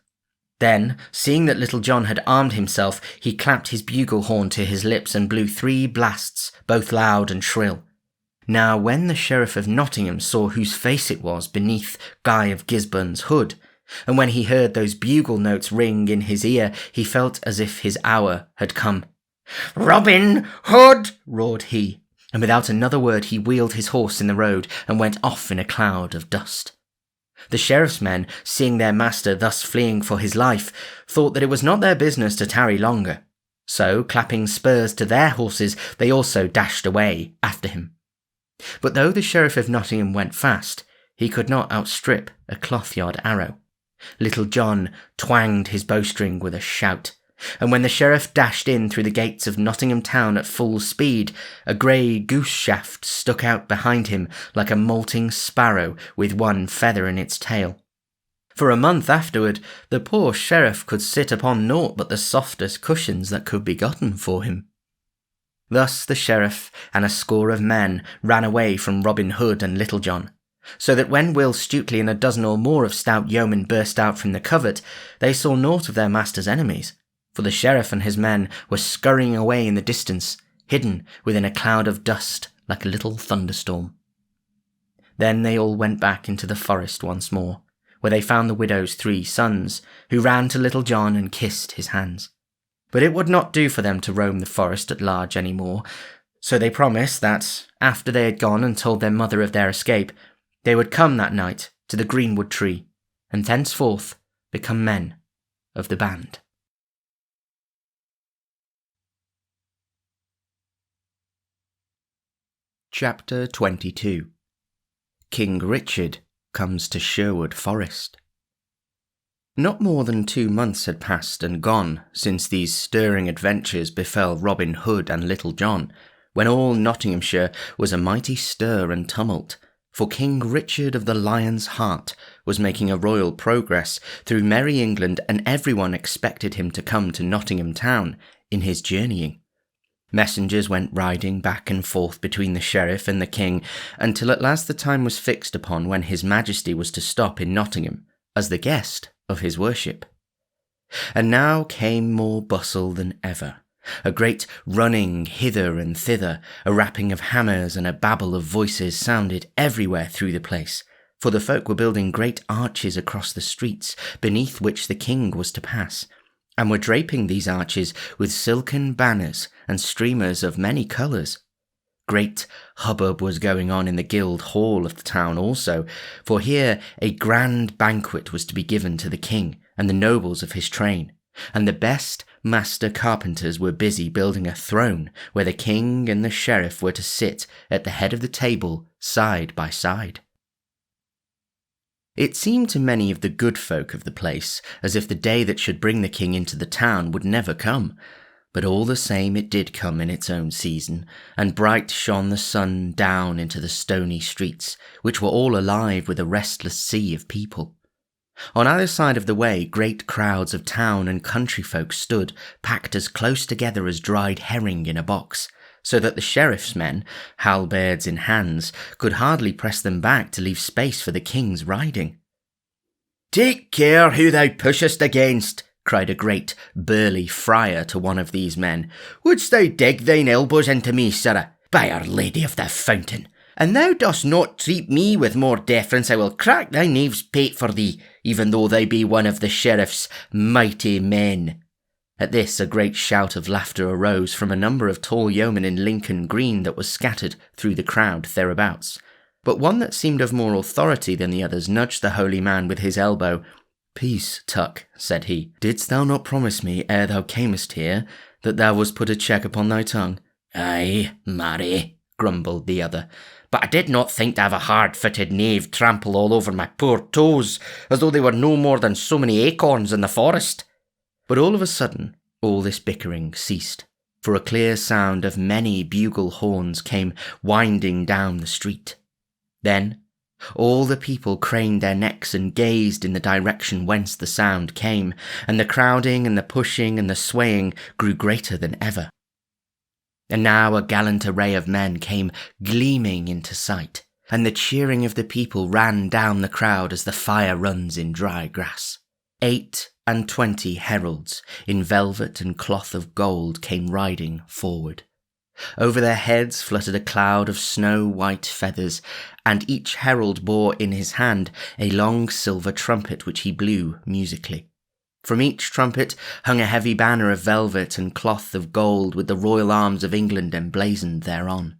Then, seeing that Little John had armed himself, he clapped his bugle horn to his lips and blew 3 blasts, both loud and shrill. Now when the Sheriff of Nottingham saw whose face it was beneath Guy of Gisborne's hood, and when he heard those bugle notes ring in his ear, he felt as if his hour had come. "Robin Hood!" roared he, and without another word he wheeled his horse in the road and went off in a cloud of dust. The sheriff's men, seeing their master thus fleeing for his life, thought that it was not their business to tarry longer. So, clapping spurs to their horses, they also dashed away after him. But though the Sheriff of Nottingham went fast, he could not outstrip a cloth-yard arrow. Little John twanged his bowstring with a shout, and when the sheriff dashed in through the gates of Nottingham town at full speed, a grey goose shaft stuck out behind him like a moulting sparrow with one feather in its tail. For a month afterward, the poor sheriff could sit upon naught but the softest cushions that could be gotten for him. Thus the sheriff and a score of men ran away from Robin Hood and Little John, so that when Will Stutely and a dozen or more of stout yeomen burst out from the covert, they saw naught of their master's enemies, for the sheriff and his men were scurrying away in the distance, hidden within a cloud of dust like a little thunderstorm. Then they all went back into the forest once more, where they found the widow's 3 sons, who ran to Little John and kissed his hands. But it would not do for them to roam the forest at large any more, so they promised that, after they had gone and told their mother of their escape, they would come that night to the greenwood tree, and thenceforth become men of the band. Chapter 22. King Richard comes to Sherwood Forest. Not more than 2 months had passed and gone since these stirring adventures befell Robin Hood and Little John, when all Nottinghamshire was a mighty stir and tumult, For King Richard of the Lion's Heart was making a royal progress through merry England, and everyone expected him to come to Nottingham town in his journeying. Messengers went riding back and forth between the sheriff and the king, until at last the time was fixed upon when his majesty was to stop in Nottingham as the guest of his worship. And now came more bustle than ever. A great running hither and thither, a rapping of hammers and a babble of voices sounded everywhere through the place, for the folk were building great arches across the streets, beneath which the king was to pass, and were draping these arches with silken banners and streamers of many colours. Great hubbub was going on in the guild hall of the town also, for here a grand banquet was to be given to the king and the nobles of his train, and the best master carpenters were busy building a throne where the king and the sheriff were to sit at the head of the table side by side. It seemed to many of the good folk of the place as if the day that should bring the king into the town would never come, but all the same it did come in its own season, and bright shone the sun down into the stony streets, which were all alive with a restless sea of people. On either side of the way great crowds of town and country folk stood, packed as close together as dried herring in a box, so that the sheriff's men, halberds in hands, could hardly press them back to leave space for the king's riding. "Take care who thou pushest against," cried a great burly friar to one of these men. "Wouldst thou dig thine elbows into me, sirrah? By Our Lady of the Fountain, and thou dost not treat me with more deference, I will crack thy knave's pate for thee, even though thou be one of the sheriff's mighty men." At this a great shout of laughter arose from a number of tall yeomen in Lincoln green that was scattered through the crowd thereabouts. But one that seemed of more authority than the others nudged the holy man with his elbow. "Peace, Tuck," said he. "Didst thou not promise me, ere thou camest here, that thou wouldst put a check upon thy tongue?" "Aye, marry," grumbled the other, "but I did not think to have a hard-footed knave trample all over my poor toes, as though they were no more than so many acorns in the forest." But all of a sudden, all this bickering ceased, for a clear sound of many bugle horns came winding down the street. Then all the people craned their necks and gazed in the direction whence the sound came, and the crowding and the pushing and the swaying grew greater than ever. And now a gallant array of men came gleaming into sight, and the cheering of the people ran down the crowd as the fire runs in dry grass. 28 heralds in velvet and cloth of gold came riding forward. Over their heads fluttered a cloud of snow-white feathers, and each herald bore in his hand a long silver trumpet which he blew musically. From each trumpet hung a heavy banner of velvet and cloth of gold with the royal arms of England emblazoned thereon.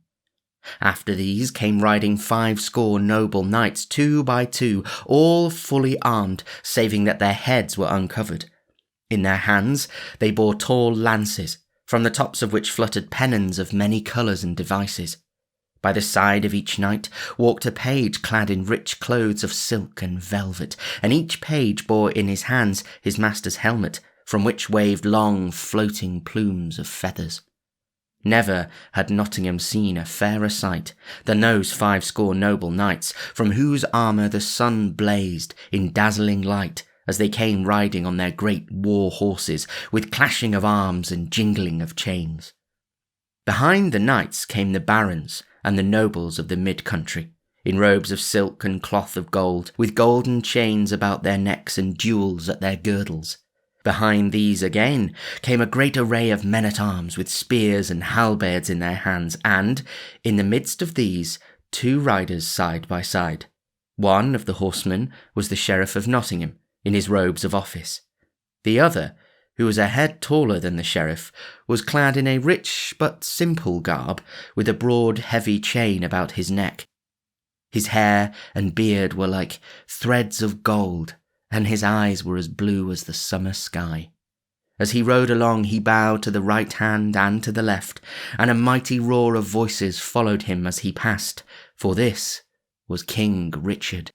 After these came riding 50 noble knights, 2 by 2, all fully armed, saving that their heads were uncovered. In their hands they bore tall lances, from the tops of which fluttered pennons of many colours and devices. By the side of each knight walked a page clad in rich clothes of silk and velvet, and each page bore in his hands his master's helmet, from which waved long floating plumes of feathers. Never had Nottingham seen a fairer sight than those 50 noble knights, from whose armour the sun blazed in dazzling light as they came riding on their great war horses, with clashing of arms and jingling of chains. Behind the knights came the barons and the nobles of the mid-country, in robes of silk and cloth of gold, with golden chains about their necks and jewels at their girdles. Behind these again came a great array of men-at-arms with spears and halberds in their hands, and, in the midst of these, 2 riders side by side. One of the horsemen was the Sheriff of Nottingham, in his robes of office. The other, who was a head taller than the sheriff, was clad in a rich but simple garb, with a broad heavy chain about his neck. His hair and beard were like threads of gold, and his eyes were as blue as the summer sky. As he rode along he bowed to the right hand and to the left, and a mighty roar of voices followed him as he passed, for this was King Richard.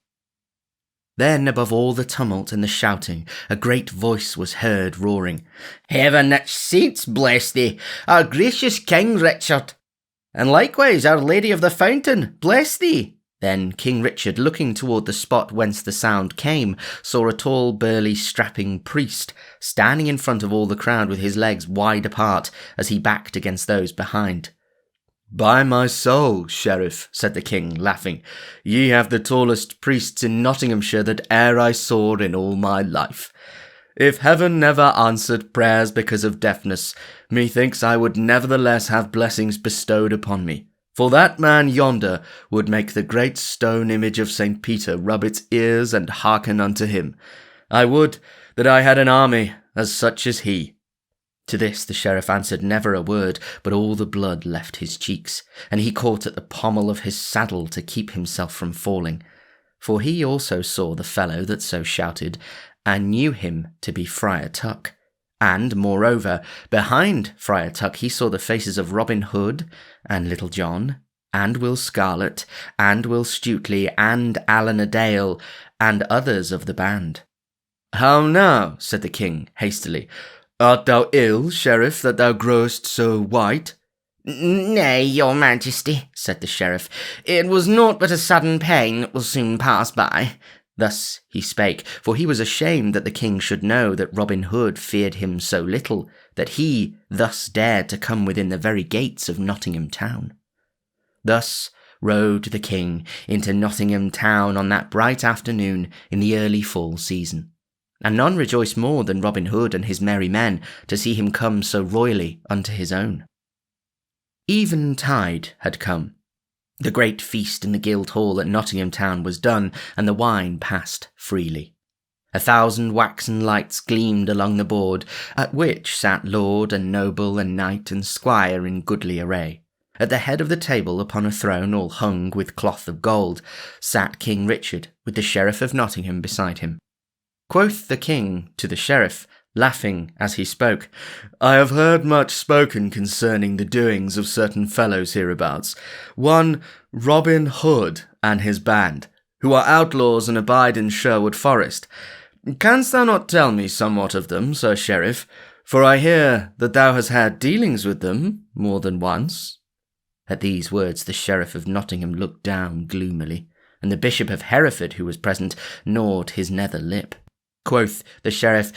Then, above all the tumult and the shouting, a great voice was heard roaring, "Heaven its saints bless thee, our gracious King Richard! And likewise Our Lady of the Fountain bless thee!" Then King Richard, looking toward the spot whence the sound came, saw a tall, burly, strapping priest standing in front of all the crowd with his legs wide apart as he backed against those behind. "By my soul, Sheriff," said the king, laughing, "ye have the tallest priests in Nottinghamshire that e'er I saw in all my life. If heaven never answered prayers because of deafness, methinks I would nevertheless have blessings bestowed upon me. For that man yonder would make the great stone image of St. Peter rub its ears and hearken unto him. I would that I had an army as such as he." To this the sheriff answered never a word, but all the blood left his cheeks, and he caught at the pommel of his saddle to keep himself from falling. For he also saw the fellow that so shouted, and knew him to be Friar Tuck. And, moreover, behind Friar Tuck he saw the faces of Robin Hood, and Little John, and Will Scarlet, and Will Stutely, and Allan a Dale, and others of the band. "How now," said the king, hastily, "art thou ill, Sheriff, that thou growest so white?" "Nay, your majesty," said the sheriff, "it was naught but a sudden pain that will soon pass by." Thus he spake, for he was ashamed that the king should know that Robin Hood feared him so little, that he thus dared to come within the very gates of Nottingham town. Thus rode the king into Nottingham town on that bright afternoon in the early fall season, and none rejoiced more than Robin Hood and his merry men to see him come so royally unto his own. Eventide had come. The great feast in the Guildhall at Nottingham town was done, and the wine passed freely. 1,000 waxen lights gleamed along the board, at which sat lord and noble and knight and squire in goodly array. At the head of the table, upon a throne all hung with cloth of gold, sat King Richard, with the Sheriff of Nottingham beside him. Quoth the king to the sheriff, laughing as he spoke, "I have heard much spoken concerning the doings of certain fellows hereabouts, one Robin Hood and his band, who are outlaws and abide in Sherwood Forest. Canst thou not tell me somewhat of them, Sir Sheriff? For I hear that thou hast had dealings with them more than once." At these words the Sheriff of Nottingham looked down gloomily, and the Bishop of Hereford, who was present, gnawed his nether lip. Quoth the sheriff,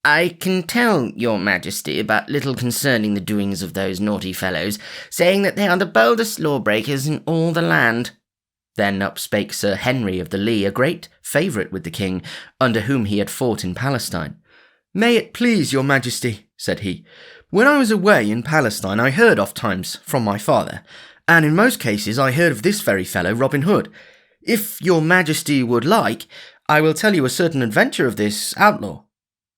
"I can tell your majesty about little concerning the doings of those naughty fellows, saying that they are the boldest lawbreakers in all the land." Then up spake Sir Henry of the Lee, a great favourite with the king, under whom he had fought in Palestine. "May it please your majesty," said he, "when I was away in Palestine I heard oft times from my father, and in most cases I heard of this very fellow Robin Hood. If your majesty would like, I will tell you a certain adventure of this outlaw."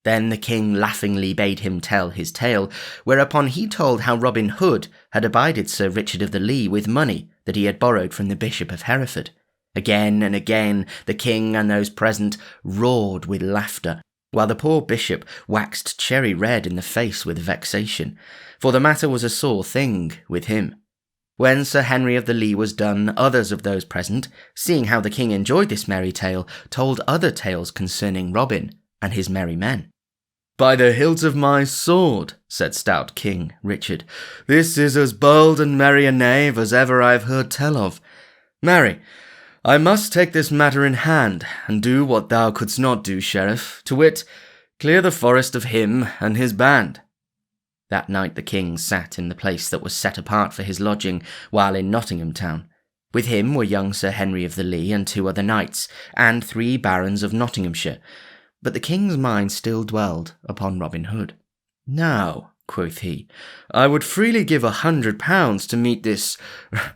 Then the king laughingly bade him tell his tale, whereupon he told how Robin Hood had abided Sir Richard of the Lee with money that he had borrowed from the Bishop of Hereford. Again and again the king and those present roared with laughter, while the poor bishop waxed cherry red in the face with vexation, for the matter was a sore thing with him. When Sir Henry of the Lee was done, others of those present, seeing how the king enjoyed this merry tale, told other tales concerning Robin and his merry men. "By the hilt of my sword," said stout King Richard, "this is as bold and merry a knave as ever I have heard tell of. Marry, I must take this matter in hand, and do what thou couldst not do, Sheriff, to wit, clear the forest of him and his band." That night the king sat in the place that was set apart for his lodging while in Nottingham town. With him were young Sir Henry of the Lee and 2 other knights, and 3 barons of Nottinghamshire. But the king's mind still dwelled upon Robin Hood. "Now," quoth he, "I would freely give £100 to meet this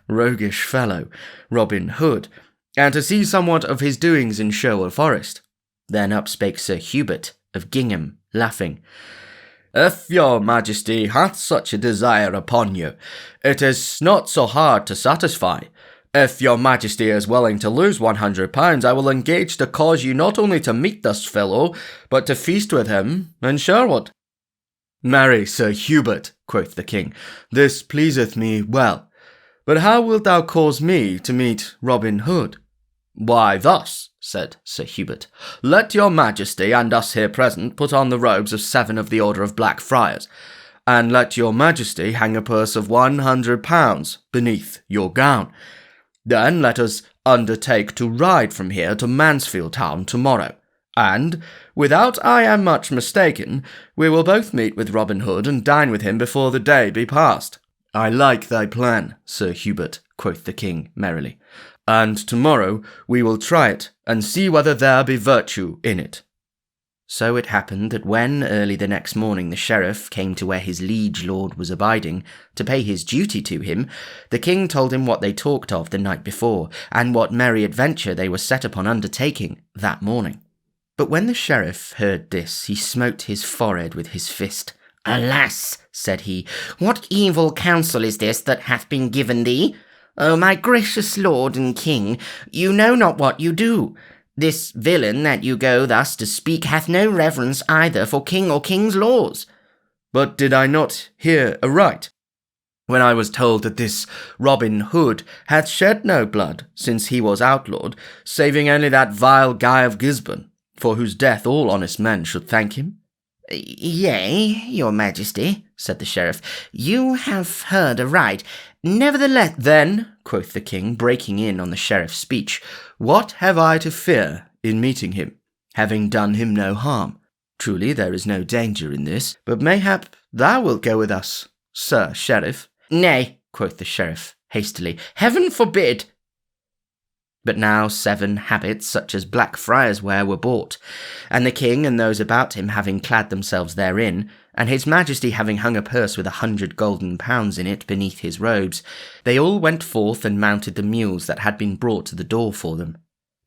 roguish fellow, Robin Hood, and to see somewhat of his doings in Sherwood Forest." Then up spake Sir Hubert of Gingham, laughing, "If your majesty hath such a desire upon you, it is not so hard to satisfy. If your majesty is willing to lose £100, I will engage to cause you not only to meet this fellow, but to feast with him in Sherwood." "Marry, Sir Hubert," quoth the king, "this pleaseth me well. But how wilt thou cause me to meet Robin Hood?" "Why, thus," said Sir Hubert. "Let your majesty and us here present put on the robes of 7 of the order of Black Friars, and let your majesty hang a purse of £100 beneath your gown. Then let us undertake to ride from here to Mansfield Town tomorrow, and, without I am much mistaken, we will both meet with Robin Hood and dine with him before the day be past." "I like thy plan, Sir Hubert," quoth the king merrily, "and tomorrow we will try it, and see whether there be virtue in it." So it happened that when, early the next morning, the sheriff came to where his liege lord was abiding, to pay his duty to him, the king told him what they talked of the night before, and what merry adventure they were set upon undertaking that morning. But when the sheriff heard this, he smote his forehead with his fist. "Alas," said he, "what evil counsel is this that hath been given thee? O my gracious lord and king, you know not what you do. This villain that you go thus to speak hath no reverence either for king or king's laws." "But did I not hear aright, when I was told that this Robin Hood hath shed no blood since he was outlawed, saving only that vile Guy of Gisborne, for whose death all honest men should thank him?" "Yea, your majesty," said the sheriff, "you have heard aright. Nevertheless—" "Then," quoth the king, breaking in on the sheriff's speech, "what have I to fear in meeting him, having done him no harm? Truly there is no danger in this, but mayhap thou wilt go with us, Sir Sheriff." "Nay," quoth the sheriff hastily, "heaven forbid!" But now 7 habits such as black friars wear were bought, and the king and those about him having clad themselves therein, and his majesty having hung a purse with 100 golden pounds in it beneath his robes, they all went forth and mounted the mules that had been brought to the door for them.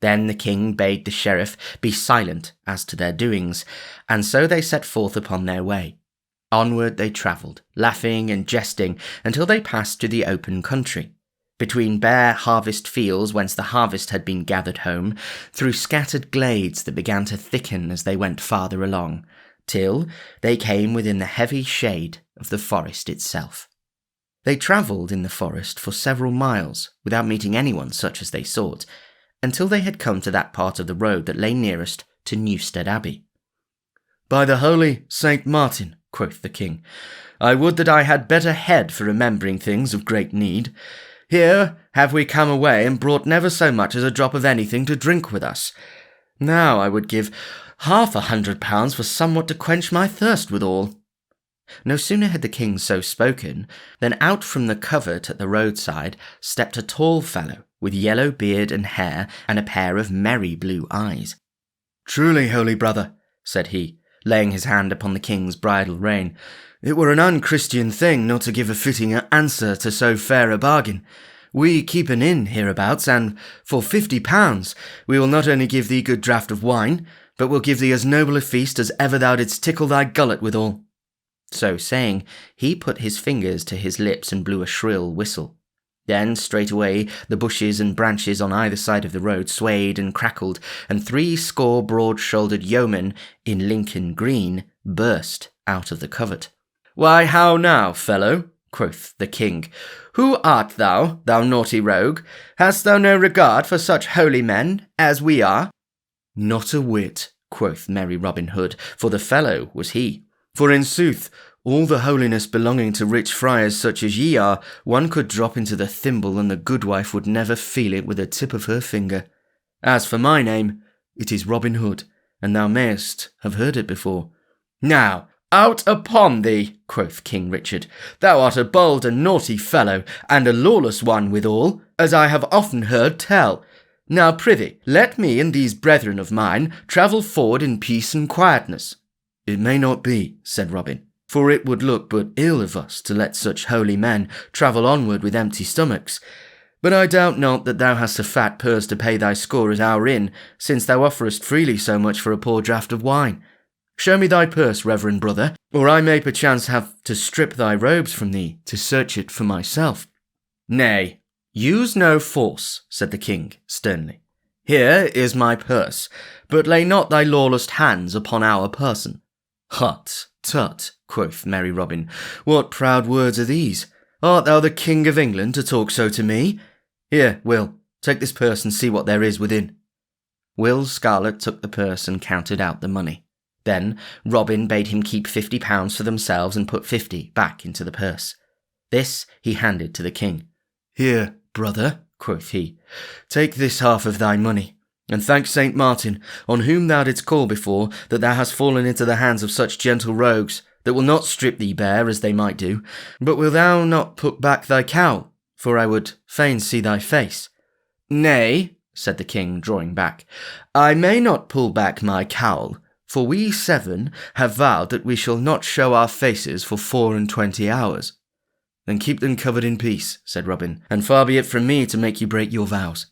Then the king bade the sheriff be silent as to their doings, and so they set forth upon their way. Onward they travelled, laughing and jesting, until they passed to the open country, between bare harvest fields whence the harvest had been gathered home, through scattered glades that began to thicken as they went farther along, till they came within the heavy shade of the forest itself. They travelled in the forest for several miles, without meeting anyone such as they sought, until they had come to that part of the road that lay nearest to Newstead Abbey. "By the holy Saint Martin," quoth the king, "I would that I had better head for remembering things of great need. Here have we come away and brought never so much as a drop of anything to drink with us. Now I would give £50 for somewhat to quench my thirst withal." No sooner had the king so spoken, than out from the covert at the roadside stepped a tall fellow with yellow beard and hair and a pair of merry blue eyes. "Truly, holy brother," said he, laying his hand upon the king's bridle rein, "it were an unchristian thing not to give a fitting answer to so fair a bargain. We keep an inn hereabouts, and for £50 we will not only give thee good draught of wine, but will give thee as noble a feast as ever thou didst tickle thy gullet withal." So saying, he put his fingers to his lips and blew a shrill whistle. Then straightway the bushes and branches on either side of the road swayed and crackled, and 60 broad-shouldered yeomen in Lincoln green burst out of the covert. "Why, how now, fellow?" quoth the king. "Who art thou, thou naughty rogue? Hast thou no regard for such holy men as we are?" "Not a whit," quoth merry Robin Hood, for the fellow was he. "For in sooth, all the holiness belonging to rich friars such as ye are, one could drop into the thimble and the goodwife would never feel it with the tip of her finger. As for my name, it is Robin Hood, and thou mayest have heard it before." "Now, out upon thee," quoth King Richard. "Thou art a bold and naughty fellow, and a lawless one withal, as I have often heard tell. Now, prithee, let me and these brethren of mine travel forward in peace and quietness." "It may not be," said Robin, "for it would look but ill of us to let such holy men travel onward with empty stomachs. But I doubt not that thou hast a fat purse to pay thy score at our inn, since thou offerest freely so much for a poor draught of wine. Show me thy purse, reverend brother, or I may perchance have to strip thy robes from thee to search it for myself." "Nay, use no force," said the king sternly. "Here is my purse, but lay not thy lawless hands upon our person." "Hut, tut," quoth merry Robin, "what proud words are these? Art thou the King of England to talk so to me? Here, Will, take this purse and see what there is within." Will Scarlet took the purse and counted out the money. Then Robin bade him keep £50 for themselves and put 50 back into the purse. This he handed to the king. "Here, brother," quoth he, take this half of thy money, and thank Saint Martin, on whom thou didst call before, that thou hast fallen into the hands of such gentle rogues, that will not strip thee bare as they might do. But wilt thou not put back thy cowl? For I would fain see thy face. Nay, said the king, drawing back, I may not pull back my cowl, for we 7 have vowed that we shall not show our faces for 24 hours. Then keep them covered in peace, said Robin, and far be it from me to make you break your vows.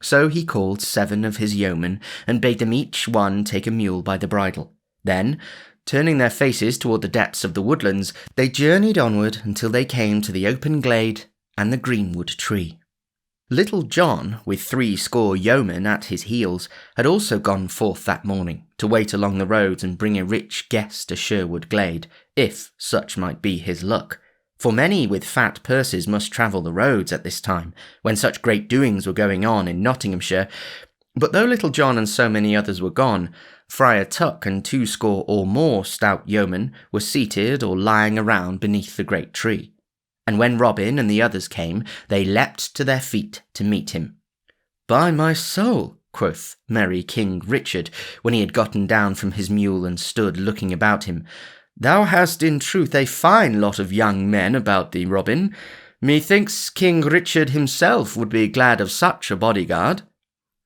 So he called 7 of his yeomen, and bade them each one take a mule by the bridle. Then, turning their faces toward the depths of the woodlands, they journeyed onward until they came to the open glade and the greenwood tree. Little John, with 80 yeomen at his heels, had also gone forth that morning to wait along the roads and bring a rich guest to Sherwood Glade, if such might be his luck. For many with fat purses must travel the roads at this time, when such great doings were going on in Nottinghamshire. But though Little John and so many others were gone, Friar Tuck and 20 or more stout yeomen were seated or lying around beneath the great tree. And when Robin and the others came, they leapt to their feet to meet him. By my soul, quoth merry King Richard, when he had gotten down from his mule and stood looking about him, thou hast in truth a fine lot of young men about thee, Robin. Methinks King Richard himself would be glad of such a bodyguard.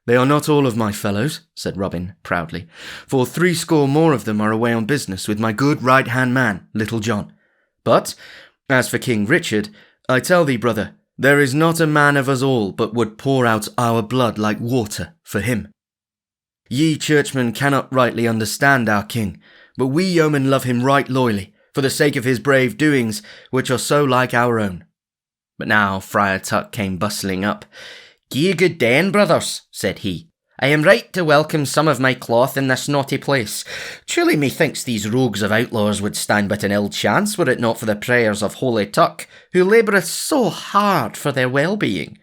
They are not all of my fellows, said Robin proudly, for 80 more of them are away on business with my good right-hand man, Little John. But, as for King Richard, I tell thee, brother, there is not a man of us all but would pour out our blood like water for him. Ye churchmen cannot rightly understand our king, but we yeomen love him right loyally, for the sake of his brave doings, which are so like our own. But now Friar Tuck came bustling up. Gie good den, brothers, said he. I am right to welcome some of my cloth in this naughty place. Truly methinks these rogues of outlaws would stand but an ill chance were it not for the prayers of Holy Tuck, who laboureth so hard for their well-being.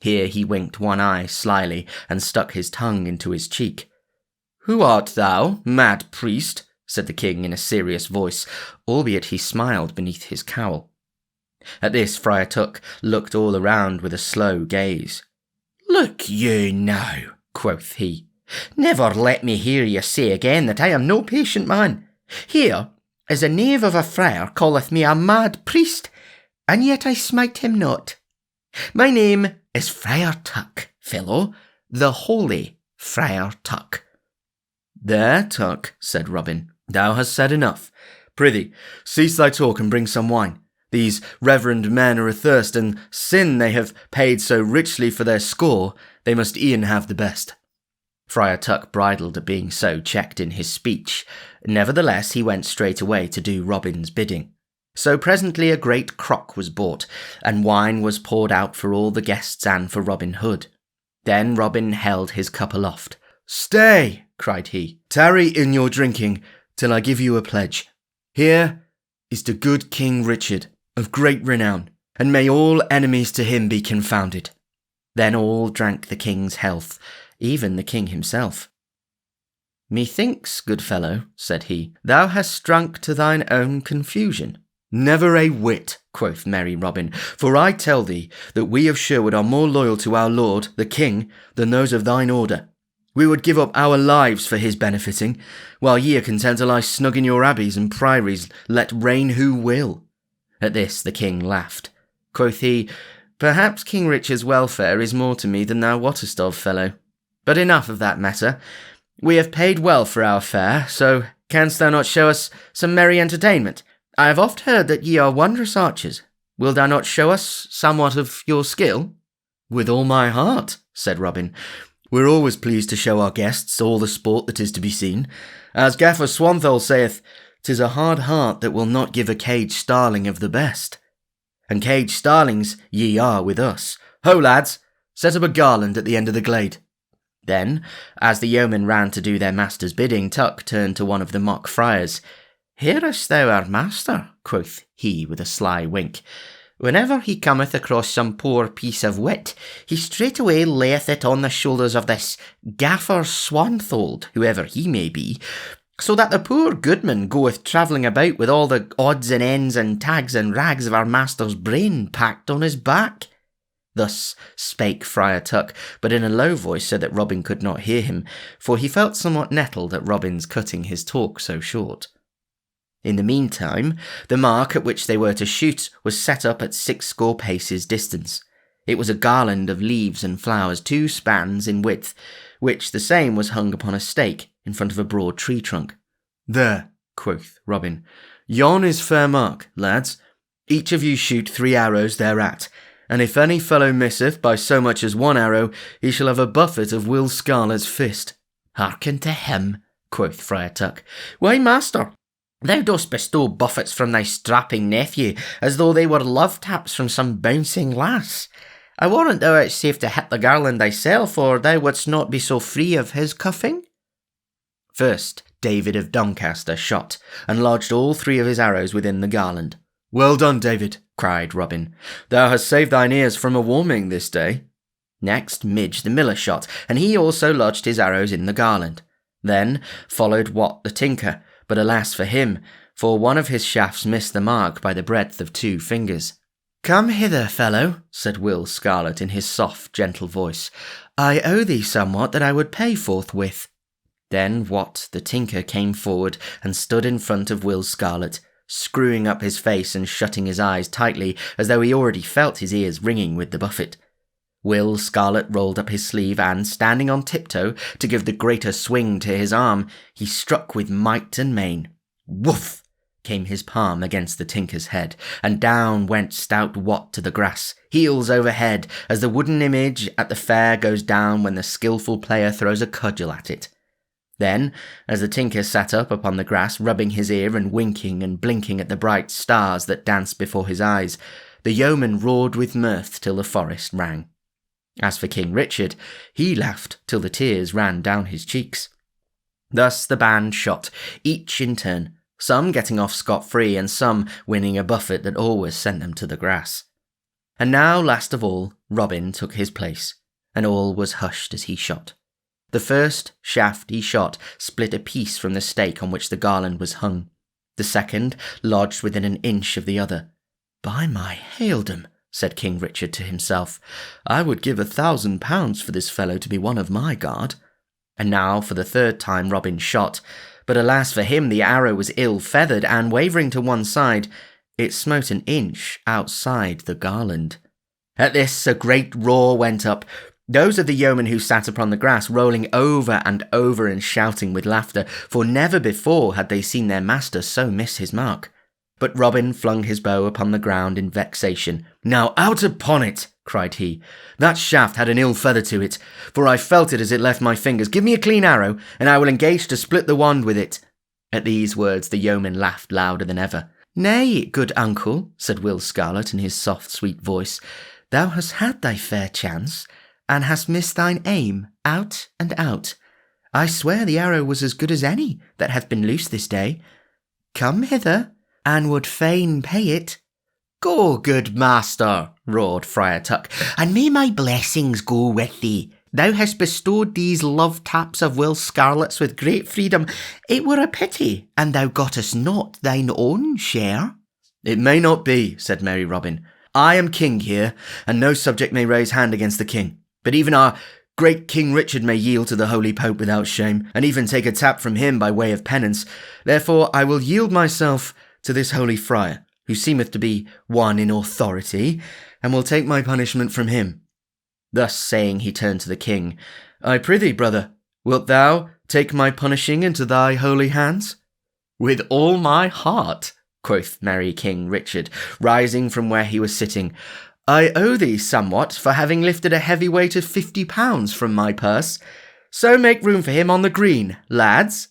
Here he winked one eye slyly and stuck his tongue into his cheek. Who art thou, mad priest? Said the king in a serious voice, albeit he smiled beneath his cowl. At this Friar Tuck looked all around with a slow gaze. Look you now, quoth he. Never let me hear you say again that I am no patient man. Here is a knave of a friar calleth me a mad priest, and yet I smite him not. My name is Friar Tuck, fellow, the holy Friar Tuck. There, Tuck, said Robin, thou hast said enough. Prithee, cease thy talk and bring some wine. These reverend men are athirst, and sin they have paid so richly for their score, they must e'en have the best. Friar Tuck bridled at being so checked in his speech. Nevertheless, he went straight away to do Robin's bidding. So presently a great crock was brought, and wine was poured out for all the guests and for Robin Hood. Then Robin held his cup aloft. Stay, cried he, tarry in your drinking, till I give you a pledge. Here is to good King Richard, of great renown, and may all enemies to him be confounded. Then all drank the king's health, even the king himself. Methinks, good fellow, said he, thou hast drunk to thine own confusion. Never a whit, quoth merry Robin, for I tell thee that we of Sherwood are more loyal to our lord, the king, than those of thine order. We would give up our lives for his benefiting, while ye are content to lie snug in your abbeys and priories, let reign who will. At this the king laughed. Quoth he, Perhaps King Richard's welfare is more to me than thou wottest of, fellow. But enough of that matter. We have paid well for our fare, so canst thou not show us some merry entertainment? I have oft heard that ye are wondrous archers. Wilt thou not show us somewhat of your skill? With all my heart, said Robin. We're always pleased to show our guests all the sport that is to be seen. As Gaffer Swanthole saith, 'tis a hard heart that will not give a caged starling of the best. And caged starlings ye are with us. Ho, lads, set up a garland at the end of the glade. Then, as the yeomen ran to do their master's bidding, Tuck turned to one of the mock friars. Hearest thou our master? Quoth he with a sly wink. Whenever he cometh across some poor piece of wit, he straightway layeth it on the shoulders of this Gaffer Swanthold, whoever he may be, so that the poor goodman goeth travelling about with all the odds and ends and tags and rags of our master's brain packed on his back. Thus spake Friar Tuck, but in a low voice so that Robin could not hear him, for he felt somewhat nettled at Robin's cutting his talk so short. In the meantime, the mark at which they were to shoot was set up at 60 paces distance. It was a garland of leaves and flowers, 2 spans in width, which the same was hung upon a stake in front of a broad tree trunk. "There," quoth Robin. "Yon is fair mark, lads. Each of you shoot 3 arrows thereat, and if any fellow misseth by so much as 1 arrow, he shall have a buffet of Will Scarlet's fist." "Hearken to him," quoth Friar Tuck. "Why, master, thou dost bestow buffets from thy strapping nephew, as though they were love-taps from some bouncing lass. I warrant thou art safe to hit the garland thyself, or thou wouldst not be so free of his cuffing." First, David of Doncaster shot, and lodged all 3 of his arrows within the garland. "Well done, David," cried Robin. "Thou hast saved thine ears from a warming this day." Next, Midge the miller shot, and he also lodged his arrows in the garland. Then followed Wat the tinker, but alas for him, for one of his shafts missed the mark by the breadth of 2 fingers. "Come hither, fellow," said Will Scarlet in his soft, gentle voice. "I owe thee somewhat that I would pay forthwith." Then Wat the tinker came forward and stood in front of Will Scarlet, screwing up his face and shutting his eyes tightly, as though he already felt his ears ringing with the buffet. Will Scarlet rolled up his sleeve and, standing on tiptoe to give the greater swing to his arm, he struck with might and main. Woof! Came his palm against the tinker's head, and down went stout Wat to the grass, heels over head, as the wooden image at the fair goes down when the skilful player throws a cudgel at it. Then, as the tinker sat up upon the grass, rubbing his ear and winking and blinking at the bright stars that danced before his eyes, the yeoman roared with mirth till the forest rang. As for King Richard, he laughed till the tears ran down his cheeks. Thus the band shot, each in turn, some getting off scot-free and some winning a buffet that always sent them to the grass. And now, last of all, Robin took his place, and all was hushed as he shot. The first shaft he shot split a piece from the stake on which the garland was hung. The second lodged within an inch of the other. "By my haildom," said King Richard to himself, "I would give £1,000 for this fellow to be one of my guard." And now for the 3rd time Robin shot, but alas for him, the arrow was ill-feathered, and wavering to one side, it smote an inch outside the garland. At this a great roar went up, those of the yeomen who sat upon the grass rolling over and over and shouting with laughter, for never before had they seen their master so miss his mark. But Robin flung his bow upon the ground in vexation. "Now out upon it!" cried he. "That shaft had an ill feather to it, for I felt it as it left my fingers. Give me a clean arrow, and I will engage to split the wand with it." At these words the yeoman laughed louder than ever. "Nay, good uncle," said Will Scarlet in his soft, sweet voice, "thou hast had thy fair chance, and hast missed thine aim out and out. I swear the arrow was as good as any that hath been loose this day. Come hither, and would fain pay it." "Go, good master," roared Friar Tuck, "and may my blessings go with thee. Thou hast bestowed these love-taps of Will Scarlet's with great freedom. It were a pity, and thou gottest not thine own share." "It may not be," said merry Robin. "I am king here, and no subject may raise hand against the king. But even our great King Richard may yield to the holy Pope without shame, and even take a tap from him by way of penance. Therefore I will yield myself to this holy friar, who seemeth to be one in authority, and will take my punishment from him." Thus saying, he turned to the king. "I prithee, brother, wilt thou take my punishing into thy holy hands?" "With all my heart," quoth merry King Richard, rising from where he was sitting. "I owe thee somewhat for having lifted a heavy weight of £50 from my purse. So make room for him on the green, lads."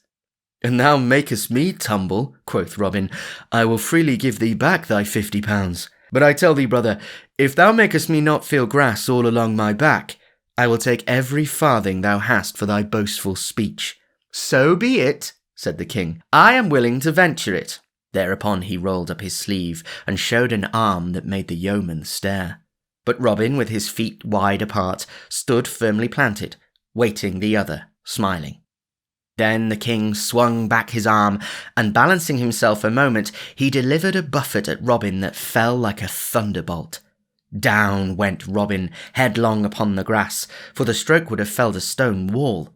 "And thou makest me tumble," quoth Robin. "I will freely give thee back thy £50. But I tell thee, brother, if thou makest me not feel grass all along my back, I will take every farthing thou hast for thy boastful speech." "So be it," said the king. "I am willing to venture it." Thereupon he rolled up his sleeve and showed an arm that made the yeoman stare. But Robin, with his feet wide apart, stood firmly planted, waiting the other, smiling. Then the king swung back his arm, and balancing himself a moment, he delivered a buffet at Robin that fell like a thunderbolt. Down went Robin, headlong upon the grass, for the stroke would have felled a stone wall.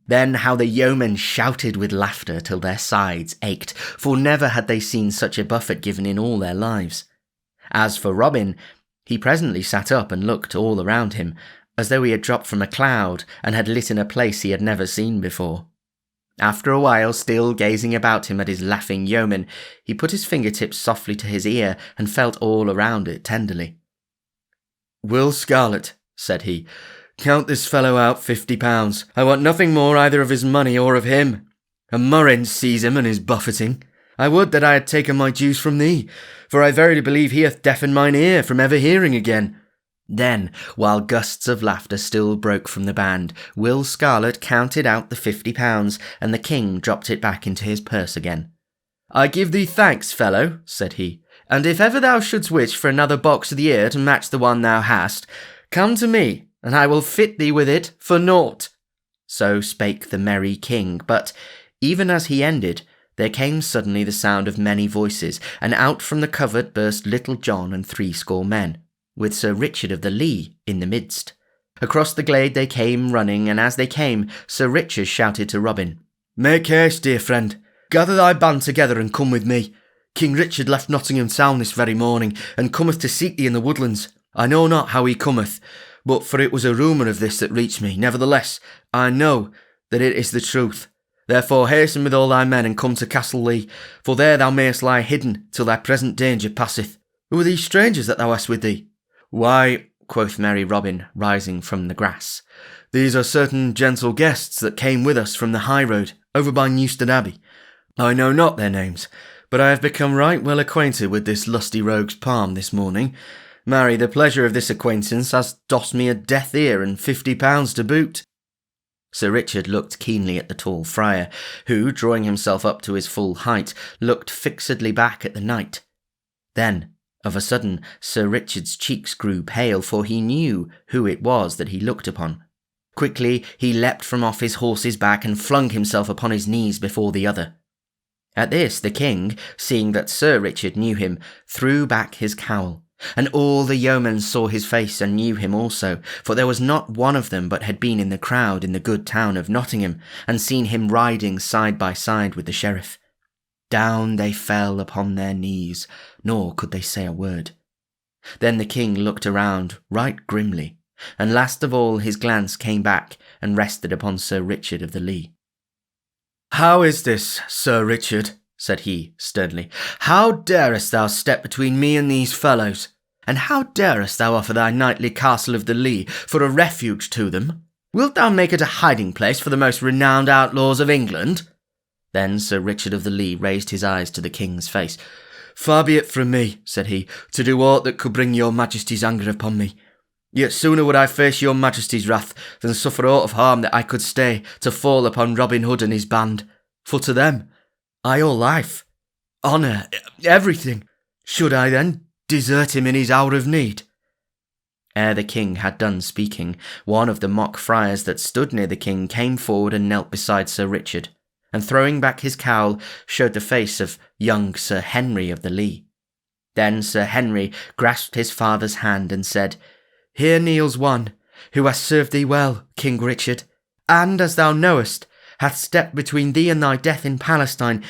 Then how the yeomen shouted with laughter till their sides ached, for never had they seen such a buffet given in all their lives. As for Robin, he presently sat up and looked all around him, as though he had dropped from a cloud and had lit in a place he had never seen before. After a while, still gazing about him at his laughing yeomen, he put his fingertips softly to his ear and felt all around it tenderly. "Will Scarlet," said he, "count this fellow out £50. I want nothing more either of his money or of him. A murrain seize him and his buffeting. I would that I had taken my dues from thee, for I verily believe he hath deafened mine ear from ever hearing again." Then, while gusts of laughter still broke from the band, Will Scarlet counted out the £50, and the king dropped it back into his purse again. "I give thee thanks, fellow," said he, "and if ever thou shouldst wish for another box of the ear to match the one thou hast, come to me, and I will fit thee with it for naught." So spake the merry king, but even as he ended, there came suddenly the sound of many voices, and out from the covert burst Little John and 60 men, with Sir Richard of the Lee in the midst. Across the glade they came running, and as they came, Sir Richard shouted to Robin, "Make haste, dear friend. Gather thy band together and come with me. King Richard left Nottingham town this very morning, and cometh to seek thee in the woodlands. I know not how he cometh, but for it was a rumour of this that reached me. Nevertheless, I know that it is the truth. Therefore hasten with all thy men and come to Castle Lee, for there thou mayest lie hidden till thy present danger passeth. Who are these strangers that thou hast with thee?" "Why," quoth merry Robin, rising from the grass, "these are certain gentle guests that came with us from the high road, over by Newstead Abbey. I know not their names, but I have become right well acquainted with this lusty rogue's palm this morning. Marry, the pleasure of this acquaintance has dost me a deaf ear and £50 to boot." Sir Richard looked keenly at the tall friar, who, drawing himself up to his full height, looked fixedly back at the knight. Then, of a sudden, Sir Richard's cheeks grew pale, for he knew who it was that he looked upon. Quickly he leapt from off his horse's back and flung himself upon his knees before the other. At this the king, seeing that Sir Richard knew him, threw back his cowl, and all the yeomen saw his face and knew him also, for there was not one of them but had been in the crowd in the good town of Nottingham, and seen him riding side by side with the sheriff. Down they fell upon their knees, nor could they say a word. Then the king looked around right grimly, and last of all his glance came back and rested upon Sir Richard of the Lee. "How is this, Sir Richard?" said he sternly. "How darest thou step between me and these fellows? And how darest thou offer thy knightly castle of the Lee for a refuge to them? Wilt thou make it a hiding place for the most renowned outlaws of England?" Then Sir Richard of the Lee raised his eyes to the king's face. "Far be it from me," said he, "to do aught that could bring your majesty's anger upon me. Yet sooner would I face your majesty's wrath than suffer aught of harm that I could stay to fall upon Robin Hood and his band. For to them I owe life, honour, everything. Should I then desert him in his hour of need?" Ere the king had done speaking, one of the mock friars that stood near the king came forward and knelt beside Sir Richard, and throwing back his cowl, showed the face of young Sir Henry of the Lee. Then Sir Henry grasped his father's hand and said, "Here kneels one who has served thee well, King Richard, and, as thou knowest, hath stepped between thee and thy death in Palestine.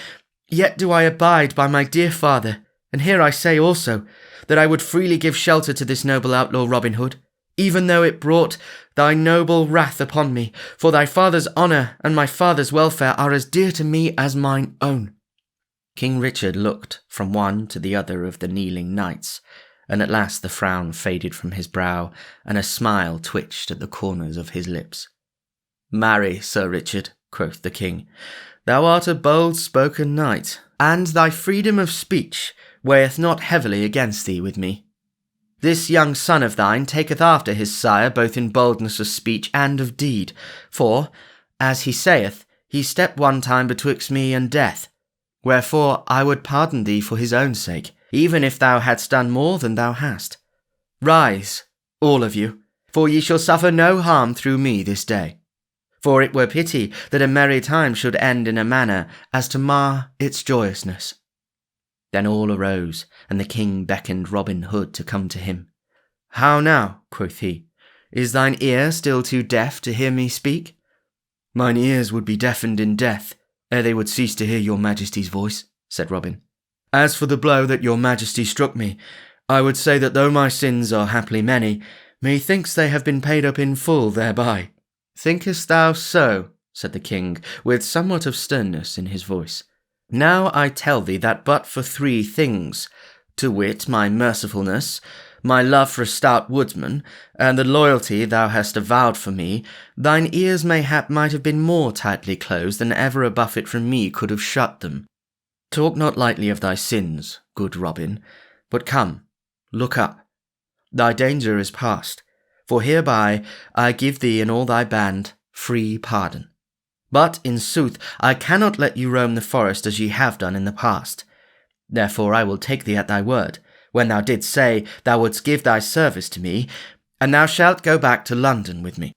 Yet do I abide by my dear father, and here I say also that I would freely give shelter to this noble outlaw Robin Hood, even though it brought thy noble wrath upon me, for thy father's honour and my father's welfare are as dear to me as mine own." King Richard looked from one to the other of the kneeling knights, and at last the frown faded from his brow, and a smile twitched at the corners of his lips. "Marry, Sir Richard," quoth the king, "thou art a bold-spoken knight, and thy freedom of speech weigheth not heavily against thee with me. This young son of thine taketh after his sire both in boldness of speech and of deed, for, as he saith, he stepped one time betwixt me and death. Wherefore I would pardon thee for his own sake, even if thou hadst done more than thou hast. Rise, all of you, for ye shall suffer no harm through me this day. For it were pity that a merry time should end in a manner as to mar its joyousness." Then all arose, and the king beckoned Robin Hood to come to him. How now, quoth he, is thine ear still too deaf to hear me speak? Mine ears would be deafened in death, ere they would cease to hear your majesty's voice, said Robin. As for the blow that your majesty struck me, I would say that though my sins are haply many, methinks they have been paid up in full thereby. Thinkest thou so? Said the king, with somewhat of sternness in his voice. Now I tell thee that but for 3 things, to wit, my mercifulness, my love for a stout woodsman, and the loyalty thou hast avowed for me, thine ears mayhap might have been more tightly closed than ever a buffet from me could have shut them. Talk not lightly of thy sins, good Robin, but come, look up. Thy danger is past, for hereby I give thee and all thy band free pardon. But, in sooth, I cannot let you roam the forest as ye have done in the past. Therefore I will take thee at thy word, when thou didst say thou wouldst give thy service to me, and thou shalt go back to London with me.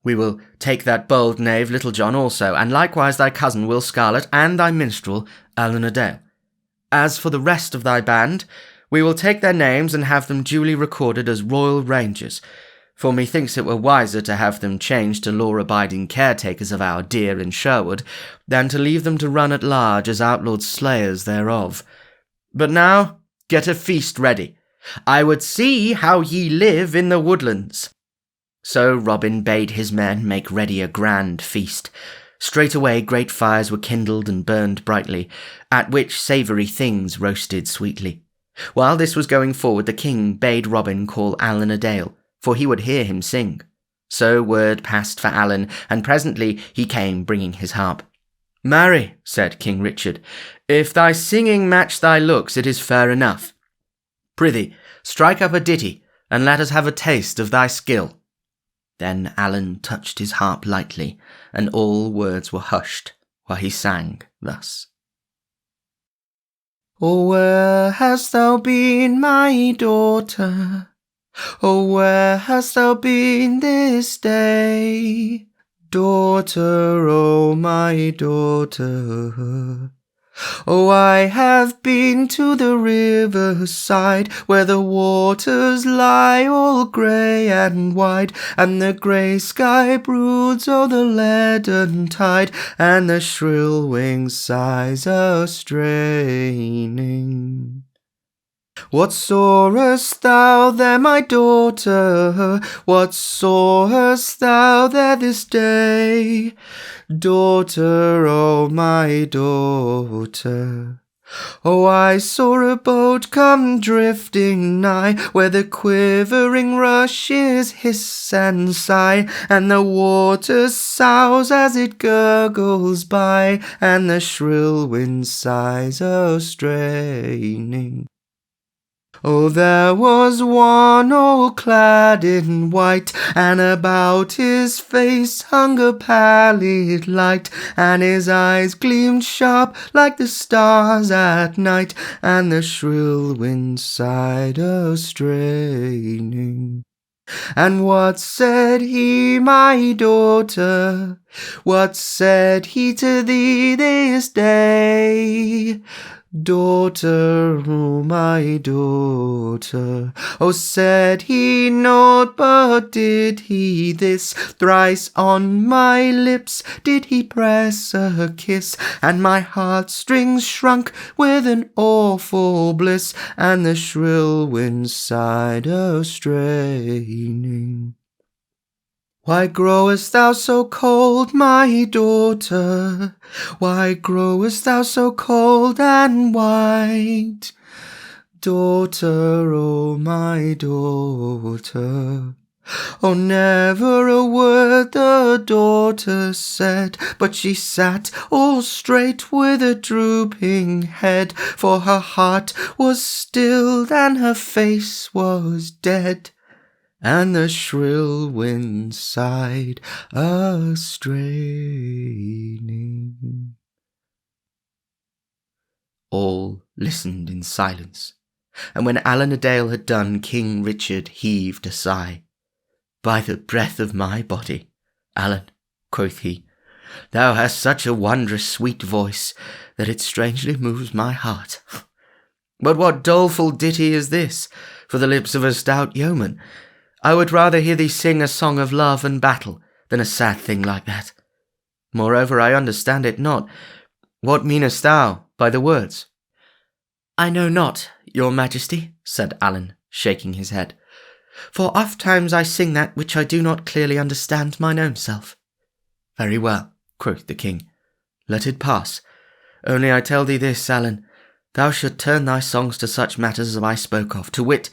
We will take that bold knave Little John also, and likewise thy cousin Will Scarlet, and thy minstrel Allen a Dale. As for the rest of thy band, we will take their names and have them duly recorded as Royal Rangers, for methinks it were wiser to have them changed to law-abiding caretakers of our deer in Sherwood, than to leave them to run at large as outlawed slayers thereof. But now, get a feast ready. I would see how ye live in the woodlands. So Robin bade his men make ready a grand feast. Straightway great fires were kindled and burned brightly, at which savoury things roasted sweetly. While this was going forward, the king bade Robin call Allen a Dale, for he would hear him sing. So word passed for Allen, and presently he came bringing his harp. Marry, said King Richard, if thy singing match thy looks, it is fair enough. Prithee, strike up a ditty, and let us have a taste of thy skill. Then Allen touched his harp lightly, and all words were hushed, while he sang thus. Oh, where hast thou been, my daughter? Oh, where hast thou been this day? Daughter, oh, my daughter. Oh, I have been to the riverside, where the waters lie all grey and wide, and the grey sky broods o'er the leaden tide, and the shrill winged sighs are straining. What sawest thou there, my daughter? What sawest thou there this day? Daughter, oh, my daughter. Oh, I saw a boat come drifting nigh, where the quivering rushes hiss and sigh, and the water souse as it gurgles by, and the shrill wind sighs are straining. Oh, there was one all clad in white, and about his face hung a pallid light, and his eyes gleamed sharp like the stars at night, and the shrill wind sighed a straining. And what said he, my daughter? What said he to thee this day? Daughter, oh, my daughter. Oh, said he naught, but did he this? Thrice on my lips did he press a kiss, and my heartstrings shrunk with an awful bliss, and the shrill wind sighed a straining. Why growest thou so cold, my daughter? Why growest thou so cold and white? Daughter, oh, my daughter. Oh, never a word the daughter said, but she sat all straight with a drooping head, for her heart was stilled and her face was dead, and the shrill wind sighed a straining. All listened in silence, and when Allen a Dale had done, King Richard heaved a sigh. By the breath of my body, Allen, quoth he, thou hast such a wondrous sweet voice that it strangely moves my heart. But what doleful ditty is this for the lips of a stout yeoman? I would rather hear thee sing a song of love and battle than a sad thing like that. Moreover, I understand it not. What meanest thou by the words?" "I know not, your majesty," said Allen, shaking his head, "for oft-times I sing that which I do not clearly understand mine own self." "Very well," quoth the king, "let it pass. Only I tell thee this, Allen, thou shouldst turn thy songs to such matters as I spoke of, to wit,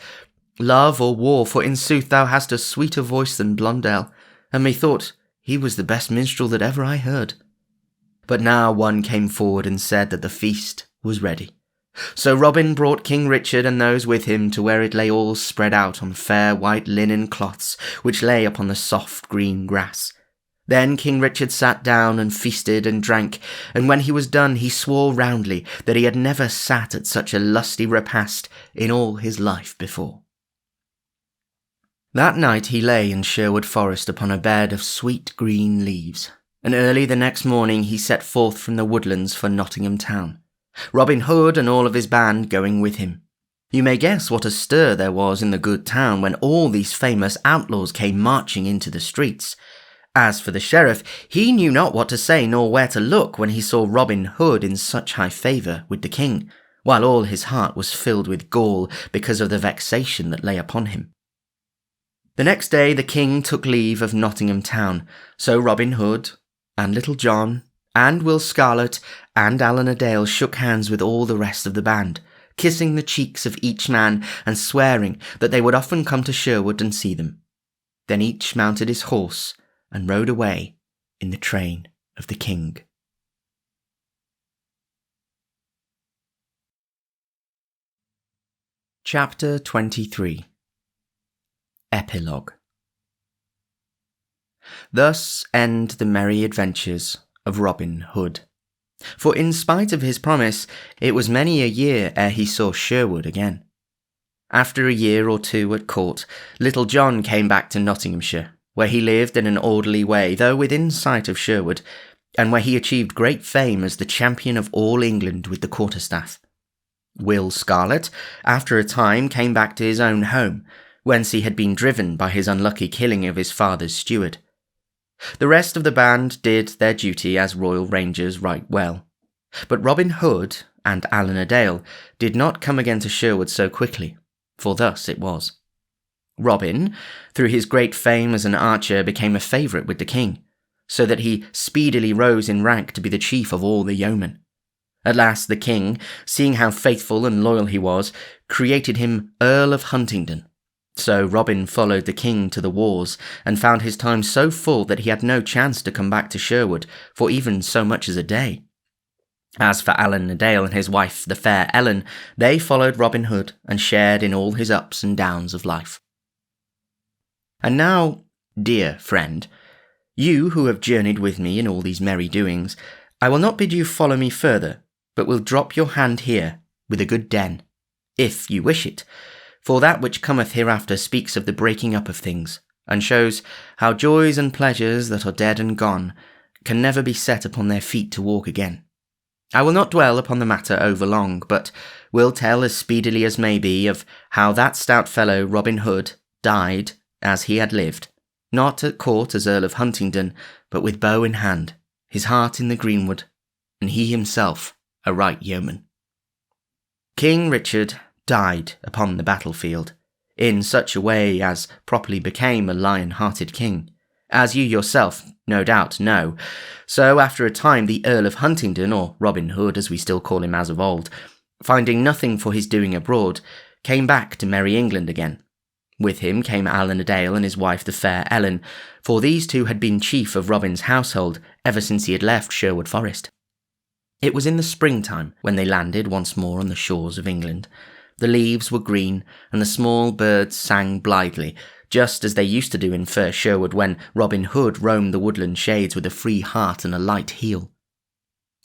love or war, for in sooth thou hast a sweeter voice than Blondel, and methought he was the best minstrel that ever I heard." But now one came forward and said that the feast was ready. So Robin brought King Richard and those with him to where it lay all spread out on fair white linen cloths, which lay upon the soft green grass. Then King Richard sat down and feasted and drank, and when he was done he swore roundly that he had never sat at such a lusty repast in all his life before. That night he lay in Sherwood Forest upon a bed of sweet green leaves, and early the next morning he set forth from the woodlands for Nottingham town, Robin Hood and all of his band going with him. You may guess what a stir there was in the good town when all these famous outlaws came marching into the streets. As for the sheriff, he knew not what to say nor where to look when he saw Robin Hood in such high favour with the king, while all his heart was filled with gall because of the vexation that lay upon him. The next day the king took leave of Nottingham town, so Robin Hood, and Little John, and Will Scarlet, and Allen a Dale shook hands with all the rest of the band, kissing the cheeks of each man and swearing that they would often come to Sherwood and see them. Then each mounted his horse and rode away in the train of the king. Chapter 23. Epilogue. Thus end the merry adventures of Robin Hood. For in spite of his promise, it was many a year ere he saw Sherwood again. After a year or two at court, Little John came back to Nottinghamshire, where he lived in an orderly way, though within sight of Sherwood, and where he achieved great fame as the champion of all England with the quarterstaff. Will Scarlet, after a time, came back to his own home, whence he had been driven by his unlucky killing of his father's steward. The rest of the band did their duty as royal rangers right well. But Robin Hood and Allen a Dale did not come again to Sherwood so quickly, for thus it was. Robin, through his great fame as an archer, became a favourite with the king, so that he speedily rose in rank to be the chief of all the yeomen. At last the king, seeing how faithful and loyal he was, created him Earl of Huntingdon. So Robin followed the king to the wars, and found his time so full that he had no chance to come back to Sherwood for even so much as a day. As for Allen a Dale and his wife, the fair Ellen, they followed Robin Hood and shared in all his ups and downs of life. And now, dear friend, you who have journeyed with me in all these merry doings, I will not bid you follow me further, but will drop your hand here with a good den, if you wish it, for that which cometh hereafter speaks of the breaking up of things, and shows how joys and pleasures that are dead and gone can never be set upon their feet to walk again. I will not dwell upon the matter over long, but will tell as speedily as may be of how that stout fellow Robin Hood died as he had lived, not at court as Earl of Huntingdon, but with bow in hand, his heart in the greenwood, and he himself a right yeoman. King Richard died upon the battlefield, in such a way as properly became a lion-hearted king, as you yourself no doubt know. So after a time the Earl of Huntingdon, or Robin Hood as we still call him as of old, finding nothing for his doing abroad, came back to merry England again. With him came Allen a Dale and his wife the fair Ellen, for these two had been chief of Robin's household ever since he had left Sherwood Forest. It was in the springtime when they landed once more on the shores of England. The leaves were green, and the small birds sang blithely, just as they used to do in fair Sherwood when Robin Hood roamed the woodland shades with a free heart and a light heel.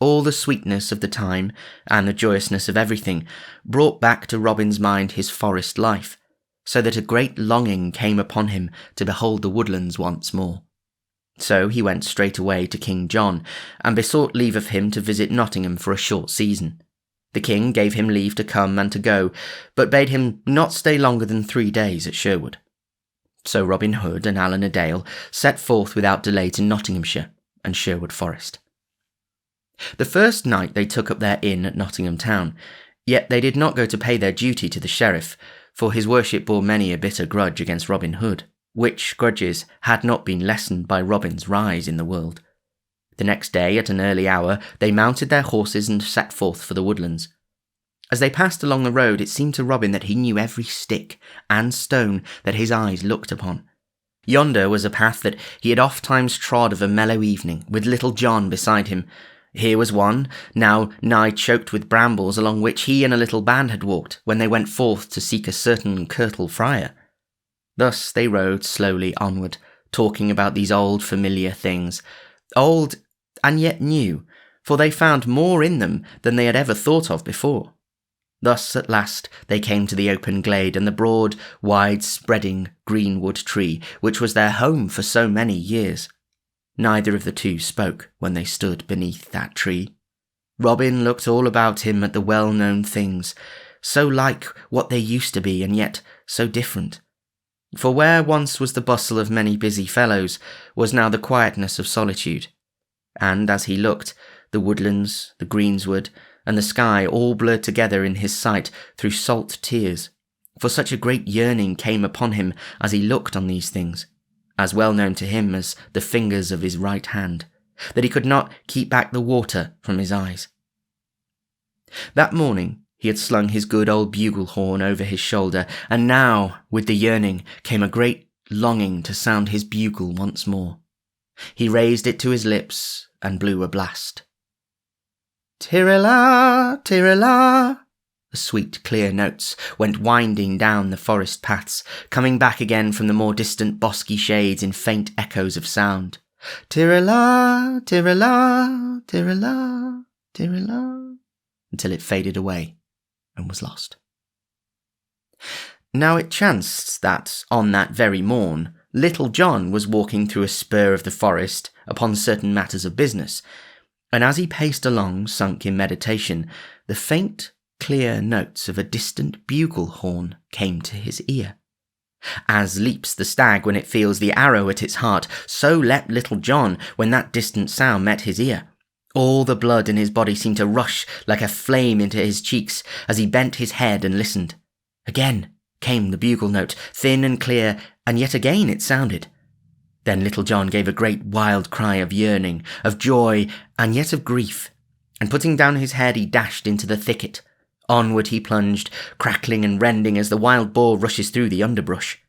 All the sweetness of the time, and the joyousness of everything, brought back to Robin's mind his forest life, so that a great longing came upon him to behold the woodlands once more. So he went straight away to King John, and besought leave of him to visit Nottingham for a short season. The king gave him leave to come and to go, but bade him not stay longer than 3 days at Sherwood. So Robin Hood and Allen a Dale set forth without delay to Nottinghamshire and Sherwood Forest. The first night they took up their inn at Nottingham town, yet they did not go to pay their duty to the sheriff, for his worship bore many a bitter grudge against Robin Hood, which grudges had not been lessened by Robin's rise in the world. The next day, at an early hour, they mounted their horses and set forth for the woodlands. As they passed along the road, it seemed to Robin that he knew every stick and stone that his eyes looked upon. Yonder was a path that he had oft-times trod of a mellow evening, with little John beside him. Here was one, now nigh choked with brambles, along which he and a little band had walked when they went forth to seek a certain curtal friar. Thus they rode slowly onward, talking about these old familiar things, old and yet new, for they found more in them than they had ever thought of before. Thus at last they came to the open glade and the broad, wide-spreading greenwood tree, which was their home for so many years. Neither of the two spoke when they stood beneath that tree. Robin looked all about him at the well-known things, so like what they used to be and yet so different. For where once was the bustle of many busy fellows, was now the quietness of solitude. And as he looked, the woodlands, the greensward, and the sky all blurred together in his sight through salt tears, for such a great yearning came upon him as he looked on these things, as well known to him as the fingers of his right hand, that he could not keep back the water from his eyes. That morning he had slung his good old bugle horn over his shoulder, and now, with the yearning, came a great longing to sound his bugle once more. He raised it to his lips and blew a blast. Tirra-la, tirra-la. The sweet, clear notes went winding down the forest paths, coming back again from the more distant bosky shades in faint echoes of sound. Tirra-la, tirra-la, tirra-la, tirra-la, until it faded away and was lost. Now it chanced that, on that very morn, Little John was walking through a spur of the forest upon certain matters of business, and as he paced along, sunk in meditation, the faint, clear notes of a distant bugle horn came to his ear. As leaps the stag when it feels the arrow at its heart, so leapt Little John when that distant sound met his ear. All the blood in his body seemed to rush like a flame into his cheeks as he bent his head and listened. Again came the bugle note, thin and clear, and yet again it sounded. Then Little John gave a great wild cry of yearning, of joy, and yet of grief, and putting down his head he dashed into the thicket. Onward he plunged, crackling and rending as the wild boar rushes through the underbrush.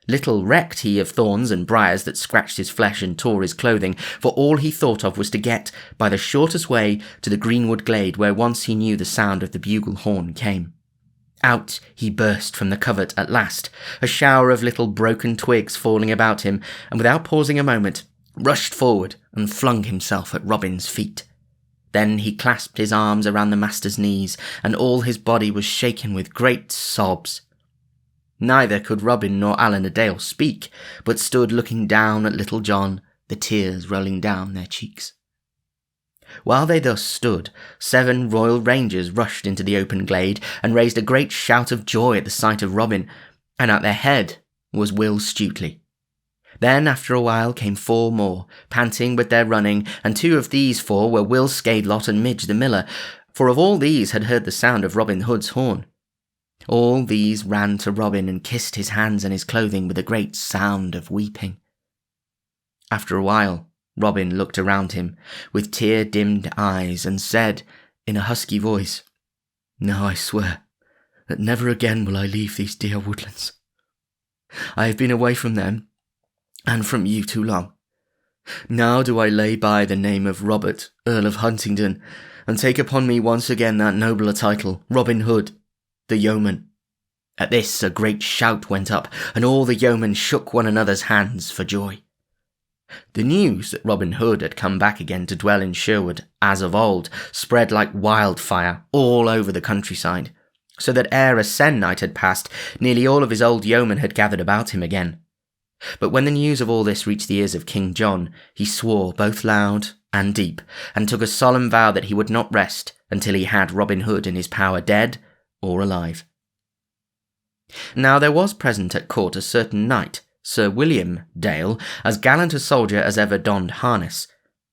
Little recked he of thorns and briars that scratched his flesh and tore his clothing, for all he thought of was to get by the shortest way to the greenwood glade where once he knew the sound of the bugle horn came. Out he burst from the covert at last, a shower of little broken twigs falling about him, and without pausing a moment, rushed forward and flung himself at Robin's feet. Then he clasped his arms around the master's knees, and all his body was shaken with great sobs. Neither could Robin nor Allen a Dale speak, but stood looking down at Little John, the tears rolling down their cheeks. While they thus stood, 7 royal rangers rushed into the open glade and raised a great shout of joy at the sight of Robin, and at their head was Will Stutely. Then after a while came 4 more, panting with their running, and 2 of these 4 were Will Scadelot and Midge the miller, for of all these had heard the sound of Robin Hood's horn. All these ran to Robin and kissed his hands and his clothing with a great sound of weeping. After a while, Robin looked around him with tear-dimmed eyes and said in a husky voice, "Now I swear that never again will I leave these dear woodlands. I have been away from them and from you too long. Now do I lay by the name of Robert, Earl of Huntingdon, and take upon me once again that nobler title, Robin Hood, the yeoman." At this a great shout went up, and all the yeomen shook one another's hands for joy. The news that Robin Hood had come back again to dwell in Sherwood, as of old, spread like wildfire all over the countryside, so that ere a se'nnight had passed, nearly all of his old yeomen had gathered about him again. But when the news of all this reached the ears of King John, he swore both loud and deep, and took a solemn vow that he would not rest until he had Robin Hood in his power, dead or alive. Now there was present at court a certain knight, Sir William Dale, as gallant a soldier as ever donned harness.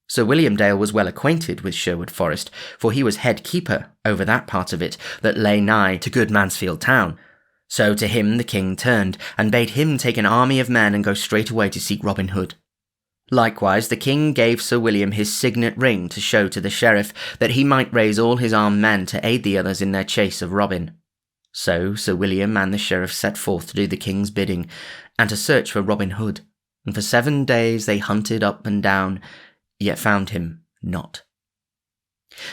Sir William Dale was well acquainted with Sherwood Forest, for he was head keeper over that part of it that lay nigh to good Mansfield town. So to him the king turned, and bade him take an army of men and go straight away to seek Robin Hood. Likewise the king gave Sir William his signet ring to show to the sheriff, that he might raise all his armed men to aid the others in their chase of Robin. So Sir William and the sheriff set forth to do the king's bidding, and to search for Robin Hood, and for 7 days they hunted up and down, yet found him not.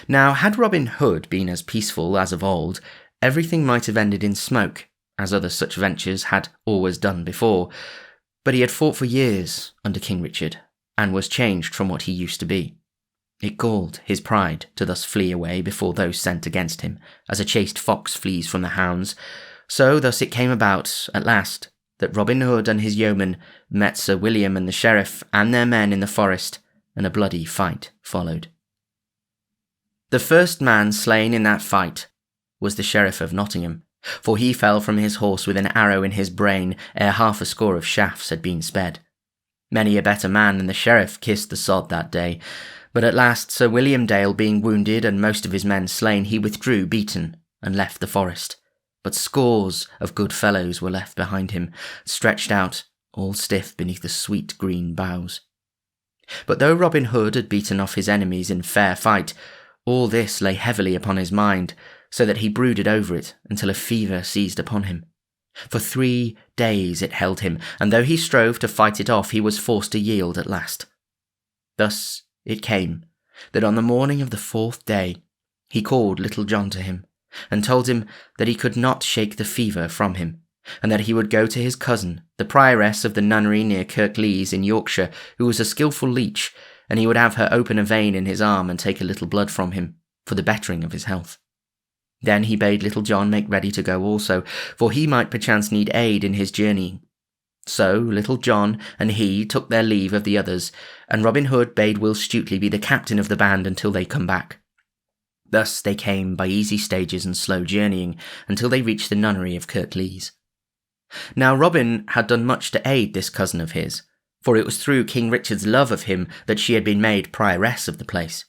Now had Robin Hood been as peaceful as of old, everything might have ended in smoke, as other such ventures had always done before, but he had fought for years under King Richard, and was changed from what he used to be. It galled his pride to thus flee away before those sent against him, as a chased fox flees from the hounds. So thus it came about, at last, that Robin Hood and his yeomen met Sir William and the sheriff and their men in the forest, and a bloody fight followed. The first man slain in that fight was the Sheriff of Nottingham, for he fell from his horse with an arrow in his brain ere 50 of shafts had been sped. Many a better man than the sheriff kissed the sod that day, but at last Sir William Dale being wounded and most of his men slain, he withdrew beaten and left the forest. But scores of good fellows were left behind him, stretched out, all stiff beneath the sweet green boughs. But though Robin Hood had beaten off his enemies in fair fight, all this lay heavily upon his mind, so that he brooded over it until a fever seized upon him. For 3 days it held him, and though he strove to fight it off, he was forced to yield at last. Thus it came that on the morning of the 4th day he called Little John to him, and told him that he could not shake the fever from him, and that he would go to his cousin, the prioress of the nunnery near Kirklees in Yorkshire, who was a skilful leech, and he would have her open a vein in his arm and take a little blood from him, for the bettering of his health. Then he bade Little John make ready to go also, for he might perchance need aid in his journeying. So Little John and he took their leave of the others, and Robin Hood bade Will Stutely be the captain of the band until they come back. Thus they came by easy stages and slow journeying, until they reached the nunnery of Kirklees. Now Robin had done much to aid this cousin of his, for it was through King Richard's love of him that she had been made prioress of the place.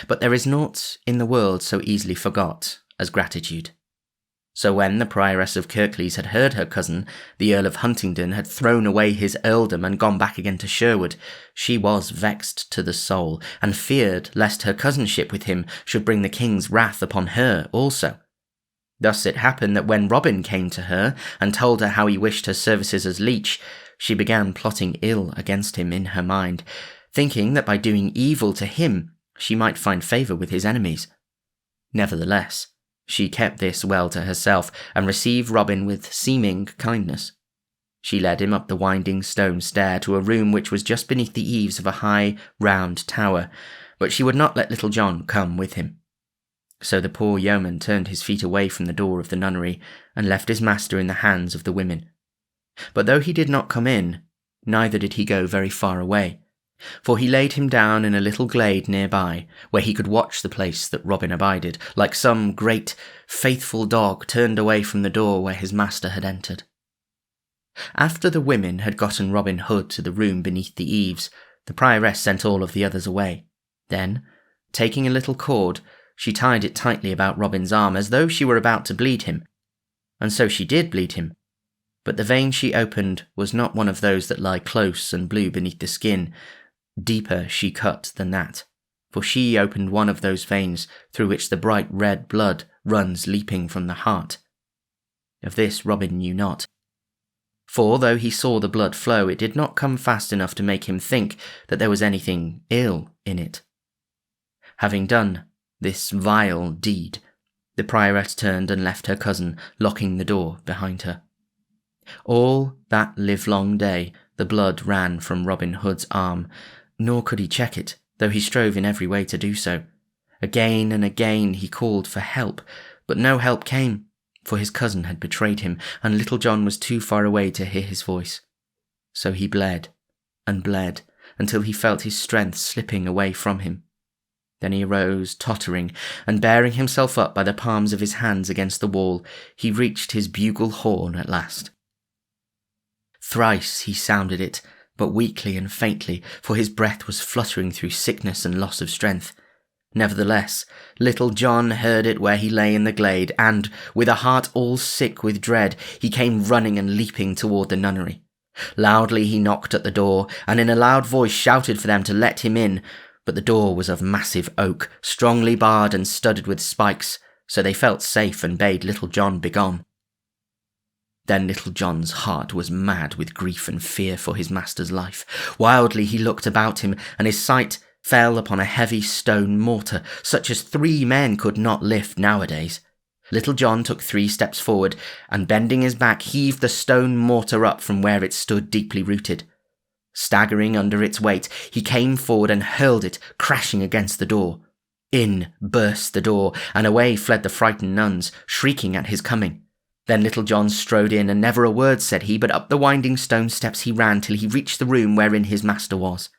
But there is naught in the world so easily forgot as gratitude. So when the prioress of Kirklees had heard her cousin, the Earl of Huntingdon, had thrown away his earldom and gone back again to Sherwood, she was vexed to the soul, and feared lest her cousinship with him should bring the king's wrath upon her also. Thus it happened that when Robin came to her and told her how he wished her services as leech, she began plotting ill against him in her mind, thinking that by doing evil to him she might find favour with his enemies. Nevertheless, she kept this well to herself, and received Robin with seeming kindness. She led him up the winding stone stair to a room which was just beneath the eaves of a high, round tower, but she would not let Little John come with him. So the poor yeoman turned his feet away from the door of the nunnery, and left his master in the hands of the women. But though he did not come in, neither did he go very far away, for he laid him down in a little glade near by, where he could watch the place that Robin abided, like some great, faithful dog turned away from the door where his master had entered. After the women had gotten Robin Hood to the room beneath the eaves, the prioress sent all of the others away. Then, taking a little cord, she tied it tightly about Robin's arm, as though she were about to bleed him. And so she did bleed him, but the vein she opened was not one of those that lie close and blue beneath the skin. Deeper she cut than that, for she opened one of those veins through which the bright red blood runs leaping from the heart. Of this Robin knew not, for though he saw the blood flow, it did not come fast enough to make him think that there was anything ill in it. Having done this vile deed, the prioress turned and left her cousin, locking the door behind her. All that livelong day the blood ran from Robin Hood's arm, nor could he check it, though he strove in every way to do so. Again and again he called for help, but no help came, for his cousin had betrayed him, and Little John was too far away to hear his voice. So he bled, and bled, until he felt his strength slipping away from him. Then he arose, tottering, and bearing himself up by the palms of his hands against the wall, he reached his bugle horn at last. Thrice he sounded it, but weakly and faintly, for his breath was fluttering through sickness and loss of strength. Nevertheless, Little John heard it where he lay in the glade, and, with a heart all sick with dread, he came running and leaping toward the nunnery. Loudly he knocked at the door, and in a loud voice shouted for them to let him in, but the door was of massive oak, strongly barred and studded with spikes, so they felt safe and bade Little John begone. Then Little John's heart was mad with grief and fear for his master's life. Wildly he looked about him, and his sight fell upon a heavy stone mortar, such as 3 men could not lift nowadays. Little John took 3 steps forward, and bending his back, heaved the stone mortar up from where it stood deeply rooted. Staggering under its weight, he came forward and hurled it, crashing against the door. In burst the door, and away fled the frightened nuns, shrieking at his coming. Then Little John strode in, and never a word said he, but up the winding stone steps he ran till he reached the room wherein his master was.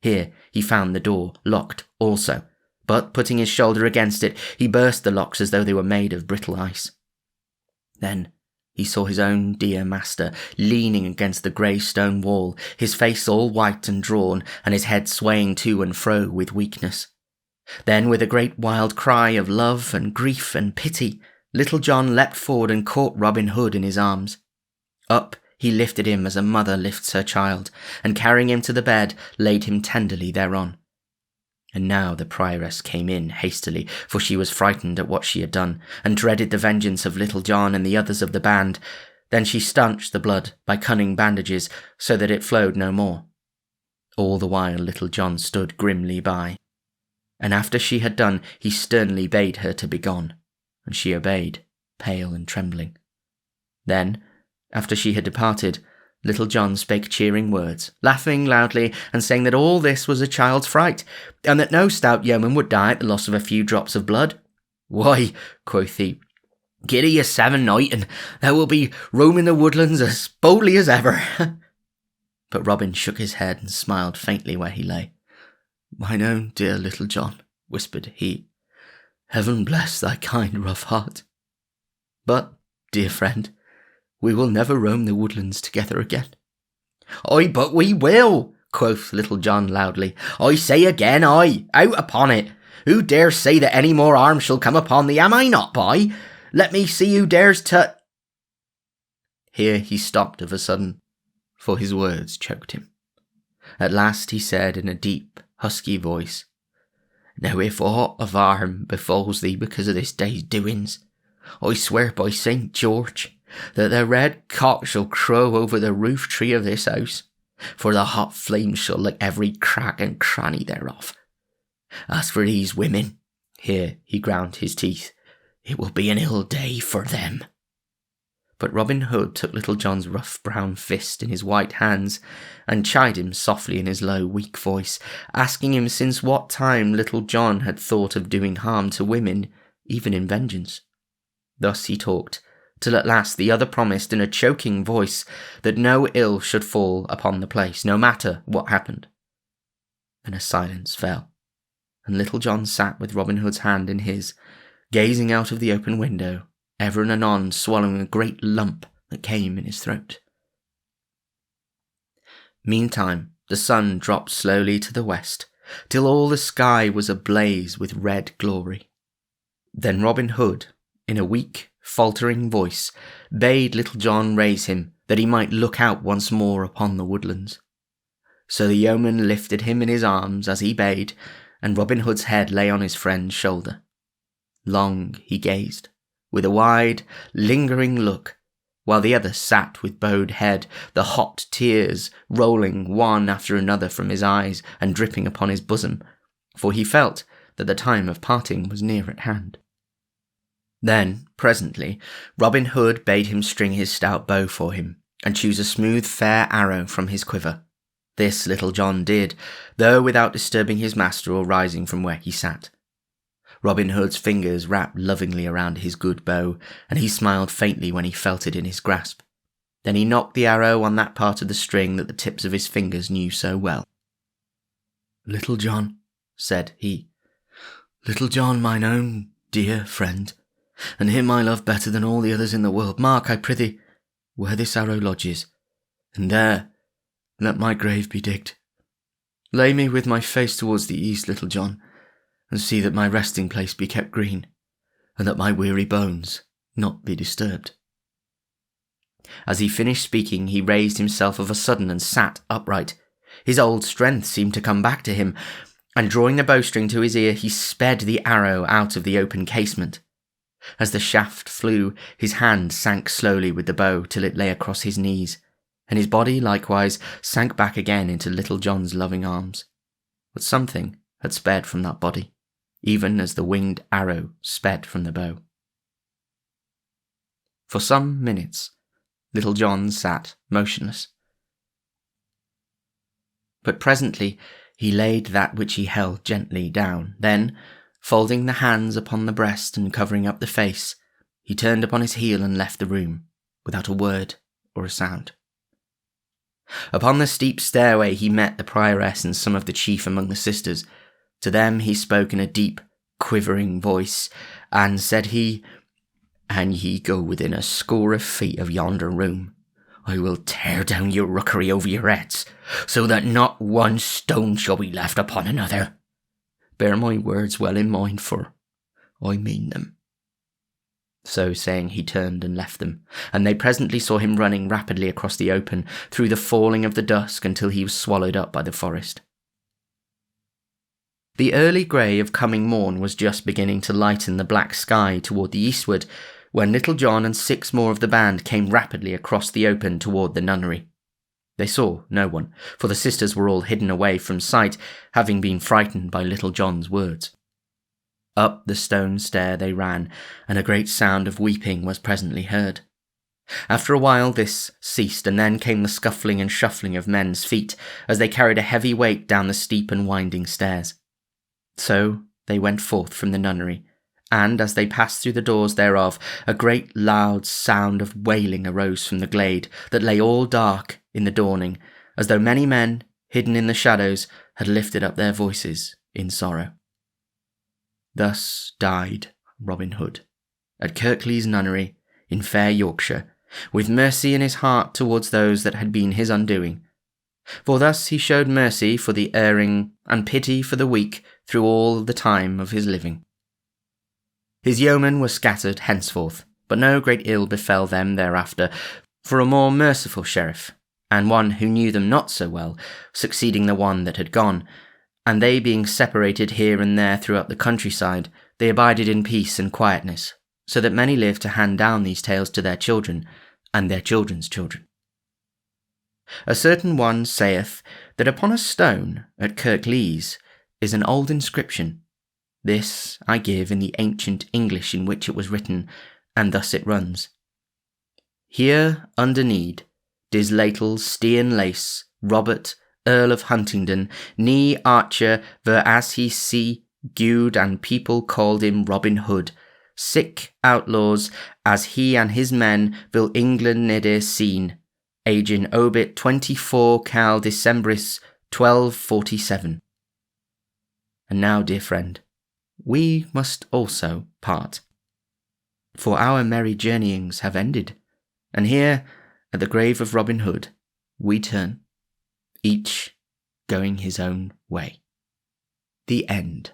Here he found the door locked also, but putting his shoulder against it, he burst the locks as though they were made of brittle ice. Then he saw his own dear master leaning against the grey stone wall, his face all white and drawn, and his head swaying to and fro with weakness. Then, with a great wild cry of love and grief and pity, Little John leapt forward and caught Robin Hood in his arms. Up he lifted him as a mother lifts her child, and carrying him to the bed, laid him tenderly thereon. And now the prioress came in hastily, for she was frightened at what she had done, and dreaded the vengeance of Little John and the others of the band. Then she stanched the blood by cunning bandages, so that it flowed no more. All the while Little John stood grimly by. And after she had done, he sternly bade her to begone, and she obeyed, pale and trembling. Then, after she had departed, Little John spake cheering words, laughing loudly, and saying that all this was a child's fright, and that no stout yeoman would die at the loss of a few drops of blood. "Why," quoth he, "get ye 7 night, and thou will be roaming the woodlands as boldly as ever." But Robin shook his head and smiled faintly where he lay. "Mine own dear Little John," whispered he, "heaven bless thy kind rough heart. But, dear friend, we will never roam the woodlands together again." "Aye, but we will," quoth Little John loudly. "I say again, aye, out upon it. Who dares say that any more harm shall come upon thee? Am I not, boy? Let me see who dares to—" Here he stopped of a sudden, for his words choked him. At last he said in a deep, husky voice, "Now if aught of harm befalls thee because of this day's doings, I swear by St. George that the red cock shall crow over the roof tree of this house, for the hot flames shall lick every crack and cranny thereof. As for these women," here he ground his teeth, "it will be an ill day for them." But Robin Hood took Little John's rough brown fist in his white hands, and chid him softly in his low, weak voice, asking him since what time Little John had thought of doing harm to women, even in vengeance. Thus he talked, till at last the other promised in a choking voice that no ill should fall upon the place, no matter what happened. Then a silence fell, and Little John sat with Robin Hood's hand in his, gazing out of the open window, ever and anon swallowing a great lump that came in his throat. Meantime the sun dropped slowly to the west, till all the sky was ablaze with red glory. Then Robin Hood, in a weak, faltering voice, bade Little John raise him, that he might look out once more upon the woodlands. So the yeoman lifted him in his arms as he bade, and Robin Hood's head lay on his friend's shoulder. Long he gazed, with a wide, lingering look, while the other sat with bowed head, the hot tears rolling one after another from his eyes and dripping upon his bosom, for he felt that the time of parting was near at hand. Then, presently, Robin Hood bade him string his stout bow for him, and choose a smooth fair arrow from his quiver. This Little John did, though without disturbing his master or rising from where he sat. Robin Hood's fingers wrapped lovingly around his good bow, and he smiled faintly when he felt it in his grasp. Then he knocked the arrow on that part of the string that the tips of his fingers knew so well. "Little John," said he, Little John, mine own dear friend, and him I love better than all the others in the world, mark, I prithee, where this arrow lodges, and there let my grave be digged. Lay me with my face towards the east, Little John, and see that my resting place be kept green, and that my weary bones not be disturbed. As he finished speaking, he raised himself of a sudden and sat upright. His old strength seemed to come back to him, and drawing the bowstring to his ear, he sped the arrow out of the open casement. As the shaft flew, his hand sank slowly with the bow till it lay across his knees, and his body likewise sank back again into Little John's loving arms. But something had sped from that body, even as the winged arrow sped from the bow. For some minutes, Little John sat motionless. But presently he laid that which he held gently down. Then, folding the hands upon the breast and covering up the face, he turned upon his heel and left the room, without a word or a sound. Upon the steep stairway he met the prioress and some of the chief among the sisters. To them he spoke in a deep, quivering voice, and said he, "An ye go within a score of feet of yonder room, I will tear down your rookery over your heads, so that not one stone shall be left upon another. Bear my words well in mind, for I mean them." So saying, he turned and left them, and they presently saw him running rapidly across the open, through the falling of the dusk, until he was swallowed up by the forest. The early grey of coming morn was just beginning to lighten the black sky toward the eastward, when Little John and 6 more of the band came rapidly across the open toward the nunnery. They saw no one, for the sisters were all hidden away from sight, having been frightened by Little John's words. Up the stone stair they ran, and a great sound of weeping was presently heard. After a while this ceased, and then came the scuffling and shuffling of men's feet, as they carried a heavy weight down the steep and winding stairs. So they went forth from the nunnery, and as they passed through the doors thereof, a great loud sound of wailing arose from the glade, that lay all dark in the dawning, as though many men, hidden in the shadows, had lifted up their voices in sorrow. Thus died Robin Hood, at Kirklees Nunnery, in fair Yorkshire, with mercy in his heart towards those that had been his undoing. For thus he showed mercy for the erring, and pity for the weak, through all the time of his living. His yeomen were scattered henceforth, but no great ill befell them thereafter, for a more merciful sheriff, and one who knew them not so well, succeeding the one that had gone, and they being separated here and there throughout the countryside, they abided in peace and quietness, so that many lived to hand down these tales to their children, and their children's children. A certain one saith that upon a stone at Kirklees is an old inscription. This I give in the ancient English in which it was written, and thus it runs. Here underneath dis lattle Stean Lace, Robert, Earl of Huntingdon, nee archer, ver as he see, gude and people called him Robin Hood, sick outlaws, as he and his men vil England nede seen, agin obit 24 cal Decembris 1247. And now, dear friend, we must also part, for our merry journeyings have ended, and here, at the grave of Robin Hood, we turn, each going his own way. The end.